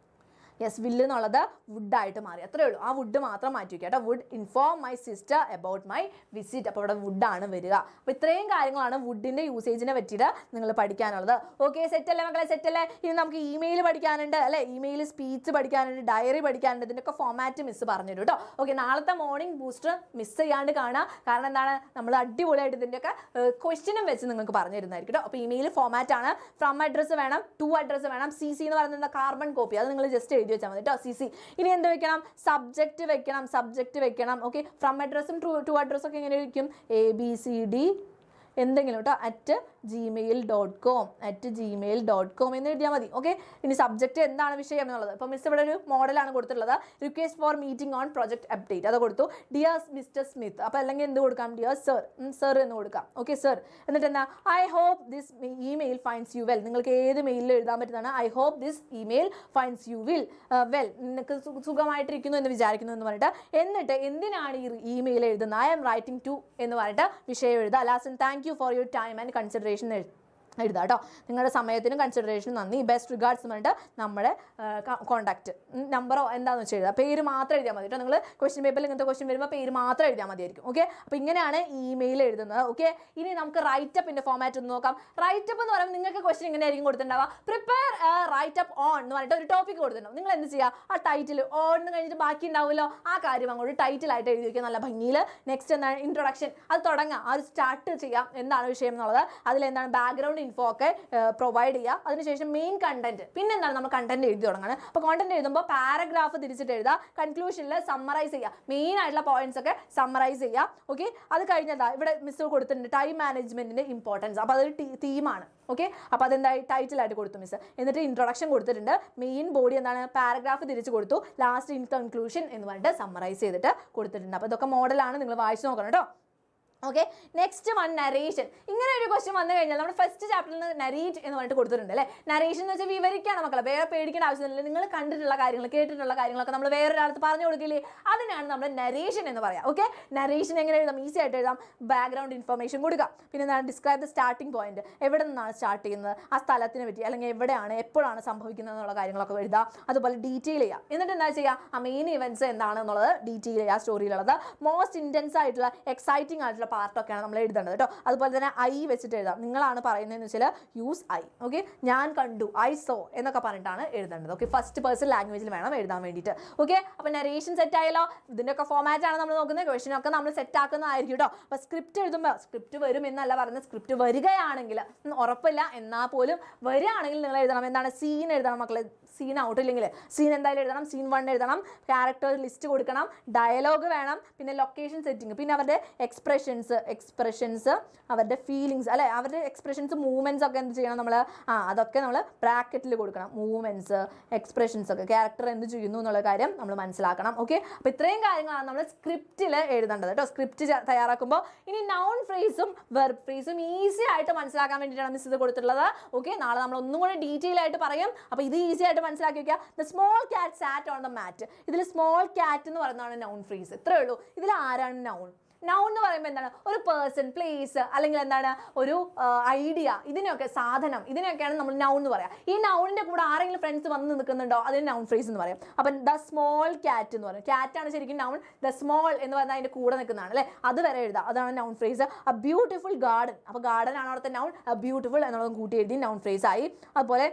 യെസ്, വില്ല് എന്നുള്ളത് വുഡായിട്ട് മാറി. അത്രേ ഉള്ളൂ. ആ വുഡ് മാത്രം മാറ്റി വയ്ക്കുക കേട്ടോ. Would inform my sister about my visit. അപ്പോൾ ഇവിടെ വുഡാണ് വരിക. അപ്പോൾ ഇത്രയും കാര്യങ്ങളാണ് വുഡിൻ്റെ യൂസേജിനെ പറ്റിയിട്ട് നിങ്ങൾ പഠിക്കാനുള്ളത്. ഓക്കെ, സെറ്റല്ലേ മക്കളെ? സെറ്റല്ലേ? ഇനി നമുക്ക് ഇമെയിൽ പഠിക്കാനുണ്ട് അല്ലേ, ഇമെയിൽ സ്പീച്ച് പഠിക്കാനുണ്ട്, ഡയറി പഠിക്കാനുണ്ട്. ഇതിൻ്റെയൊക്കെ ഫോമാറ്റ് മിസ് പറഞ്ഞു തരും കേട്ടോ. ഓക്കെ, നാളത്തെ മോർണിംഗ് ബൂസ്റ്റർ മിസ് ചെയ്യാണ്ട് കാണുക. കാരണം എന്താണ്, നമ്മൾ അടിപൊളിയായിട്ട് ഇതിൻ്റെയൊക്കെ ക്വസ്റ്റ്യനും വെച്ച് നിങ്ങൾക്ക് പറഞ്ഞു തരുന്നതായിരിക്കും കേട്ടോ. അപ്പോൾ ഇമെയിൽ ഫോമാറ്റാണ്, ഫ്രം അഡ്രസ്സ് വേണം, ടു അഡ്രസ്സ് വേണം, CC എന്ന് പറയുന്നത് കാർബൺ കോപ്പി, അത് നിങ്ങൾ ജസ്റ്റ് എഴുതി വെച്ചാൽ മതി കേട്ടോ. CC. ഇനി എന്ത് വെക്കണം, സബ്ജക്റ്റ് വെക്കണം. ഓക്കെ, ഫ്രം അഡ്രസ്സും ടു അഡ്രസ്സും ഒക്കെ എങ്ങനെ വയ്ക്കും, ABCD എന്തെങ്കിലും കേട്ടോ @gmail.com എന്ന് എഴുതിയാൽ മതി. ഓക്കെ, ഇനി സബ്ജക്റ്റ് എന്താണ് വിഷയം എന്നുള്ളത്. ഇപ്പോൾ മിസ് ഇവിടെ ഒരു മോഡലാണ് കൊടുത്തിട്ടുള്ളത്. Request for meeting on project update അത് കൊടുത്തു. ഡിയർ മിസ്റ്റർ സ്മിത്ത്, അപ്പോൾ അല്ലെങ്കിൽ എന്ത് കൊടുക്കാം, ഡിയർ സർ എന്ന് കൊടുക്കാം. ഓക്കെ സർ, എന്നിട്ട് എന്താ, I hope this email finds you well. നിങ്ങൾക്ക് ഏത് മെയിലിൽ എഴുതാൻ പറ്റുന്നതാണ് I hope this email finds you well. നിങ്ങൾക്ക് സുഖമായിട്ടിരിക്കുന്നു എന്ന് വിചാരിക്കുന്നു എന്ന് പറഞ്ഞിട്ട്, എന്നിട്ട് എന്തിനാണ് ഈ ഇമെയിൽ എഴുതുന്നത്, ഐ ആം റൈറ്റിംഗ് ടു എന്ന് പറഞ്ഞിട്ട് വിഷയം എഴുതുക. Last thank you for your time and consideration എഴുതാം കേട്ടോ. നിങ്ങളുടെ സമയത്തിനും കൺസിഡറേഷനും നന്ദി, ബെസ്റ്റ് റിഗാർഡ്സ് എന്ന് പറഞ്ഞിട്ട് നമ്മുടെ കോൺടാക്റ്റ് നമ്പറോ എന്താണെന്ന് വെച്ച് എഴുതുക. പേര് മാത്രം എഴുതിയാൽ മതി കേട്ടോ. നിങ്ങൾ ക്വസ്റ്റ്യൻ പേപ്പറിൽ ഇങ്ങനത്തെ ക്വസ്റ്റ്യൻ വരുമ്പോൾ പേര് മാത്രം എഴുതിയാൽ മതിയായിരിക്കും. ഓക്കെ, അപ്പോൾ ഇങ്ങനെയാണ് ഇമെയിൽ എഴുതുന്നത്. ഓക്കെ, ഇനി നമുക്ക് റൈറ്റപ്പിൻ്റെ ഫോമാറ്റ് ഒന്ന് നോക്കാം. റൈറ്റപ്പ് എന്ന് പറയുമ്പോൾ നിങ്ങൾക്ക് ക്വസ്റ്റ്യൻ ഇങ്ങനെ ആയിരിക്കും കൊടുത്തിട്ടുണ്ടാവുക, പ്രിപ്പയർ റൈറ്റപ്പ് ഓൺ എന്ന് പറഞ്ഞിട്ട് ഒരു ടോപ്പിക് കൊടുത്തിട്ടുണ്ടാവും. നിങ്ങൾ എന്ത് ചെയ്യുക, ആ ടൈറ്റിൽ ഓൺ എന്ന് കഴിഞ്ഞിട്ട് ബാക്കി ഉണ്ടാവുമല്ലോ, ആ കാര്യം അങ്ങോട്ട് ടൈറ്റിലായിട്ട് എഴുതി വയ്ക്കുക നല്ല ഭംഗിയിൽ. നെക്സ്റ്റ് എന്താണ്, ഇൻട്രൊഡക്ഷൻ, അത് തുടങ്ങാം, അത് സ്റ്റാർട്ട് ചെയ്യാം, എന്താണ് വിഷയം എന്നുള്ളത്. അതിലെന്താണ് ബാക്ക്ഗ്രൗണ്ട് ഇൻഫോ ഒക്കെ പ്രൊവൈഡ് ചെയ്യുക. അതിനുശേഷം മെയിൻ കണ്ടന്റ്, പിന്നെ എന്താണ് നമ്മൾ കണ്ടന്റ് എഴുതി തുടങ്ങുന്നത്. അപ്പോൾ കണ്ടന്റ് എഴുതുമ്പോൾ പാരഗ്രാഫ് തിരിച്ചിട്ട് എഴുതുക, കൺക്ലൂഷനിൽ സമ്മറൈസ് ചെയ്യുക, മെയിൻ ആയിട്ടുള്ള പോയിന്റ്സ് ഒക്കെ സമ്മറൈസ് ചെയ്യുക. ഓക്കെ, അത് കഴിഞ്ഞതാ ഇവിടെ മിസ് കൊടുത്തിട്ടുണ്ട് ടൈം മാനേജ്മെന്റിന്റെ ഇമ്പോർട്ടൻസ്. അപ്പോൾ അതൊരു തീമാണ്. ഓക്കെ, അപ്പോൾ അതെന്തായി ടൈറ്റിലായിട്ട് കൊടുത്തു മിസ്. എന്നിട്ട് ഇൻട്രൊഡക്ഷൻ കൊടുത്തിട്ടുണ്ട്, മെയിൻ ബോഡി എന്താണ് പാരഗ്രാഫ് തിരിച്ച് കൊടുത്തു, ലാസ്റ്റ് ഇൻ കൺക്ലൂഷൻ എന്ന് പറഞ്ഞിട്ട് സമ്മറൈസ് ചെയ്തിട്ട് കൊടുത്തിട്ടുണ്ട്. അപ്പോൾ ഇതൊക്കെ മോഡലാണ്, നിങ്ങൾ വായിച്ചു നോക്കണം കേട്ടോ. Okay, next one narration. ഇങ്ങനെ ഒരു ക്വസ്റ്റ്യൻ വന്നു കഴിഞ്ഞാൽ നമ്മുടെ ഫസ്റ്റ് ചാപ്റ്ററിൽ നിന്ന് നരേറ്റ് എന്ന് പറഞ്ഞിട്ട് കൊടുത്തിട്ടുണ്ട് അല്ലേ. നരേഷൻ എന്ന് വെച്ചാൽ വിവരിക്കുകയാണ് മക്കളെ, വേറെ പേടിക്കേണ്ട ആവശ്യമില്ല. നിങ്ങൾ കണ്ടിട്ടുള്ള കാര്യങ്ങൾ കേട്ടിട്ടുള്ള കാര്യങ്ങളൊക്കെ നമ്മൾ വേറൊരാൾക്ക് പറഞ്ഞു കൊടുക്കില്ലേ, അതിനാണ് നമ്മൾ നരേഷൻ എന്ന് പറയാം. ഓക്കെ, നരേഷൻ എങ്ങനെ എഴുതാം, ഈസി ആയിട്ട് എഴുതാം. ബാക്ക്ഗ്രൗണ്ട് ഇൻഫർമേഷൻ കൊടുക്കുക, പിന്നെ എന്താണ് ഡിസ്ക്രൈബ് ദ സ്റ്റാർട്ടിംഗ് പോയിന്റ്, എവിടെ നിന്നാണ് സ്റ്റാർട്ട് ചെയ്യുന്നത്, ആ സ്ഥലത്തിനെ പറ്റി, അല്ലെങ്കിൽ എവിടെയാണ് എപ്പോഴാണ് സംഭവിക്കുന്നത് എന്നുള്ള കാര്യങ്ങളൊക്കെ എഴുതുക. അതുപോലെ ഡീറ്റെയിൽ ചെയ്യുക. എന്നിട്ട് എന്താ ചെയ്യുക, ആ മെയിൻ ഇവന്റ്സ് എന്താണെന്നുള്ളത് ഡീറ്റെയിൽ ചെയ്യുക സ്റ്റോറിയിലുള്ളത്. മോസ്റ്റ് ഇൻറ്റൻസ് ആയിട്ടുള്ള എക്സൈറ്റിംഗ് ആയിട്ടുള്ള പാർട്ടൊക്കെയാണ് നമ്മൾ എഴുതേണ്ടത് കേട്ടോ. അതുപോലെ തന്നെ ഐ വെച്ചിട്ട് എഴുതാം. നിങ്ങളാണ് പറയുന്നതെന്ന് വെച്ചാൽ യൂസ് ഐ. ഓക്കെ, ഞാൻ കണ്ടു, ഐ സോ എന്നൊക്കെ പറഞ്ഞിട്ടാണ് എഴുതേണ്ടത്. ഓക്കെ, ഫസ്റ്റ് പേഴ്സൺ ലാംഗ്വേജിൽ വേണം എഴുതാൻ വേണ്ടിയിട്ട്. ഓക്കെ, അപ്പോൾ നരേഷൻ സെറ്റ് ആയല്ലോ. ഇതിൻ്റെയൊക്കെ ഫോമാറ്റ് ആണ് നമ്മൾ നോക്കുന്നത്. ക്വസ്റ്റ്യനൊക്കെ നമ്മൾ സെറ്റ് ആക്കുന്നതായിരിക്കും കേട്ടോ. അപ്പോൾ സ്ക്രിപ്റ്റ് എഴുതുമ്പോൾ സ്ക്രിപ്റ്റ് വരും എന്നല്ല പറയുന്നത്, സ്ക്രിപ്റ്റ് വരികയാണെങ്കിൽ ഉറപ്പില്ല, എന്നാൽ പോലും വരികയാണെങ്കിൽ നിങ്ങൾ എഴുതണം. എന്താണ്, സീൻ എഴുതണം മക്കളെ. സീൻ ഔട്ട് ഇല്ലെങ്കിൽ സീൻ എന്തായാലും എഴുതണം. സീൻ 1 എഴുതണം, ക്യാരക്ടർ ലിസ്റ്റ് കൊടുക്കണം, ഡയലോഗ് വേണം, പിന്നെ ലൊക്കേഷൻ സെറ്റിംഗ്, പിന്നെ അവരുടെ എക്സ്പ്രഷൻസ് അവരുടെ ഫീലിങ്സ് അല്ലെ, അവരുടെ എക്സ്പ്രഷൻസ് മൂവ്മെൻറ്റ്സ് ഒക്കെ എന്ത് ചെയ്യണം നമ്മൾ, അതൊക്കെ നമ്മൾ ബ്രാക്കറ്റിൽ കൊടുക്കണം. മൂവ്മെൻറ്റ്സ് എക്സ്പ്രഷൻസ് ഒക്കെ ക്യാരക്ടർ എന്ത് ചെയ്യുന്നു എന്നുള്ള കാര്യം നമ്മൾ മനസ്സിലാക്കണം. ഓക്കെ, അപ്പോൾ ഇത്രയും കാര്യങ്ങളാണ് നമ്മൾ സ്ക്രിപ്റ്റിൽ എഴുതേണ്ടത് കേട്ടോ. സ്ക്രിപ്റ്റ് തയ്യാറാക്കുമ്പോൾ ഇനി നൗൺ ഫ്രേസും വെർബ് ഫ്രേസും ഈസി ആയിട്ട് മനസ്സിലാക്കാൻ വേണ്ടിയിട്ടാണ് മിസ് ഇത് കൊടുത്തിട്ടുള്ളത്. ഓക്കെ, നാളെ നമ്മൾ ഒന്നും കൂടി ഡീറ്റെയിൽ ആയിട്ട് പറയും. അപ്പോൾ ഇത് ഈസി ആയിട്ട് മനസ്സിലാക്കി വെക്കുക. The small cat sat on the mat. ഇതിൽ സ്മോൾ ക്യാറ്റ് എന്ന് പറയുന്നതാണ് നൗൺ ഫ്രേസ്. ഇത്രയേ ഉള്ളൂ. ഇതിൽ ആരാണ് നൗൺ? നൗൺ എന്ന് പറയുമ്പോൾ എന്താണ്, ഒരു പേഴ്സൺ, പ്ലേസ്, അല്ലെങ്കിൽ എന്താണ് ഒരു ഐഡിയ, ഇതിനൊക്കെ സാധനം, ഇതിനൊക്കെയാണ് നമ്മൾ നൗൺ എന്ന് പറയാം. ഈ നൗണിൻ്റെ കൂടെ ആരെങ്കിലും ഫ്രണ്ട്സ് വന്ന് നിൽക്കുന്നുണ്ടോ, അതിന് നൗൺ ഫ്രേസ് എന്ന് പറയും. അപ്പം ദ സ്മോൾ ക്യാറ്റ് എന്ന് പറയും. ക്യാറ്റാണ് ശരിക്കും നൗൺ. ദ സ്മോൾ എന്ന് പറഞ്ഞാൽ അതിൻ്റെ കൂടെ നിൽക്കുന്നതാണ് അല്ലേ, അത് വരെ എഴുതാം. അതാണ് noun phrase. A beautiful garden. അപ്പോൾ ഗാർഡൻ ആണ് അവിടുത്തെ നൗൺ. ബ്യൂട്ടിഫുൾ എന്നുള്ളതും കൂട്ടി എഴുതി നൗൺ ഫ്രേസ് ആയി. അതുപോലെ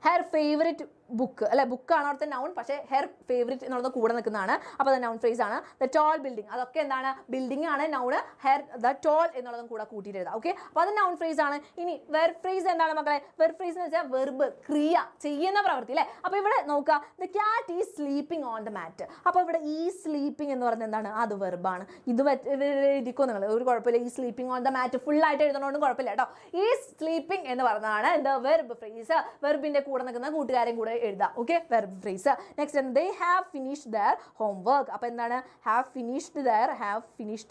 ഹെർ ഫേവറേറ്റ് ബുക്ക് അല്ലെ, ബുക്കാണ് അവിടുത്തെ നൗൺ, പക്ഷേ ഹെർ ഫേവറേറ്റ് എന്നുള്ളത് കൂടെ നിൽക്കുന്നതാണ്. അപ്പോൾ അത് നൗൺ ഫ്രേസ് ആണ്. ദ ടോൾ ബിൽഡിംഗ്, അതൊക്കെ എന്താണ്, ബിൽഡിംഗ് ആണ് നൗൺ. ഹെർ ദ ടോൾ എന്നുള്ളതും കൂടെ കൂട്ടിയിട്ട് എഴുതാം. ഓക്കെ, അപ്പോൾ അത് നൗൺ ഫ്രേസ് ആണ്. ഇനി വെർബ് ഫ്രേസ് എന്താണ് മക്കളെ? വെർബ് ഫ്രേസ് എന്ന് വെച്ചാൽ വെർബ്, ക്രിയ, ചെയ്യുന്ന പ്രവൃത്തി അല്ലേ. അപ്പോൾ ഇവിടെ നോക്കുക, the cat is sleeping on the mat. അപ്പോൾ ഇവിടെ ഈ സ്ലീപ്പിംഗ് എന്ന് പറയുന്നത് എന്താണ്, അത് വെർബാണ്. ഇത് എഴുതിക്കോ നിങ്ങൾ, ഒരു കുഴപ്പമില്ല. ഈ sleeping on the mat full ആയിട്ട് എഴുതണോണ്ടും കുഴപ്പമില്ല കേട്ടോ. ഈ സ്ലീപ്പിംഗ് എന്ന് പറയുന്നതാണ് ദ വെർബ് ഫ്രേസ്. വെർബിന്റെ കൂടെ നിൽക്കുന്ന കൂട്ടുകാരെയും കൂടെ എഴുതാം. Okay, verb phrase. Next they have finished there homework. അപ്പോൾ എന്താണ്, ഹാവ് ഫിനിഷ്ഡ്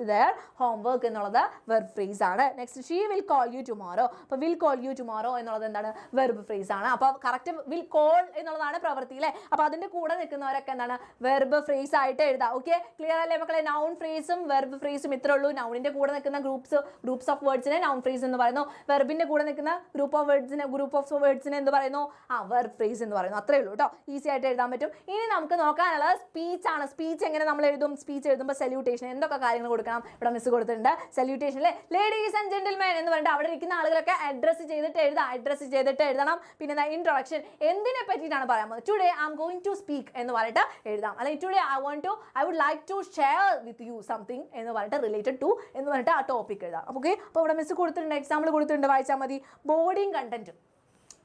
ദെയർ ഹോംവർക്ക് എന്നുള്ളത് വെർബ് ഫ്രേസ് ആണ്. Next she will call you tomorrow. അപ്പോൾ വിൽ കോൾ യു ടുമോറോ എന്നുള്ളത് എന്താണ്, വെർബ് ഫ്രേസ് ആണ്. അപ്പോൾ കറക്റ്റ് വിൽ കോൾ എന്നുള്ളതാണ് പ്രവൃത്തി അല്ലേ. അപ്പോൾ അതിൻ്റെ കൂടെ നിൽക്കുന്നവരൊക്കെ എന്താണ്, വെർബ് ഫ്രേസ് ആയിട്ട് എഴുതാം. ഓക്കെ, ക്ലിയർ അല്ലേ മക്കളെ? നൗൺ ഫ്രേസും വെർബ് ഫ്രേസും ഇത്രേ ഉള്ളൂ. നൗണിൻ്റെ കൂടെ നിൽക്കുന്ന ഗ്രൂപ്പ്സ് ഓഫ് വേർഡ്സിനെ നൗൺ ഫ്രേസ് എന്ന് പറയുന്നു. വെർബിൻ്റെ കൂടെ നിൽക്കുന്ന ഗ്രൂപ്പ് ഓഫ് വേർഡ്സിനെ എന്ത് പറയുന്നു, വെർബ് ഫ്രേസ് എന്ന് പറയുന്നു. അത്രേ ഉള്ളൂ കേട്ടോ, ഈസി ആയിട്ട് എഴുതാൻ പറ്റും. ഇനി നമുക്ക് നോക്കാനുള്ളത് സ്പീച്ച് ആണ്. സ്പീച്ച് എങ്ങനെ നമ്മൾ എഴുതും? സ്പീച്ച് എഴുതുമ്പോൾ സല്യൂട്ടേഷൻ എന്തൊക്കെ കാര്യങ്ങൾ കൊടുക്കണം ഇവിടെ മിസ് കൊടുത്തിട്ടുണ്ട്. സല്യൂട്ടേഷനിൽ ലേഡീസ് ആൻഡ് ജെന്റിൽമെൻ എന്ന് പറഞ്ഞിട്ട് അവിടെ ഇരിക്കുന്ന ആളുകളൊക്കെ അഡ്രസ്സ് ചെയ്തിട്ട് എഴുതണം. പിന്നെ ഇൻട്രൊഡക്ഷൻ, എന്തിനെ പറ്റിയിട്ടാണ് പറയാൻ പോകുന്നത്. Today I am going to speak എന്ന് പറഞ്ഞിട്ട് എഴുതാം. അല്ലെങ്കിൽ today I would like to share with you something എന്ന് പറഞ്ഞിട്ട് റിലേറ്റഡ് ടു എന്ന് പറഞ്ഞിട്ട് ആ ടോപ്പിക് എഴുതാം. ഓക്കെ, അപ്പോൾ ഇവിടെ മിസ് കൊടുത്തിട്ടുണ്ട്, എക്സാമ്പിൾ കൊടുത്തിട്ടുണ്ട്, വായിച്ചാൽ മതി. ബോഡിയും കണ്ടന്റും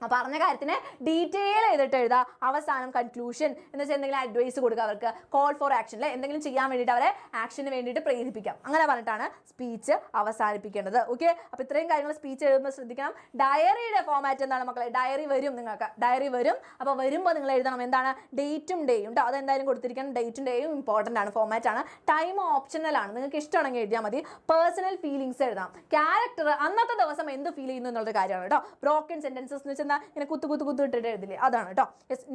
പറഞ്ഞ കാര്യത്തിന് ഡീറ്റെയിൽ ചെയ്തിട്ട് എഴുതുക. അവസാനം കൺക്ലൂഷൻ എന്ന് വെച്ചാൽ എന്തെങ്കിലും അഡ്വൈസ് കൊടുക്കുക, അവർക്ക് കോൾ ഫോർ ആക്ഷൻ അല്ലെ, എന്തെങ്കിലും ചെയ്യാൻ വേണ്ടിയിട്ട് അവരെ ആക്ഷന് വേണ്ടിയിട്ട് പ്രേരിപ്പിക്കാം. അങ്ങനെ പറഞ്ഞിട്ടാണ് സ്പീച്ച് അവസാനിപ്പിക്കേണ്ടത്. ഓക്കെ, അപ്പോൾ ഇത്രയും കാര്യങ്ങൾ സ്പീച്ച് എഴുതുമ്പോൾ ശ്രദ്ധിക്കണം. ഡയറിയുടെ ഫോമാറ്റ് എന്താണ് മക്കളെ? ഡയറി വരും, നിങ്ങൾക്ക് ഡയറി വരും. അപ്പോൾ വരുമ്പോൾ നിങ്ങൾ എഴുതണം എന്താണ്? ഡേറ്റും ഡേയും കേട്ടോ, അതെന്തായാലും കൊടുത്തിരിക്കണം. ഡേറ്റും ഡേയും ഇമ്പോർട്ടൻ്റ് ആണ്, ഫോമാറ്റ് ആണ്. ടൈം ഓപ്ഷണൽ ആണ്, നിങ്ങൾക്ക് ഇഷ്ടമാണെങ്കിൽ എഴുതിയാൽ മതി. പേഴ്സണൽ ഫീലിങ്സ് എഴുതാം. ക്യാരക്ടർ അന്നത്തെ ദിവസം എന്ത് ഫീൽ ചെയ്യുന്നു എന്നുള്ളൊരു കാര്യമാണ് കേട്ടോ. ബ്രോക്കൺ സെന്റൻസസ് എന്ന് വെച്ചാൽ ഇങ്ങനെ കുത്തു ഇട്ടിട്ട് എഴുതില്ലേ, അതാണ് കേട്ടോ.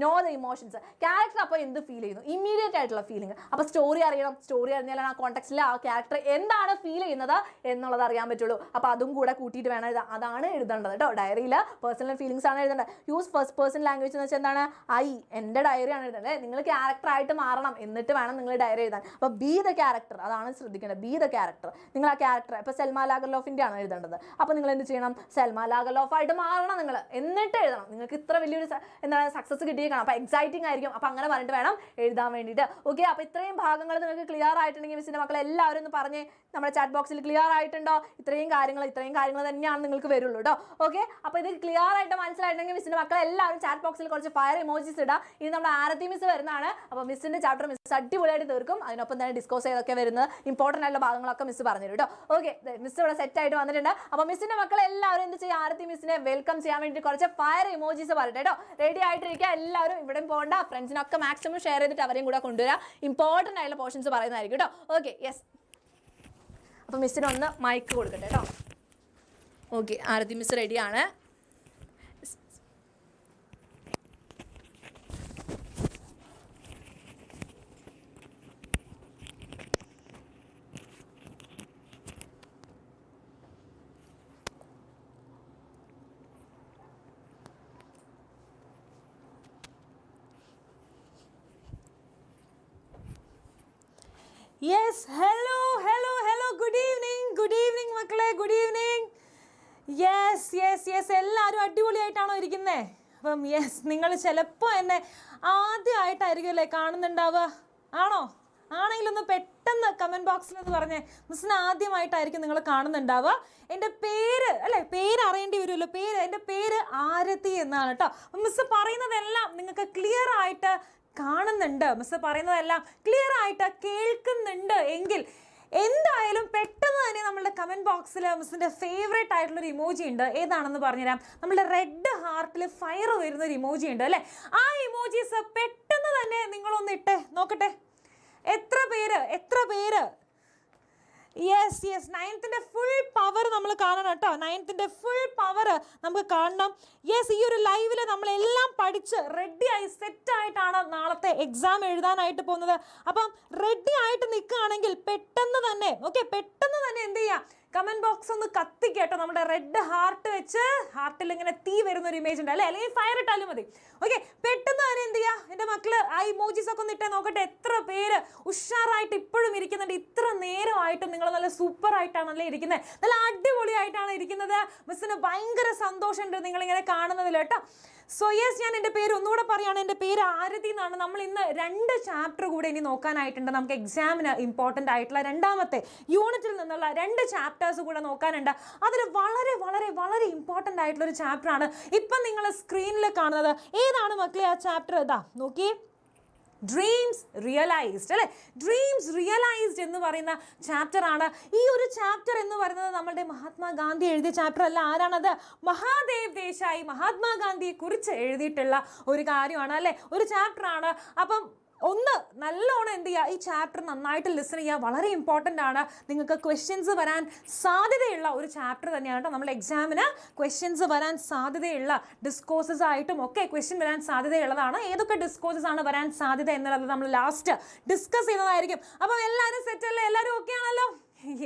Know the emotions. ക്യാരക്ടർ അപ്പോൾ എന്ത് ഫീൽ ചെയ്യുന്നു, ഇമ്മീഡിയറ്റ് ആയിട്ടുള്ള ഫീലിംഗ്. അപ്പോൾ സ്റ്റോറി അറിയണം. സ്റ്റോറി അറിഞ്ഞാലാണ് ആ കോണ്ടെക്സ്റ്റിൽ ആ ക്യാരക്ടർ എന്താണ് ഫീൽ ചെയ്യുന്നത് എന്നുള്ളത് അറിയാൻ പറ്റുള്ളൂ. അപ്പോൾ അതും കൂടെ കൂട്ടിയിട്ട് വേണം എഴുതാൻ. അതാണ് എഴുതേണ്ടത് കേട്ടോ. ഡയറിയിൽ പേഴ്സണൽ ഫീലിംഗ്സ് ആണ് എഴുതേണ്ടത്. യൂസ് ഫസ്റ്റ് പേഴ്സൺ ലാംഗ്വേജ് എന്ന് വെച്ചാൽ എന്താണ്? എൻ്റെ ഡയറി ആണ് എഴുതേണ്ടത്. നിങ്ങൾ ക്യാരക്ടറായിട്ട് മാറണം, എന്നിട്ട് വേണം നിങ്ങൾ ഡയറി എഴുതാൻ. അപ്പോൾ ബി ദ ക്യാരക്ടർ, അതാണ് ശ്രദ്ധിക്കേണ്ടത്. B the character. നിങ്ങൾ ആ ക്യാരക്ടർ ഇപ്പോൾ സെൽമ ലാഗർലോഫിൻ്റെ ആണ് എഴുതേണ്ടത്. അപ്പോൾ നിങ്ങൾ എന്ത് ചെയ്യണം? സെൽമ ലാഗർലോഫ് ആയിട്ട് മാറണം നിങ്ങൾ, എന്നിട്ട് എഴുതണം. നിങ്ങൾക്ക് ഇത്ര വലിയൊരു എന്താണ് സക്സസ് കിട്ടിയേക്കണം, അപ്പോൾ എക്സൈറ്റിംഗ് ആയിരിക്കും. അപ്പോൾ അങ്ങനെ പറഞ്ഞിട്ട് വേണം എഴുതാൻ വേണ്ടിയിട്ട്. ഓക്കെ, അപ്പോൾ ഇത്രയും ഭാഗങ്ങൾ നിങ്ങൾക്ക് ക്ലിയർ ആയിട്ടുണ്ടെങ്കിൽ മിസ്സിൻ്റെ മക്കളെ എല്ലാവരും ഒന്ന് പറഞ്ഞ് നമ്മുടെ ചാറ്റ് ബോക്സിൽ ക്ലിയർ ആയിട്ടുണ്ടോ? ഇത്രയും കാര്യങ്ങൾ തന്നെയാണ് നിങ്ങൾക്ക് വരുള്ളൂ കേട്ടോ. ഓക്കെ, അപ്പോൾ ഇത് ക്ലിയർ ആയിട്ട് മനസ്സിലായിട്ടുണ്ടെങ്കിൽ മിസ്സിൻ്റെ മക്കളെ എല്ലാവരും ചാറ്റ് ബോക്സിൽ കുറച്ച് ഫയർ ഇമോജീസ് ഇടാം. ഇനി നമ്മുടെ ആരതി മിസ് വരുന്നതാണ്. അപ്പോൾ മിസ്സിൻ്റെ ചാപ്റ്റർ മിസ് അടിപൊളിയായിട്ട് തീർക്കും. അതിനൊപ്പം തന്നെ ഡിസ്കസ് ചെയ്തൊക്കെ വരുന്നത് ഇമ്പോർട്ടൻ്റ് ആയിട്ടുള്ള ഭാഗങ്ങളൊക്കെ മിസ് പറഞ്ഞു തരും കേട്ടോ. ഓക്കെ, മിസ് ഇവിടെ സെറ്റ് ആയിട്ട് വന്നിട്ടുണ്ട്. അപ്പോൾ മിസ്സിൻ്റെ മക്കളെ എല്ലാവരും എന്ത് ചെയ്യുക? ആരതി മിസ്സിനെ വെൽക്കം ചെയ്യാൻ വേണ്ടി കുറച്ച് ഫയർ ഇമോജീസ് പറയട്ടെ കേട്ടോ. റെഡി ആയിട്ടിരിക്കുക എല്ലാവരും. ഇവിടെയും പോകണ്ട, ഫ്രണ്ട്സിനൊക്കെ മാക്സിമം ഷെയർ ചെയ്തിട്ട് അവരെയും കൂടെ കൊണ്ടുവരിക. ഇമ്പോർട്ടൻ്റ് ആയിട്ടുള്ള പോർഷൻസ് പറയുന്നതായിരിക്കും കേട്ടോ. Okay, yes. അപ്പോൾ മിസ്സിന് ഒന്ന് മൈക്ക് കൊടുക്കട്ടെ കേട്ടോ. ഓക്കെ, ആരതി മിസ് റെഡിയാണ്. Yes, hello hello hello, good evening മക്കളെ, ഗുഡ് ഈവനിങ്. യെസ് എല്ലാവരും അടിപൊളിയായിട്ടാണോ ഇരിക്കുന്നത്? അപ്പം യെസ്, നിങ്ങൾ ചിലപ്പോൾ എന്നെ ആദ്യമായിട്ടായിരിക്കും അല്ലേ കാണുന്നുണ്ടാവുക? ആണെങ്കിലൊന്ന് പെട്ടെന്ന് കമൻറ്റ് ബോക്സിൽ ഒന്ന് പറഞ്ഞേ. മിസ്സിന് ആദ്യമായിട്ടായിരിക്കും നിങ്ങൾ കാണുന്നുണ്ടാവുക. എൻ്റെ പേര് അല്ലേ, പേര് അറിയേണ്ടി വരുമല്ലോ. എൻ്റെ പേര് ആരതി എന്നാണ് കേട്ടോ. അപ്പം മിസ്സ് പറയുന്നതെല്ലാം നിങ്ങൾക്ക് ക്ലിയർ ആയിട്ട് കാണുന്നുണ്ട്, മിസ്സ് പറയുന്നതെല്ലാം ക്ലിയർ ആയിട്ട് കേൾക്കുന്നുണ്ട് എങ്കിൽ എന്തായാലും പെട്ടെന്ന് തന്നെ നമ്മളുടെ കമൻറ്റ് ബോക്സിൽ മിസ്സിൻ്റെ ഫേവറേറ്റ് ആയിട്ടുള്ളൊരു ഇമോജി ഉണ്ട്. ഏതാണെന്ന് പറഞ്ഞുതരാം. നമ്മളുടെ റെഡ് ഹാർട്ടിൽ ഫയർ വരുന്നൊരു ഇമോജി ഉണ്ട് അല്ലേ. ആ ഇമോജീസ് പെട്ടെന്ന് തന്നെ നിങ്ങളൊന്ന് ഇട്ടേ നോക്കട്ടെ. എത്ര പേര്? യെസ്, 9th ഫുൾ പവർ നമ്മൾ കാണണം കേട്ടോ. 9th ഫുൾ പവർ നമുക്ക് കാണണം. യെസ്, ഈ ഒരു ലൈവിൽ നമ്മളെല്ലാം പഠിച്ച് റെഡിയായി സെറ്റായിട്ടാണ് നാളത്തെ എക്സാം എഴുതാനായിട്ട് പോകുന്നത്. അപ്പം റെഡി ആയിട്ട് നിൽക്കുകയാണെങ്കിൽ പെട്ടെന്ന് തന്നെ എന്ത് ചെയ്യാം? കമൻറ്റ് ബോക്സ് ഒന്ന് കത്തിക്കേട്ടോ. നമ്മുടെ റെഡ് ഹാർട്ട് വെച്ച് ഹാർട്ടിൽ ഇങ്ങനെ തീ വരുന്ന ഒരു ഇമേജ് ഉണ്ട് അല്ലേ, അല്ലെങ്കിൽ ഫയർ ഇട്ടാലും മതി. ഓക്കെ, പെട്ടെന്ന് തന്നെ എന്ത് ചെയ്യുക? എൻ്റെ മക്കള് ആ ഇമോജീസ് ഒക്കെ ഒന്ന് ഇട്ടേ നോക്കട്ടെ. എത്ര പേര് ഉഷാറായിട്ട് ഇപ്പോഴും ഇരിക്കുന്നുണ്ട്? ഇത്ര നേരമായിട്ടും നിങ്ങൾ നല്ല സൂപ്പർ ആയിട്ടാണല്ലേ ഇരിക്കുന്നത്, നല്ല അടിപൊളിയായിട്ടാണ് ഇരിക്കുന്നത്. മിസ്സിന് ഭയങ്കര സന്തോഷമുണ്ട് നിങ്ങളിങ്ങനെ കാണുന്നതിൽ കേട്ടോ. സോ യെസ്, ഞാൻ എൻ്റെ പേര് ഒന്നുകൂടെ പറയുകയാണ്. എൻ്റെ പേര് ആരതി എന്നാണ്. നമ്മൾ ഇന്ന് 2 ചാപ്റ്റർ കൂടെ ഇനി നോക്കാനായിട്ടുണ്ട്. നമുക്ക് എക്സാമിന് ഇമ്പോർട്ടൻ്റ് ആയിട്ടുള്ള 2ാമത്തെ യൂണിറ്റിൽ നിന്നുള്ള 2 ചാപ്റ്റേഴ്സ് കൂടെ നോക്കാനുണ്ട്. അതിൽ വളരെ വളരെ വളരെ ഇമ്പോർട്ടൻ്റ് ആയിട്ടുള്ളൊരു ചാപ്റ്ററാണ് ഇപ്പം നിങ്ങൾ സ്ക്രീനിൽ കാണുന്നത്. ഏതാണ് മക്കളെ ആ ചാപ്റ്റർ? ഇതാ നോക്കിയേ, ഡ്രീംസ് റിയലൈസ്ഡ് അല്ലേ. ഡ്രീംസ് റിയലൈസ്ഡ് എന്ന് പറയുന്ന ചാപ്റ്റർ ആണ്. ഈ ഒരു ചാപ്റ്റർ എന്ന് പറയുന്നത് നമ്മുടെ മഹാത്മാഗാന്ധി എഴുതിയ ചാപ്റ്റർ അല്ല. ആരാണത്? മഹാദേവ് ദേശായി മഹാത്മാഗാന്ധിയെ കുറിച്ച് എഴുതിയിട്ടുള്ള ഒരു കാര്യമാണ് അല്ലേ, ഒരു ചാപ്റ്റർ ആണ്. അപ്പം ഒന്ന് നല്ലോണം എന്ത് ചെയ്യുക? ഈ ചാപ്റ്റർ നന്നായിട്ട് ലിസൺ ചെയ്യുക. വളരെ ഇമ്പോർട്ടൻ്റ് ആണ്. നിങ്ങൾക്ക് ക്വസ്റ്റ്യൻസ് വരാൻ സാധ്യതയുള്ള ഒരു ചാപ്റ്റർ തന്നെയാണ് കേട്ടോ. നമ്മൾ എക്സാമിന് ക്വസ്റ്റ്യൻസ് വരാൻ സാധ്യതയുള്ള ഡിസ്കോഴ്സസ് ആയിട്ടും ഒക്കെ ക്വസ്റ്റ്യൻ വരാൻ സാധ്യതയുള്ളതാണ്. ഏതൊക്കെ ഡിസ്കോഴ്സസ് ആണ് വരാൻ സാധ്യത എന്നുള്ളത് നമ്മൾ ലാസ്റ്റ് ഡിസ്കസ് ചെയ്യുന്നതായിരിക്കും. അപ്പം എല്ലാവരും സെറ്റല്ലേ? എല്ലാവരും ഓക്കെ ആണല്ലോ?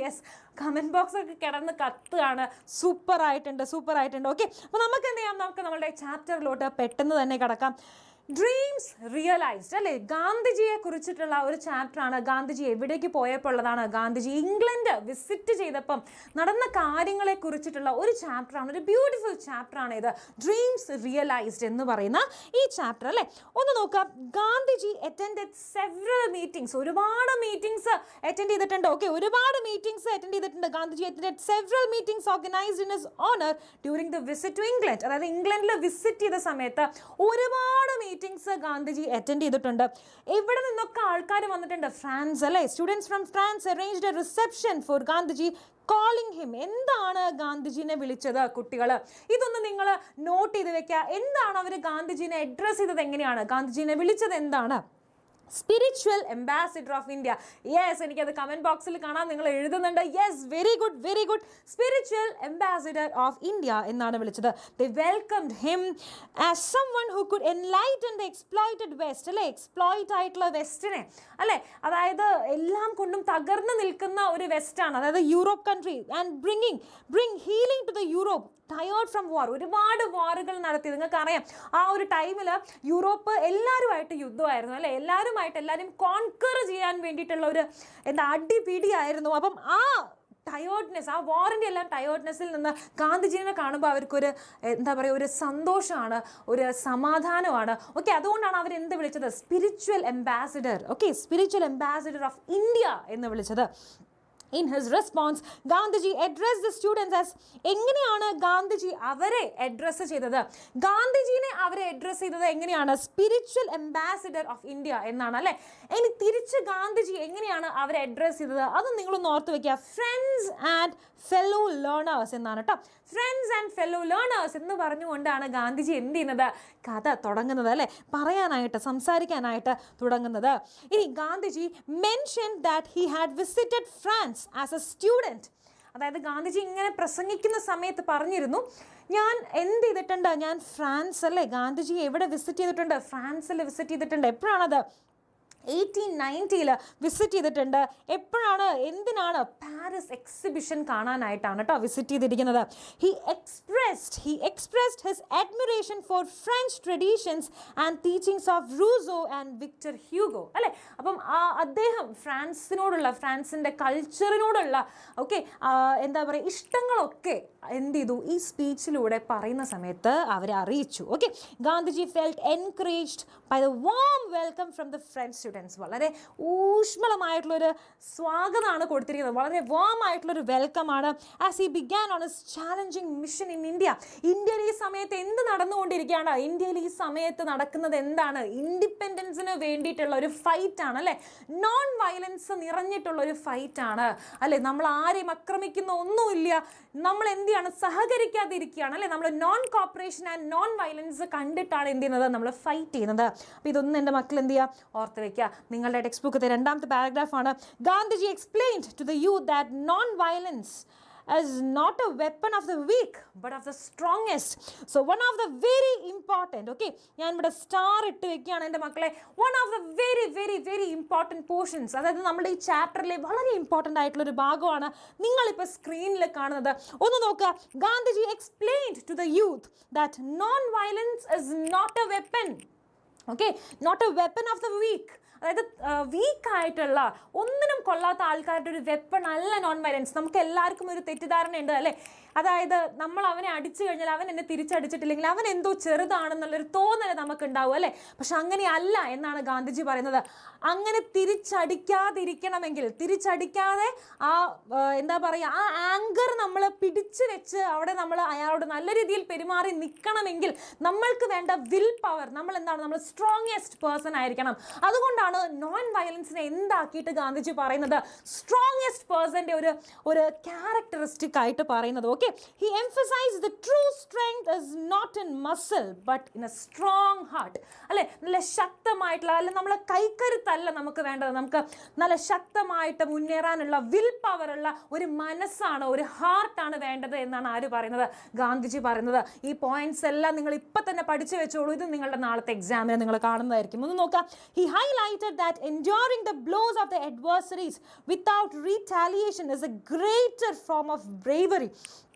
യെസ്, കമൻറ്റ് ബോക്സ് ഒക്കെ കിടന്ന് കത്തുകയാണ്. സൂപ്പർ ആയിട്ടുണ്ട്. ഓക്കെ, അപ്പോൾ നമുക്ക് എന്ത് ചെയ്യാം? നമുക്ക് നമ്മളുടെ ചാപ്റ്ററിലോട്ട് പെട്ടെന്ന് തന്നെ കിടക്കാം. ഡ്രീംസ് റിയലൈസ്ഡ് അല്ലേ, ഗാന്ധിജിയെ കുറിച്ചിട്ടുള്ള ഒരു ചാപ്റ്ററാണ്. ഗാന്ധിജി എവിടേക്ക് പോയപ്പോൾ ഉള്ളതാണ്, ഗാന്ധിജി ഇംഗ്ലണ്ട് വിസിറ്റ് ചെയ്തപ്പം നടന്ന കാര്യങ്ങളെ കുറിച്ചിട്ടുള്ള ഒരു ചാപ്റ്ററാണ്, ഒരു ബ്യൂട്ടിഫുൾ ചാപ്റ്ററാണ് ഇത്, ഡ്രീംസ് റിയലൈസ്ഡ് എന്ന് പറയുന്ന ഈ ചാപ്റ്റർ അല്ലേ. ഒന്ന് നോക്കാം, ഗാന്ധിജി അറ്റൻഡഡ് സെവറൽ മീറ്റിംഗ്സ്, ഒരുപാട് മീറ്റിംഗ്സ് അറ്റൻഡ് ചെയ്തിട്ടുണ്ട്. ഓക്കെ, ഒരുപാട് മീറ്റിംഗ്സ് അറ്റൻഡ് ചെയ്തിട്ടുണ്ട്. Gandhiji attended several meetings organised in his honour during the visit to England. അതായത് ഇംഗ്ലണ്ടിൽ വിസിറ്റ് ചെയ്ത സമയത്ത് ഒരുപാട് മീറ്റിംഗ്സ് ഗാന്ധിജി അറ്റൻഡ് ചെയ്തിട്ടുണ്ട്. ഇവിടെ നിന്നൊക്കെ ആൾക്കാർ വന്നിട്ടുണ്ട്, ഫ്രാൻസ് അല്ലേ, students from France arranged a reception for Gandhiji calling him. എന്താണ് ഗാന്ധിജിനെ വിളിച്ചത് കുട്ടികൾ? ഇതൊന്ന് നിങ്ങൾ നോട്ട് ചെയ്ത് വെക്കുക. എന്താണ് അവർ ഗാന്ധിജിനെ അഡ്രസ് ചെയ്തത്, എങ്ങനെയാണ് ഗാന്ധിജിനെ വിളിച്ചത്, എന്താണ്? Spiritual ambassador of India. Yes, എനിക്കത് കമൻറ്റ് ബോക്സിൽ കാണാൻ നിങ്ങൾ എഴുതുന്നുണ്ട്. Yes, very good, very good. Spiritual ambassador of India എന്നാണ് വിളിച്ചത്. They welcomed him as someone who could enlighten the exploited west അല്ലേ, എക്സ്പ്ലോയിറ്റ് ആയിട്ടുള്ള വെസ്റ്റിനെ അല്ലേ, അതായത് എല്ലാം കൊണ്ടും തകർന്നു നിൽക്കുന്ന ഒരു വെസ്റ്റാണ്, അതായത് Europe country, and bring healing to the Europe tired from war. ഒരുപാട് വാറുകൾ നടത്തി, നിങ്ങൾക്കറിയാം ആ ഒരു ടൈമിൽ യൂറോപ്പ് എല്ലാവരുമായിട്ട് യുദ്ധമായിരുന്നു അല്ലേ, എല്ലാവരും കോൺക്കർ ചെയ്യാൻ വേണ്ടിയിട്ടുള്ള ഒരു അടിപിടിയായിരുന്നു. അപ്പം ആ ടയേർഡ്നെസ്, ആ വാറിൻ്റെ എല്ലാം ടയേർഡ്നെസ്സിൽ നിന്ന് ഗാന്ധിജിനെ കാണുമ്പോൾ അവർക്കൊരു ഒരു സന്തോഷമാണ്, ഒരു സമാധാനമാണ്. ഓക്കെ, അതുകൊണ്ടാണ് അവർ എന്ത് വിളിച്ചത്, spiritual ambassador. Okay, spiritual ambassador of India എന്ന് വിളിച്ചത്. In his response, Gandhiji addressed the students as എങ്ങനെയാണ് ഗാന്ധിജി അവരെ അഡ്രസ്സ് ചെയ്തത്? ഗാന്ധിജിനെ അവരെ അഡ്രസ്സ് ചെയ്തത് എങ്ങനെയാണ്? സ്പിരിച്വൽ അംബാസിഡർ ഓഫ് ഇന്ത്യ എന്നാണ് അല്ലേ. ഇനി തിരിച്ച് ഗാന്ധിജി എങ്ങനെയാണ് അവരെ അഡ്രസ്സ് ചെയ്തത് അത് നിങ്ങളൊന്ന് ഓർത്ത് വെക്കുക. ഫ്രണ്ട്സ് ആൻഡ് ഫെല്ലോ ലേണേഴ്സ് എന്നാണ് കേട്ടോ. ഫ്രണ്ട്സ് ആൻഡ് ഫെല്ലോ ലേണേഴ്സ് എന്ന് പറഞ്ഞുകൊണ്ടാണ് ഗാന്ധിജി എന്ത് ചെയ്യുന്നത്, കഥ തുടങ്ങുന്നത് അല്ലേ, പറയാനായിട്ട്, സംസാരിക്കാനായിട്ട് തുടങ്ങുന്നത്. ഇനി Gandhiji mention that he had visited France as A student. അതായത് ഗാന്ധിജി ഇങ്ങനെ പ്രസംഗിക്കുന്ന സമയത്ത് പറഞ്ഞിരുന്നു, ഞാൻ എന്ത് ചെയ്തിട്ടുണ്ട്, ഞാൻ ഫ്രാൻസ് അല്ലേ, ഗാന്ധിജി എവിടെ വിസിറ്റ് ചെയ്തിട്ടുണ്ട്, ഫ്രാൻസിൽ വിസിറ്റ് ചെയ്തിട്ടുണ്ട്. എപ്പോഴാണത്? 1890 വിസിറ്റ് ചെയ്തിട്ടുണ്ട്. എപ്പോഴാണ്, എന്തിനാണ്? പാരീസ് എക്സിബിഷൻ കാണാനായിട്ടാണ് കേട്ടോ വിസിറ്റ് ചെയ്തിരിക്കുന്നത്. He expressed his admiration for French traditions and teachings of Rousseau and Victor Hugo അല്ലേ. അപ്പം അദ്ദേഹം ഫ്രാൻസിൻ്റെ കൾച്ചറിനോടുള്ള ഇഷ്ടങ്ങളൊക്കെ എന്ത് ചെയ്തു, ഈ സ്പീച്ചിലൂടെ പറയുന്ന സമയത്ത് അവരെ അറിയിച്ചു. Okay, Gandhiji felt encouraged by the warm welcome from the French students. വളരെ ഊഷ്മളമായിട്ടുള്ളൊരു സ്വാഗതമാണ് കൊടുത്തിരിക്കുന്നത്, വളരെ വാം ആയിട്ടുള്ളൊരു വെൽക്കമാണ്. As he began on his challenging mission in India. ഇന്ത്യയിൽ ഈ സമയത്ത് എന്ത് നടന്നുകൊണ്ടിരിക്കുകയാണ്? ഇന്ത്യയിൽ ഈ സമയത്ത് നടക്കുന്നത് എന്താണ്? ഇൻഡിപെൻഡൻസിന് വേണ്ടിയിട്ടുള്ള ഒരു ഫൈറ്റാണ് അല്ലേ, നോൺ വയലൻസ് നിറഞ്ഞിട്ടുള്ള ഒരു ഫൈറ്റാണ് അല്ലേ. നമ്മൾ ആരെയും ആക്രമിക്കുന്ന ഒന്നുമില്ല, നമ്മൾ എന്ത് ചെയ്യാണ്, സഹകരിക്കാതിരിക്കുകയാണ് അല്ലേ. നമ്മൾ non cooperation and non violence കണ്ടിട്ടാണ് എന്ത് ചെയ്യുന്നത്, നമ്മൾ ഫൈറ്റ് ചെയ്യുന്നത്. അപ്പോൾ ഇതൊന്നും എൻ്റെ മക്കൾ എന്ത് ചെയ്യുക, ഓർത്ത് വയ്ക്കുക. നിങ്ങളുടെ ടെക്സ്റ്റ് ബുക്കത്തെ 2ാമത്തെ പാരഗ്രാഫാണ്. Gandhiji explained to the youth that non violence is not a weapon of the weak but of the strongest. So one of the very important, okay, ഞാൻ ഇവിടെ സ്റ്റാർ ഇട്ട് വെക്കുകയാണ് എൻ്റെ മക്കളെ, one of the very very very important portions, അതായത് നമ്മുടെ ഈ ചാപ്റ്ററിലെ വളരെ ഇമ്പോർട്ടൻ്റ് ആയിട്ടുള്ള ഒരു ഭാഗമാണ് നിങ്ങളിപ്പോൾ സ്ക്രീനിൽ കാണുന്നത്. ഒന്ന് നോക്കുക. Gandhiji explained to the youth that non violence is not a weapon, okay, not a weapon of the weak. അതായത് വീക്കായിട്ടുള്ള, ഒന്നിനും കൊള്ളാത്ത ആൾക്കാരുടെ ഒരു വെപ്പൺ അല്ല നോൺ വയലൻസ്. നമുക്ക് എല്ലാവർക്കും ഒരു തെറ്റിദ്ധാരണയുണ്ട് അല്ലേ, അതായത് നമ്മൾ അവനെ അടിച്ചു കഴിഞ്ഞാൽ അവൻ എന്നെ തിരിച്ചടിച്ചിട്ടില്ലെങ്കിൽ അവൻ എന്തോ ചെറുതാണെന്നുള്ളൊരു തോന്നൽ നമുക്ക് ഉണ്ടാവും അല്ലേ. പക്ഷെ അങ്ങനെയല്ല എന്നാണ് ഗാന്ധിജി പറയുന്നത്. അങ്ങനെ തിരിച്ചടിക്കാതിരിക്കണമെങ്കിൽ, തിരിച്ചടിക്കാതെ ആ ആ ആങ്കർ നമ്മൾ പിടിച്ചു വെച്ച് അവിടെ നമ്മൾ അയാളോട് നല്ല രീതിയിൽ പെരുമാറി നിൽക്കണമെങ്കിൽ നമ്മൾക്ക് വേണ്ട വിൽ പവർ, നമ്മൾ സ്ട്രോങ്ങസ്റ്റ് പേഴ്സൺ ആയിരിക്കണം. അതുകൊണ്ടാണ് നോൺ വയലൻസിനെ എന്താക്കിയിട്ട് ഗാന്ധിജി പറയുന്നത്, സ്ട്രോങ്ങസ്റ്റ് പേഴ്സൻ്റെ ഒരു ക്യാരക്ടറിസ്റ്റിക് ആയിട്ട് പറയുന്നത്. Okay, he emphasized the true strength is not in muscle but in a strong heart അല്ലേ. നല്ല ശക്തമായിട്ടുള്ള, അല്ല നമ്മളെ കൈക്കരുത്തല്ല നമുക്ക് വേണ്ടത്, നമുക്ക് നല്ല ശക്തമായിട്ട് മുന്നേറാനുള്ള വിൽ പവർ ഉള്ള ഒരു മനസ്സാണ്, ഒരു ഹാർട്ടാണ് വേണ്ടത് എന്നാണ് ആര് പറയുന്നത്, ഗാന്ധിജി പറയുന്നത്. ഈ പോയിന്റ്സ് എല്ലാം നിങ്ങൾ ഇപ്പം തന്നെ പഠിച്ചു വെച്ചോളൂ, ഇത് നിങ്ങളുടെ നാളത്തെ എക്സാമിന് നിങ്ങൾ കാണുന്നതായിരിക്കും. ഒന്ന് നോക്കാം. He highlighted that enduring the blows of the adversaries without retaliation is a greater form of bravery.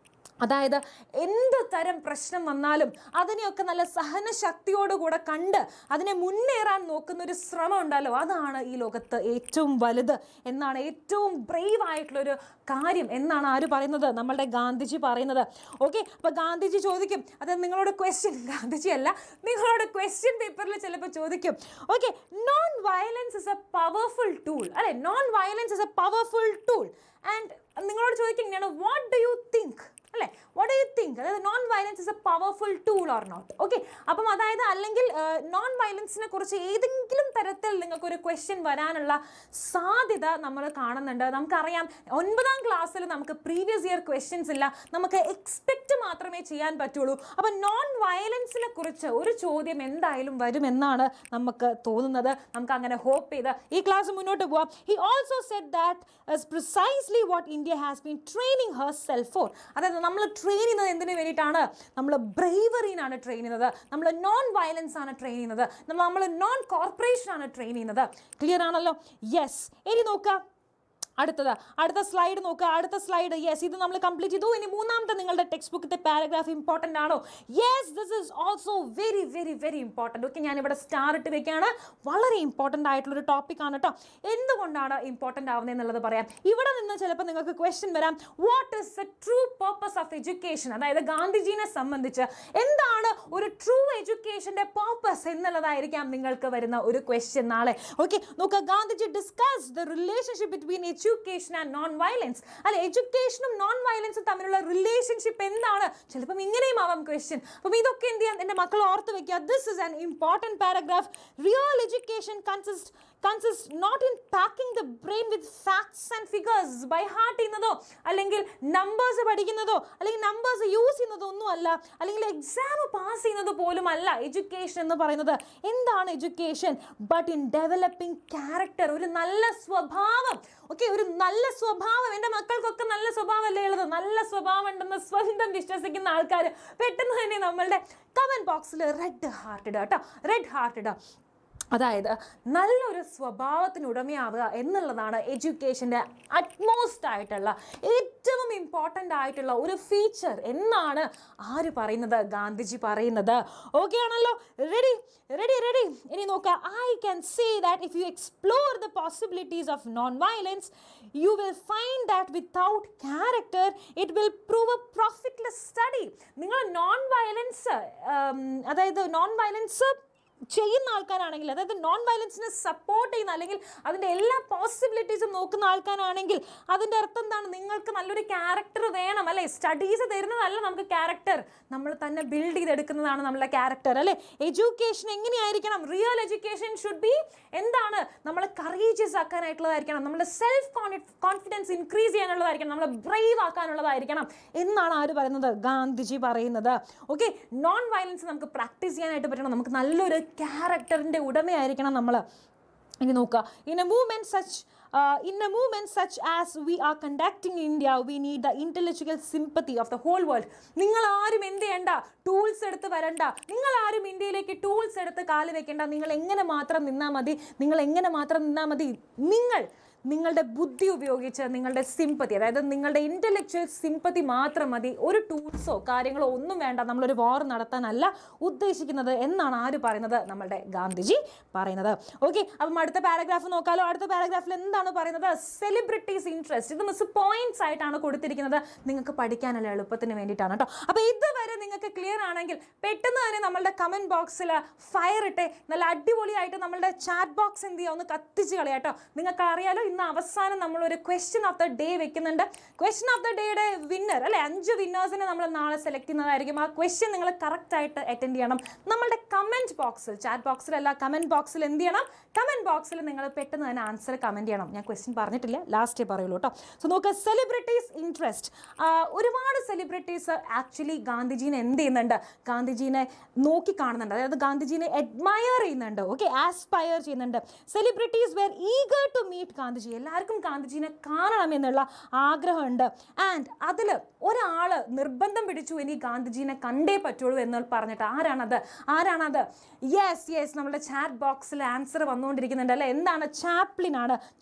അതായത് എന്ത് തരം പ്രശ്നം വന്നാലും അതിനെയൊക്കെ നല്ല സഹനശക്തിയോടുകൂടെ കണ്ട് അതിനെ മുന്നേറാൻ നോക്കുന്ന ഒരു ശ്രമം ഉണ്ടല്ലോ, അതാണ് ഈ ലോകത്ത് ഏറ്റവും വലുത് എന്നാണ്, ഏറ്റവും ബ്രേവ് ആയിട്ടുള്ളൊരു കാര്യം എന്നാണ് ആര് പറയുന്നത്? നമ്മളുടെ ഗാന്ധിജി പറയുന്നത്. ഓക്കെ, അപ്പോൾ ഗാന്ധിജി ചോദിക്കും, അത് നിങ്ങളോട് ക്വസ്റ്റ്യൻ, ഗാന്ധിജി അല്ല, നിങ്ങളോട് ക്വസ്റ്റ്യൻ പേപ്പറിൽ ചിലപ്പോൾ ചോദിക്കും, okay, non violence is a powerful tool, അല്ലെ, non violence is a powerful tool and നിങ്ങളോട് ചോദിക്കുകയാണ്, വാട്ട് ഡു യു തിങ്ക്, അല്ലേ, വാട്ട് ഡു യു തിങ്ക്, അതായത് non violence is a powerful tool or not. Okay, അപ്പം അതായത് അല്ലെങ്കിൽ non വയലൻസിനെ കുറിച്ച് ഏതെങ്കിലും തരത്തിൽ നിങ്ങൾക്കൊരു ക്വസ്റ്റ്യൻ വരാനുള്ള സാധ്യത നമ്മൾ കാണുന്നുണ്ട്. നമുക്കറിയാം 9ാം ക്ലാസ്സിൽ നമുക്ക് പ്രീവിയസ് ഇയർ ക്വസ്റ്റ്യൻസ് ഇല്ല, നമുക്ക് എക്സ്പെക്റ്റ് മാത്രമേ ചെയ്യാൻ പറ്റുള്ളൂ. അപ്പം നോൺ വയലൻസിനെ കുറിച്ച് ഒരു ചോദ്യം എന്തായാലും വരുമെന്നാണ് നമുക്ക് തോന്നുന്നത്. നമുക്ക് അങ്ങനെ ഹോപ്പ് ചെയ്ത് ഈ ക്ലാസ് മുന്നോട്ട് പോവാം. He also said that is precisely what India has been training herself for. അതായത് നമ്മൾ ട്രെയിൻ ചെയ്യുന്നത് എന്തിനു വേണ്ടിയിട്ടാണ്? നമ്മൾ ബ്രേവറിനാണ് ട്രെയിൻ ചെയ്യുന്നത്, നമ്മൾ നോൺ വയലൻസ് ആണ് ട്രെയിൻ ചെയ്യുന്നത്, നമ്മൾ നോൺ കോർപ്പറേഷൻ ആണ് ട്രെയിൻ ചെയ്യുന്നത്. ക്ലിയർ ആണല്ലോ? യെസ്. ഇനി നോക്കാം അടുത്ത സ്ലൈഡ് നോക്കുക. അടുത്ത സ്ലൈഡ്, യെസ്, ഇത് നമ്മൾ കംപ്ലീറ്റ് ചെയ്തു. ഇനി മൂന്നാമത്തെ നിങ്ങളുടെ ടെക്സ്റ്റ് ബുക്കിന്റെ പാരഗ്രാഫ് ഇമ്പോർട്ടൻ്റ് ആണോ? Yes, this is also very very very important. Okay, ഞാനിവിടെ സ്റ്റാർ ഇട്ട് വെക്കുകയാണ്. വളരെ ഇമ്പോർട്ടൻ്റ് ആയിട്ടുള്ളൊരു ടോപ്പിക്കാണ് കേട്ടോ. എന്തുകൊണ്ടാണ് ഇമ്പോർട്ടൻ്റ് ആവുന്നത് എന്നുള്ളത് പറയാം. ഇവിടെ നിന്ന് ചിലപ്പോൾ നിങ്ങൾക്ക് ക്വസ്റ്റ്യൻ വരാം, what is the true purpose of education? അതായത് ഗാന്ധിജീനെ സംബന്ധിച്ച് എന്താണ് ഒരു ട്രൂ എഡ്യൂക്കേഷൻ്റെ പർപ്പസ് എന്നുള്ളതായിരിക്കാം നിങ്ങൾക്ക് വരുന്ന ഒരു ക്വസ്റ്റ്യൻ നാളെ. ഓക്കെ, നോക്കുക, Gandhiji discuss the relationship between education and non violence. അല്ല, എഡ്യൂക്കേഷനും നോൺ വയലൻസും തമ്മിലുള്ള റിലേഷൻഷിപ്പ് എന്താണ്? ചിലപ്പം ഇങ്ങനെയും ആവാം ക്വസ്റ്റ്യൻ. അപ്പം ഇതൊക്കെ എന്ത് ചെയ്യാൻ എൻ്റെ മക്കൾ ഓർത്ത് വെക്കുക. This is an important paragraph. Real education consists not in packing the brain with facts and figures by heart ചെയ്യുന്നതോ അല്ലെങ്കിൽ നമ്പേഴ്സ് പഠിക്കുന്നതോ അല്ലെങ്കിൽ നമ്പേഴ്സ് യൂസ് ചെയ്യുന്നതോ ഒന്നും അല്ല, അല്ലെങ്കിൽ എക്സാം പാസ് ചെയ്യുന്നത് പോലും അല്ല എഡ്യൂക്കേഷൻ എന്ന് പറയുന്നത്. എന്താണ് education? But in developing character, ഒരു നല്ല സ്വഭാവം. ഓക്കെ, ഒരു നല്ല സ്വഭാവം. എൻ്റെ മക്കൾക്കൊക്കെ നല്ല സ്വഭാവമല്ലേ ഉള്ളത്? നല്ല സ്വഭാവം ഉണ്ടെന്ന് സ്വന്തം വിശ്വസിക്കുന്ന ആൾക്കാർ പെട്ടെന്ന് തന്നെ നമ്മളുടെ കമൻറ്റ് ബോക്സിൽ റെഡ് ഹാർട്ട് ഇടുക കേട്ടോ, റെഡ് ഹാർട്ട് ഇടുക. അതായത് നല്ലൊരു സ്വഭാവത്തിന് ഉടമയാവുക എന്നുള്ളതാണ് എഡ്യൂക്കേഷൻ്റെ അറ്റ്മോസ്റ്റ് ആയിട്ടുള്ള ഏറ്റവും ഇമ്പോർട്ടൻ്റ് ആയിട്ടുള്ള ഒരു ഫീച്ചർ എന്നാണ് ആര് പറയുന്നത്? ഗാന്ധിജി പറയുന്നത്. ഓക്കെ ആണല്ലോ? Ready ready ready. ഇനി നോക്കുക, I can say that if you explore the possibilities of non violence you will find that without character it will prove a profitless study. നിങ്ങൾ നോൺ വയലൻസ്, അതായത് non violence ചെയ്യുന്ന ആൾക്കാരാണെങ്കിൽ, അതായത് non വയലൻസിനെ support ചെയ്യുന്ന അല്ലെങ്കിൽ അതിൻ്റെ എല്ലാ പോസിബിലിറ്റീസും നോക്കുന്ന ആൾക്കാരാണെങ്കിൽ അതിൻ്റെ അർത്ഥം എന്താണ്? നിങ്ങൾക്ക് നല്ലൊരു ക്യാരക്ടർ വേണം, അല്ലേ? സ്റ്റഡീസ് തരുന്നതല്ല നമുക്ക് ക്യാരക്ടർ, നമ്മൾ തന്നെ ബിൽഡ് ചെയ്തെടുക്കുന്നതാണ് നമ്മളുടെ ക്യാരക്ടർ, അല്ലേ? എഡ്യൂക്കേഷൻ എങ്ങനെയായിരിക്കണം? റിയൽ എഡ്യൂക്കേഷൻ ഷുഡ് ബി എന്താണ്? നമ്മളെ കറേജിയസ് ആക്കാനായിട്ടുള്ളതായിരിക്കണം, നമ്മുടെ സെൽഫ് കോൺഫിഡൻസ് ഇൻക്രീസ് ചെയ്യാനുള്ളതായിരിക്കണം, നമ്മളെ ബ്രേവ് ആക്കാനുള്ളതായിരിക്കണം എന്നാണ് ആര് പറയുന്നത്? ഗാന്ധിജി പറയുന്നത്. ഓക്കെ, നോൺ വയലൻസ് നമുക്ക് പ്രാക്ടീസ് ചെയ്യാനായിട്ട് പറ്റണം, നമുക്ക് നല്ലൊരു ക്യാരക്ടറിൻ്റെ ഉടമയായിരിക്കണം നമ്മൾ. ഇനി നോക്കുക, in a movement such as we are conducting in India, we need the intellectual sympathy of the whole world. നിങ്ങൾ ആരും എന്ത് ചെയ്യണ്ട, ടൂൾസ് എടുത്ത് വരണ്ട, നിങ്ങൾ ആരും ഇന്ത്യയിലേക്ക് ടൂൾസ് എടുത്ത് കാല് വെക്കേണ്ട, നിങ്ങൾ എങ്ങനെ മാത്രം നിന്നാൽ മതി, നിങ്ങളുടെ ബുദ്ധി ഉപയോഗിച്ച് നിങ്ങളുടെ സിമ്പതി, അതായത് നിങ്ങളുടെ ഇൻ്റലക്ച്വൽ സിമ്പതി മാത്രം മതി, ഒരു ടൂൾസോ കാര്യങ്ങളോ ഒന്നും വേണ്ട, നമ്മളൊരു വാർ നടത്താനല്ല ഉദ്ദേശിക്കുന്നത് എന്നാണ് ആര് പറയുന്നത്? നമ്മളുടെ ഗാന്ധിജി പറയുന്നത്. ഓക്കെ, അപ്പം അടുത്ത പാരഗ്രാഫ് നോക്കാലോ. അടുത്ത പാരഗ്രാഫിൽ എന്താണ് പറയുന്നത്? Celebrities interest. ഇത് മിസ് പോയിന്റ്സ് ആയിട്ടാണ് കൊടുത്തിരിക്കുന്നത്, നിങ്ങൾക്ക് പഠിക്കാനുള്ള എളുപ്പത്തിന് വേണ്ടിയിട്ടാണ് കേട്ടോ. അപ്പോൾ ഇതുവരെ നിങ്ങൾക്ക് ക്ലിയർ ആണെങ്കിൽ പെട്ടെന്ന് തന്നെ നമ്മളുടെ കമൻറ്റ് ബോക്സിൽ ഫയർ ഇട്ടെ, നല്ല അടിപൊളിയായിട്ട് നമ്മളുടെ ചാറ്റ് ബോക്സ് എന്ത് ചെയ്യുക, ഒന്ന് കത്തിച്ച് കളയാട്ടോ. നിങ്ങൾക്ക് അറിയാലോ, ഇന്ന് അവസാനം നമ്മളൊരു ക്വസ്റ്റ്യൻ ഓഫ് ദ ഡേ വെക്കുന്നുണ്ട്. ക്വസ്റ്റ്യൻ ഓഫ് ദ ഡേയുടെ വിന്നർ, അല്ലെ, 5 വിന്നേഴ്സിനെ നമ്മൾ നാളെ സെലക്ട് ചെയ്യുന്നതായിരിക്കും. ആ ക്വസ്റ്റ്യൻ നിങ്ങൾ കറക്റ്റായിട്ട് അറ്റൻഡ് ചെയ്യണം. നമ്മളുടെ കമൻറ്റ് ബോക്സിൽ, ചാറ്റ് ബോക്സിലല്ല, കമൻറ്റ് ബോക്സിൽ എന്ത് ചെയ്യണം? കമൻറ്റ് ബോക്സിൽ നിങ്ങൾ പെട്ടെന്ന് തന്നെ ആൻസർ കമൻറ്റ് ചെയ്യണം. ഞാൻ ക്വസ്റ്റ്യൻ പറഞ്ഞിട്ടില്ല, ലാസ്റ്റേ പറയുള്ളൂ കേട്ടോ. സോ നോക്കുക, സെലിബ്രിറ്റീസ് ഇൻട്രസ്റ്റ്. ഒരുപാട് സെലിബ്രിറ്റീസ് ആക്ച്വലി ഗാന്ധിജീനെ എന്ത് ചെയ്യുന്നുണ്ട്? ഗാന്ധിജീനെ നോക്കി കാണുന്നുണ്ട്, അതായത് ഗാന്ധിജീനെ അഡ്മയർ ചെയ്യുന്നുണ്ട്. ഓക്കെ, ആസ്പയർ ചെയ്യുന്നുണ്ട്. Celebrities were eager to meet Gandhiji. Gandhiji, എല്ലാവർക്കും ഗാന്ധിജീനെ കാണണമെന്നുള്ള ആഗ്രഹമുണ്ട്. ആൻഡ് അതിൽ ഒരാൾ നിർബന്ധം പിടിച്ചു, ഇനി ഗാന്ധിജീനെ കണ്ടേ പറ്റുള്ളൂ എന്ന് പറഞ്ഞിട്ട്. ആരാണത്? യെസ്, നമ്മുടെ ചാറ്റ് ബോക്സിൽ ആൻസർ വന്നുകൊണ്ടിരിക്കുന്നുണ്ട് അല്ലേ. എന്താണ്?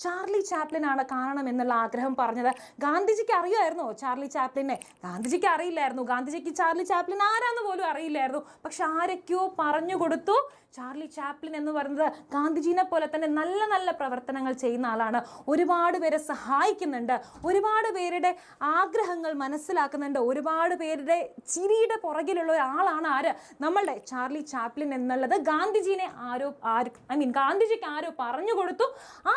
ചാർലി ചാപ്ലിനാണ് കാണണമെന്നുള്ള ആഗ്രഹം പറഞ്ഞത്. ഗാന്ധിജിക്ക് അറിയുമായിരുന്നോ ചാർലി ചാപ്ലിനെ? ഗാന്ധിജിക്ക് അറിയില്ലായിരുന്നു. ഗാന്ധിജിക്ക് ചാർലി ചാപ്ലിൻ ആരാന്ന് പോലും അറിയില്ലായിരുന്നു. പക്ഷെ ആരൊക്കെയോ പറഞ്ഞു കൊടുത്തു. ചാർലി ചാപ്ലിൻ എന്ന് പറയുന്നത് ഗാന്ധിജീനെ പോലെ തന്നെ നല്ല നല്ല പ്രവർത്തനങ്ങൾ ചെയ്യുന്ന ആളാണ്. ഒരുപാട് പേരെ സഹായിക്കുന്നുണ്ട്, ഒരുപാട് പേരുടെ ആഗ്രഹങ്ങൾ മനസ്സിലാക്കുന്നുണ്ട്, ഒരുപാട് പേരുടെ ചിരിയുടെ പുറകിലുള്ള ഒരാളാണ് ആര്? നമ്മളുടെ ചാർലി ചാപ്ലിൻ എന്നുള്ളത് ഗാന്ധിജിക്ക് ആരോ പറഞ്ഞു കൊടുത്തു. ആ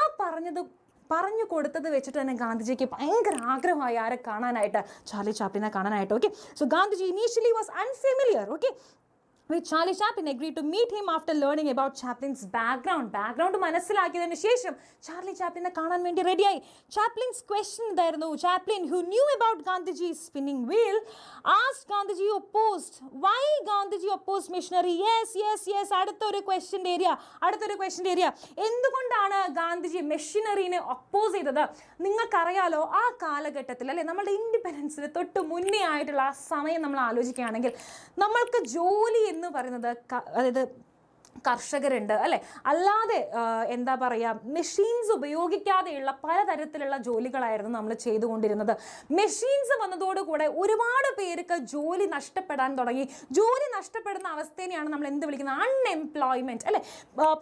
പറഞ്ഞു കൊടുത്തത് വെച്ചിട്ട് തന്നെ ഗാന്ധിജിക്ക് ഭയങ്കര ആഗ്രഹമായി ആരെ കാണാനായിട്ട്? ചാർലി ചാപ്ലിനെ കാണാനായിട്ട്. Okay, so Gandhiji initially was unfamiliar. Okay, with Charlie Chaplin agreed to meet him after learning about Chaplin's background മനസ്സിലാക്കിയതിന് ശേഷം ചാർലി ചാപ്ലിനെ കാണാൻ വേണ്ടി റെഡിയായി. ചാപ്ലിൻസ് ക്വസ്റ്റ്യൻ ഇതായിരുന്നു. Chaplin, who knew about Gandhiji's spinning wheel, asked Gandhiji why Gandhiji opposed missionary. Yes, അടുത്തൊരു question area. എന്തുകൊണ്ടാണ് Gandhiji മെഷീനറിനെ oppose ചെയ്തത്? നിങ്ങൾക്കറിയാലോ, ആ കാലഘട്ടത്തിൽ അല്ലെ, നമ്മുടെ ഇൻഡിപെൻഡൻസിന് തൊട്ട് മുന്നേ ആയിട്ടുള്ള ആ സമയം നമ്മൾ ആലോചിക്കുകയാണെങ്കിൽ, നമ്മൾക്ക് ജോലി എന്ന് പറയുന്നത്, അതായത് കർഷകരുണ്ട് അല്ലെ, അല്ലാതെ എന്താ പറയുക, മെഷീൻസ് ഉപയോഗിക്കാതെയുള്ള പലതരത്തിലുള്ള ജോലികളായിരുന്നു നമ്മൾ ചെയ്തുകൊണ്ടിരുന്നത്. മെഷീൻസ് വന്നതോടുകൂടെ ഒരുപാട് പേർക്ക് ജോലി നഷ്ടപ്പെടാൻ തുടങ്ങി. ജോലി നഷ്ടപ്പെടുന്ന അവസ്ഥേനെയാണ് നമ്മൾ എന്ത് വിളിക്കുന്നത്? അൺഎംപ്ലോയ്മെന്റ് അല്ലെ.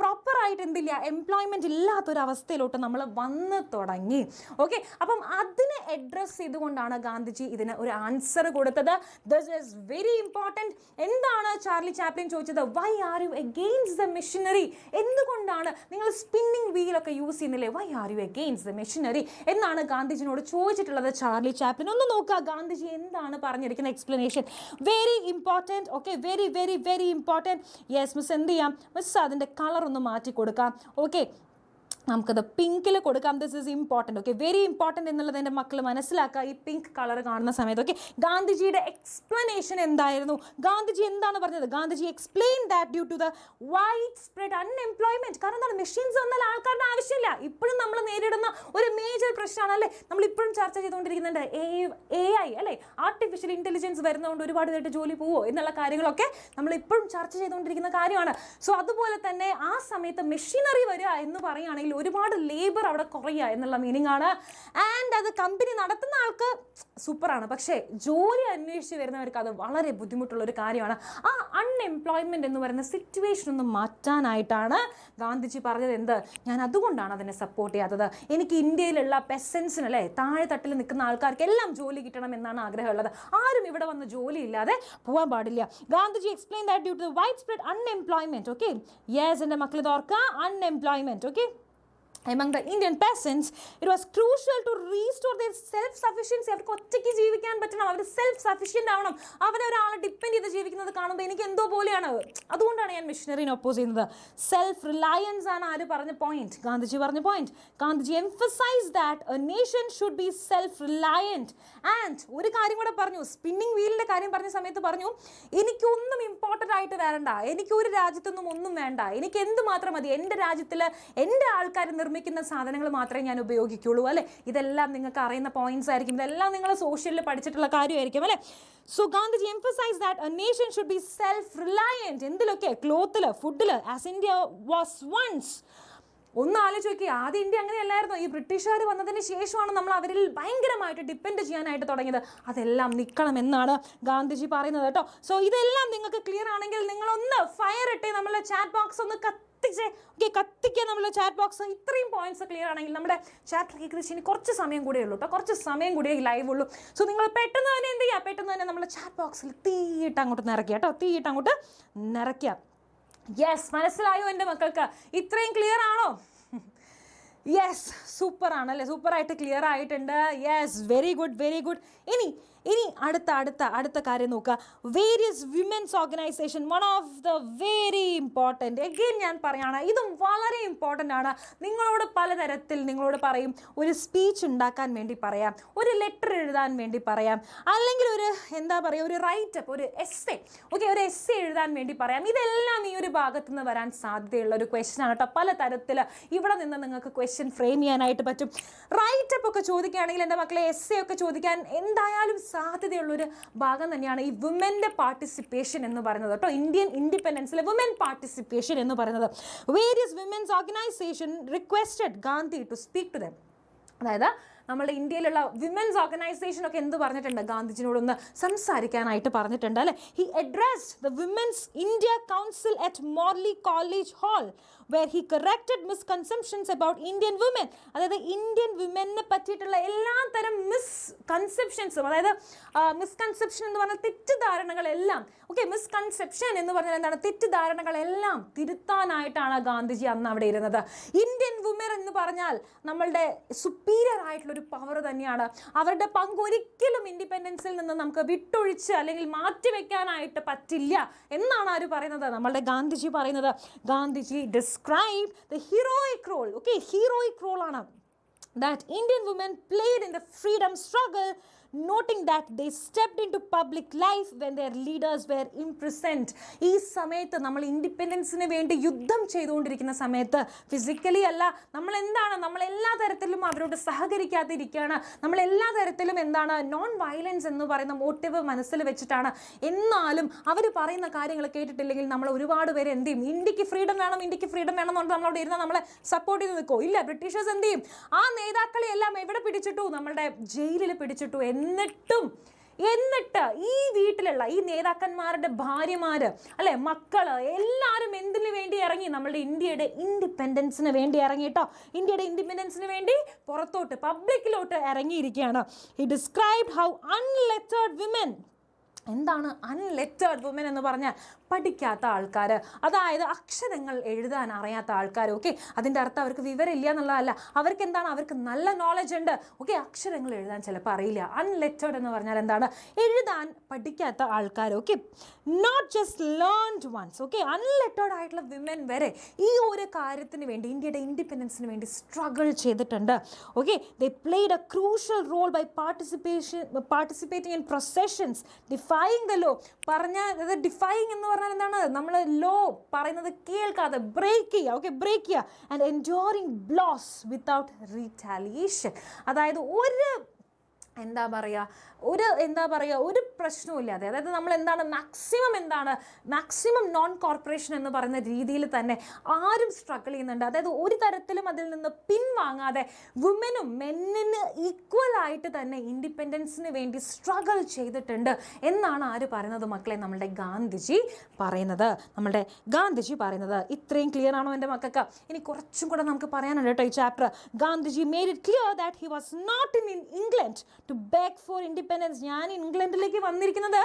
പ്രോപ്പറായിട്ട് എന്തില്ല, എംപ്ലോയ്മെന്റ് ഇല്ലാത്തൊരവസ്ഥയിലോട്ട് നമ്മൾ വന്ന് തുടങ്ങി. ഓക്കെ, അപ്പം അതിനെ അഡ്രസ് ചെയ്തുകൊണ്ടാണ് ഗാന്ധിജി ഇതിന് ഒരു ആൻസർ കൊടുത്തത്. This is very important. എന്താണ് ചാർലി ചാപ്ലിൻ ചോദിച്ചത്? Why are you against the machinery? എന്തുകൊണ്ടാണ് നിങ്ങൾ സ്പിന്നിങ് വീലൊക്കെ യൂസ് ചെയ്യുന്നില്ലേ? Why are you against the machinery എന്നാണ് ഗാന്ധിജിനോട് ചോദിച്ചിട്ടുള്ളത് ചാർലി ചാപ്ലിൻ. ഒന്ന് നോക്കുക ഗാന്ധിജി എന്താണ് പറഞ്ഞിരിക്കുന്ന explanation. Very important. Okay, very important. Yes miss, എന്ത് ചെയ്യാം മിസ്, അതിൻ്റെ കളർ ഒന്ന് മാറ്റി കൊടുക്കാം. ഓക്കെ, നമുക്കത് പിങ്കിൽ കൊടുക്കാം. This is important. Okay, very important എന്നുള്ളത് എൻ്റെ മക്കൾ മനസ്സിലാക്കുക ഈ പിങ്ക് കളർ കാണുന്ന സമയത്ത്. ഓക്കെ, ഗാന്ധിജിയുടെ എക്സ്പ്ലനേഷൻ എന്തായിരുന്നു? ഗാന്ധിജി എന്താണ് പറഞ്ഞത്? Gandhiji explain that due to the wide spread unemployment. കാരണം എന്താണ്? മെഷീൻസ് വന്നാൽ ആൾക്കാരുടെ ആവശ്യമില്ല. ഇപ്പോഴും നമ്മൾ നേരിടുന്ന ഒരു മേജർ പ്രശ്നമാണ് അല്ലേ, നമ്മളിപ്പോഴും ചർച്ച ചെയ്തുകൊണ്ടിരിക്കുന്നുണ്ട്. AI അല്ലേ, ആർട്ടിഫിഷ്യൽ ഇൻ്റലിജൻസ് വരുന്നതുകൊണ്ട് ഒരുപാട് പേരുടെ ജോലി പോവോ എന്നുള്ള കാര്യങ്ങളൊക്കെ നമ്മളിപ്പോഴും ചർച്ച ചെയ്തുകൊണ്ടിരിക്കുന്ന കാര്യമാണ്. സോ അതുപോലെ തന്നെ ആ സമയത്ത് മെഷീനറി വരിക എന്ന് പറയുകയാണെങ്കിൽ ഒരുപാട് ലേബർ അവിടെ കുറയുക എന്നുള്ള മീനിങ് ആണ്. ആൻഡ് അത് കമ്പനി നടത്തുന്ന ആൾക്ക് സൂപ്പറാണ്, പക്ഷേ ജോലി അന്വേഷിച്ച് വരുന്നവർക്ക് അത് വളരെ ബുദ്ധിമുട്ടുള്ളൊരു കാര്യമാണ്. ആ അൺഎംപ്ലോയ്മെൻറ്റ് എന്ന് പറയുന്ന സിറ്റുവേഷൻ ഒന്ന് മാറ്റാനായിട്ടാണ് ഗാന്ധിജി പറഞ്ഞത്. എന്ത്? ഞാൻ അതുകൊണ്ടാണ് അതിനെ സപ്പോർട്ട് ചെയ്യാത്തത്. എനിക്ക് ഇന്ത്യയിലുള്ള പെസൻസിന് അല്ലേ, താഴെ തട്ടിൽ നിൽക്കുന്ന ആൾക്കാർക്ക് എല്ലാം ജോലി കിട്ടണം എന്നാണ് ആഗ്രഹമുള്ളത്. ആരും ഇവിടെ വന്ന് ജോലി ഇല്ലാതെ പോകാൻ പാടില്ല. Gandhiji explain that due to the wide spread unemployment. Okay, yes എൻ്റെ മക്കൾ ഇത് ഓർക്കുക, unemployment. Okay, among the Indian peasants, it was crucial to restore their self-sufficiency. അവർക്ക് ഒറ്റയ്ക്ക് ജീവിക്കാൻ പറ്റണം, അവർ സെൽഫ് സഫിഷ്യൻ്റ് ആവണം. അവരൊരാളെ ഡിപ്പെൻഡ് ചെയ്ത് ജീവിക്കുന്നത് കാണുമ്പോൾ എനിക്ക് എന്തോ പോലെയാണ്. അതുകൊണ്ടാണ് ഞാൻ മിഷനറിനെ ഒപ്പോസ് ചെയ്യുന്നത്. സെൽഫ് റിലയൻസ് ആണ് ആര് പറഞ്ഞ പോയിന്റ്? ഗാന്ധിജി പറഞ്ഞ point. Gandhiji emphasise that a nation should be self reliant. And ഒരു കാര്യം കൂടെ പറഞ്ഞു, സ്പിന്നിങ് വീലിൻ്റെ കാര്യം പറഞ്ഞ സമയത്ത് പറഞ്ഞു, എനിക്കൊന്നും ഇമ്പോർട്ടൻ്റ് ആയിട്ട് വരണ്ട, എനിക്ക് ഒരു രാജ്യത്തൊന്നും ഒന്നും വേണ്ട, എനിക്ക് എന്ത് മാത്രം മതി, എൻ്റെ രാജ്യത്തിൽ എൻ്റെ ആൾക്കാർ നിർമ്മിക്കുന്ന സാധനങ്ങൾ മാത്രമേ ഞാൻ ഉപയോഗിക്കുള്ളൂ അല്ലേ. ഇതെല്ലാം നിങ്ങൾക്ക് അറിയുന്ന പോയിന്റ്സ് ആയിരിക്കും, ഇതെല്ലാം നിങ്ങൾ സോഷ്യലിൽ പഠിച്ചിട്ടുള്ള കാര്യമായിരിക്കും അല്ലേ. So Gandhiji emphasise that a nation should be self reliant. എന്തിലൊക്കെ? ക്ലോത്തിൽ, ഫുഡിൽ, ആസ് ഇന്ത്യ വാസ് വൺസ്. ഒന്ന് ആലോചിച്ച് നോക്കി, ആദ്യം ഇന്ത്യ അങ്ങനെയല്ലായിരുന്നു. ഈ ബ്രിട്ടീഷുകാർ വന്നതിന് ശേഷമാണ് നമ്മൾ അവരിൽ ഭയങ്കരമായിട്ട് ഡിപ്പെൻഡ് ചെയ്യാനായിട്ട് തുടങ്ങിയത്. അതെല്ലാം നിൽക്കണമെന്നാണ് ഗാന്ധിജി പറയുന്നത് കേട്ടോ. സോ ഇതെല്ലാം നിങ്ങൾക്ക് ക്ലിയർ ആണെങ്കിൽ നിങ്ങളൊന്ന് ഫയർ ഇട്ടേ, നമ്മളെ ചാറ്റ് ബോക്സ് ഒന്ന് കത്തിക്കുക നമ്മളെ ചാറ്റ് ബോക്സ്. ഇത്രയും പോയിന്റ്സ് ക്ലിയർ ആണെങ്കിൽ നമ്മുടെ ചാറ്റ് കേൾക്കുന്ന ഇനി കുറച്ച് സമയം കൂടെ ഉള്ളൂ കേട്ടോ, കുറച്ച് സമയം കൂടിയേ ലൈവ് ഉള്ളൂ. സോ നിങ്ങൾ പെട്ടെന്ന് തന്നെ എന്ത് ചെയ്യുക, പെട്ടെന്ന് തന്നെ നമ്മുടെ ചാറ്റ് ബോക്സിൽ തീയിട്ട് അങ്ങോട്ട് നിറയ്ക്കുക കേട്ടോ, തീയിട്ട് അങ്ങോട്ട് നിറയ്ക്കുക. യെസ്, മനസ്സിലായോ എൻ്റെ മക്കൾക്ക്? ഇത്രയും ക്ലിയർ ആണോ? യെസ്, സൂപ്പർ ആണല്ലേ, സൂപ്പറായിട്ട് ക്ലിയർ ആയിട്ടുണ്ട്. Yes, very good. ഇനി ഇനി അടുത്ത കാര്യം നോക്കുക. Various women's organisation, one of the very important. Again ഞാൻ പറയുകയാണ്, ഇതും വളരെ ഇമ്പോർട്ടൻ്റ് ആണ്. നിങ്ങളോട് പലതരത്തിൽ നിങ്ങളോട് പറയും, ഒരു സ്പീച്ച് ഉണ്ടാക്കാൻ വേണ്ടി പറയാം, ഒരു ലെറ്റർ എഴുതാൻ വേണ്ടി പറയാം, അല്ലെങ്കിൽ ഒരു ഒരു റൈറ്റപ്പ്, ഒരു എസ്സേ, ഒരു എസ്സേ എഴുതാൻ വേണ്ടി പറയാം. ഇതെല്ലാം ഈ ഒരു ഭാഗത്തു നിന്ന് വരാൻ സാധ്യതയുള്ള ഒരു ക്വസ്റ്റ്യൻ ആണ് കേട്ടോ. പലതരത്തിൽ ഇവിടെ നിന്ന് നിങ്ങൾക്ക് ക്വസ്റ്റ്യൻ ഫ്രെയിം ചെയ്യാനായിട്ട് പറ്റും. റൈറ്റപ്പ് ഒക്കെ ചോദിക്കുകയാണെങ്കിൽ എൻ്റെ മക്കളെ, എസ്സേ ഒക്കെ ചോദിക്കാൻ എന്തായാലും സാധ്യതയുള്ളൊരു ഭാഗം തന്നെയാണ് ഈ വുമൻ്റെ പാർട്ടിസിപ്പേഷൻ എന്ന് പറയുന്നത് കേട്ടോ. ഇന്ത്യൻ ഇൻഡിപെൻഡൻസിലെ വുമൻ പാർട്ടിസിപ്പേഷൻ എന്ന് പറയുന്നത്. Various women's organisation requested Gandhi to speak to them. അതായത് നമ്മുടെ ഇന്ത്യയിലുള്ള വിമൻസ് ഓർഗനൈസേഷൻ ഒക്കെ എന്ത് പറഞ്ഞിട്ടുണ്ട്, ഗാന്ധിജിനോടൊന്ന് സംസാരിക്കാനായിട്ട് പറഞ്ഞിട്ടുണ്ട് അല്ലേ. He addressed the women's India council at Morley college hall where he corrected misconceptions about Indian women. അതായത് ഇന്ത്യൻ വിമനെ പറ്റിയിട്ടുള്ള എല്ലാ തരം മിസ്കൺസെപ്ഷൻസും, അതായത് മിസ്കൺസെപ്ഷൻ എന്ന് പറഞ്ഞാൽ തെറ്റിദ്ധാരണകളെല്ലാം, മിസ്കൺസെപ്ഷൻ എന്ന് പറഞ്ഞാൽ എന്താണ്, തെറ്റിദ്ധാരണകളെല്ലാം തിരുത്താനായിട്ടാണ് ഗാന്ധിജി അന്ന് അവിടെ ഇരുന്നത്. ഇന്ത്യൻ വുമൻ എന്ന് പറഞ്ഞാൽ നമ്മളുടെ സുപ്പീരിയർ ആയിട്ടുള്ളൊരു പവർ തന്നെയാണ്. അവരുടെ പങ്ക് ഒരിക്കലും ഇൻഡിപെൻഡൻസിൽ നിന്ന് നമുക്ക് വിട്ടൊഴിച്ച് അല്ലെങ്കിൽ മാറ്റിവെക്കാനായിട്ട് പറ്റില്ല എന്നാണ് ആര് പറയുന്നത്, നമ്മളുടെ ഗാന്ധിജി പറയുന്നത്. Gandhiji described the heroic role, heroic role ആണ് that Indian women played in the freedom struggle, noting that they stepped into public life when their leaders were imprisoned. ഈ സമയത്ത് നമ്മൾ ഇൻഡിപെൻഡൻസിന് വേണ്ടി യുദ്ധം ചെയ്തുകൊണ്ടിരിക്കുന്ന സമയത്ത് ഫിസിക്കലി അല്ല, നമ്മൾ എല്ലാ തരത്തിലും അവരോട് സഹകരിക്കാതിരിക്കുകയാണ്. നമ്മൾ എല്ലാ തരത്തിലും നോൺ വയലൻസ് എന്ന് പറയുന്ന മോട്ടീവ് മനസ്സിൽ വെച്ചിട്ടാണ്. എന്നാലും അവർ പറയുന്ന കാര്യങ്ങൾ കേട്ടിട്ടില്ലെങ്കിൽ നമ്മൾ ഒരുപാട് പേര് എന്ത് ചെയ്യും, ഇന്ത്യക്ക് ഫ്രീഡം വേണം എന്ന് പറഞ്ഞിട്ട് നമ്മളവിടെ ഇരുന്നാൽ നമ്മളെ സപ്പോർട്ട് ചെയ്ത് നിൽക്കുമോ? ഇല്ല. ബ്രിട്ടീഷേഴ്സ് എന്ത് ചെയ്യും, ആ നേതാക്കളെ എല്ലാം എവിടെ പിടിച്ചിട്ടു, നമ്മളുടെ ജയിലിൽ പിടിച്ചിട്ടു. എന്നിട്ട് ഈ വീട്ടിലുള്ള ഈ നേതാക്കന്മാരുടെ ഭാര്യമാര് അല്ലെ, മക്കള് എല്ലാവരും എന്തിനു വേണ്ടി ഇറങ്ങി, നമ്മളുടെ ഇന്ത്യയുടെ ഇൻഡിപെൻഡൻസിന് വേണ്ടി ഇറങ്ങി കേട്ടോ. ഇന്ത്യയുടെ ഇൻഡിപെൻഡൻസിന് വേണ്ടി പുറത്തോട്ട് പബ്ലിക്കിലോട്ട് ഇറങ്ങിയിരിക്കുകയാണ്. ഹി ഡിസ്ക്രൈബ്ഡ് ഹൗ അൺലെറ്റേർഡ് വിമൻ, എന്താണ് അൺലെറ്റേർഡ് വുമൻ എന്ന് പറഞ്ഞാൽ പഠിക്കാത്ത ആൾക്കാർ, അതായത് അക്ഷരങ്ങൾ എഴുതാൻ അറിയാത്ത ആൾക്കാർ. അതിൻ്റെ അർത്ഥം അവർക്ക് വിവരമില്ല എന്നുള്ളതല്ല, അവർക്ക് നല്ല നോളജ് ഉണ്ട്. അക്ഷരങ്ങൾ എഴുതാൻ ചിലപ്പോൾ അറിയില്ല. അൺലെറ്റേർഡ് എന്ന് പറഞ്ഞാൽ എന്താണ്, എഴുതാൻ പഠിക്കാത്ത ആൾക്കാർ. Not just learned ones. Unlettered ആയിട്ടുള്ള വിമൻ വരെ ഈ ഒരു കാര്യത്തിന് വേണ്ടി, ഇന്ത്യയുടെ ഇൻഡിപെൻഡൻസിന് വേണ്ടി സ്ട്രഗിൾ ചെയ്തിട്ടുണ്ട്. They played a crucial role by participating in processions, defying the law. Defying എന്ന് പറഞ്ഞാൽ എന്താണ്, നമ്മൾ ലോ പറയുന്നത് കേൾക്കാതെ ബ്രേക്ക് ചെയ്യുക and enduring blows without retaliation. അതായത് ഒരു പ്രശ്നവുമില്ലാതെ, അതായത് നമ്മൾ മാക്സിമം നോൺ കോർപ്പറേഷൻ എന്ന് പറയുന്ന രീതിയിൽ തന്നെ ആരും സ്ട്രഗിൾ ചെയ്യുന്നുണ്ട്. അതായത് ഒരു തരത്തിലും അതിൽ നിന്ന് പിൻവാങ്ങാതെ വുമനും മെന്നിന് ഈക്വൽ ആയിട്ട് തന്നെ ഇൻഡിപെൻഡൻസിന് വേണ്ടി സ്ട്രഗിൾ ചെയ്തിട്ടുണ്ട് എന്നാണ് ആര് പറയുന്നത് മക്കളെ, നമ്മളുടെ ഗാന്ധിജി പറയുന്നത്. ഇത്രയും ക്ലിയർ ആണോ എൻ്റെ മക്കൾക്ക്? ഇനി കുറച്ചും കൂടെ നമുക്ക് പറയാനുണ്ട് കേട്ടോ ഈ chapter. Gandhiji made it clear that he was not in England to beg for independence. ഞാൻ ഇംഗ്ലണ്ടിലേക്ക് വന്നിരിക്കുന്നത്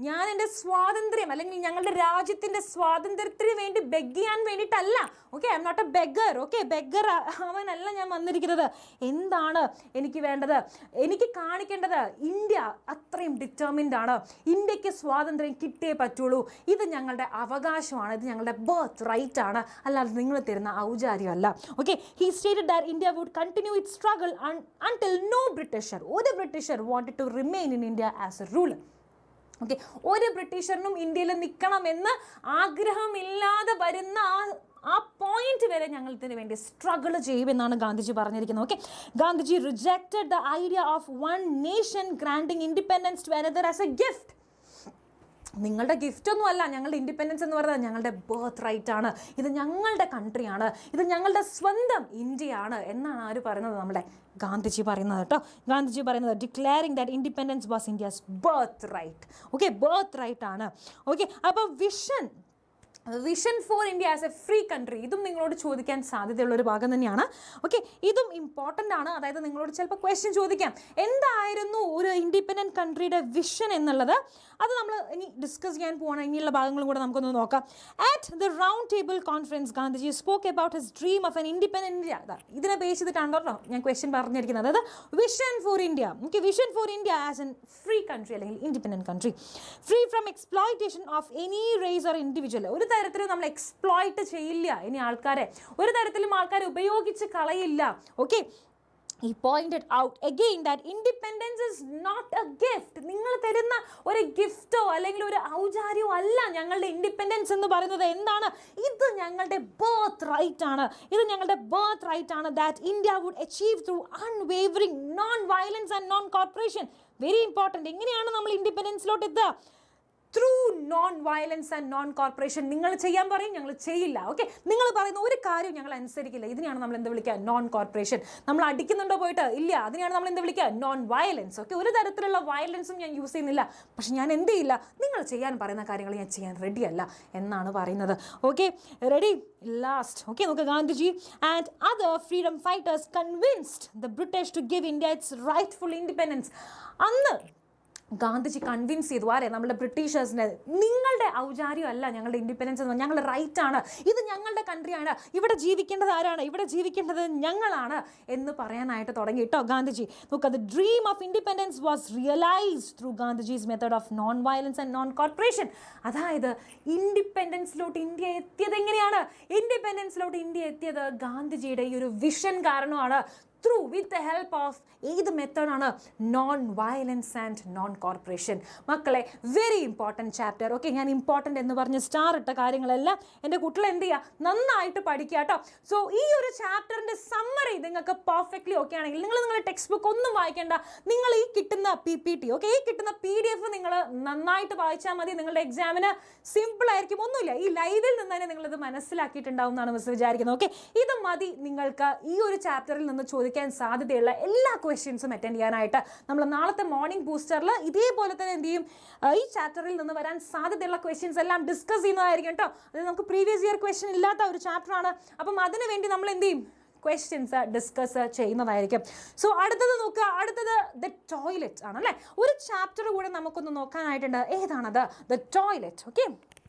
ഞാൻ എൻ്റെ സ്വാതന്ത്ര്യം അല്ലെങ്കിൽ ഞങ്ങളുടെ രാജ്യത്തിൻ്റെ സ്വാതന്ത്ര്യത്തിന് വേണ്ടി ബെഗ് ചെയ്യാൻ വേണ്ടിയിട്ടല്ല. I am not a beggar. Beggar അവനല്ല ഞാൻ വന്നിരിക്കുന്നത്. എന്താണ് എനിക്ക് വേണ്ടത്? എനിക്ക് കാണിക്കേണ്ടത് ഇന്ത്യ അത്രയും ഡിറ്റർമിൻഡ് ആണ്. ഇന്ത്യക്ക് സ്വാതന്ത്ര്യം കിട്ടിയേ പറ്റുള്ളൂ. ഇത് ഞങ്ങളുടെ അവകാശമാണ്, ഇത് ഞങ്ങളുടെ ബർത്ത് റൈറ്റ് ആണ്, അല്ലാതെ നിങ്ങൾ തരുന്ന ഔചാര്യമല്ല. He stated that India would continue its struggle until no Britisher, ഒരു Britisher wanted to remain in India as a ruler. ഒരു ബ്രിട്ടീഷറിനും ഇന്ത്യയിൽ നിൽക്കണമെന്ന് ആഗ്രഹമില്ലാതെ വരുന്ന ആ പോയിന്റ് വരെ ഞങ്ങൾ ഇതിനു വേണ്ടി സ്ട്രഗിൾ ചെയ്യുമെന്നാണ് ഗാന്ധിജി പറഞ്ഞിരിക്കുന്നത്. Gandhiji rejected the idea of one nation granting independence to another as a gift. നിങ്ങളുടെ ഗിഫ്റ്റ് ഒന്നും അല്ല ഞങ്ങളുടെ ഇൻഡിപെൻഡൻസ് എന്ന് പറയുന്നത്, ഞങ്ങളുടെ ബർത്ത് റൈറ്റ് ആണ്, ഇത് ഞങ്ങളുടെ കൺട്രിയാണ്, ഇത് ഞങ്ങളുടെ സ്വന്തം ഇന്ത്യയാണ് എന്നാണ് ആര് പറയുന്നത്, നമ്മുടെ ഗാന്ധിജി പറയുന്നത് കേട്ടോ. ഗാന്ധിജി പറയുന്നത് declaring that independence was India's birth right. Birth right ആണ്. അപ്പോൾ vision for India as a free country, ഇതും നിങ്ങളോട് ചോദിക്കാൻ സാധ്യതയുള്ള ഒരു ഭാഗം തന്നെയാണ്. ഓക്കെ, ഇതും ഇമ്പോർട്ടൻ്റ് ആണ്. അതായത് നിങ്ങളോട് ചിലപ്പോൾ ക്വസ്റ്റ്യൻ ചോദിക്കാം, എന്തായിരുന്നു ഒരു ഇൻഡിപെൻഡൻറ്റ് കൺട്രിയുടെ വിഷൻ എന്നുള്ളത്. അത് നമ്മൾ ഇനി ഡിസ്കസ് ചെയ്യാൻ പോകണം. ഇനിയുള്ള ഭാഗങ്ങളും കൂടെ നമുക്കൊന്ന് നോക്കാം. At the round table conference Gandhiji spoke about his dream of an independent India. ഇതിനെ ബേസ് ചെയ്തിട്ടാണല്ലോ ഞാൻ ക്വസ്റ്റ്യൻ പറഞ്ഞിരിക്കുന്നത്. അതായത് vision for India. Okay, vision for India as an free country അല്ലെങ്കിൽ independent country, free from exploitation of any race or individual. ഒരു തരത്തിലും നമ്മൾ exploit ചെയ്യില്ല ഇനി ആൾക്കാരെ, ഒരു തരത്തിലും ആൾക്കാരെ ഉപയോഗിച്ച് കളയില്ല. Okay, he pointed out again that independence is not a gift. നിങ്ങൾ തരുന്ന ഒരു ഗിഫ്റ്റോ അല്ലെങ്കിൽ ഒരു ഔചാര്യമോ അല്ല ഞങ്ങളുടെ ഇൻഡിപെൻഡൻസ് എന്ന് പറയുന്നത്. എന്താണ് ഇത്? ഞങ്ങളുടെ ബർത്ത് റൈറ്റ് ആണ്. ഇത് ഞങ്ങളുടെ ബർത്ത് റൈറ്റ് ആണ്. That India would achieve through unwavering non violence and non cooperation. Very important. എങ്ങനെയാണ് നമ്മൾ ഇൻഡിപെൻഡൻസിലോട്ട് എത്തുക? Through non violence and non cooperation. നിങ്ങൾ ചെയ്യാൻ പറയും, ഞങ്ങൾ ചെയ്യില്ല. ഓക്കെ, നിങ്ങൾ പറയുന്ന ഒരു കാര്യം ഞങ്ങൾ അനുസരിക്കില്ല. ഇതിനെയാണ് നമ്മൾ എന്ത് വിളിക്കുക? Non corporation. നമ്മൾ അടിക്കുന്നുണ്ടോ പോയിട്ട്? ഇല്ല. അതിനെയാണ് നമ്മൾ എന്ത് വിളിക്കുക? Non violence. ഓക്കെ, ഒരു തരത്തിലുള്ള വയലൻസും ഞാൻ യൂസ് ചെയ്യുന്നില്ല, പക്ഷെ ഞാൻ എന്ത് ചെയ്യില്ല, നിങ്ങൾ ചെയ്യാൻ പറയുന്ന കാര്യങ്ങൾ ഞാൻ ചെയ്യാൻ റെഡിയല്ല എന്നാണ് പറയുന്നത്. Okay, ready? ലാസ്റ്റ്. ഓക്കെ, നമുക്ക് Gandhiji and other freedom fighters convinced the British to give India its rightful independence. അന്ന് ഗാന്ധിജി കൺവിൻസ് ചെയ്തു ആരെ? നമ്മുടെ ബ്രിട്ടീഷേഴ്സിനെ. നിങ്ങളുടെ ഔചാര്യമല്ല ഞങ്ങളുടെ ഇൻഡിപെൻഡൻസ് എന്ന്, ഞങ്ങളുടെ റൈറ്റ് ആണ്, ഇത് ഞങ്ങളുടെ കൺട്രിയാണ്, ഇവിടെ ജീവിക്കേണ്ടത് ആരാണ്? ഇവിടെ ജീവിക്കേണ്ടത് ഞങ്ങളാണ് എന്ന് പറയാനായിട്ട് തുടങ്ങി കേട്ടോ ഗാന്ധിജി. നോക്കുക, the dream of independence was realised through Gandhiji's method of non violence and non cooperation. അതായത് ഇൻഡിപെൻഡൻസിലോട്ട് ഇന്ത്യ എത്തിയത് എങ്ങനെയാണ്? ഇൻഡിപെൻഡൻസിലോട്ട് ഇന്ത്യ എത്തിയത് ഗാന്ധിജിയുടെ ഈ ഒരു വിഷൻ കാരണമാണ്. Through with the help of ഏത് മെത്തേഡാണ്? Non violence and non corporation. മക്കളെ, വെരി ഇമ്പോർട്ടൻറ്റ് ചാപ്റ്റർ. ഓക്കെ, ഞാൻ ഇമ്പോർട്ടൻ്റ് എന്ന് പറഞ്ഞ് സ്റ്റാർ ഇട്ട കാര്യങ്ങളെല്ലാം എൻ്റെ കുട്ടികൾ എന്ത് ചെയ്യുക? നന്നായിട്ട് പഠിക്കുക കേട്ടോ. സോ ഈ ഒരു ചാപ്റ്ററിൻ്റെ സമ്മറി നിങ്ങൾക്ക് പെർഫെക്റ്റ്ലി ഓക്കെ ആണെങ്കിൽ നിങ്ങൾ നിങ്ങളുടെ ടെക്സ്റ്റ് ബുക്ക് ഒന്നും വായിക്കേണ്ട. നിങ്ങൾ ഈ കിട്ടുന്ന PPT, ഓക്കെ, ഈ കിട്ടുന്ന PDF നിങ്ങൾ നന്നായിട്ട് വായിച്ചാൽ മതി. നിങ്ങളുടെ എക്സാമിന് സിമ്പിൾ ആയിരിക്കും. ഒന്നുമില്ല, ഈ ലൈവിൽ നിന്ന് തന്നെ നിങ്ങളിത് മനസ്സിലാക്കിയിട്ടുണ്ടാവും എന്നാണ് മിസ് വിചാരിക്കുന്നത്. ഓക്കെ, ഇത് മതി നിങ്ങൾക്ക് ഈ ഒരു ചാപ്റ്ററിൽ നിന്ന് ചോദിക്കാൻ സാധ്യതയുള്ള എല്ലാ ക്വസ്റ്റ്യൻസും അറ്റൻഡ് ചെയ്യാനായിട്ട്. നമ്മൾ നാളത്തെ മോർണിംഗ് ബൂസ്റ്ററിൽ ഇതേപോലെ തന്നെ എന്ത് ചെയ്യും? ഈ ചാപ്റ്ററിൽ നിന്ന് വരാൻ സാധ്യതയുള്ള ക്വസ്റ്റ്യൻസ് എല്ലാം ഡിസ്കസ് ചെയ്യുന്നതായിരിക്കും കേട്ടോ. അത് നമുക്ക് പ്രീവിയസ് ഇയർ ക്വസ്റ്റ്യൻ ഇല്ലാത്ത ഒരു ചാപ്റ്ററാണ്. അപ്പം അതിനു വേണ്ടി നമ്മൾ എന്ത് ചെയ്യും? ക്വസ്റ്റ്യൻസ് ഡിസ്കസ് ചെയ്യുന്നതായിരിക്കും. സോ അടുത്തത് നോക്കുക. അടുത്തത് ദ ടോയ്ലറ്റ് ആണല്ലേ. ഒരു ചാപ്റ്റർ കൂടെ നമുക്കൊന്ന് നോക്കാനായിട്ടുണ്ട്. ഏതാണത്? The toilet. Okay,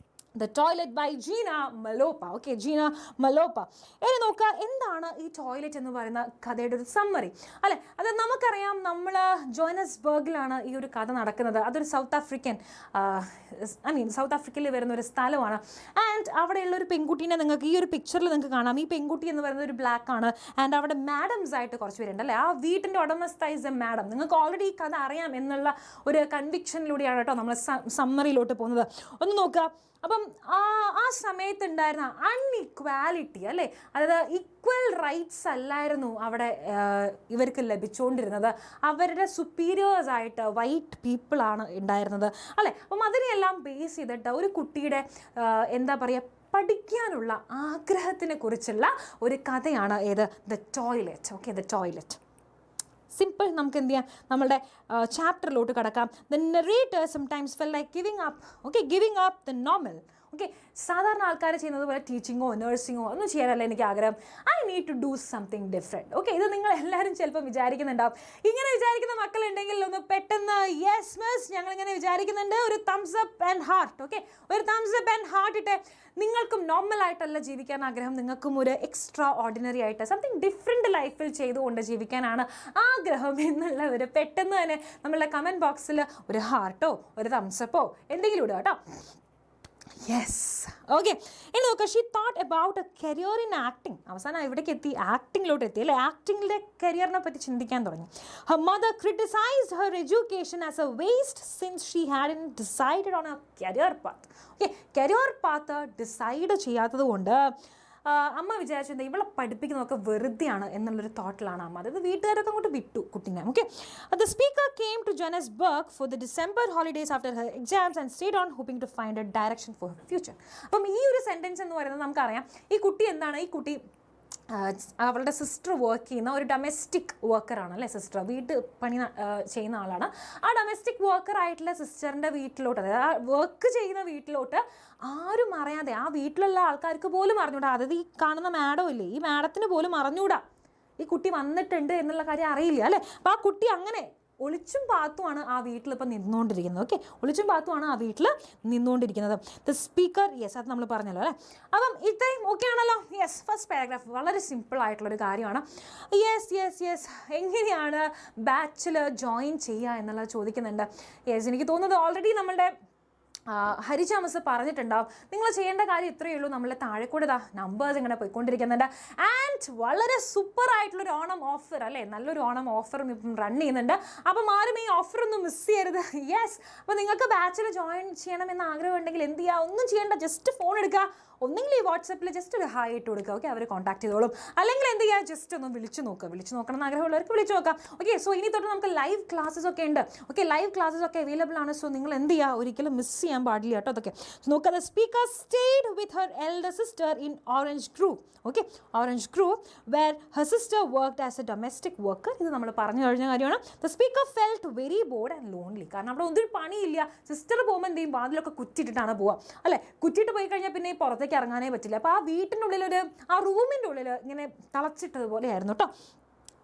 the toilet by Gcina Mhlophe. Okay, Gcina Mhlophe. ഇനി നോക്കുക, എന്താണ് ഈ ടോയ്ലറ്റ് എന്ന് പറയുന്ന കഥയുടെ ഒരു സമ്മറി അല്ലേ? അത് നമുക്കറിയാം, നമ്മൾ ജോഹന്നസ്ബർഗിലാണ് ഈ ഒരു കഥ നടക്കുന്നത്. അതൊരു സൗത്ത് ആഫ്രിക്കയിൽ വരുന്ന ഒരു സ്ഥലമാണ്. ആൻഡ് അവിടെയുള്ള ഒരു പെൺകുട്ടീനെ നിങ്ങൾക്ക് ഈ ഒരു പിക്ചറിൽ നിങ്ങൾക്ക് കാണാം. ഈ പെൺകുട്ടി എന്ന് പറയുന്നത് ഒരു ബ്ലാക്ക് ആണ്. ആൻഡ് അവിടെ മാഡംസ് ആയിട്ട് കുറച്ച് പേരുണ്ട് അല്ലേ. ആ വീട്ടിൻ്റെ ഉടമസ്ഥ ഇസ് എ മാഡം. നിങ്ങൾക്ക് ഓൾറെഡി ഈ കഥ അറിയാം എന്നുള്ള ഒരു കൺവിക്ഷനിലൂടെയാണ് കേട്ടോ നമ്മൾ സമ്മറിയിലോട്ട് പോകുന്നത്. ഒന്ന് നോക്കുക. അപ്പം ആ സമയത്തുണ്ടായിരുന്ന അൺഇക്വാലിറ്റി അല്ലേ, അതായത് ഈക്വൽ റൈറ്റ്സ് അല്ലായിരുന്നു അവിടെ ഇവർക്ക് ലഭിച്ചുകൊണ്ടിരുന്നത്. അവരുടെ സുപ്പീരിയേഴ്സായിട്ട് വൈറ്റ് പീപ്പിളാണ് ഉണ്ടായിരുന്നത് അല്ലേ. അപ്പം അതിനെല്ലാം ബേസ് ചെയ്തിട്ട് ഒരു കുട്ടിയുടെ എന്താ പറയുക, പഠിക്കാനുള്ള ആഗ്രഹത്തിനെ കുറിച്ചുള്ള ഒരു കഥയാണ് ഏത്? The toilet. Okay, the toilet. Simple. നമുക്ക് എന്ത് ചെയ്യാം? നമ്മളുടെ ചാപ്റ്ററിലോട്ട് കിടക്കാം. The narrator sometimes fell like giving up. Okay, giving up the normal. Okay, സാധാരണ ആൾക്കാർ ചെയ്യുന്നത് പോലെ ടീച്ചിങ്ങോ നഴ്സിങ്ങോ ഒന്നും ചെയ്യാനല്ല എനിക്ക് ആഗ്രഹം. I need to do something different. Okay, ഇത് നിങ്ങൾ എല്ലാവരും ചിലപ്പോൾ വിചാരിക്കുന്നുണ്ടാവും. ഇങ്ങനെ വിചാരിക്കുന്ന മക്കളുണ്ടെങ്കിൽ ഒന്ന് പെട്ടെന്ന് യെസ് മിസ് ഞങ്ങളിങ്ങനെ വിചാരിക്കുന്നുണ്ട് ഒരു thumbs up and heart. Okay, ഒരു തംസ് അപ്പ് ആൻഡ് ഹാർട്ട് ഇട്ട്. നിങ്ങൾക്കും നോർമലായിട്ടല്ല ജീവിക്കാൻ ആഗ്രഹം, നിങ്ങൾക്കും ഒരു എക്സ്ട്രാ ഓർഡിനറി ആയിട്ട് സംതിങ് ഡിഫറെൻറ്റ് ലൈഫിൽ ചെയ്തുകൊണ്ട് ജീവിക്കാനാണ് ആഗ്രഹം എന്നുള്ളവർ പെട്ടെന്ന് തന്നെ നമ്മളുടെ കമൻറ്റ് ബോക്സിൽ ഒരു ഹാർട്ടോ ഒരു തംസപ്പോ എന്തെങ്കിലും ഇടുക കേട്ടോ. യെസ്. ഓക്കെ, ഇനി നോക്കുക. She thought about A career in acting. അവസാനം ഇവിടേക്ക് എത്തി, ആക്ടിങ്ങിലോട്ട് എത്തി അല്ലേ. ആക്ടിങ്ങിലെ കരിയറിനെ പറ്റി ചിന്തിക്കാൻ തുടങ്ങി. Her mother criticised Har education as A waste since she ഹാഡൻ decided on A career path. Okay, career path decide ചെയ്യാത്തത് കൊണ്ട് അമ്മ വിചാരിച്ചത് ഇവളെ പഠിപ്പിക്കുന്നതൊക്കെ വെറുതെയാണ് എന്നുള്ളൊരു തോട്ടിലാണ് അമ്മ. അതായത് വീട്ടുകാരൊക്കെ അങ്ങോട്ട് വിട്ടു കുട്ടീനെ. Okay, the speaker came to Johannesburg for the December holidays after her exams and stayed on hoping to find a direction for her future. അപ്പം ഈ ഒരു സെൻറ്റൻസ് എന്ന് പറയുന്നത് നമുക്കറിയാം, ഈ കുട്ടി എന്താണ്, ഈ കുട്ടി അവളുടെ സിസ്റ്റർ വർക്ക് ചെയ്യുന്ന ഒരു ഡൊമസ്റ്റിക് വർക്കറാണ് അല്ലേ സിസ്റ്റർ, വീട്ട് പണി ചെയ്യുന്ന ആളാണ്. ആ ഡൊമസ്റ്റിക് വർക്കറായിട്ടുള്ള സിസ്റ്ററിൻ്റെ വീട്ടിലോട്ട്, അതായത് ആ വർക്ക് ചെയ്യുന്ന വീട്ടിലോട്ട് ആരും അറിയാതെ, ആ വീട്ടിലുള്ള ആൾക്കാർക്ക് പോലും അറിഞ്ഞൂടാ, അതായത് ഈ കാണുന്ന മാഡം ഇല്ലേ, ഈ മാഡത്തിന് പോലും അറിഞ്ഞൂടാ ഈ കുട്ടി വന്നിട്ടുണ്ട് എന്നുള്ള കാര്യം അറിയില്ല അല്ലേ. അപ്പോൾ ആ കുട്ടി അങ്ങനെ ഒളിച്ചും പാത്തുമാണ് ആ വീട്ടിലിപ്പോൾ നിന്നുകൊണ്ടിരിക്കുന്നത്. ഓക്കെ, ഒളിച്ചും പാത്തുമാണ് ആ വീട്ടിൽ നിന്നുകൊണ്ടിരിക്കുന്നത്. ദ സ്പീക്കർ, യെസ്, അത് നമ്മൾ പറഞ്ഞല്ലോ അല്ലേ. അപ്പം ഇത്രയും ഓക്കെ ആണല്ലോ. യെസ്, ഫസ്റ്റ് പാരഗ്രാഫ് വളരെ സിമ്പിൾ ആയിട്ടുള്ളൊരു കാര്യമാണ്. യെസ്, എങ്ങനെയാണ് ബാച്ചിൽ ജോയിൻ ചെയ്യുക എന്നുള്ളത് ചോദിക്കുന്നുണ്ട്. യെസ്, എനിക്ക് തോന്നുന്നത് ഓൾറെഡി നമ്മളുടെ ഹരിജ മിസ് പറഞ്ഞിട്ടുണ്ടാവും. നിങ്ങൾ ചെയ്യേണ്ട കാര്യം ഇത്രയേ ഉള്ളൂ, നമ്മളെ താഴെ കൂടെ നമ്പേഴ്സ് ഇങ്ങനെ പോയിക്കൊണ്ടിരിക്കുന്നുണ്ട്. ആൻഡ് വളരെ സൂപ്പർ ആയിട്ടുള്ളൊരു ഓണം ഓഫർ അല്ലേ, നല്ലൊരു ഓണം ഓഫറും ഇപ്പം റൺ ചെയ്യുന്നുണ്ട്. അപ്പം ആരും ഈ ഓഫറൊന്നും മിസ് ചെയ്യരുത്. യെസ്, അപ്പോൾ നിങ്ങൾക്ക് ബാച്ചിൽ ജോയിൻ ചെയ്യണമെന്ന് ആഗ്രഹം ഉണ്ടെങ്കിൽ എന്ത് ചെയ്യുക, ഒന്നും ചെയ്യേണ്ട, ജസ്റ്റ് ഫോൺ എടുക്കുക, ഒന്നെങ്കിൽ ഈ വാട്സപ്പിൽ ജസ്റ്റ് ഒരു ഹായ് ഇട്ട് കൊടുക്കുക. ഓക്കെ, അവർ കോൺടാക്ട് ചെയ്തോളും. അല്ലെങ്കിൽ എന്ത് ചെയ്യുക, ജസ്റ്റ് ഒന്ന് വിളിച്ചു നോക്കണം എന്ന് ആഗ്രഹമുള്ളവർക്ക് വിളിച്ചു നോക്കാം. ഓക്കെ, സോ ഇനി തൊട്ട് നമുക്ക് ലൈവ് ക്ലാസ്സസ് ഒക്കെ ഉണ്ട്. ഓക്കെ, ലൈവ് ക്ലാസ്സസ് ഒക്കെ അവൈലബിൾ ആണ്. സോ നിങ്ങൾ എന്ത് ചെയ്യുക, ഒരിക്കലും മിസ് ചെയ്യാൻ പാടില്ല കേട്ടോ. അതൊക്കെ നോക്കുക. The speaker stayed with her elder sister in Orange Grove. Okay, Orange Grove where her sister worked as a domestic worker. ഇത് നമ്മൾ പറഞ്ഞു കഴിഞ്ഞ കാര്യമാണ്. The speaker felt very bored and lonely. കാരണം അവിടെ ഒന്നും പണിയില്ല. സിസ്റ്റർ പോകുമ്പോൾ എന്ത് ചെയ്യും, വാതിലൊക്കെ കുറ്റിയിട്ടിട്ടാണ് പോവുക അല്ലേ. കുറ്റിയിട്ട് പോയി കഴിഞ്ഞാൽ പിന്നെ പുറത്തേക്ക് ഇറങ്ങാനേ പറ്റില്ല. അപ്പോൾ ആ വീട്ടിനുള്ളിൽ ആ റൂമിൻ്റെ ഉള്ളിൽ ഇങ്ങനെ തളച്ചിട്ടതുപോലെ ആയിരുന്നു കേട്ടോ.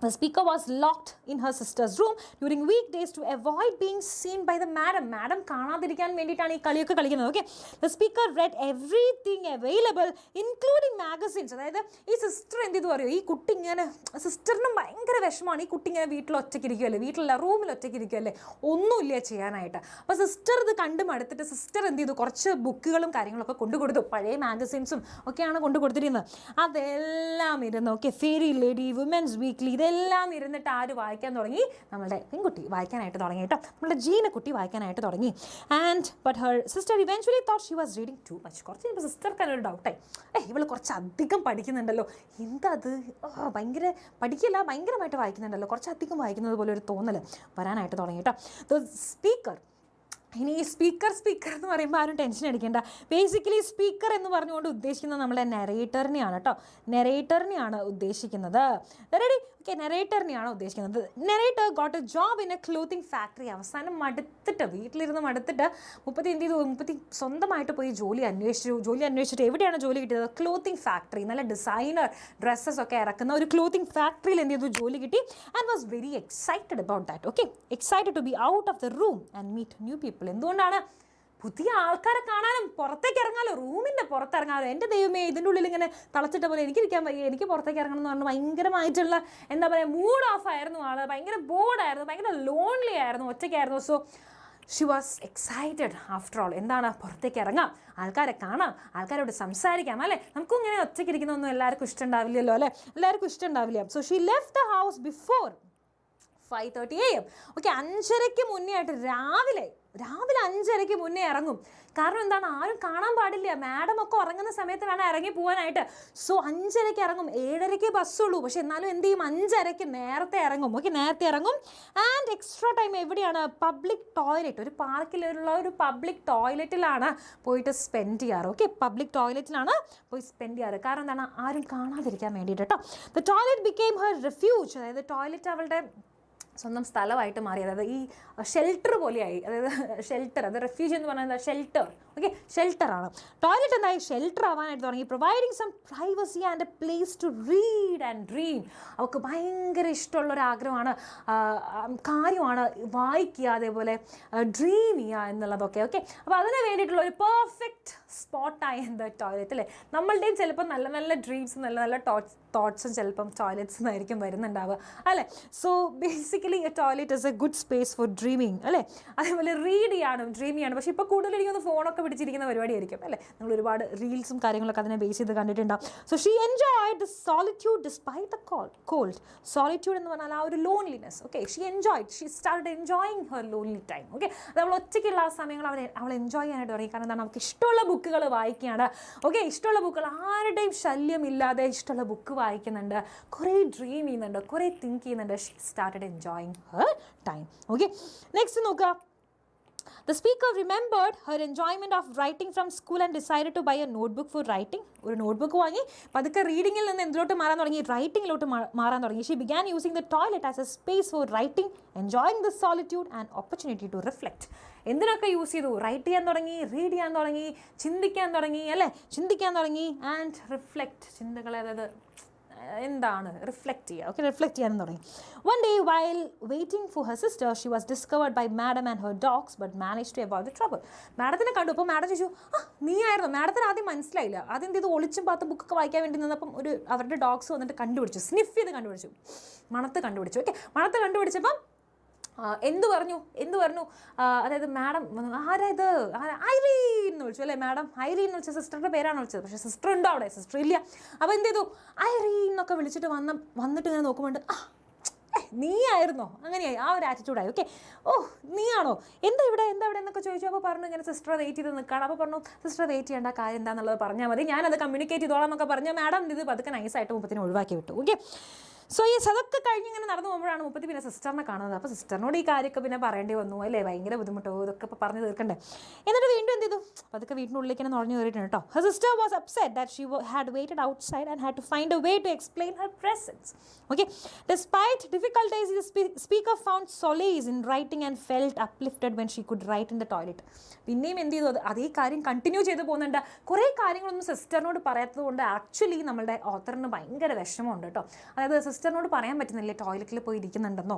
The speaker was locked in her sister's room during weekdays to avoid being seen by the madam. Madam കാണാതിരിക്കാൻ വേണ്ടിയിട്ടാണ് ഈ കളിയൊക്കെ കളിക്കുന്നത്. Okay, the speaker read everything available including magazines. അതായത് ഈ സിസ്റ്റർ എന്ത് ചെയ്തു പറയുമോ, ഈ കുട്ടി ഇങ്ങനെ, സിസ്റ്ററിനും ഭയങ്കര വിഷമമാണ്. ഈ കുട്ടി ഇങ്ങനെ വീട്ടിൽ ഒറ്റയ്ക്ക് ഇരിക്കുമല്ലേ, വീട്ടിലുള്ള റൂമിൽ ഒറ്റയ്ക്ക് ഇരിക്കുമല്ലേ, ഒന്നുമില്ല ചെയ്യാനായിട്ട്. അപ്പോൾ സിസ്റ്റർ ഇത് കണ്ടു മടുത്തിട്ട് സിസ്റ്റർ എന്ത് ചെയ്തു, കുറച്ച് ബുക്കുകളും കാര്യങ്ങളൊക്കെ കൊണ്ടുകൊടുത്തു. പഴയ മാഗസിൻസും ഒക്കെയാണ് കൊണ്ടു കൊടുത്തിരുന്നത്. അതെല്ലാം ഇരുന്ന് okay, Fair Lady, Woman's Weekly, എല്ലാം ഇരുന്നിട്ട് ആര് വായിക്കാൻ തുടങ്ങി, നമ്മളുടെ പെൺകുട്ടി വായിക്കാനായിട്ട് തുടങ്ങി കേട്ടോ. നമ്മുടെ ജീനക്കുട്ടി വായിക്കാനായിട്ട് തുടങ്ങി. And but her sister eventually thought she was reading too much. കുറച്ച് കഴിയുമ്പോൾ സിസ്റ്റർക്ക് തന്നെ ഒരു ഡൗട്ടായി, ഇവൾ കുറച്ച് അധികം പഠിക്കുന്നുണ്ടല്ലോ, എന്താ അത്, ഭയങ്കര പഠിക്കില്ല, ഭയങ്കരമായിട്ട് വായിക്കുന്നുണ്ടല്ലോ, കുറച്ചധികം വായിക്കുന്നത് പോലെ ഒരു തോന്നൽ വരാനായിട്ട് തുടങ്ങി കേട്ടോ. ദ സ്പീക്കർ, ഇനി ഈ സ്പീക്കർ എന്ന് പറയുമ്പോൾ ആരും ടെൻഷൻ അടിക്കേണ്ട. ബേസിക്കലി സ്പീക്കർ എന്ന് പറഞ്ഞുകൊണ്ട് ഉദ്ദേശിക്കുന്നത് നമ്മളെ നെറേറ്ററിനെയാണ് കേട്ടോ. നെറേറ്ററിനെയാണ് ഉദ്ദേശിക്കുന്നത്. റെഡി? ഓക്കെ, നെറേറ്ററിനെയാണ് ഉദ്ദേശിക്കുന്നത്. Narrator got A job in A clothing factory. അവസാനം മടുത്തിട്ട്, വീട്ടിലിരുന്ന് മടുത്തിട്ട് മുപ്പത്തി എന്ത് ചെയ്തു, മുപ്പത്തി സ്വന്തമായിട്ട് പോയി ജോലി അന്വേഷിച്ചിട്ട് എവിടെയാണ് ജോലി കിട്ടിയത്, ക്ലോത്തിങ് ഫാക്ടറി. നല്ല ഡിസൈനർ ഡ്രസ്സസ് ഒക്കെ ഇറക്കുന്ന ഒരു ക്ലോത്തിങ് ഫാക്ടറിയിൽ എന്ത് ചെയ്തു, ജോലി കിട്ടി. And was very excited about that. Okay, excited to be out of the room and meet new people. എന്തുകൊണ്ടാണ്, പുതിയ ആൾക്കാരെ കാണാനും പുറത്തേക്ക് ഇറങ്ങാലോ, റൂമിൻ്റെ പുറത്തിറങ്ങാലോ. എൻ്റെ ദൈവമേ, ഇതിൻ്റെ ഉള്ളിൽ ഇങ്ങനെ തളച്ചിട്ട പോലെ എനിക്കിരിക്കാൻ വയ്യ, എനിക്ക് പുറത്തേക്ക് ഇറങ്ങണം എന്ന് പറഞ്ഞാൽ ഭയങ്കരമായിട്ടുള്ള എന്താ പറയുക, മൂഡ് ഓഫ് ആയിരുന്നു ആൾ, ഭയങ്കര ബോർഡായിരുന്നു, ഭയങ്കര ലോൺലി ആയിരുന്നു, ഒറ്റയ്ക്കായിരുന്നു. So she was excited after all. എന്താണ്, പുറത്തേക്ക് ഇറങ്ങാം, ആൾക്കാരെ കാണാം, ആൾക്കാരോട് സംസാരിക്കാം അല്ലേ. നമുക്കും ഇങ്ങനെ ഒറ്റയ്ക്ക് ഇരിക്കുന്നൊന്നും എല്ലാവർക്കും ഇഷ്ടമുണ്ടാവില്ലല്ലോ അല്ലേ, എല്ലാവർക്കും ഇഷ്ടമുണ്ടാവില്ല. So she left the house before 5:30 AM. Okay, 5:30 മുന്നേ ആയിട്ട് രാവിലെ 5:30 മുന്നേ ഇറങ്ങും. കാരണം എന്താണ്, ആരും കാണാൻ പാടില്ല, മാഡം ഒക്കെ ഉറങ്ങുന്ന സമയത്ത് വേണം ഇറങ്ങി പോകാനായിട്ട്. സോ 5:30 ഇറങ്ങും. 7:30 ബസ്സുള്ളൂ, പക്ഷെ എന്നാലും എന്ത് ചെയ്യും, 5:30 നേരത്തെ ഇറങ്ങും. ഓക്കെ, നേരത്തെ ഇറങ്ങും. ആൻഡ് എക്സ്ട്രാ ടൈം എവിടെയാണ്, പബ്ലിക് ടോയ്ലറ്റ്, ഒരു പാർക്കിലുള്ള ഒരു പബ്ലിക് ടോയ്ലറ്റിലാണ് പോയിട്ട് സ്പെൻഡ് ചെയ്യാറ്. ഓക്കെ, പബ്ലിക് ടോയ്ലറ്റിലാണ് പോയി സ്പെൻഡ് ചെയ്യാറ്. കാരണം എന്താണ്, ആരും കാണാതിരിക്കാൻ വേണ്ടിയിട്ട് കേട്ടോ. The toilet became her refuge. അതായത് ടോയ്ലറ്റ് അവളുടെ സ്വന്തം സ്ഥലമായിട്ട് മാറി. അതായത് ഈ ഷെൽട്ടർ പോലെയായി. അതായത് ഷെൽട്ടർ, അത് റെഫ്യൂജ് എന്ന് പറയുന്നത് ഷെൽട്ടർ. ഓക്കെ, ഷെൽട്ടറാണ്. ടോയ്ലറ്റ് എന്തായി, ഷെൽട്ടർ ആവാനായിട്ട് തുടങ്ങി. Providing some privacy and a place to read and dream. അവൾക്ക് ഭയങ്കര ഇഷ്ടമുള്ളൊരാഗ്രഹമാണ്, കാര്യമാണ് വായിക്കുക, അതേപോലെ ഡ്രീം ചെയ്യുക എന്നുള്ളതൊക്കെ. ഓക്കെ, അപ്പോൾ അതിന് വേണ്ടിയിട്ടുള്ള ഒരു പെർഫെക്റ്റ് സ്പോട്ടായി എന്താ ടോയ്ലറ്റ് അല്ലേ. നമ്മളുടെയും ചിലപ്പോൾ നല്ല നല്ല ഡ്രീംസും നല്ല നല്ല തോട്ട്സും ചിലപ്പം ടോയ്ലറ്റ്സ് നിന്നായിരിക്കും വരുന്നുണ്ടാവുക അല്ലേ. So basically A toilet is A good space four dreaming അല്ലേ. അതേപോലെ റീഡ് ചെയ്യാനും ഡ്രീം ചെയ്യാനും. പക്ഷേ ഇപ്പോൾ കൂടുതൽ എനിക്കൊന്ന് ഫോണൊക്കെ പിടിച്ചിരിക്കുന്ന പരിപാടിയായിരിക്കും അല്ലേ. നിങ്ങൾ ഒരുപാട് റീൽസും കാര്യങ്ങളൊക്കെ അതിനെ ബേസ് ചെയ്ത് കണ്ടിട്ടുണ്ടാവും. So she enjoyed the solitude despite the called. Solitude എന്ന് പറഞ്ഞാൽ ആ ഒരു loneliness. Okay, she started enjoying her lonely time. Okay, അത് അവൾ ഒറ്റയ്ക്കുള്ള ആ സമയങ്ങൾ അവൾ എൻജോയ് ചെയ്യാനായിട്ട് തുടങ്ങി. കാരണം എന്താണ്, അവൾക്ക് ഇഷ്ടമുള്ള ബുക്കുകൾ വായിക്കുകയാണ്. ഓക്കെ, ഇഷ്ടമുള്ള ബുക്കുകൾ, ആരുടെയും ശല്യമില്ലാതെ ഇഷ്ടമുള്ള ബുക്ക് വായിക്കുന്നുണ്ട്, കുറേ ഡ്രീം ചെയ്യുന്നുണ്ട്, കുറേ തിങ്ക് ചെയ്യുന്നുണ്ട്. She started enjoying her time. Okay, next നോക്കുക. The speaker remembered her enjoyment of writing from school and decided to buy a notebook for writing. ഒരു നോട്ട്ബുക്ക് വാങ്ങി പതുക്കെ റീഡിങ്ങിൽ നിന്ന് എന്തിലോട്ട് മാറാൻ തുടങ്ങി, റൈറ്റിങ്ങിലോട്ട് മാറാൻ തുടങ്ങി. She began using the toilet as a space for writing, enjoying the solitude and opportunity to reflect. എന്തിനൊക്കെ use ചെയ്തു? റൈറ്റ് ചെയ്യാൻ തുടങ്ങി, റീഡ് ചെയ്യാൻ തുടങ്ങി, ചിന്തിക്കാൻ തുടങ്ങി, അല്ലേ? ചിന്തിക്കാൻ തുടങ്ങി ആൻഡ് റിഫ്ലക്റ്റ്, ചിന്തകളെ അതായത് എന്താണ് റിഫ്ലക്റ്റ് ചെയ്യുക, ഓക്കെ, റിഫ്ലക്റ്റ് ചെയ്യാനും തുടങ്ങി. One day while waiting for her sister, she was discovered by madam and her dogs but managed to avoid the trouble. മാഡത്തിനെ കണ്ടു. അപ്പോൾ മാഡം ചോദിച്ചു, നീ ആയിരുന്നു? മാഡത്തിന് ആദ്യം മനസ്സിലായില്ല. ആദ്യം എന്ത് ചെയ്തു? ഒളിച്ചും പാത്ത് ബുക്കൊക്കെ വായിക്കാൻ വേണ്ടി നിന്നപ്പം അവരുടെ ഡോഗ്സ് വന്നിട്ട് കണ്ടുപിടിച്ചു, സ്നിഫ് ചെയ്ത് കണ്ടുപിടിച്ചു, മണത്ത് കണ്ടുപിടിച്ചു. ഓക്കെ, മണത്ത് കണ്ടുപിടിച്ചപ്പം എന്ത് പറഞ്ഞു? അതായത് മാഡം ആരാ ഇത്, ഐറീൻ എന്ന് വിളിച്ചു, അല്ലേ? മാഡം ഐറീൻ എന്ന് വിളിച്ച സിസ്റ്ററിൻ്റെ പേരാണ് വിളിച്ചത്. പക്ഷേ സിസ്റ്റർ ഉണ്ടോ അവിടെ? സിസ്റ്റർ ഇല്ല. അപ്പോൾ എന്ത് ചെയ്തു? ഐറീൻ എന്നൊക്കെ വിളിച്ചിട്ട് വന്നിട്ട് ഇങ്ങനെ നോക്കുമ്പോൾ നീ ആയിരുന്നോ? അങ്ങനെയായി, ആ ഒരു ആറ്റിറ്റ്യൂഡായി. ഓക്കെ, നീയാണോ? എന്താ ഇവിടെ എന്നൊക്കെ ചോദിച്ചു. അപ്പോൾ പറഞ്ഞു ഇങ്ങനെ സിസ്റ്റർ വെയിറ്റ് ചെയ്ത് നിൽക്കുകയാണ്. അപ്പോൾ പറഞ്ഞു സിസ്റ്റർ വെയിറ്റ് ചെയ്യേണ്ട കാര്യം എന്താണെന്നുള്ളത് പറഞ്ഞാൽ മതി, ഞാനത് കമ്മ്യൂണിക്കേറ്റ് ചെയ്തോളാം എന്നൊക്കെ പറഞ്ഞാൽ മാഡം ഇത് പതുക്കെ നൈസായിട്ട് മുപ്പത്തിനെ ഒഴിവാക്കി വിട്ടു. ഓക്കെ, സോ ഈ അതൊക്കെ കഴിഞ്ഞ് ഇങ്ങനെ നടന്നു പോകുമ്പോഴാണ് മുപ്പത്തി പിന്നെ സിസ്റ്ററിനെ കാണുന്നത്. അപ്പോൾ സിസ്റ്ററിനോട് ഈ കാര്യമൊക്കെ പിന്നെ പറയേണ്ടി വന്നു, അല്ലേ? ഭയങ്കര ബുദ്ധിമുട്ടോ, ഇതൊക്കെ ഇപ്പോൾ പറഞ്ഞ് തീർക്കണ്ടേ. എന്നിട്ട് വീണ്ടും എന്ത് ചെയ്തു? അതൊക്കെ വീട്ടിനുള്ളിലേക്ക് തന്നെ നുഴഞ്ഞു കയറിയിട്ടുണ്ട് കേട്ടോ. Her sister was upset that she had waited outside and had to find a way to explain her presence. Okay, despite difficulties, the speaker found solace in writing and felt uplifted when she could write in the toilet. പിന്നെയും എന്ത് ചെയ്തു? അതേ കാര്യം continue ചെയ്ത് പോകുന്നുണ്ട്. കുറേ കാര്യങ്ങളൊന്നും സിസ്റ്ററിനോട് പറയാത്തത് കൊണ്ട് ആക്ച്വലി നമ്മളുടെ ഓത്തറിന് ഭയങ്കര വിഷമമുണ്ട് കേട്ടോ. അതായത് സിസ്റ്ററിനോട് പറയാൻ പറ്റുന്നില്ലേ ടോയ്ലറ്റിൽ പോയി ഇരിക്കുന്നുണ്ടെന്നോ,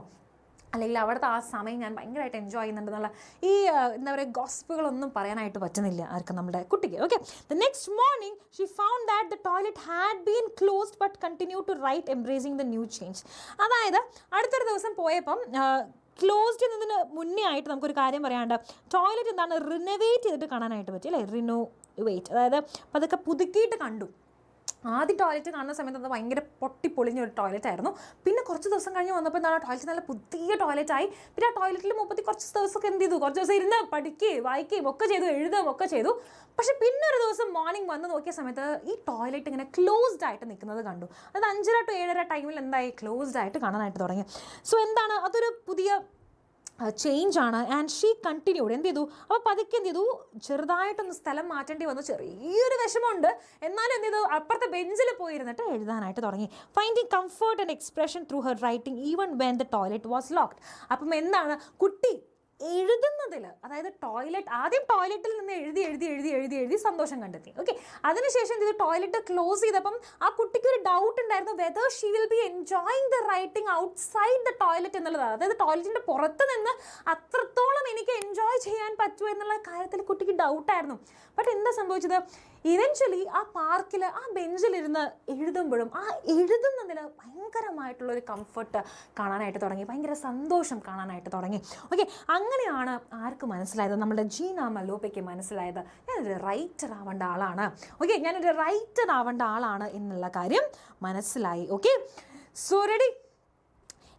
അല്ലെങ്കിൽ അവിടുത്തെ ആ സമയം ഞാൻ ഭയങ്കരമായിട്ട് എൻജോയ് ചെയ്യുന്നുണ്ടെന്നുള്ള ഈ എന്താ പറയുക ഗോസിപ്പുകളൊന്നും പറയാനായിട്ട് പറ്റുന്നില്ല ആർക്കും, നമ്മുടെ കുട്ടിക്ക്. Okay, the next morning she found that the toilet had been closed but continue to write embracing the new change. അതായത് അടുത്തൊരു ദിവസം പോയപ്പം ക്ലോസ്ഡ് എന്നതിന് മുന്നേ ആയിട്ട് നമുക്കൊരു കാര്യം പറയാണ്ട്, ടോയ്ലറ്റ് എന്താണ് റിനോവേറ്റ് ചെയ്തിട്ട് കാണാനായിട്ട് പറ്റി, അല്ലേ? റിനോവേറ്റ്, അതായത് അതൊക്കെ പുതുക്കിയിട്ട് കണ്ടു. ആദ്യം ടോയ്ലറ്റ് കാണുന്ന സമയത്ത് അത് ഭയങ്കര പൊട്ടിപ്പൊളിഞ്ഞൊരു ടോയ്ലറ്റ് ആയിരുന്നു. പിന്നെ കുറച്ച് ദിവസം കഴിഞ്ഞ് വന്നപ്പോൾ എന്താണ് ടോയ്ലറ്റ് നല്ല പുതിയ ടോയ്ലറ്റായി. പിന്നെ ആ ടോയ്ലറ്റിൽ കുറച്ച് ദിവസമൊക്കെ എന്ത് ചെയ്തു? കുറച്ച് ദിവസം ഇരുന്ന് പഠിക്കുകയും വായിക്കുകയും ഒക്കെ ചെയ്തു, എഴുതുകയും ഒക്കെ ചെയ്തു. പക്ഷേ പിന്നെ ഒരു ദിവസം മോർണിംഗ് വന്ന് നോക്കിയ സമയത്ത് ഈ ടോയ്ലറ്റ് ഇങ്ങനെ ക്ലോസ്ഡ് ആയിട്ട് നിൽക്കുന്നത് കണ്ടു. അത് 5:30 to 7:30 ടൈമിൽ എന്തായി? ക്ലോസ്ഡ് ആയിട്ട് കാണാനായിട്ട് തുടങ്ങി. സോ എന്താണ്? അതൊരു പുതിയ ചേഞ്ച് ആണ്. And she continued. എന്ത് ചെയ്തു? അപ്പോൾ പതുക്കെ എന്ത് ചെയ്തു? ചെറുതായിട്ടൊന്ന് സ്ഥലം മാറ്റേണ്ടി വന്നു. ചെറിയൊരു വിഷമമുണ്ട്, എന്നാലും എന്ത് ചെയ്തു? അപ്പുറത്തെ ബെഞ്ചിൽ പോയിരുന്നിട്ട് എഴുതാനായിട്ട് തുടങ്ങി. Finding comfort and expression through her writing even when the toilet was locked. അപ്പം എന്താണ് കുട്ടി എഴുതുന്നതിൽ, അതായത് ആദ്യം ടോയ്ലറ്റിൽ നിന്ന് എഴുതി സന്തോഷം കണ്ടെത്തി. ഓക്കെ, അതിനുശേഷം ഇത് ടോയ്ലറ്റ് ക്ലോസ് ചെയ്തപ്പം ആ കുട്ടിക്ക് ഒരു ഡൗട്ട് ഉണ്ടായിരുന്നു whether she will be enjoying the writing outside the toilet എന്നുള്ളതാണ്. അതായത് ടോയ്ലറ്റിൻ്റെ പുറത്ത് നിന്ന് അത്രത്തോളം എനിക്ക് എൻജോയ് ചെയ്യാൻ പറ്റുമോ എന്നുള്ള കാര്യത്തിൽ കുട്ടിക്ക് ഡൗട്ടായിരുന്നു. ബട്ട് എന്താ സംഭവിച്ചത്? ഇവൻച്വലി ആ പാർക്കിൽ ആ ബെഞ്ചിലിരുന്ന് എഴുതുമ്പോഴും ആ എഴുതുന്നതിൽ ഭയങ്കരമായിട്ടുള്ളൊരു കംഫർട്ട് കാണാനായിട്ട് തുടങ്ങി, ഭയങ്കര സന്തോഷം കാണാനായിട്ട് തുടങ്ങി. ഓക്കെ, അങ്ങനെയാണ് ആർക്ക് മനസ്സിലായത്? നമ്മുടെ ജീന മലോപ്പയ്ക്ക് മനസ്സിലായത് ഞാനൊരു റൈറ്റർ ആവേണ്ട ആളാണ്. ഓക്കെ, ഞാനൊരു റൈറ്റർ ആവേണ്ട ആളാണ് എന്നുള്ള കാര്യം മനസ്സിലായി. Okay, so ready?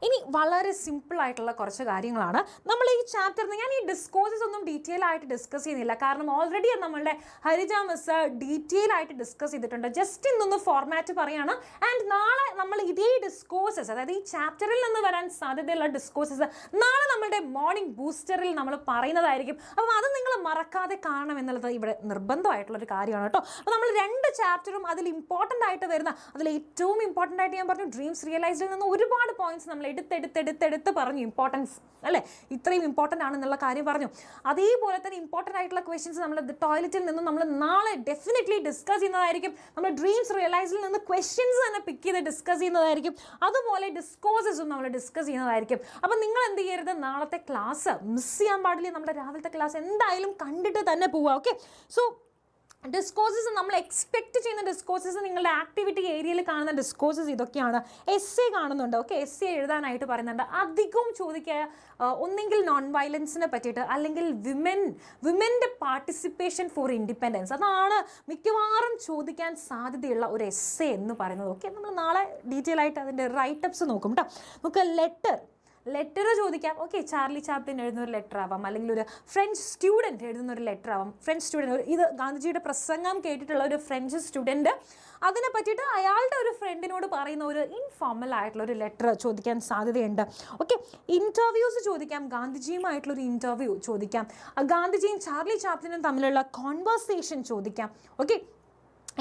ഇനി വളരെ സിമ്പിളായിട്ടുള്ള കുറച്ച് കാര്യങ്ങളാണ് നമ്മൾ ഈ ചാപ്റ്ററിന്. ഞാൻ ഈ ഡിസ്കോഴ്സസ് ഒന്നും ഡീറ്റെയിൽ ആയിട്ട് ഡിസ്കസ് ചെയ്യുന്നില്ല, കാരണം ഓൾറെഡി നമ്മളുടെ ഹരിജ മിസ് ഡീറ്റെയിൽ ആയിട്ട് ഡിസ്കസ് ചെയ്തിട്ടുണ്ട്. ജസ്റ്റ് ഇന്നൊന്ന് ഫോർമാറ്റ് പറയുകയാണ്. ആൻഡ് നാളെ നമ്മൾ ഇതേ ഡിസ്കോഴ്സസ്, അതായത് ഈ ചാപ്റ്ററിൽ നിന്ന് വരാൻ സാധ്യതയുള്ള ഡിസ്കോഴ്സസ് നാളെ നമ്മളുടെ മോർണിംഗ് ബൂസ്റ്ററിൽ നമ്മൾ പറയുന്നതായിരിക്കും. അപ്പം അത് നിങ്ങൾ മറക്കാതെ കാണണം എന്നുള്ളത് ഇവിടെ നിർബന്ധമായിട്ടുള്ളൊരു കാര്യമാണ് കേട്ടോ. അപ്പോൾ നമ്മൾ 2 ചാപ്റ്ററും അതിൽ ഇമ്പോർട്ടൻ്റ് ആയിട്ട് വരുന്ന, അതിൽ ഏറ്റവും ഇമ്പോർട്ടൻ്റ് ആയിട്ട് ഞാൻ പറഞ്ഞു ഡ്രീംസ് റിയലൈസ്ഡിൽ നിന്ന് ഒരുപാട് പോയിന്റ്സ് നമ്മൾ എടുത്ത് പറഞ്ഞു. ഇമ്പോർട്ടൻസ്, അല്ലേ? ഇത്രയും ഇമ്പോർട്ടൻ്റ് ആണെന്നുള്ള കാര്യം പറഞ്ഞു. അതേപോലെ തന്നെ ഇമ്പോർട്ടൻ്റ് ആയിട്ടുള്ള ക്വസ്റ്റ്യൻസ് നമ്മൾ ടോയ്ലറ്റിൽ നിന്നും നമ്മൾ നാളെ ഡെഫിനറ്റ്ലി ഡിസ്കസ് ചെയ്യുന്നതായിരിക്കും. നമ്മൾ ഡ്രീംസ് റിയലൈസിൽ നിന്ന് ക്വസ്റ്റ്യൻസ് തന്നെ പിക്ക് ചെയ്ത് ഡിസ്കസ് ചെയ്യുന്നതായിരിക്കും. അതുപോലെ ഡിസ്കോഴ്സസും നമ്മൾ ഡിസ്കസ് ചെയ്യുന്നതായിരിക്കും. അപ്പം നിങ്ങൾ എന്ത് ചെയ്യരുത്? നാളത്തെ ക്ലാസ് മിസ് ചെയ്യാൻ പാടില്ല. നമ്മുടെ രാവിലത്തെ ക്ലാസ് എന്തായാലും കണ്ടിട്ട് തന്നെ പോവുക. ഓക്കെ, സോ ഡിസ്കോഴ്സസ് നമ്മൾ എക്സ്പെക്റ്റ് ചെയ്യുന്ന ഡിസ്കോഴ്സസ്, നിങ്ങളുടെ ആക്ടിവിറ്റി ഏരിയയിൽ കാണുന്ന ഡിസ്കോഴ്സസ് ഇതൊക്കെയാണ്. എസ്സേ കാണുന്നുണ്ട്. ഓക്കെ, എസ്സേ എഴുതാനായിട്ട് പറയുന്നുണ്ട്. അധികവും ചോദിക്കുക ഒന്നെങ്കിൽ നോൺ വയലൻസിനെ പറ്റിയിട്ട്, അല്ലെങ്കിൽ വിമൻ്റെ പാർട്ടിസിപ്പേഷൻ ഫോർ ഇൻഡിപെൻഡൻസ്. അതാണ് മിക്കവാറും ചോദിക്കാൻ സാധ്യതയുള്ള ഒരു എസ്സേ എന്ന് പറയുന്നത്. ഓക്കെ, നമ്മൾ നാളെ ഡീറ്റെയിൽ ആയിട്ട് അതിൻ്റെ റൈറ്റപ്സ് നോക്കും കേട്ടോ. നമുക്ക് ലെറ്റർ ലെറ്റർ ചോദിക്കാം. ഓക്കെ, ചാർലി ചാപ്ലിൻ എഴുതുന്ന ഒരു ലെറ്റർ ആവാം, അല്ലെങ്കിൽ ഒരു ഫ്രഞ്ച് സ്റ്റുഡൻറ്റ് എഴുതുന്ന ഒരു ലെറ്റർ ആവാം. ഫ്രഞ്ച് സ്റ്റുഡൻറ്റ്, ഇത് ഗാന്ധിജിയുടെ പ്രസംഗം കേട്ടിട്ടുള്ള ഒരു ഫ്രഞ്ച് സ്റ്റുഡൻറ്റ് അതിനെ പറ്റിയിട്ട് അയാളുടെ ഒരു ഫ്രണ്ടിനോട് പറയുന്ന ഒരു ഇൻഫോർമൽ ആയിട്ടുള്ള ഒരു ലെറ്റർ ചോദിക്കാൻ സാധ്യതയുണ്ട്. ഓക്കെ, ഇൻ്റർവ്യൂസ് ചോദിക്കാം, ഗാന്ധിജിയുമായിട്ടുള്ളൊരു ഇൻ്റർവ്യൂ ചോദിക്കാം, ഗാന്ധിജിയും ചാർലി ചാപ്ലിനും തമ്മിലുള്ള കോൺവെർസേഷൻ ചോദിക്കാം. ഓക്കെ,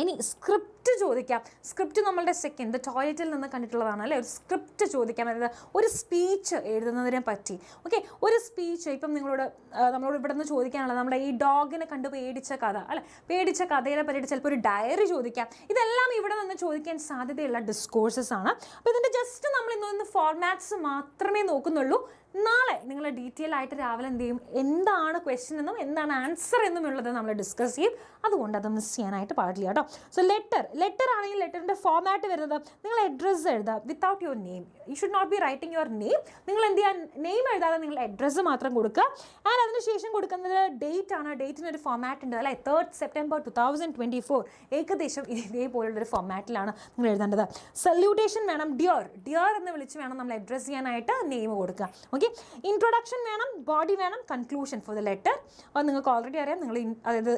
ഇനി സ്ക്രിപ്റ്റ് ചോദിക്കാം. സ്ക്രിപ്റ്റ് നമ്മളുടെ സെക്കൻഡ് ടോയ്ലറ്റിൽ നിന്ന് കണ്ടിട്ടുള്ളതാണ് അല്ലേ. ഒരു സ്ക്രിപ്റ്റ് ചോദിക്കാം, അതായത് ഒരു സ്പീച്ച് എഴുതുന്നതിനെ പറ്റി. ഓക്കെ, ഒരു സ്പീച്ച് ഇപ്പം നമ്മളോട് ഇവിടെ നിന്ന് ചോദിക്കാനുള്ളത് നമ്മുടെ ഈ ഡോഗിനെ കണ്ട് പേടിച്ച കഥ അല്ലെ, പേടിച്ച കഥയെ പറ്റിയിട്ട് ചിലപ്പോൾ ഒരു ഡയറി ചോദിക്കാം. ഇതെല്ലാം ഇവിടെ നിന്ന് ചോദിക്കാൻ സാധ്യതയുള്ള ഡിസ്കോഴ്സസ് ആണ്. അപ്പോൾ ഇതിൻ്റെ ജസ്റ്റ് നമ്മൾ ഇന്ന് ഫോർമാറ്റ്സ് മാത്രമേ നോക്കുന്നുള്ളൂ. നാളെ നിങ്ങൾ ഡീറ്റെയിൽ ആയിട്ട് രാവിലെ എന്ത് ചെയ്യും, എന്താണ് ക്വസ്റ്റ്യൻ എന്നും എന്താണ് ആൻസർ എന്നും ഉള്ളത് നമ്മൾ ഡിസ്കസ് ചെയ്യും. അതുകൊണ്ട് അത് മിസ് ചെയ്യാനായിട്ട് പാടില്ല കേട്ടോ. സോ ലെറ്റർ ആണെങ്കിൽ ലെറ്ററിൻ്റെ ഫോർമാറ്റ് വരുന്നത് നിങ്ങൾ അഡ്രസ്സ് എഴുതുക without your name. You should not be writing your name. നിങ്ങൾ എന്ത് ചെയ്യാൻ നെയിം എഴുതാതെ നിങ്ങൾ അഡ്രസ്സ് മാത്രം കൊടുക്കുക. ആൻഡ് അതിനുശേഷം കൊടുക്കുന്നത് ഡേറ്റ് ആണ്. ഡേറ്റിനൊരു ഫോർമാറ്റ് ഉണ്ട് അല്ലേ, 3rd September 2024. ഏകദേശം ഇതേപോലുള്ളൊരു ഫോർമാറ്റിലാണ് നിങ്ങൾ എഴുതേണ്ടത്. സല്യൂട്ടേഷൻ വേണം, ഡിയർ എന്ന് വിളിച്ച് വേണം നമ്മൾ അഡ്രസ്സ് ചെയ്യാനായിട്ട് നെയിം കൊടുക്കുക. ഓക്കെ, ഇൻട്രൊഡക്ഷൻ വേണം, ബോഡി വേണം, കൺക്ലൂഷൻ ഫോർ ദ ലെറ്റർ. അത് നിങ്ങൾക്ക് ഓൾറെഡി അറിയാം. നിങ്ങൾ അതായത്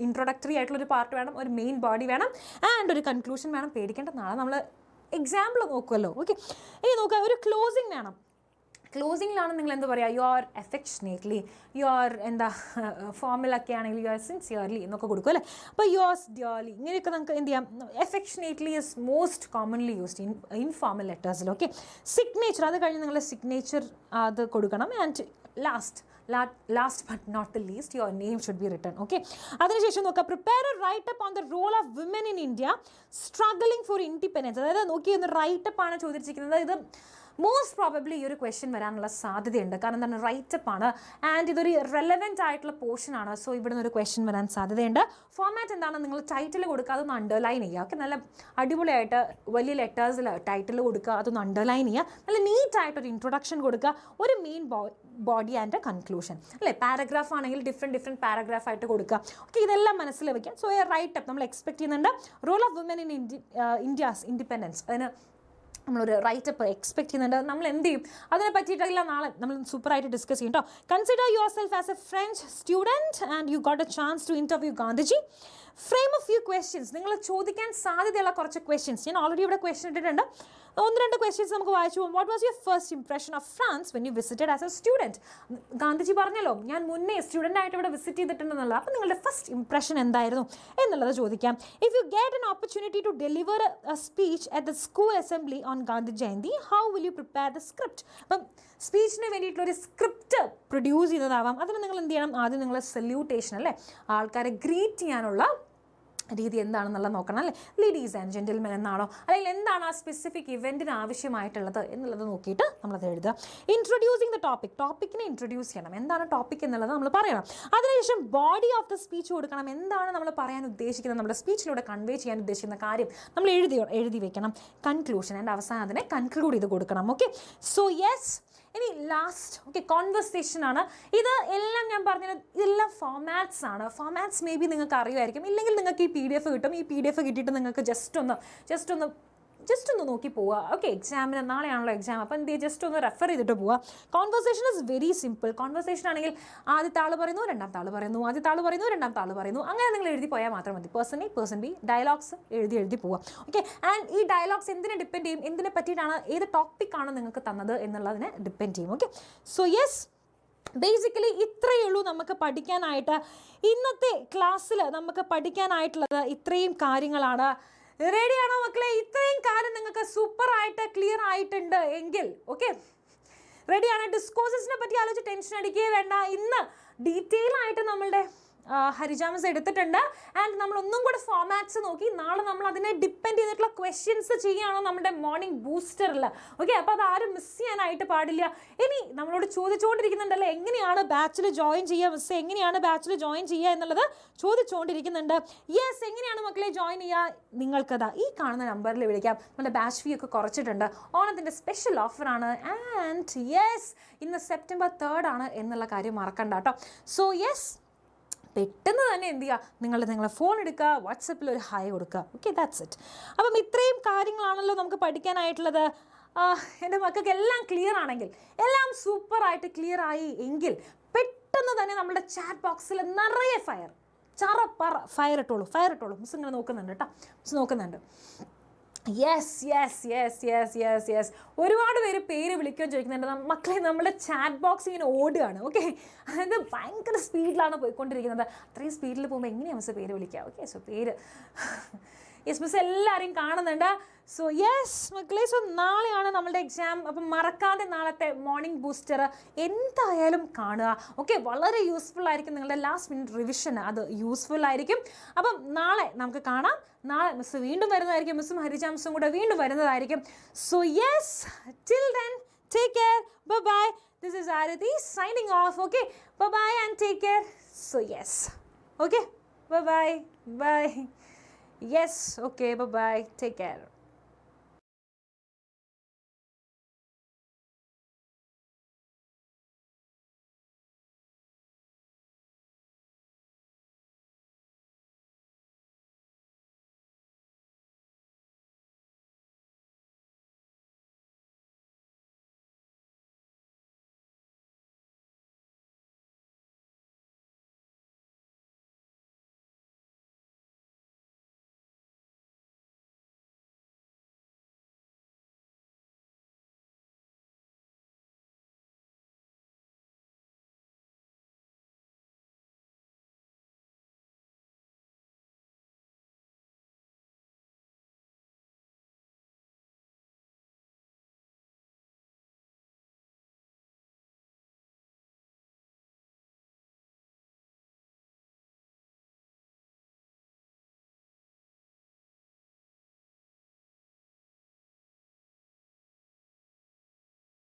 ഇൻട്രൊഡക്ടറി ആയിട്ടുള്ളൊരു പാർട്ട് വേണം, ഒരു മെയിൻ ബോഡി വേണം, ആൻഡ് ഒരു കൺക്ലൂഷൻ വേണം. പേടിക്കേണ്ട, നാളെ നമ്മൾ എക്സാമ്പിൾ നോക്കുമല്ലോ. ഓക്കെ, ഇനി നോക്കുക, ഒരു ക്ലോസിങ് വേണം. ക്ലോസിങ്ങിലാണ് നിങ്ങൾ എന്താ പറയുക, യു ആർ എഫെക്ഷനേറ്റ്ലി, യു ആർ എന്താ ഫോമിലൊക്കെ ആണെങ്കിൽ യു ആർ സിൻസിയർലി എന്നൊക്കെ കൊടുക്കും അല്ലേ. അപ്പോൾ യുവേഴ്സ് ഡിയർലി ഇങ്ങനെയൊക്കെ നമുക്ക് എന്ത് ചെയ്യാം. Affectionately is most commonly used informal ലെറ്റേഴ്സിൽ. ഓക്കെ, സിഗ്നേച്ചർ, അത് കഴിഞ്ഞ് നിങ്ങളുടെ സിഗ്നേച്ചർ അത് കൊടുക്കണം. And last but not the least your name should be written. Okay, അതിനുശേഷം നോക്കുക, prepare a write up on the role of women in India struggling for independence. അതായത് നോക്കി ഒന്ന് റൈറ്റപ്പാണ് ചോദിച്ചിരിക്കുന്നത്. ഇത് മോസ്റ്റ് പ്രോബബ്ലി ഈ ഒരു ക്വസ്റ്റ്യൻ വരാനുള്ള സാധ്യതയുണ്ട്. കാരണം എന്താണ്, റൈറ്റപ്പ് ആണ് ആൻഡ് ഇതൊരു റെലവെൻറ്റ് ആയിട്ടുള്ള പോർഷൻ ആണ്. സോ ഇവിടെ നിന്ന് ഒരു ക്വസ്റ്റ്യൻ വരാൻ സാധ്യതയുണ്ട്. ഫോർമാറ്റ് എന്താണ്, നിങ്ങൾ ടൈറ്റിൽ കൊടുക്കുക, അതൊന്ന് അണ്ടർലൈൻ ചെയ്യുക. ഓക്കെ, നല്ല അടിപൊളിയായിട്ട് വലിയ ലെറ്റേഴ്സിൽ ടൈറ്റിൽ കൊടുക്കുക, അതൊന്ന് അണ്ടർലൈൻ ചെയ്യുക. നല്ല നീറ്റായിട്ടൊരു ഇൻട്രൊഡക്ഷൻ കൊടുക്കുക, ഒരു മെയിൻ ബോഡി ആൻഡ് കൺക്ലൂഷൻ അല്ലേ. പാരഗ്രാഫ് ആണെങ്കിൽ ഡിഫറെൻറ്റ് പാരഗ്രാഫ് ആയിട്ട് കൊടുക്കുക. ഓക്കെ, ഇതെല്ലാം മനസ്സിൽ വയ്ക്കാം. സോ റൈറ്റപ്പ് നമ്മൾ എക്സ്പെക്ട് ചെയ്യുന്നുണ്ട്. Role of women in India's independence, അതിന് നമ്മളൊരു റൈറ്റപ്പ് എക്സ്പെക്ട് ചെയ്യുന്നുണ്ട്. നമ്മൾ എന്ത് ചെയ്യും അതിനെ പറ്റിയിട്ടെല്ലാം നാളെ നമ്മൾ സൂപ്പറായിട്ട് ഡിസ്കസ് ചെയ്യും കേട്ടോ. Consider yourself as a French student and you got a chance to interview Gandhiji. Frame a few questions, നിങ്ങൾ ചോദിക്കാൻ സാധ്യതയുള്ള കുറച്ച് ക്വസ്റ്റ്യൻസ് ഞാൻ ഓൾറെഡി ഇവിടെ ക്വസ്റ്റ്യൻ ഇട്ടിട്ടുണ്ട്. 1-2 ക്വസ്റ്റ്യൻസ് നമുക്ക് വായിച്ചു പോകും. What was your first impression of France when you visited as A student? Gandhiji പറഞ്ഞല്ലോ ഞാൻ മുന്നേ സ്റ്റുഡൻ്റ് ആയിട്ട് ഇവിടെ വിസിറ്റ് ചെയ്തിട്ടുണ്ടെന്നുള്ളത്. അപ്പോൾ നിങ്ങളുടെ ഫസ്റ്റ് ഇംപ്രഷൻ എന്തായിരുന്നു എന്നുള്ളത് ചോദിക്കാം. If you get an opportunity to deliver a speech at the school assembly on Gandhi Jayanti, how will you prepare the script? അപ്പം സ്പീച്ചിന് വേണ്ടിയിട്ടുള്ളൊരു സ്ക്രിപ്റ്റ് പ്രൊഡ്യൂസ് ചെയ്തതാവാം. അതിന് നിങ്ങൾ എന്ത് ചെയ്യണം, ആദ്യം നിങ്ങൾ സല്യൂട്ടേഷൻ അല്ലേ, ആൾക്കാരെ ഗ്രീറ്റ് ചെയ്യാനുള്ള രീതി എന്താണെന്നുള്ളത് നോക്കണം അല്ലേ. ലേഡീസ് ആൻഡ് ജെന്റിൽമെൻ എന്നാണോ, അല്ലെങ്കിൽ എന്താണ് ആ സ്പെസിഫിക് ഇവൻറ്റിന് ആവശ്യമായിട്ടുള്ളത് എന്നുള്ളത് നോക്കിയിട്ട് നമ്മളത് എഴുതുക. ഇൻട്രൊഡ്യൂസിങ് ദ ടോപ്പിക്കിനെ ഇൻട്രൊഡ്യൂസ് ചെയ്യണം. എന്താണ് ടോപ്പിക് എന്നുള്ളത് നമ്മൾ പറയണം. അതിനുശേഷം ബോഡി ഓഫ് ദ സ്പീച്ച് കൊടുക്കണം. എന്താണ് നമ്മൾ പറയാൻ ഉദ്ദേശിക്കുന്നത്, നമ്മുടെ സ്പീച്ചിലൂടെ കൺവേ ചെയ്യാൻ ഉദ്ദേശിക്കുന്ന കാര്യം നമ്മൾ എഴുതി വെക്കണം. കൺക്ലൂഷൻ ആൻഡ് അവസാനം അതിനെ കൺക്ലൂഡ് ചെയ്ത് കൊടുക്കണം. Okay, so yes. ഇനി ലാസ്റ്റ് ഓക്കെ, കോൺവെർസേഷൻ ആണ്. ഇത് എല്ലാം ഞാൻ പറഞ്ഞത് ഇതെല്ലാം ഫോർമാറ്റ്സ് ആണ്. ഫോർമാറ്റ്സ് മേ ബി നിങ്ങൾക്ക് അറിയുമായിരിക്കും. ഇല്ലെങ്കിൽ നിങ്ങൾക്ക് ഈ PDF കിട്ടും. ഈ PDF കിട്ടിയിട്ട് നിങ്ങൾക്ക് ജസ്റ്റ് ഒന്ന് നോക്കി പോവുക. ഓക്കെ, എക്സാമിന് നാളെയാണല്ലോ എക്സാം. അപ്പോൾ എന്ത് ചെയ്യുക, ജസ്റ്റ് ഒന്ന് റെഫർ ചെയ്തിട്ട് പോവുക. Conversation is very simple. Conversation ആണെങ്കിൽ ആദ്യത്തെ ആൾ പറയുന്നു, രണ്ടാമത്തെ ആൾ പറയുന്നു, ആദ്യത്തെ ആൾ പറയുന്നു, രണ്ടാമത്തെ ആൾ പറയുന്നു. അങ്ങനെ നിങ്ങൾ എഴുതി പോയാൽ മാത്രം മതി. Person A, person B, dialogues എഴുതി പോവുക. ഓക്കെ, ആൻഡ് ഈ ഡയലോഗ്സ് എന്തിനെ ഡിപ്പെൻഡ് ചെയ്യും, എന്തിനെ പറ്റിയിട്ടാണ്, ഏത് ടോപ്പിക്കാണ് നിങ്ങൾക്ക് തന്നത് എന്നുള്ളതിനെ ഡിപ്പെൻഡ് ചെയ്യും. ഓക്കെ, സോ യെസ്, ബേസിക്കലി ഇത്രയേ ഉള്ളൂ നമുക്ക് പഠിക്കാനായിട്ട്. ഇന്നത്തെ ക്ലാസ്സിൽ നമുക്ക് പഠിക്കാനായിട്ടുള്ളത് ഇത്രയും കാര്യങ്ങളാണ്. റെഡിയാണോ മക്കളെ? ഇത്രയും കാര്യം നിങ്ങൾക്ക് സൂപ്പറായിട്ട് ക്ലിയർ ആയിട്ടുണ്ട് എങ്കിൽ ഓക്കെ, റെഡിയാണ്. ഡിസ്കോഴ്സസിനെ പറ്റി ആലോചിച്ച് ടെൻഷൻ അടിക്കുകയേ വേണ്ട. ഇന്ന് ഡീറ്റെയിൽ ആയിട്ട് നമ്മളുടെ ഹരിജാമസ് എടുത്തിട്ടുണ്ട്. ആൻഡ് നമ്മൾ ഒന്നും കൂടെ ഫോർമാറ്റ്സ് നോക്കി നാളെ നമ്മൾ അതിനെ ഡിപ്പെൻഡ് ചെയ്തിട്ടുള്ള ക്വസ്റ്റ്യൻസ് ചെയ്യുകയാണോ നമ്മുടെ മോർണിംഗ് ബൂസ്റ്ററിൽ. ഓക്കെ, അപ്പോൾ അത് ആരും മിസ് ചെയ്യാനായിട്ട് പാടില്ല. ഇനി നമ്മളോട് ചോദിച്ചുകൊണ്ടിരിക്കുന്നുണ്ടല്ലോ എങ്ങനെയാണ് ബാച്ചിൽ ജോയിൻ ചെയ്യുക മിസ്സേ, എങ്ങനെയാണ് ബാച്ചിൽ ജോയിൻ ചെയ്യുക എന്നുള്ളത് ചോദിച്ചുകൊണ്ടിരിക്കുന്നുണ്ട്. യെസ്, എങ്ങനെയാണ് മക്കളെ ജോയിൻ ചെയ്യുക? നിങ്ങൾക്കതാ ഈ കാണുന്ന നമ്പറിൽ വിളിക്കാം. നമ്മുടെ ബാച്ച് ഫീ ഒക്കെ കുറച്ചിട്ടുണ്ട്. ഓണത്തിൻ്റെ സ്പെഷ്യൽ ഓഫറാണ്. ആൻഡ് യെസ്, ഇന്ന് September 3rd ആണ് എന്നുള്ള കാര്യം മറക്കണ്ട കേട്ടോ. സോ യെസ്, പെട്ടെന്ന് തന്നെ എന്ത് ചെയ്യുക, നിങ്ങളെ ഫോൺ എടുക്കുക, വാട്സപ്പിൽ ഒരു ഹായ് കൊടുക്കുക. Okay, that's it. അപ്പം ഇത്രയും കാര്യങ്ങളാണല്ലോ നമുക്ക് പഠിക്കാനായിട്ടുള്ളത്. എൻ്റെ മക്കൾക്ക് എല്ലാം ക്ലിയർ ആണെങ്കിൽ, എല്ലാം സൂപ്പറായിട്ട് ക്ലിയർ ആയി എങ്കിൽ പെട്ടെന്ന് തന്നെ നമ്മുടെ ചാറ്റ് ബോക്സിൽ നിറയെ ഫയർ ഇട്ടോളൂ. മിസ് ഇങ്ങനെ നോക്കുന്നുണ്ട് കേട്ടോ, മിസ് നോക്കുന്നുണ്ട്. യെസ്. ഒരുപാട് പേര് വിളിക്കുകയും ചോദിക്കുന്നുണ്ട്. മക്കളെ, നമ്മുടെ ചാറ്റ് ബോക്സ് ഇങ്ങനെ ഓടുകയാണ്. ഓക്കെ, അതായത് ഭയങ്കര സ്പീഡിലാണ് പോയിക്കൊണ്ടിരിക്കുന്നത്. അത്രയും സ്പീഡിൽ പോകുമ്പോൾ എങ്ങനെയാണ് മിസ് പേര് വിളിക്കുക? ഓക്കെ, സോ പേര് മിസ് എല്ലാവരെയും കാണുന്നുണ്ട്. സോ മക്കളെ, സോ നാളെയാണ് നമ്മളുടെ എക്സാം. അപ്പം മറക്കാതെ നാളത്തെ മോർണിംഗ് ബൂസ്റ്റർ എന്തായാലും കാണുക. ഓക്കെ, വളരെ യൂസ്ഫുൾ ആയിരിക്കും. നിങ്ങളുടെ ലാസ്റ്റ് മിനിറ്റ് റിവിഷൻ അത് യൂസ്ഫുൾ ആയിരിക്കും. അപ്പം നാളെ നമുക്ക് കാണാം. നാളെ മിസ് വീണ്ടും വരുന്നതായിരിക്കും. മിസ്സും ഹരിജ മിസ്സും കൂടെ വീണ്ടും വരുന്നതായിരിക്കും. So till then, take care. Bye. This is Arati signing off. Okay, bye and take care. So okay, bye. Yes, okay, bye. Take care.